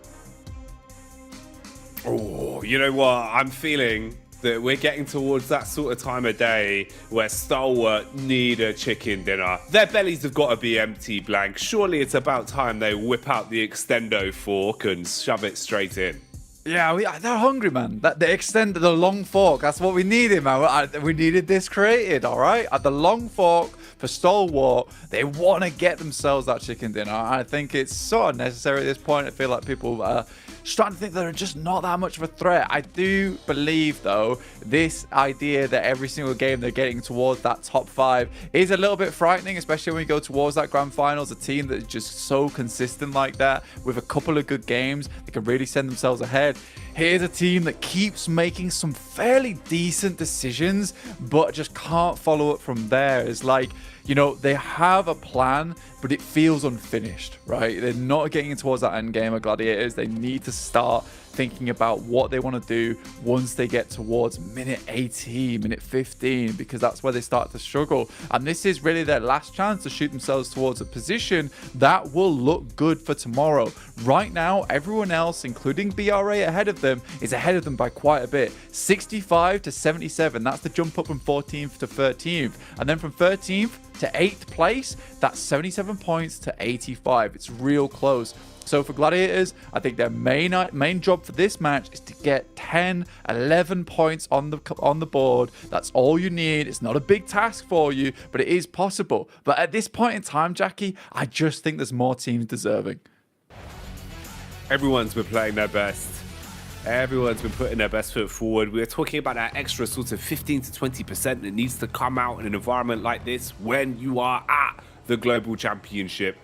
Oh, you know what? I'm feeling that we're getting towards that sort of time of day where Stalwart need a chicken dinner. Their bellies have got to be empty, Blank. Surely it's about time they whip out the extendo fork and shove it straight in. Yeah, they're hungry, man. They extended the long fork. That's what we needed, man. We needed this created, all right? At the long fork for Stalwart, they want to get themselves that chicken dinner. I think it's so unnecessary at this point. I feel like people are starting to think they're just not that much of a threat. I do believe, though, this idea that every single game they're getting towards that top 5 is a little bit frightening, especially when we go towards that grand finals. A team that is just so consistent like that, with a couple of good games, they can really send themselves ahead. Here's a team that keeps making some fairly decent decisions, but just can't follow up from there. It's like, they have a plan, but it feels unfinished, right? They're not getting towards that end game of Gladiators. They need to start thinking about what they want to do once they get towards minute 18, minute 15, because that's where they start to struggle. And this is really their last chance to shoot themselves towards a position that will look good for tomorrow. Right now, everyone else, including BRA ahead of them, is ahead of them by quite a bit. 65 to 77, that's the jump up from 14th to 13th. And then from 13th to 8th place, that's 77 points to 85. It's real close. So for Gladiators, I think their main job for this match is to get 10, 11 points on the board. That's all you need. It's not a big task for you, but it is possible. But at this point in time, Jackie, I just think there's more teams deserving. Everyone's been playing their best. Everyone's been putting their best foot forward. We're talking about that extra sort of 15 to 20% that needs to come out in an environment like this when you are at the Global Championship.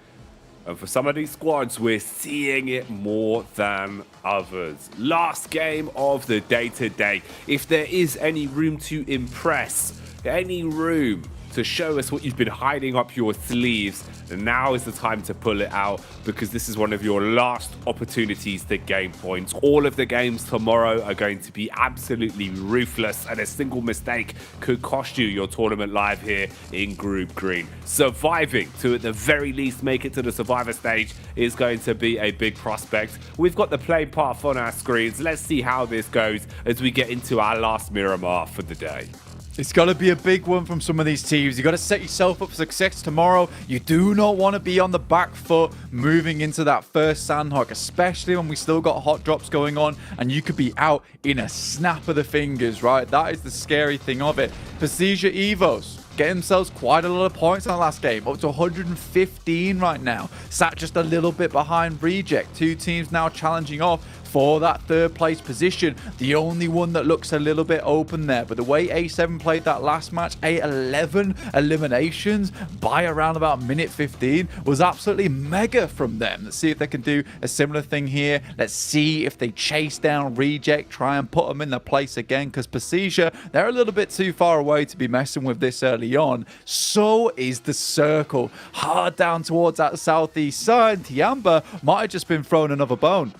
And for some of these squads, we're seeing it more than others. Last game of the day today. If there is any room to impress, any room to show us what you've been hiding up your sleeves, now is the time to pull it out, because this is one of your last opportunities to gain points. All of the games tomorrow are going to be absolutely ruthless, and a single mistake could cost you your tournament live here in Group Green. Surviving to at the very least make it to the survivor stage is going to be a big prospect. We've got the play path on our screens. Let's see how this goes as we get into our last Miramar for the day. It's got to be a big one from some of these teams. You got to set yourself up for success tomorrow. You do not want to be on the back foot moving into that first Sandhawk, especially when we still got hot drops going on and you could be out in a snap of the fingers, right? That is the scary thing of it. Prestige Evos getting themselves quite a lot of points in the last game, up to 115 right now. Sat just a little bit behind Reject. Two teams now challenging off for that third place position. The only one that looks a little bit open there, but the way A7 played that last match, 11 eliminations by around about minute 15 was absolutely mega from them. Let's see if they can do a similar thing here. Let's see if they chase down Reject, try and put them in their place again, because Pasija, they're a little bit too far away to be messing with this early on. So is the circle. Hard down towards that southeast side. Tiamba might have just been thrown another bone.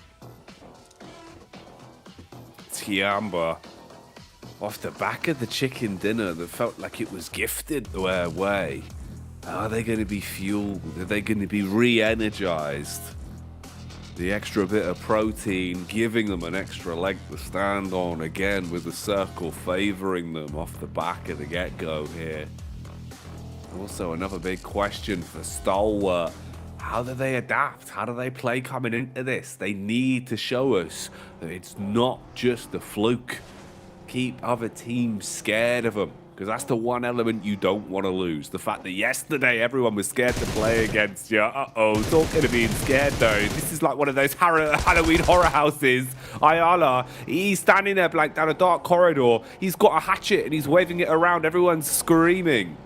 Tiamba, off the back of the chicken dinner that felt like it was gifted their way. Are they going to be fueled? Are they going to be re-energized? The extra bit of protein giving them an extra leg to stand on again, with the circle favoring them off the back of the get-go here. Also another big question for Stalwart. How do they adapt? How do they play coming into this? They need to show us that it's not just a fluke. Keep other teams scared of them, because that's the one element you don't want to lose. The fact that yesterday everyone was scared to play against you. Talking of being scared though, this is like one of those Halloween horror houses. Ayala, he's standing there like down a dark corridor. He's got a hatchet and he's waving it around. Everyone's screaming.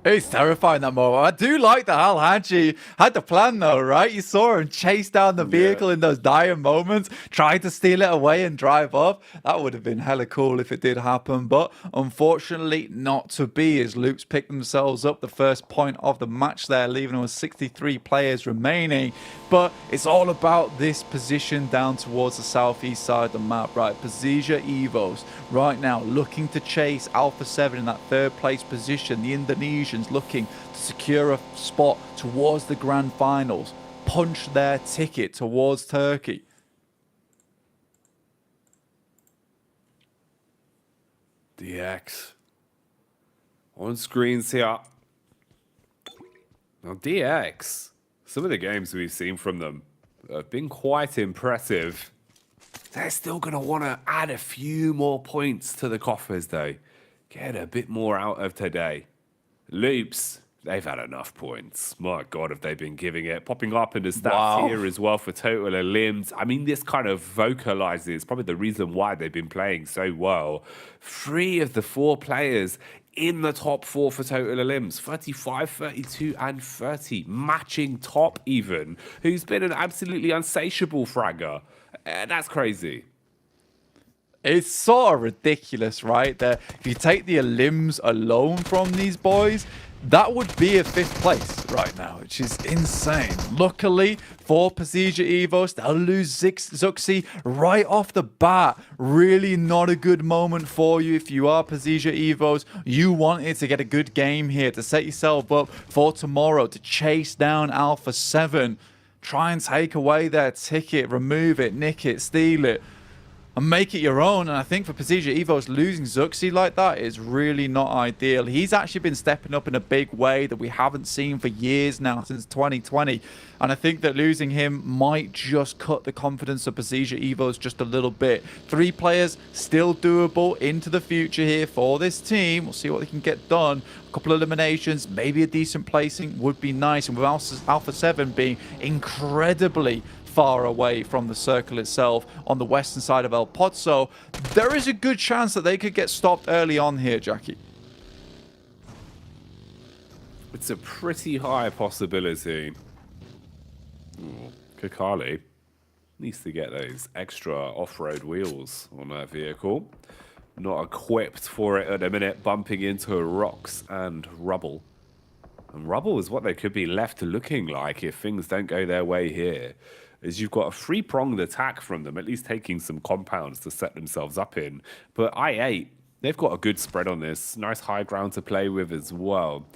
It's terrifying, that moment. I do like that Al Hadji had the plan though, right? You saw him chase down the vehicle in those dire moments, trying to steal it away and drive off. That would have been hella cool if it did happen, but unfortunately not to be, as Loops picked themselves up the first point of the match there, leaving them with 63 players remaining. But it's all about this position down towards the southeast side of the map, right? Pasija Evos right now looking to chase Alpha 7 in that third place position. The Indonesians looking to secure a spot towards the Grand Finals, punch their ticket towards Turkey. DX on screens here. Now DX, some of the games we've seen from them have been quite impressive. They're still going to want to add a few more points to the coffers though. Get a bit more out of today. Loops, they've had enough points. My God, have they been giving it. Popping up in the stats here as well for total elims. I mean, this kind of vocalizes probably the reason why they've been playing so well. 3 of the 4 players in the top 4 for total elims. 35, 32, and 30. Matching top even. Who's been an absolutely unsatiable fragger. That's crazy. It's sort of ridiculous, right? That if you take the elims alone from these boys, that would be a 5th place right now, which is insane. Luckily for Pasija Evos, they'll lose Zuxi right off the bat. Really not a good moment for you if you are Pasija Evos. You wanted to get a good game here to set yourself up for tomorrow, to chase down Alpha 7. Try and take away their ticket, remove it, nick it, steal it, and make it your own. And I think for Pasija Evos, losing Zuxi like that is really not ideal. He's actually been stepping up in a big way that we haven't seen for years now, since 2020. And I think that losing him might just cut the confidence of Pasija Evos just a little bit. 3 players still doable into the future here for this team. We'll see what they can get done. A couple of eliminations, maybe a decent placing would be nice. And with Alpha 7 being incredibly far away from the circle itself on the western side of El Pozo, there is a good chance that they could get stopped early on here, Jackie. It's a pretty high possibility. Kakali needs to get those extra off-road wheels on that vehicle. Not equipped for it at the minute, bumping into rocks and rubble. And rubble is what they could be left looking like if things don't go their way here. Is you've got a 3-pronged attack from them, at least taking some compounds to set themselves up in. But I8, they've got a good spread on this. Nice high ground to play with as well.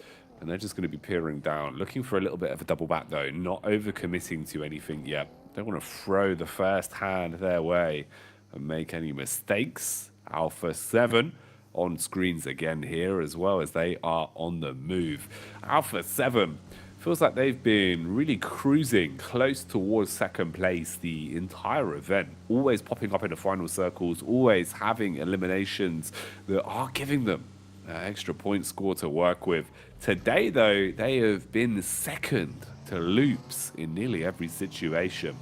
And they're just going to be peering down. Looking for a little bit of a double back though. Not overcommitting to anything yet. Don't want to throw the first hand their way and make any mistakes. Alpha 7 on screens again here as well, as they are on the move. Alpha 7 feels like they've been really cruising close towards second place the entire event. Always popping up in the final circles, always having eliminations that are giving them an extra point score to work with. Today, though, they have been second to Loops in nearly every situation.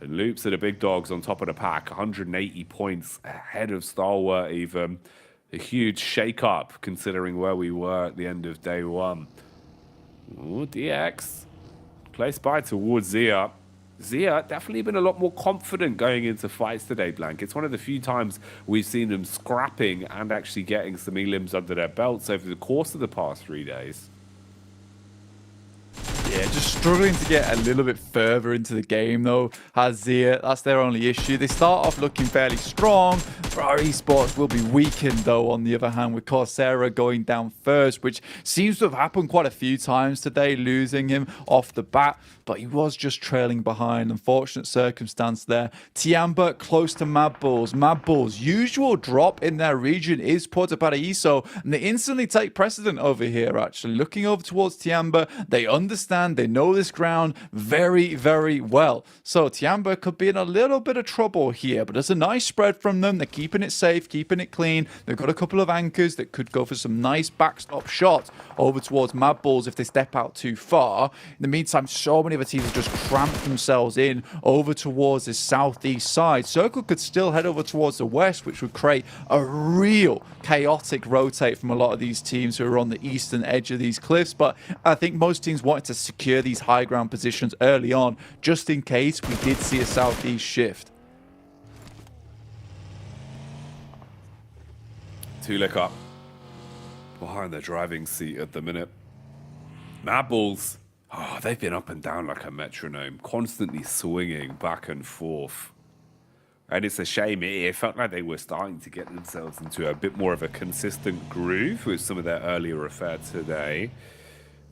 And Loops are the big dogs on top of the pack, 180 points ahead of Stalwart even. A huge shake-up considering where we were at the end of day one. Ooh, DX. Close by towards Zia. Zia definitely been a lot more confident going into fights today, Blank. It's one of the few times we've seen them scrapping and actually getting some elims under their belts over the course of the past 3 days. Yeah, just struggling to get a little bit further into the game though, has Zia. That's their only issue. They start off looking fairly strong. Our esports will be weakened though, on the other hand, with Coursera going down first, which seems to have happened quite a few times today, losing him off the bat. But he was just trailing behind. Unfortunate circumstance there. Tiamba close to Mad Bulls. Mad Bulls' usual drop in their region is Puerto Paraíso, and they instantly take precedent over here, actually. Looking over towards Tiamba, they understand, they know this ground very, very well. So Tiamba could be in a little bit of trouble here, but there's a nice spread from them. They're keeping it safe, keeping it clean. They've got a couple of anchors that could go for some nice backstop shots over towards Mad Bulls if they step out too far. In the meantime, so many of the teams have just cramped themselves in over towards the southeast side. Circle could still head over towards the west, which would create a real chaotic rotate from a lot of these teams who are on the eastern edge of these cliffs. But I think most teams wanted to secure these high ground positions early on, just in case we did see a southeast shift. Tulik up behind the driving seat at the minute. Mad Bulls, oh, they've been up and down like a metronome, constantly swinging back and forth. And it's a shame. It felt like they were starting to get themselves into a bit more of a consistent groove with some of their earlier affair today.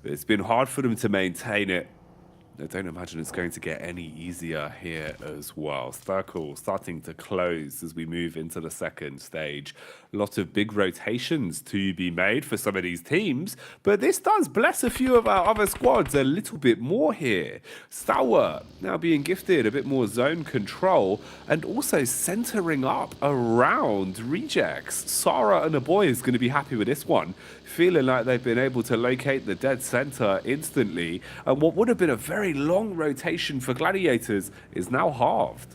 But it's been hard for them to maintain it. I don't imagine it's going to get any easier here as well. Circle starting to close as we move into the second stage. A lot of big rotations to be made for some of these teams, but this does bless a few of our other squads a little bit more here. Stalwart now being gifted a bit more zone control and also centering up around rejects. Sarah and the boy is going to be happy with this one, feeling like they've been able to locate the dead center instantly, and what would have been a very long rotation for Gladiators is now halved.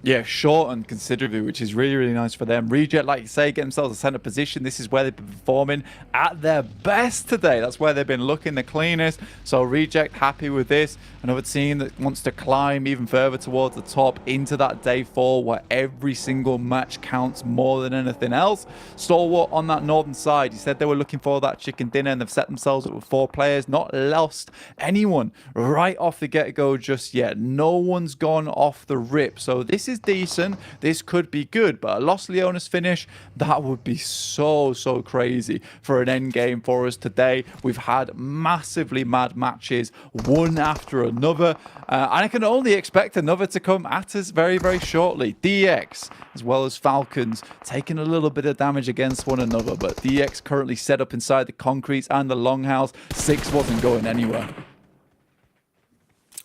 Yeah, shortened considerably, which is really, really nice for them. Reject, like you say, get themselves a center position. This is where they've been performing at their best today. That's where they've been looking the cleanest. So Reject happy with this. Another team that wants to climb even further towards the top into that day 4 where every single match counts more than anything else. Stalwart on that northern side, you said they were looking for that chicken dinner and they've set themselves up with 4 players, not lost anyone right off the get-go just yet. No one's gone off the rip. So this is decent. This could be good, but a Los Leones finish, that would be so crazy for an end game for us today. We've had massively mad matches, one after another, and I can only expect another to come at us very, very shortly. DX as well as Falcons taking a little bit of damage against one another, but DX currently set up inside the concrete and the longhouse. 6 wasn't going anywhere.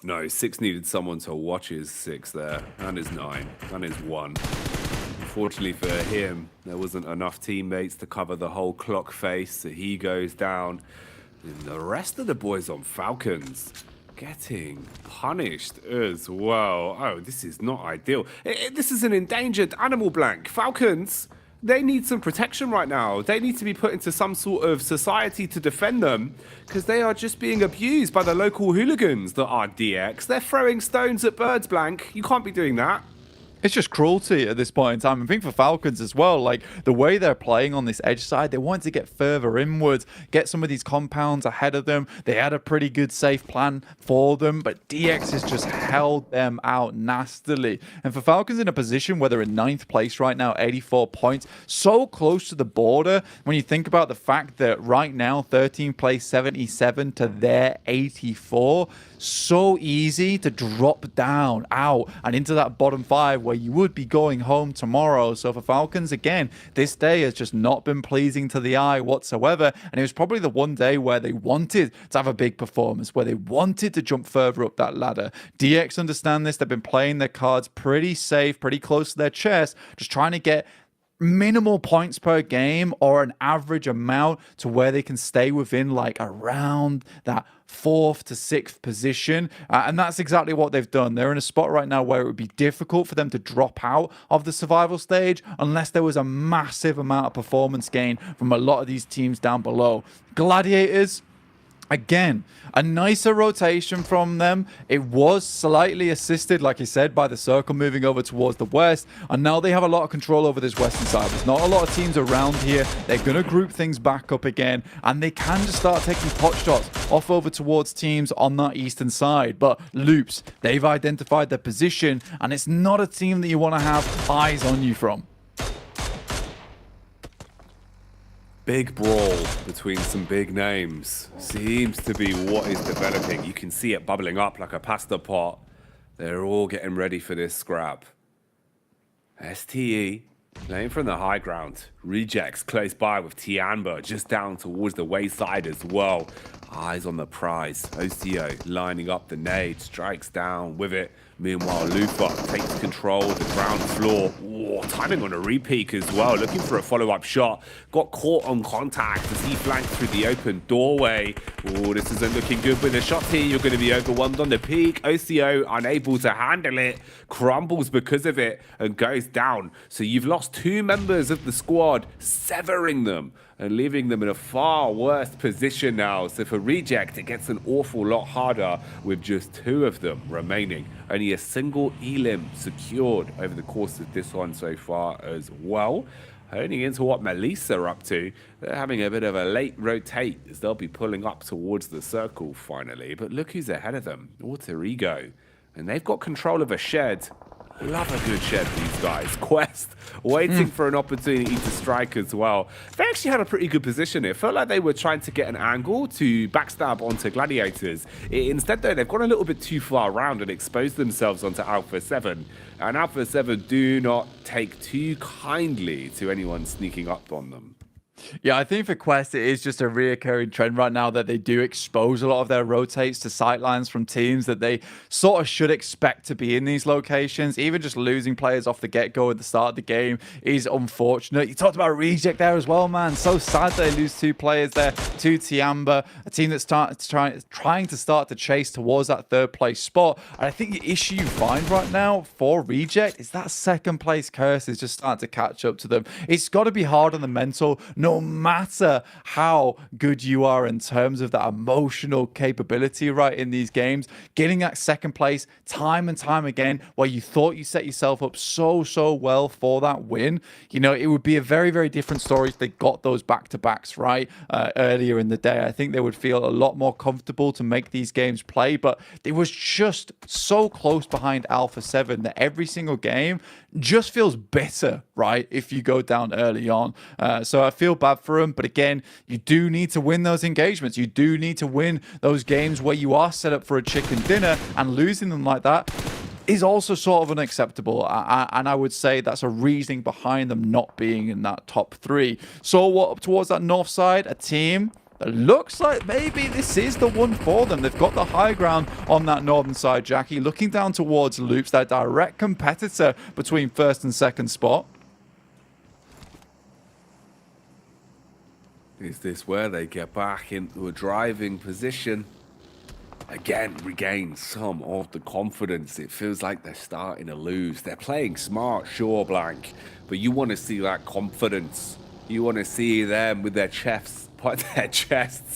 No, 6 needed someone to watch his 6 there, and his 9, and his 1. Unfortunately for him, there wasn't enough teammates to cover the whole clock face, so he goes down. And the rest of the boys on Falcons getting punished as well. Oh, this is not ideal. This is an endangered animal, Blank. Falcons, they need some protection right now. They need to be put into some sort of society to defend them because they are just being abused by the local hooligans that are DX. They're throwing stones at birds, Blank. You can't be doing that. It's just cruelty at this point in time. I think for Falcons as well, like the way they're playing on this edge side, they want to get further inwards, get some of these compounds ahead of them. They had a pretty good safe plan for them, but DX has just held them out nastily. And for Falcons in a position where they're in 9th place right now, 84 points, so close to the border. When you think about the fact that right now, 13th place, 77 to their 84, so easy to drop down out and into that bottom 5 where you would be going home tomorrow. So for Falcons, again, this day has just not been pleasing to the eye whatsoever, and it was probably the one day where they wanted to have a big performance, where they wanted to jump further up that ladder. DX understand this. They've been playing their cards pretty safe, pretty close to their chest, just trying to get minimal points per game or an average amount to where they can stay within like around that 4th to 6th position. And that's exactly what they've done. They're in a spot right now where it would be difficult for them to drop out of the survival stage unless there was a massive amount of performance gain from a lot of these teams down below. Gladiators, again, a nicer rotation from them. It was slightly assisted, like I said, by the circle moving over towards the west. And now they have a lot of control over this western side. There's not a lot of teams around here. They're going to group things back up again. And they can just start taking pot shots off over towards teams on that eastern side. But Loops, they've identified their position. And it's not a team that you want to have eyes on you from. Big brawl between some big names seems to be what is developing. You can see it bubbling up like a pasta pot. They're all getting ready for this scrap. STE playing from the high ground. Rejects close by with Tianba just down towards the wayside as well. Eyes on the prize. OCO lining up the nade, strikes down with it. Meanwhile, Lufa takes control of the ground floor. Whoa, timing on a repeat as well, looking for a follow-up shot. Got caught on contact as he flanked through the open doorway. Oh, this isn't looking good with a shot here. You're going to be overwhelmed on the peak. OCO unable to handle it, crumbles because of it and goes down. So you've lost 2 members of the squad, severing them and leaving them in a far worse position now. So for Reject, it gets an awful lot harder with just 2 of them remaining. Only a single elim secured over the course of this one so far as well. Honing into what Melissa are up to, they're having a bit of a late rotate as they'll be pulling up towards the circle finally. But look who's ahead of them, Alter Ego. And they've got control of a shed. Love a good shed, these guys. Quest waiting for an opportunity to strike as well. They actually had a pretty good position. It felt like they were trying to get an angle to backstab onto Gladiators. Instead, though, they've gone a little bit too far around and exposed themselves onto Alpha 7. And Alpha 7 do not take too kindly to anyone sneaking up on them. Yeah, I think for Quest, it is just a reoccurring trend right now that they do expose a lot of their rotates to sightlines from teams that they sort of should expect to be in these locations. Even just losing players off the get-go at the start of the game is unfortunate. You talked about Reject there as well, man. So sad they lose 2 players there to Tiamba, a team that's trying to start to chase towards that 3rd place spot. And I think the issue you find right now for Reject is that 2nd place curse is just starting to catch up to them. It's got to be hard on the mental, no matter how good you are in terms of that emotional capability right in these games. Getting that 2nd place time and time again where you thought you set yourself up so well for that win. You know, it would be a very, very different story if they got those back-to-backs right earlier in the day. I think they would feel a lot more comfortable to make these games play, but it was just so close behind Alpha 7 that every single game just feels bitter, right, if you go down early on. So I feel bad for them, but again, you do need to win those engagements. You do need to win those games where you are set up for a chicken dinner, and losing them like that is also sort of unacceptable. And I would say that's a reasoning behind them not being in that top 3. So what towards that north side, a team that looks like maybe this is the one for them. They've got the high ground on that northern side, Jackie. Looking down towards Loops, their direct competitor between 1st and 2nd spot. Is this where they get back into a driving position? Again, regain some of the confidence. It feels like they're starting to lose. They're playing smart, sure, Blank, but you want to see that confidence. You want to see them with their chests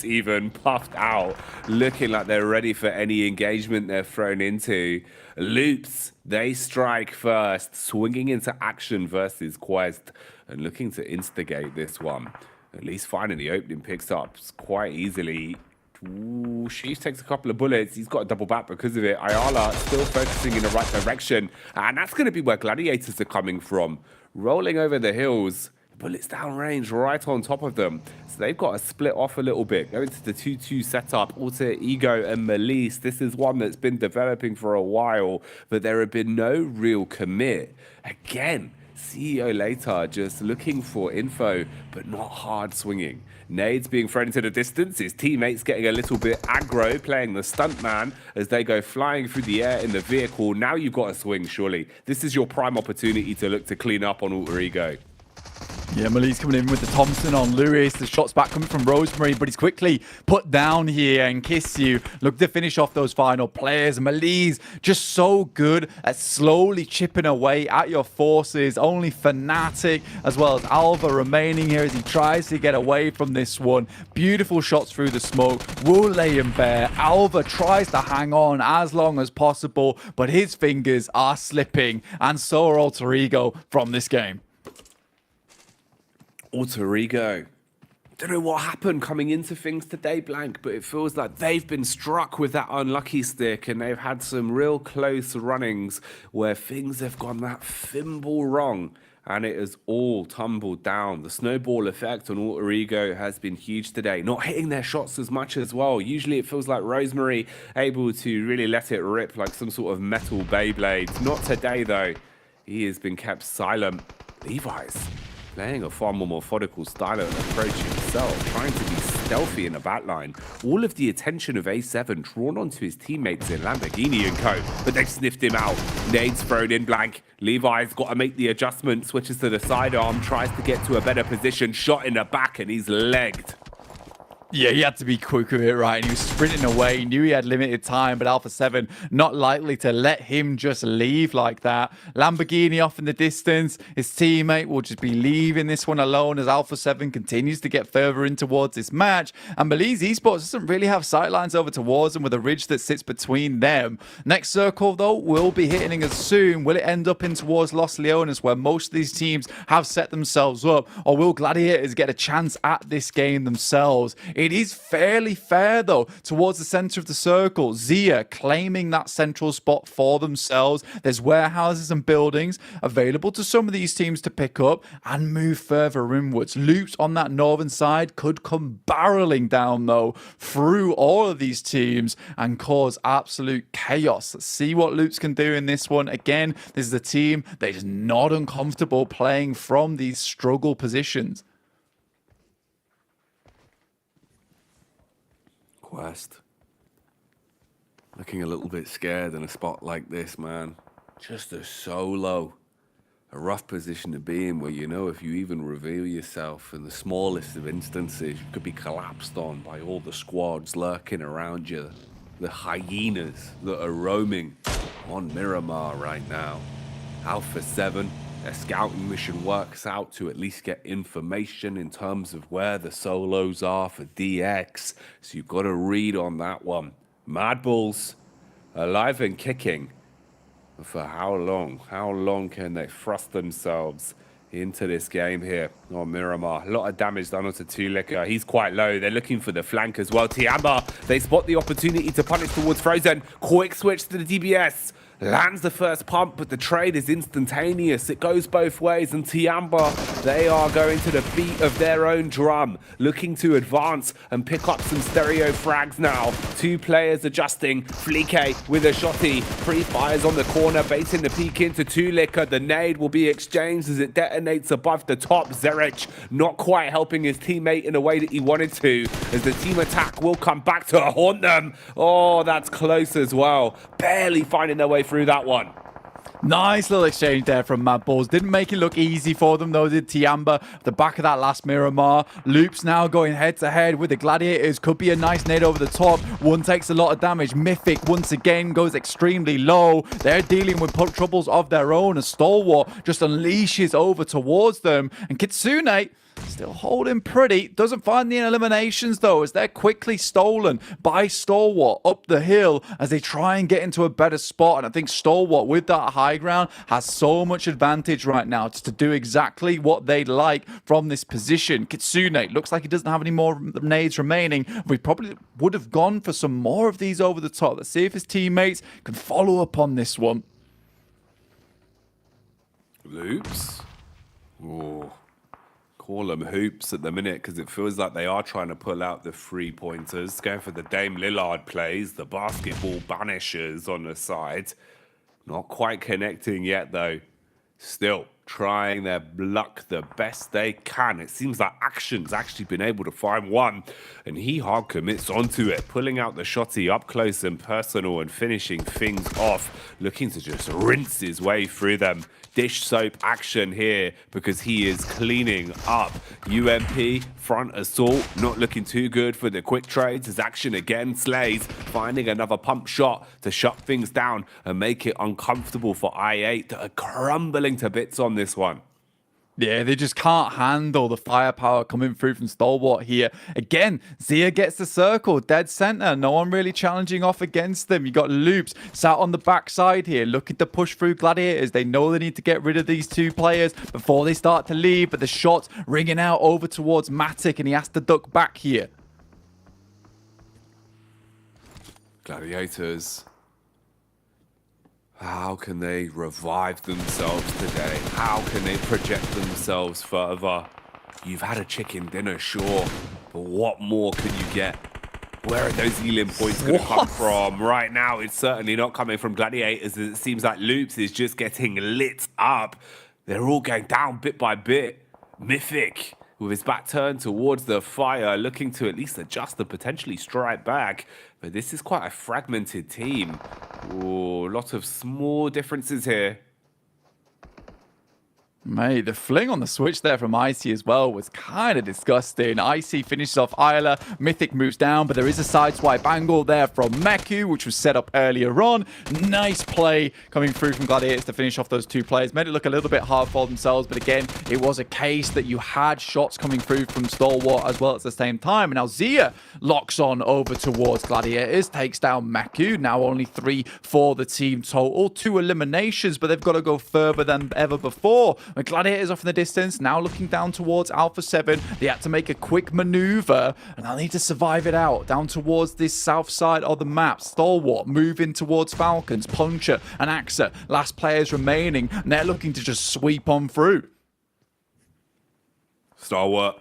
even puffed out, looking like they're ready for any engagement they're thrown into. Loops, they strike first, swinging into action versus Quest, and looking to instigate this one. At least finding the opening picks up quite easily. Ooh, Sheesh takes a couple of bullets. He's got a double back because of it. Ayala still focusing in the right direction. And that's going to be where Gladiators are coming from. Rolling over the hills. Bullets downrange right on top of them. So they've got to split off a little bit. Go into the 2-2 setup. Alter Ego and Melise. This is one that's been developing for a while, but there have been no real commit. Again, CEO later just looking for info, but not hard swinging. Nades being thrown into the distance. His teammates getting a little bit aggro, playing the stuntman as they go flying through the air in the vehicle. Now you've got to swing, surely. This is your prime opportunity to look to clean up on Alter Ego. Yeah, Mali's coming in with the Thompson on Lewis. The shot's back coming from Rosemary, but he's quickly put down here. And Kissu look to finish off those final players. Mali's just so good at slowly chipping away at your forces. Only Fnatic as well as Alva remaining here as he tries to get away from this one. Beautiful shots through the smoke. Will lay him bare. Alva tries to hang on as long as possible, but his fingers are slipping, and so are Alter Ego from this game. Alter Ego. Don't know what happened coming into things today, Blank, but it feels like they've been struck with that unlucky stick and they've had some real close runnings where things have gone that thimble wrong and it has all tumbled down. The snowball effect on Alter Ego has been huge today. Not hitting their shots as much as well. Usually it feels like Rosemary able to really let it rip like some sort of metal Beyblade. Not today, though. He has been kept silent. Levi's playing a far more methodical style and approach himself, trying to be stealthy in the backline. All of the attention of A7 drawn onto his teammates in Lamborghini and co, but they've sniffed him out. Nades thrown in Blank. Levi's got to make the adjustment, switches to the sidearm, tries to get to a better position, shot in the back, and he's legged. Yeah, he had to be quick with it, right? And he was sprinting away. He knew he had limited time, but Alpha 7 not likely to let him just leave like that. Lamborghini off in the distance. His teammate will just be leaving this one alone as Alpha 7 continues to get further in towards this match. And Belize Esports doesn't really have sightlines over towards them with a ridge that sits between them. Next circle, though, will be hitting us soon. Will it end up in towards Los Leones, where most of these teams have set themselves up? Or will Gladiators get a chance at this game themselves? It is fairly fair, though, towards the center of the circle. Zia claiming that central spot for themselves. There's warehouses and buildings available to some of these teams to pick up and move further inwards. Loops on that northern side could come barreling down, though, through all of these teams and cause absolute chaos. Let's see what Loops can do in this one. Again, this is a team that is not uncomfortable playing from these struggle positions. Quest. Looking a little bit scared in a spot like this, man. Just a solo. A rough position to be in where you know if you even reveal yourself in the smallest of instances, you could be collapsed on by all the squads lurking around you. The hyenas that are roaming on Miramar right now. Alpha 7. Their scouting mission works out to at least get information in terms of where the solos are for DX. So you've got to read on that one. Mad Bulls, alive and kicking. For how long? How long can they thrust themselves into this game here on Miramar? A lot of damage done onto Tulika. He's quite low. They're looking for the flank as well. Tiamba, they spot the opportunity to punish towards Frozen. Quick switch to the DBS. Lands the first pump, but the trade is instantaneous. It goes both ways, and Tiamba, they are going to the beat of their own drum, looking to advance and pick up some stereo frags now. Two players adjusting. Flique with a shotty. Pre-fires on the corner, baiting the peek into Tulika. The nade will be exchanged as it detonates above the top. Zerich not quite helping his teammate in a way that he wanted to, as the team attack will come back to haunt them. Oh, that's close as well. Barely finding their way through that one. Nice little exchange there from Mad Bulls. Didn't make it look easy for them, though, did Tiamba. The back of that last Miramar. Loops now going head-to-head with the Gladiators. Could be a nice nade over the top. One takes a lot of damage. Mythic, once again, goes extremely low. They're dealing with troubles of their own. A Stalwart just unleashes over towards them. And Kitsune still holding pretty. Doesn't find the eliminations, though, as they're quickly stolen by Stalwart up the hill as they try and get into a better spot. And I think Stalwart, with that high ground, has so much advantage right now to do exactly what they'd like from this position. Kitsune looks like he doesn't have any more nades remaining. We probably would have gone for some more of these over the top. Let's see if his teammates can follow up on this one. Loops. Oh. Call them hoops at the minute because it feels like they are trying to pull out the 3-pointers. Going for the Dame Lillard plays, the basketball banishers on the side. Not quite connecting yet, though. Still trying their luck the best they can. It seems like Action's actually been able to find one, and he hard commits onto it, pulling out the shotty up close and personal and finishing things off, looking to just rinse his way through them. Dish soap Action here because he is cleaning up. UMP front assault not looking too good for the quick trades as Action again slays, finding another pump shot to shut things down and make it uncomfortable for I8 that are crumbling to bits on this one. Yeah, they just can't handle the firepower coming through from Stalwart here. Again, Zia gets the circle, dead center. No one really challenging off against them. You got Loops sat on the backside here, looking to push through Gladiators. They know they need to get rid of these two players before they start to leave, but the shot's ringing out over towards Matic, and he has to duck back here. Gladiators. How can they revive themselves today? How can they project themselves further? You've had a chicken dinner, sure, but what more could you get? Where are those healing points going to come from? Right now, it's certainly not coming from Gladiators. It seems like Loops is just getting lit up. They're all going down bit by bit. Mythic, with his back turned towards the fire, looking to at least adjust and potentially strike back. But this is quite a fragmented team. Ooh, a lot of small differences here. Mate, the fling on the switch there from Icy as well was kind of disgusting. Icy finishes off Isla. Mythic moves down, but there is a side swipe angle there from Meku, which was set up earlier on. Nice play coming through from Gladiators to finish off those two players. Made it look a little bit hard for themselves, but again, it was a case that you had shots coming through from Stalwart as well at the same time. And now Zia locks on over towards Gladiators, takes down Meku. Now only 3 for the team total. 2 eliminations, but they've got to go further than ever before. When Gladiators off in the distance, now looking down towards Alpha 7. They had to make a quick maneuver, and they'll need to survive it out. Down towards this south side of the map. Stalwart moving towards Falcons. Puncher and Axa, last players remaining, and they're looking to just sweep on through. Stalwart,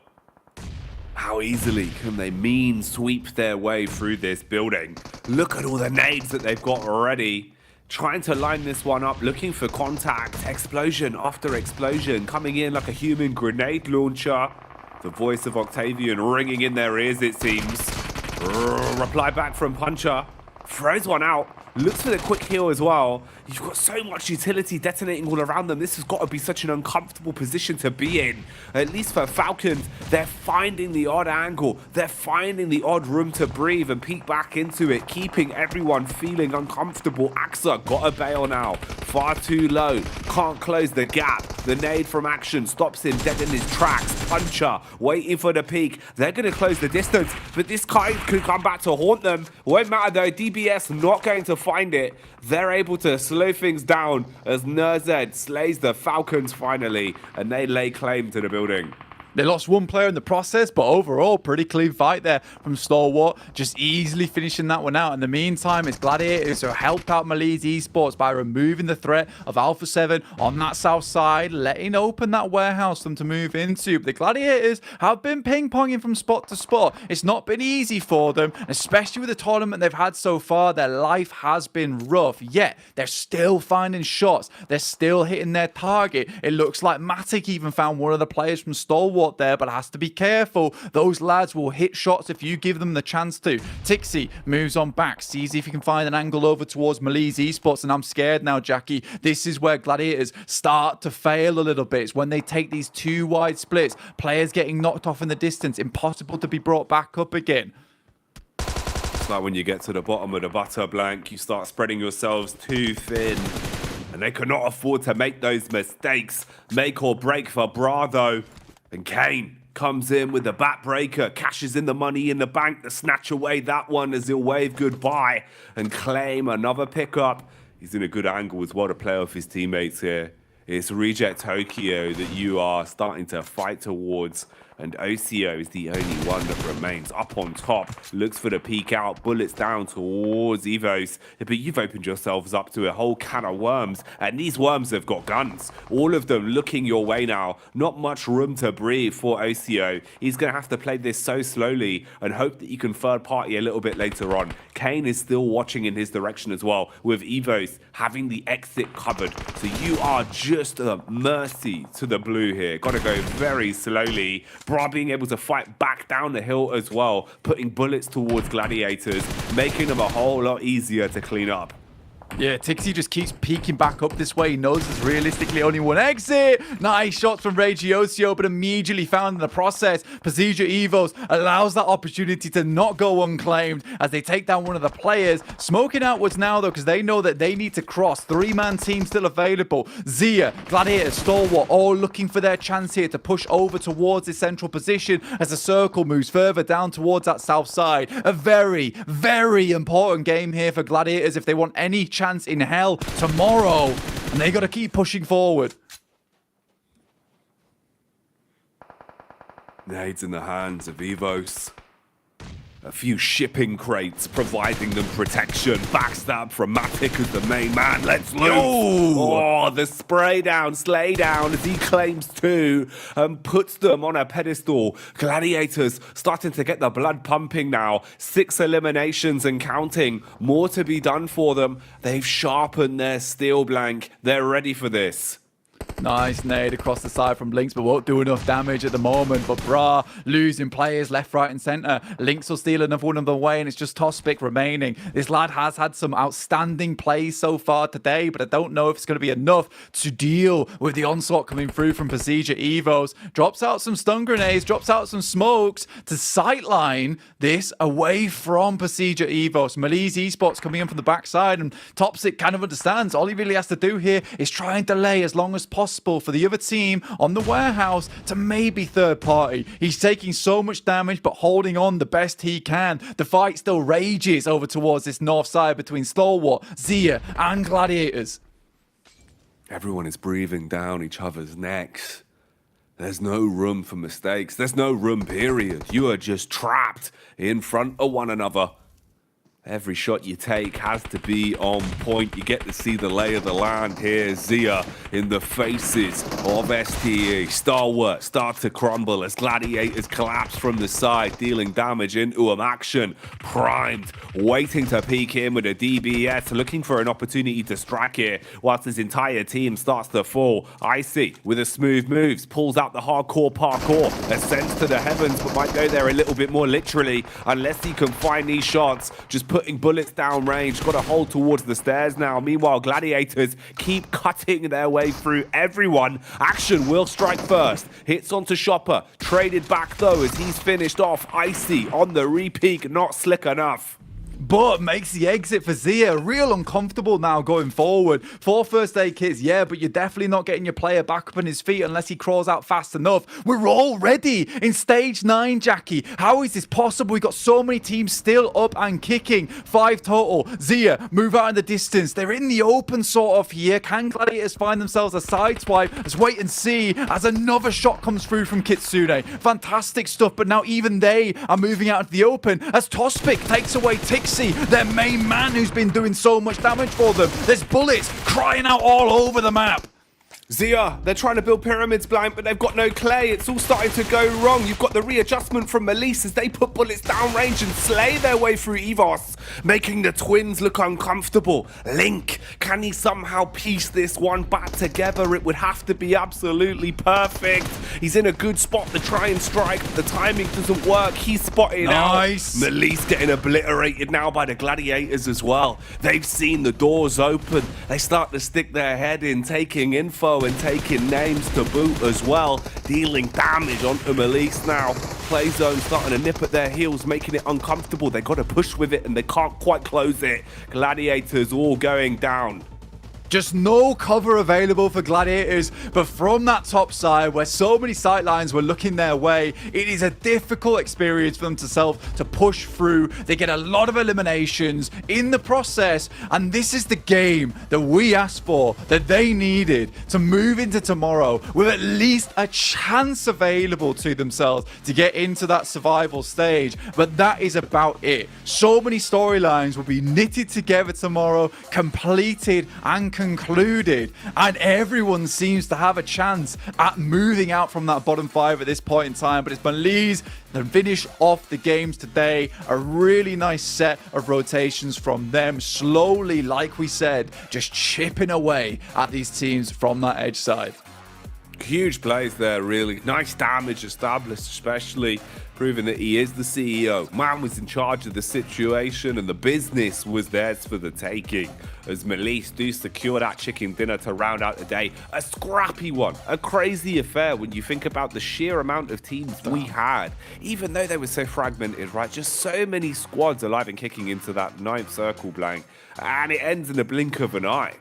how easily can they mean sweep their way through this building? Look at all the nades that they've got already. Trying to line this one up, looking for contact. Explosion after explosion, coming in like a human grenade launcher. The voice of Octavian ringing in their ears, it seems. Reply back from Puncher. Throws one out. Looks for the quick heal as well. You've got so much utility detonating all around them. This has got to be such an uncomfortable position to be in. At least for Falcons, they're finding the odd angle. They're finding the odd room to breathe and peek back into it, keeping everyone feeling uncomfortable. Axa got a bail now. Far too low. Can't close the gap. The nade from Action stops him dead in his tracks. Puncher waiting for the peak. They're going to close the distance, but this guy could come back to haunt them. Won't matter though. DBS not going to find it. They're able to slow things down as Nurzed slays the Falcons finally, and they lay claim to the building. They lost one player in the process, but overall, pretty clean fight there from Stalwart. Just easily finishing that one out. In the meantime, it's Gladiators who helped out Malaise Esports by removing the threat of Alpha 7 on that south side, letting open that warehouse for them to move into. But the Gladiators have been ping-ponging from spot to spot. It's not been easy for them, especially with the tournament they've had so far. Their life has been rough, yet they're still finding shots. They're still hitting their target. It looks like Matic even found one of the players from Stalwart there, but has to be careful. Those lads will hit shots if you give them the chance to. Tixie moves on back, sees if he can find an angle over towards Malaise Esports, and I'm scared now, Jackie. This is where Gladiators start to fail a little bit. It's when they take these 2 wide splits, players getting knocked off in the distance, impossible to be brought back up again. It's like when you get to the bottom of the butter blank, you start spreading yourselves too thin. And they cannot afford to make those mistakes. Make or break for Bravo. And Kane comes in with the backbreaker, cashes in the money in the bank to snatch away that one as he'll wave goodbye and claim another pickup. He's in a good angle as well to play off his teammates here. It's Reject Tokyo that you are starting to fight towards. And Ocio is the only one that remains up on top. Looks for the peek out, bullets down towards Evos. But you've opened yourselves up to a whole can of worms, and these worms have got guns. All of them looking your way now. Not much room to breathe for Ocio. He's going to have to play this so slowly and hope that you can third party a little bit later on. Kane is still watching in his direction as well, with Evos having the exit covered. So you are just a mercy to the blue here. Got to go very slowly. Bra being able to fight back down the hill as well, putting bullets towards Gladiators, making them a whole lot easier to clean up. Yeah, Tixie just keeps peeking back up this way. He knows there's realistically only one exit. Nice shots from Regiocio, but immediately found in the process. Pasija Evos allows that opportunity to not go unclaimed as they take down one of the players. Smoking outwards now, though, because they know that they need to cross. Three-man team still available. Zia, Gladiator, Stalwart, all looking for their chance here to push over towards the central position as the circle moves further down towards that south side. A very, very important game here for Gladiators if they want any chance in hell tomorrow, and they got to keep pushing forward. Nades in the hands of Evos. A few shipping crates providing them protection. Backstab from Matic as the main man. Let's loot. Oh, the spray down, slay down as he claims two and puts them on a pedestal. Gladiators starting to get the blood pumping now. 6 eliminations and counting. More to be done for them. They've sharpened their steel blank. They're ready for this. Nice nade across the side from Lynx, but won't do enough damage at the moment. But Bra losing players left, right, and center. Lynx will steal another one of them away, and it's just Tospic remaining. This lad has had some outstanding plays so far today, but I don't know if it's going to be enough to deal with the onslaught coming through from Pasija Evos. Drops out some stun grenades, drops out some smokes to sightline this away from Pasija Evos. Malise Esports coming in from the backside, and Toxic kind of understands. All he really has to do here is try and delay as long as possible for the other team on the warehouse to maybe third party. He's taking so much damage but holding on the best he can. The fight still rages over towards this north side between Stalwart, Zia and Gladiators. Everyone is breathing down each other's necks. There's no room for mistakes. There's no room, period. You are just trapped in front of one another. Every shot you take has to be on point. You get to see the lay of the land here. Zia in the faces of STE. Stalwart start to crumble as Gladiators collapse from the side, dealing damage into them. Action primed, waiting to peek in with a DBS, looking for an opportunity to strike here whilst his entire team starts to fall. Icy with a smooth moves, pulls out the hardcore parkour, ascends to the heavens, but might go there a little bit more literally unless he can find these shots. Just putting bullets down range, got a hold towards the stairs now. Meanwhile, Gladiators keep cutting their way through everyone. Action will strike first, hits onto Shopper, traded back though as he's finished off. Icy on the re-peak, not slick enough. But makes the exit for Zia real uncomfortable now going forward. 4 first aid kits, yeah, but you're definitely not getting your player back up on his feet unless he crawls out fast enough. We're already in stage 9, Jackie. How is this possible? We've got so many teams still up and kicking. 5 total. Zia, move out in the distance. They're in the open sort of here. Can Gladiators find themselves a side swipe? Let's wait and see as another shot comes through from Kitsune. Fantastic stuff, but now even they are moving out into the open as Tospic takes away Tixie, their main man who's been doing so much damage for them. There's bullets crying out all over the map. Zia, they're trying to build pyramids blind, but they've got no clay. It's all starting to go wrong. You've got the readjustment from Malise as they put bullets down range and slay their way through Evos, making the twins look uncomfortable. Link, can he somehow piece this one back together? It would have to be absolutely perfect. He's in a good spot to try and strike, but the timing doesn't work. He's spotted nice. out. Malise getting obliterated now by the Gladiators as well. They've seen the doors open. They start to stick their head in, taking info and taking names to boot as well, dealing damage onto Malise now. Play zone starting to nip at their heels, making it uncomfortable. They got to push with it and they can't quite close it. Gladiators all going down. Just no cover available for Gladiators, but from that top side where so many sightlines were looking their way, it is a difficult experience for them to push through. They get a lot of eliminations in the process, and this is the game that we asked for, that they needed to move into tomorrow with at least a chance available to themselves to get into that survival stage. But that is about it. So many storylines will be knitted together tomorrow, completed and concluded, and everyone seems to have a chance at moving out from that bottom 5 at this point in time. But it's Belize that finish off the games today. A really nice set of rotations from them, slowly, like we said, just chipping away at these teams from that edge side. Huge plays there, really. Nice damage established, especially proving that he is the CEO. Man was in charge of the situation and the business was theirs for the taking. As Melise do secure that chicken dinner to round out the day. A scrappy one, a crazy affair when you think about the sheer amount of teams we had. Even though they were so fragmented, right? Just so many squads alive and kicking into that 9th circle blank. And it ends in a blink of an eye.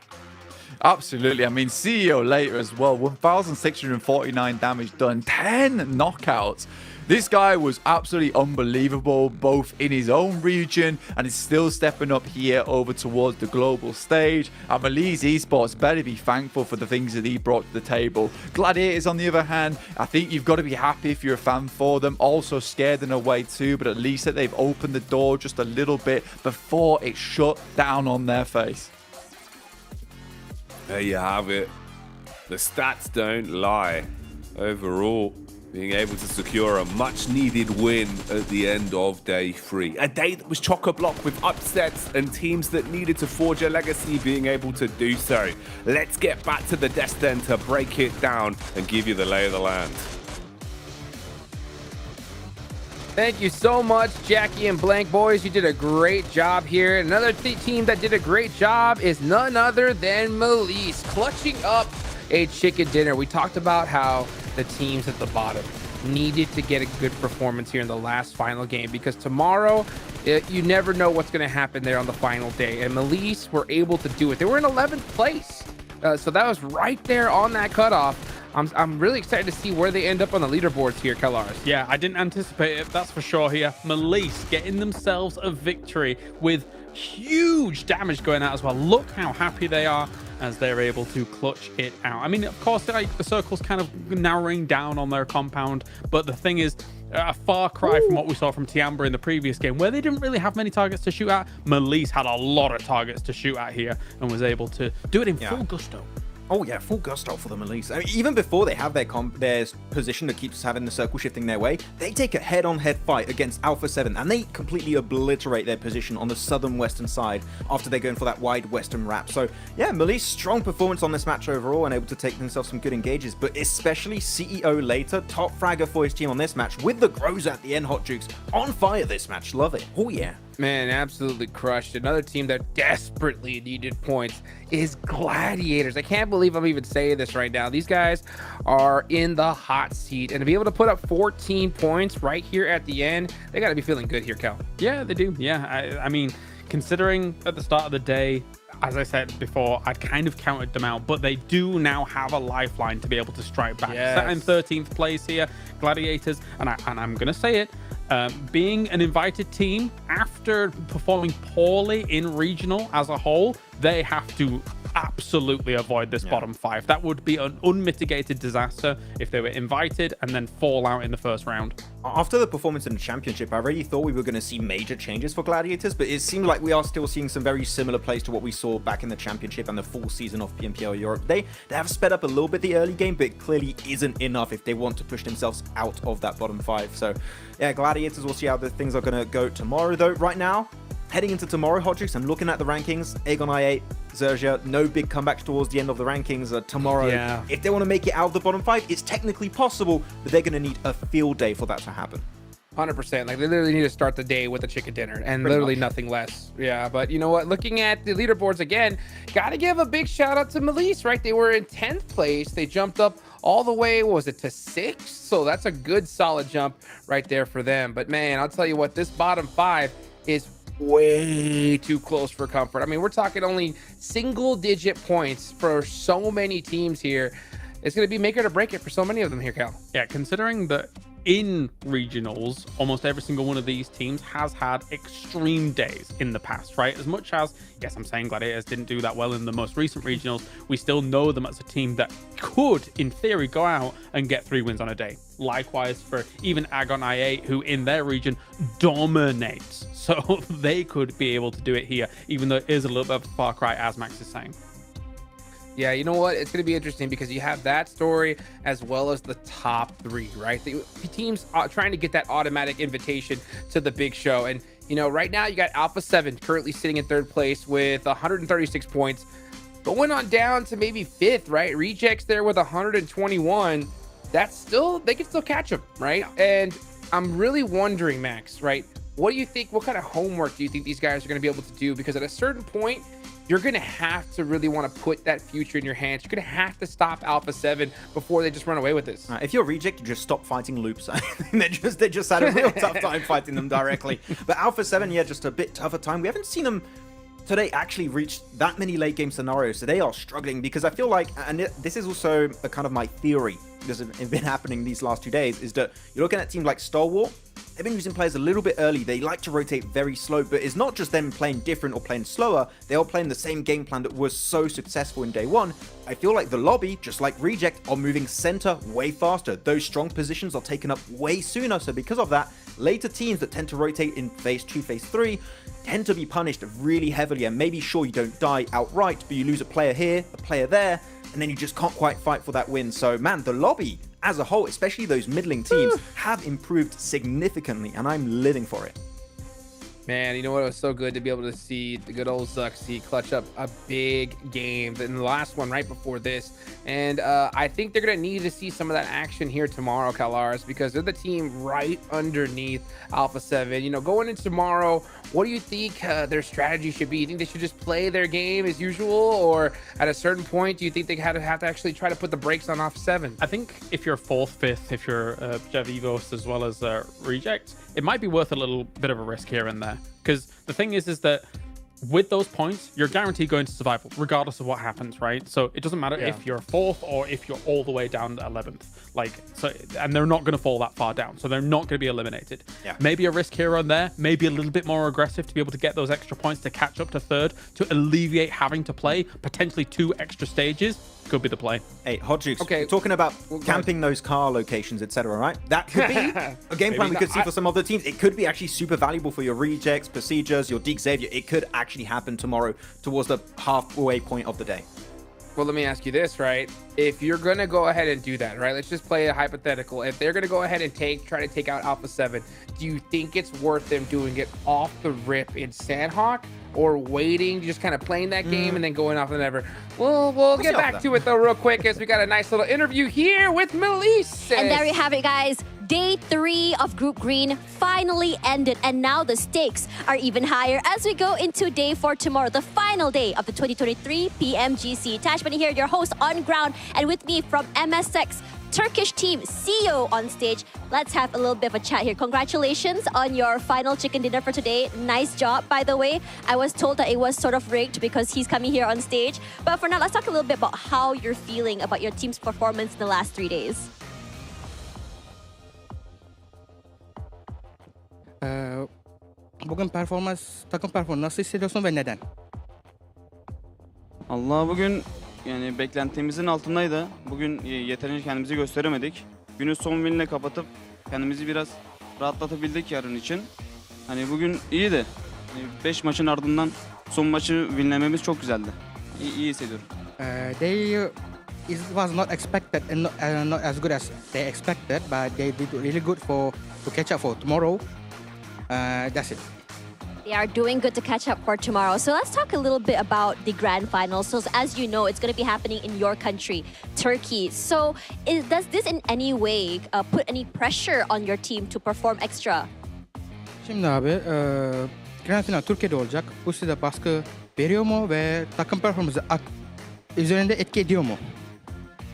Absolutely. I mean, CEO later as well. 1,649 damage done. 10 knockouts. This guy was absolutely unbelievable, both in his own region and is still stepping up here over towards the global stage. And Belize Esports better be thankful for the things that he brought to the table. Gladiators, on the other hand, I think you've got to be happy if you're a fan for them. Also scared in a way too, but at least that they've opened the door just a little bit before it shut down on their face. There you have it. The stats don't lie. Overall, being able to secure a much-needed win at the end of day 3. A day that was chock-a-block with upsets and teams that needed to forge a legacy being able to do so. Let's get back to the desk then to break it down and give you the lay of the land. Thank you so much, Jackie and Blank boys. You did a great job here. Another team that did a great job is none other than Melise, clutching up a chicken dinner. We talked about how the teams at the bottom needed to get a good performance here in the last final game, because tomorrow you never know what's going to happen there on the final day, and Melise were able to do it. They were in 11th place, so that was right there on that cutoff. I'm really excited to see where they end up on the leaderboards here, Kelars. Yeah, I didn't anticipate it, that's for sure here. Melise getting themselves a victory with huge damage going out as well. Look how happy they are as they're able to clutch it out. I mean, of course, the circle's kind of narrowing down on their compound, but the thing is, a far cry from what we saw from Tiambra in the previous game, where they didn't really have many targets to shoot at. Melise had a lot of targets to shoot at here and was able to do it in full gusto. Oh yeah, full gusto for the Melise. I mean, even before they have their position that keeps having the circle shifting their way, they take a head-on-head fight against Alpha 7, and they completely obliterate their position on the southern western side after they're going for that wide western wrap. So yeah, Melise, strong performance on this match overall and able to take themselves some good engages, but especially CEO later, top fragger for his team on this match with the Grows at the end. Hot Jukes on fire this match. Love it. Oh yeah. Man, absolutely crushed. Another team that desperately needed points is Gladiators. I can't believe I'm even saying this right now. These guys are in the hot seat, and to be able to put up 14 points right here at the end, they got to be feeling good here, Kel. Yeah, they do. Yeah, I mean, considering at the start of the day, as I said before, I kind of counted them out, but they do now have a lifeline to be able to strike back. Yes. Set in 13th place here, Gladiators, and I'm going to say it, being an invited team after performing poorly in regional as a whole, they have to absolutely avoid this bottom 5. That would be an unmitigated disaster if they were invited and then fall out in the first round. After the performance in the championship, I really thought we were going to see major changes for Gladiators, but it seemed like we are still seeing some very similar plays to what we saw back in the championship and the full season of PMPL Europe. They have sped up a little bit the early game, but it clearly isn't enough if they want to push themselves out of that bottom 5. So yeah, Gladiators, we'll see how the things are going to go tomorrow though. Right now, heading into tomorrow, Hot Jukes, I'm looking at the rankings. Aegon I8, Zerja, no big comebacks towards the end of the rankings tomorrow. Yeah. If they want to make it out of the bottom 5, it's technically possible, but they're going to need a field day for that to happen. 100%. Like, they literally need to start the day with a chicken dinner and literally nothing less. Yeah, but you know what? Looking at the leaderboards again, got to give a big shout out to Melise, right? They were in 10th place. They jumped up all the way, what was it, to 6th? So that's a good solid jump right there for them. But man, I'll tell you what, this bottom 5 is way too close for comfort. I mean, we're talking only single-digit points for so many teams here. It's going to be make it or break it for so many of them here, Cal. Yeah, considering that in regionals, almost every single one of these teams has had extreme days in the past, right? As much as, yes, I'm saying Gladiators didn't do that well in the most recent regionals, we still know them as a team that could, in theory, go out and get 3 wins on a day. Likewise for even Agon I8, who in their region dominates. So they could be able to do it here, even though it is a little bit of a far cry, as Max is saying. Yeah, you know what? It's going to be interesting because you have that story as well as the top 3, right? The teams are trying to get that automatic invitation to the big show. And, you know, right now you got Alpha 7 currently sitting in 3rd place with 136 points. Going on down to maybe 5th, right? Rejects there with 121. That's still, they can still catch them, right? And I'm really wondering, Max, right? What do you think? What kind of homework do you think these guys are going to be able to do? Because at a certain point, you're going to have to really want to put that future in your hands. You're going to have to stop Alpha 7 before they just run away with this. If you're Reject, you just stop fighting loops. they just had a real tough time fighting them directly. But Alpha 7, yeah, just a bit tougher time. We haven't seen them today actually reach that many late game scenarios, so they are struggling because I feel like, and this is also a kind of my theory, because it's been happening these last 2 days, is that you're looking at teams like Stalwart. They've been using players a little bit early. They like to rotate very slow, but it's not just them playing different or playing slower. They are playing the same game plan that was so successful in day 1. I feel like the lobby, just like Reject, are moving center way faster. Those strong positions are taken up way sooner. So because of that, later teams that tend to rotate in phase 2, phase 3 tend to be punished really heavily. And maybe sure you don't die outright, but you lose a player here, a player there, and then you just can't quite fight for that win. So man, the lobby as a whole, especially those middling teams, have improved significantly, and I'm living for it. Man, you know what? It was so good to be able to see the good old Zuxi clutch up a big game in the last one right before this. And I think they're going to need to see some of that action here tomorrow, Kalars, because they're the team right underneath Alpha 7. You know, going into tomorrow, what do you think their strategy should be? You think they should just play their game as usual? Or at a certain point, do you think they have to actually try to put the brakes on Alpha 7? I think if you're 4th, 5th, if you're Javivos as well as Reject, it might be worth a little bit of a risk here and there. Because the thing is that with those points, you're guaranteed going to survival, regardless of what happens, right? So it doesn't matter if you're 4th or if you're all the way down to 11th. And they're not going to fall that far down, so they're not going to be eliminated. Yeah. Maybe a risk here and there, maybe a little bit more aggressive to be able to get those extra points to catch up to 3rd, to alleviate having to play potentially 2 extra stages. Could be the play. Hey, Hot Jukes, okay, talking about camping those car locations, etc., right? That could be a game plan we could see for some other teams. It could be actually super valuable for your Rejects, Procedures, your Deke Xavier. It could actually happen tomorrow towards the halfway point of the day. Well, let me ask you this, right? If you're going to go ahead and do that, right? Let's just play a hypothetical. If they're going to go ahead and try to take out Alpha 7, do you think it's worth them doing it off the rip in Sandhawk, or waiting, just kind of playing that game and then going off and ever? We'll get back to it though real quick, as we got a nice little interview here with Melissa. And there you have it, guys. Day 3 of Group Green finally ended, and now the stakes are even higher as we go into Day 4 tomorrow, the final day of the 2023 PMGC. Tashbani here, your host on ground, and with me from MSX Turkish team CEO on stage. Let's have a little bit of a chat here. Congratulations on your final chicken dinner for today. Nice job, by the way. I was told that it was sort of rigged because he's coming here on stage. But for now, let's talk a little bit about how you're feeling about your team's performance in the last 3 days. Bugün takım performansı nasıl hissediyorsun ve neden? Allah, bugün yani beklentimizin altındaydı. Bugün yeterince kendimizi gösteremedik. Günü son winle kapatıp kendimizi biraz rahatlatabildik yarın için. Hani bugün iyiydi. 5 maçın ardından son maçı winlememiz çok güzeldi. İyi hissediyorum. It was not expected and not as good as they expected, but they did really good to catch up for tomorrow. That's it. They are doing good to catch up for tomorrow. So let's talk a little bit about the Grand Finals. So as you know, it's going to be happening in your country, Turkey. So does this in any way put any pressure on your team to perform extra? Şimdi abi, Grand Final Türkiye'de olacak. Bu size baskı veriyor mu ve takım performansı üzerinde etki ediyor mu?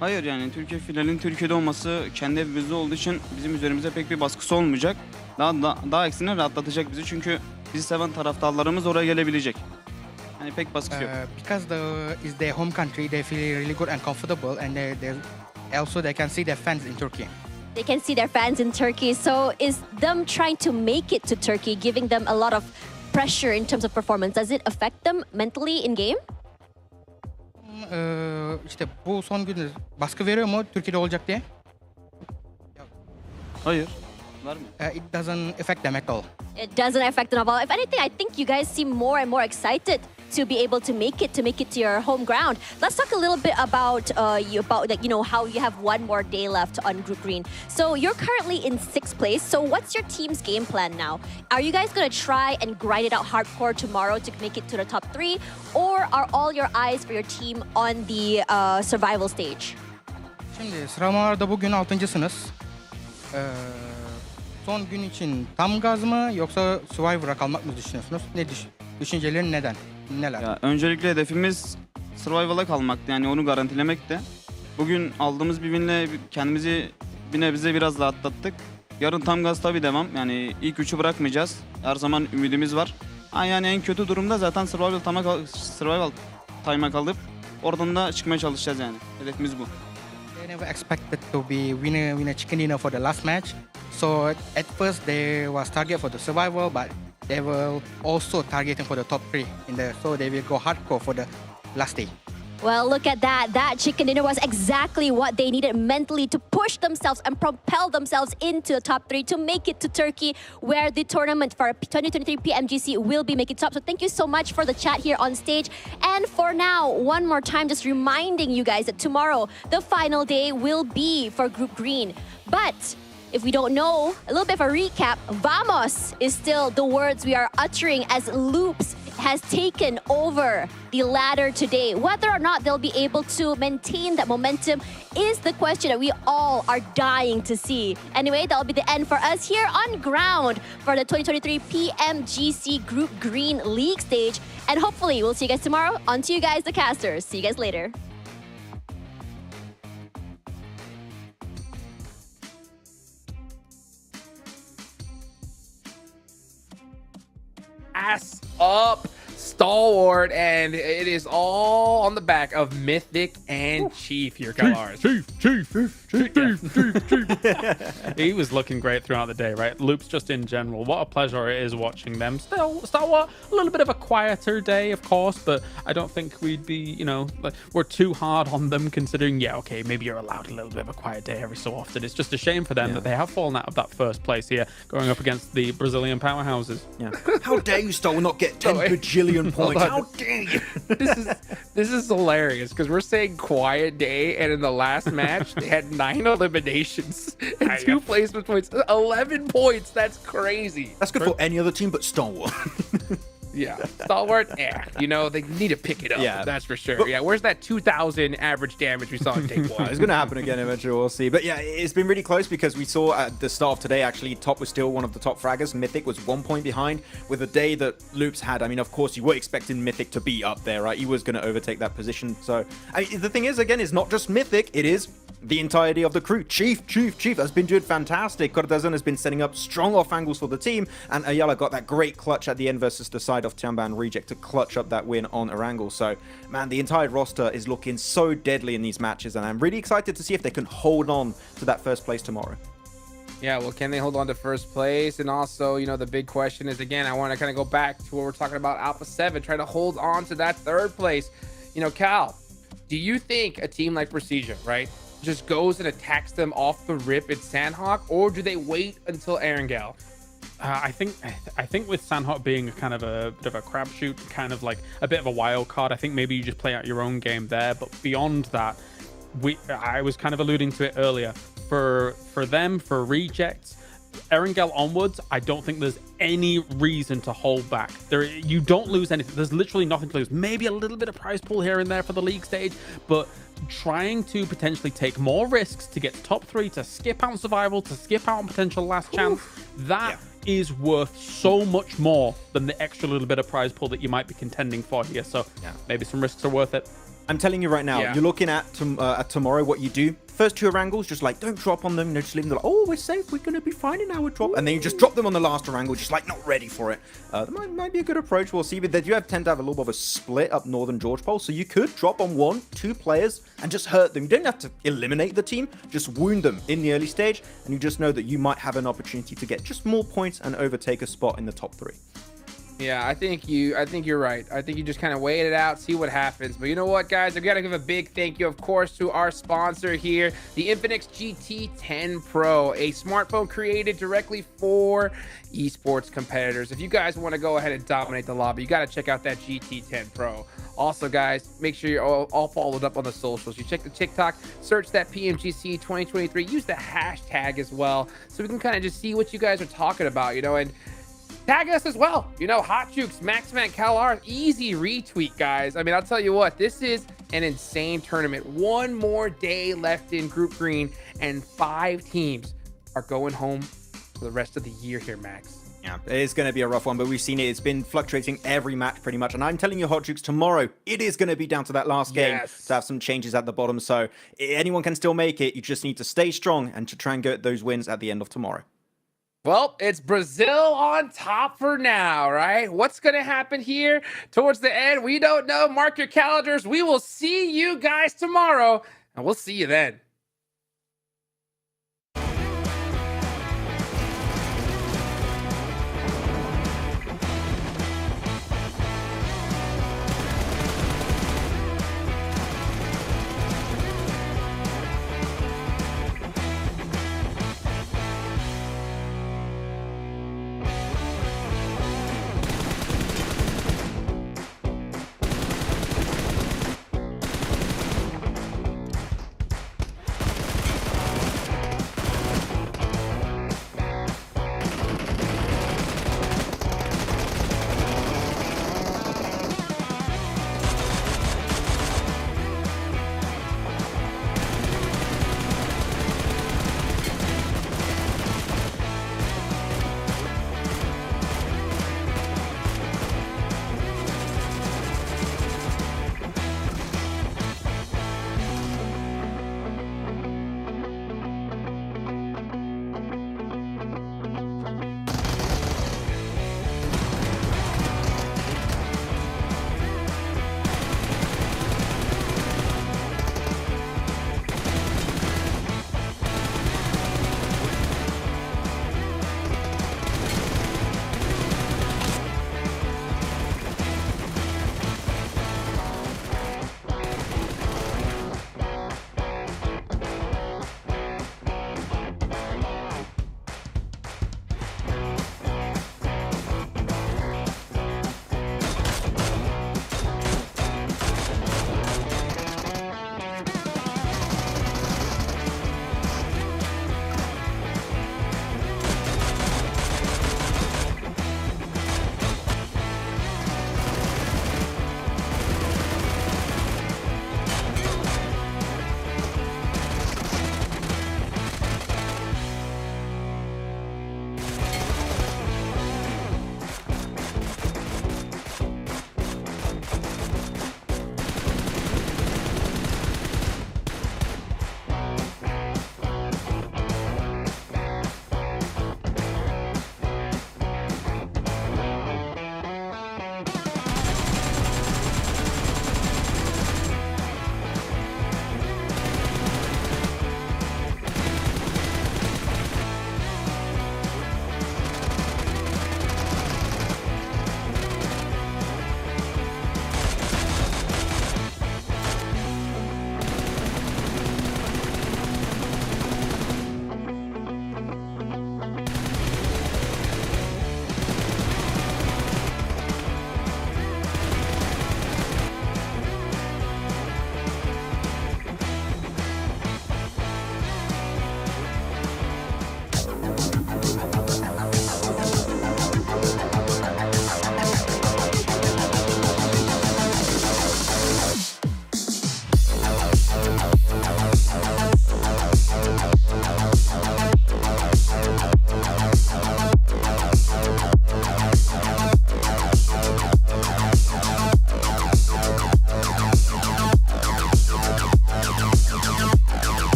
Hayır, yani Türkiye finalinin Türkiye'de olması kendi evimizde olduğu için bizim üzerimize pek bir baskısı olmayacak. Daha aksine rahatlatacak bizi, çünkü bizi seven taraftarlarımız oraya gelebilecek. Yani pek baskı yok. Because is their home country, they feel really good and comfortable, and they can see their fans in Turkey. They can see their fans in Turkey. So is them trying to make it to Turkey giving them a lot of pressure in terms of performance? Does it affect them mentally in game? İşte bu son günde baskı veriyor mu Türkiye'de olacak diye? Hayır. Var mı? It doesn't affect them at all. It doesn't affect them at all. If anything, I think you guys seem more and more excited to be able to make it to your home ground. Let's talk a little bit about how you have one more day left on Group Green. So you're currently in 6th place. So what's your team's game plan now? Are you guys going to try and grind it out hardcore tomorrow to make it to the top 3, or are all your eyes for your team on the survival stage? Şimdi sıralamalarda bugün 6.sınız. Son gün için tam gaz mı yoksa Survivor'a kalmak mı düşünüyorsunuz? Düşüncelerin neler? Ya, öncelikle hedefimiz Survival'a kalmaktı. Yani onu garantilemekti. Bugün aldığımız bir winle kendimizi bir nebze biraz rahatlattık. Yarın tam gaz tabii devam. Yani ilk 3'ü bırakmayacağız. Her zaman ümidimiz var. Yani en kötü durumda zaten Survival time'a kalıp oradan da çıkmaya çalışacağız yani. Hedefimiz bu. They never expected to be win a chicken dinner for the last match. So at first they was target for the survival, but they were also targeting for the top 3 so they will go hardcore for the last day. Well, look at that. That chicken dinner was exactly what they needed mentally to push themselves and propel themselves into the top 3 to make it to Turkey, where the tournament for 2023 PMGC will be making top. So thank you so much for the chat here on stage. And for now, one more time, just reminding you guys that tomorrow, the final day will be for Group Green. But if we don't know, a little bit of a recap, Vamos is still the words we are uttering as Loops has taken over the ladder today. Whether or not they'll be able to maintain that momentum is the question that we all are dying to see. Anyway, that'll be the end for us here on ground for the 2023 PMGC Group Green League stage. And hopefully we'll see you guys tomorrow. On to you guys, the casters. See you guys later. Ass up, Stalwart, and it is all on the back of Mythic and Chief here, Kalars. Chief. He was looking great throughout the day, right? Loops just in general. What a pleasure it is watching them. Still, Stalwart, a little bit of a quieter day, of course, but I don't think we'd be, we're too hard on them considering, okay, maybe you're allowed a little bit of a quiet day every so often. It's just a shame for them that they have fallen out of that first place here, going up against the Brazilian powerhouses. Yeah. How dare you, Stalwart, not get 10 bajillion points? How dare you? This is hilarious because we're saying quiet day, and in the last match they had 9 eliminations and 2 placement points, 11 points. That's crazy. That's good for any other team but Stalwart. Yeah, Stalwart, they need to pick it up. Yeah. That's for sure. Yeah, where's that 2,000 average damage we saw in take 1? It's going to happen again eventually, we'll see. But yeah, it's been really close because we saw at the start of today, actually, Top was still one of the top fraggers. Mythic was 1 point behind with the day that Loops had. I mean, of course, you were expecting Mythic to be up there, right? He was going to overtake that position. So the thing is, again, it's not just Mythic, it is the entirety of the crew. Chief has been doing fantastic. Cortazan has been setting up strong off angles for the team, and Ayala got that great clutch at the end versus the side of Tianban Reject to clutch up that win on Erangel. So, man, the entire roster is looking so deadly in these matches, and I'm really excited to see if they can hold on to that first place tomorrow. Yeah, well, can they hold on to first place? And also, the big question is, again, I want to kind of go back to what we're talking about, Alpha 7, trying to hold on to that 3rd place. Cal, do you think a team like Precision, right, just goes and attacks them off the rip at Sandhawk, or do they wait until Erangel? I think with Sandhawk being kind of a bit of a crapshoot, kind of like a bit of a wild card, I think maybe you just play out your own game there. But beyond that, I was kind of alluding to it earlier. For them, for Rejects, Erangel onwards, I don't think there's any reason to hold back. You don't lose anything. There's literally nothing to lose. Maybe a little bit of prize pool here and there for the league stage, but trying to potentially take more risks to get to top 3, to skip out on survival, to skip out on potential last chance, that is worth so much more than the extra little bit of prize pool that you might be contending for here. So maybe some risks are worth it. I'm telling you right now, Yeah. you're looking at tomorrow, what you do. First two Orangles, just like, don't drop on them. Just leave them like, oh, we're safe. We're going to be fine in our drop. And then you just drop them on the last Orangle, just like, not ready for it. That might be a good approach. We'll see. But they do tend to have a little bit of a split up Northern George Pole. So you could drop on 1-2 players and just hurt them. You don't have to eliminate the team. Just wound them in the early stage. And you just know that you might have an opportunity to get just more points and overtake a spot in the top 3. Yeah, I think you're right. I think you just kind of wait it out, see what happens. But you know what, guys? I gotta give a big thank you, of course, to our sponsor here, the Infinix GT10 Pro, a smartphone created directly for esports competitors. If you guys want to go ahead and dominate the lobby, you gotta check out that GT10 Pro. Also, guys, make sure you're all followed up on the socials. You check the TikTok, search that PMGC 2023, use the hashtag as well, so we can kind of just see what you guys are talking about, you know, and tag us as well. You know, Hot Jukes, Maxman, CalR, easy retweet, guys. I mean, I'll tell you what, this is an insane tournament. One more day left in Group Green, and 5 teams are going home for the rest of the year here, Max. Yeah, it is going to be a rough one, but we've seen it. It's been fluctuating every match pretty much. And I'm telling you, Hot Jukes, tomorrow, it is going to be down to that last game to have some changes at the bottom. So anyone can still make it. You just need to stay strong and to try and get those wins at the end of tomorrow. Well, it's Brazil on top for now, right? What's going to happen here towards the end? We don't know. Mark your calendars. We will see you guys tomorrow, and we'll see you then.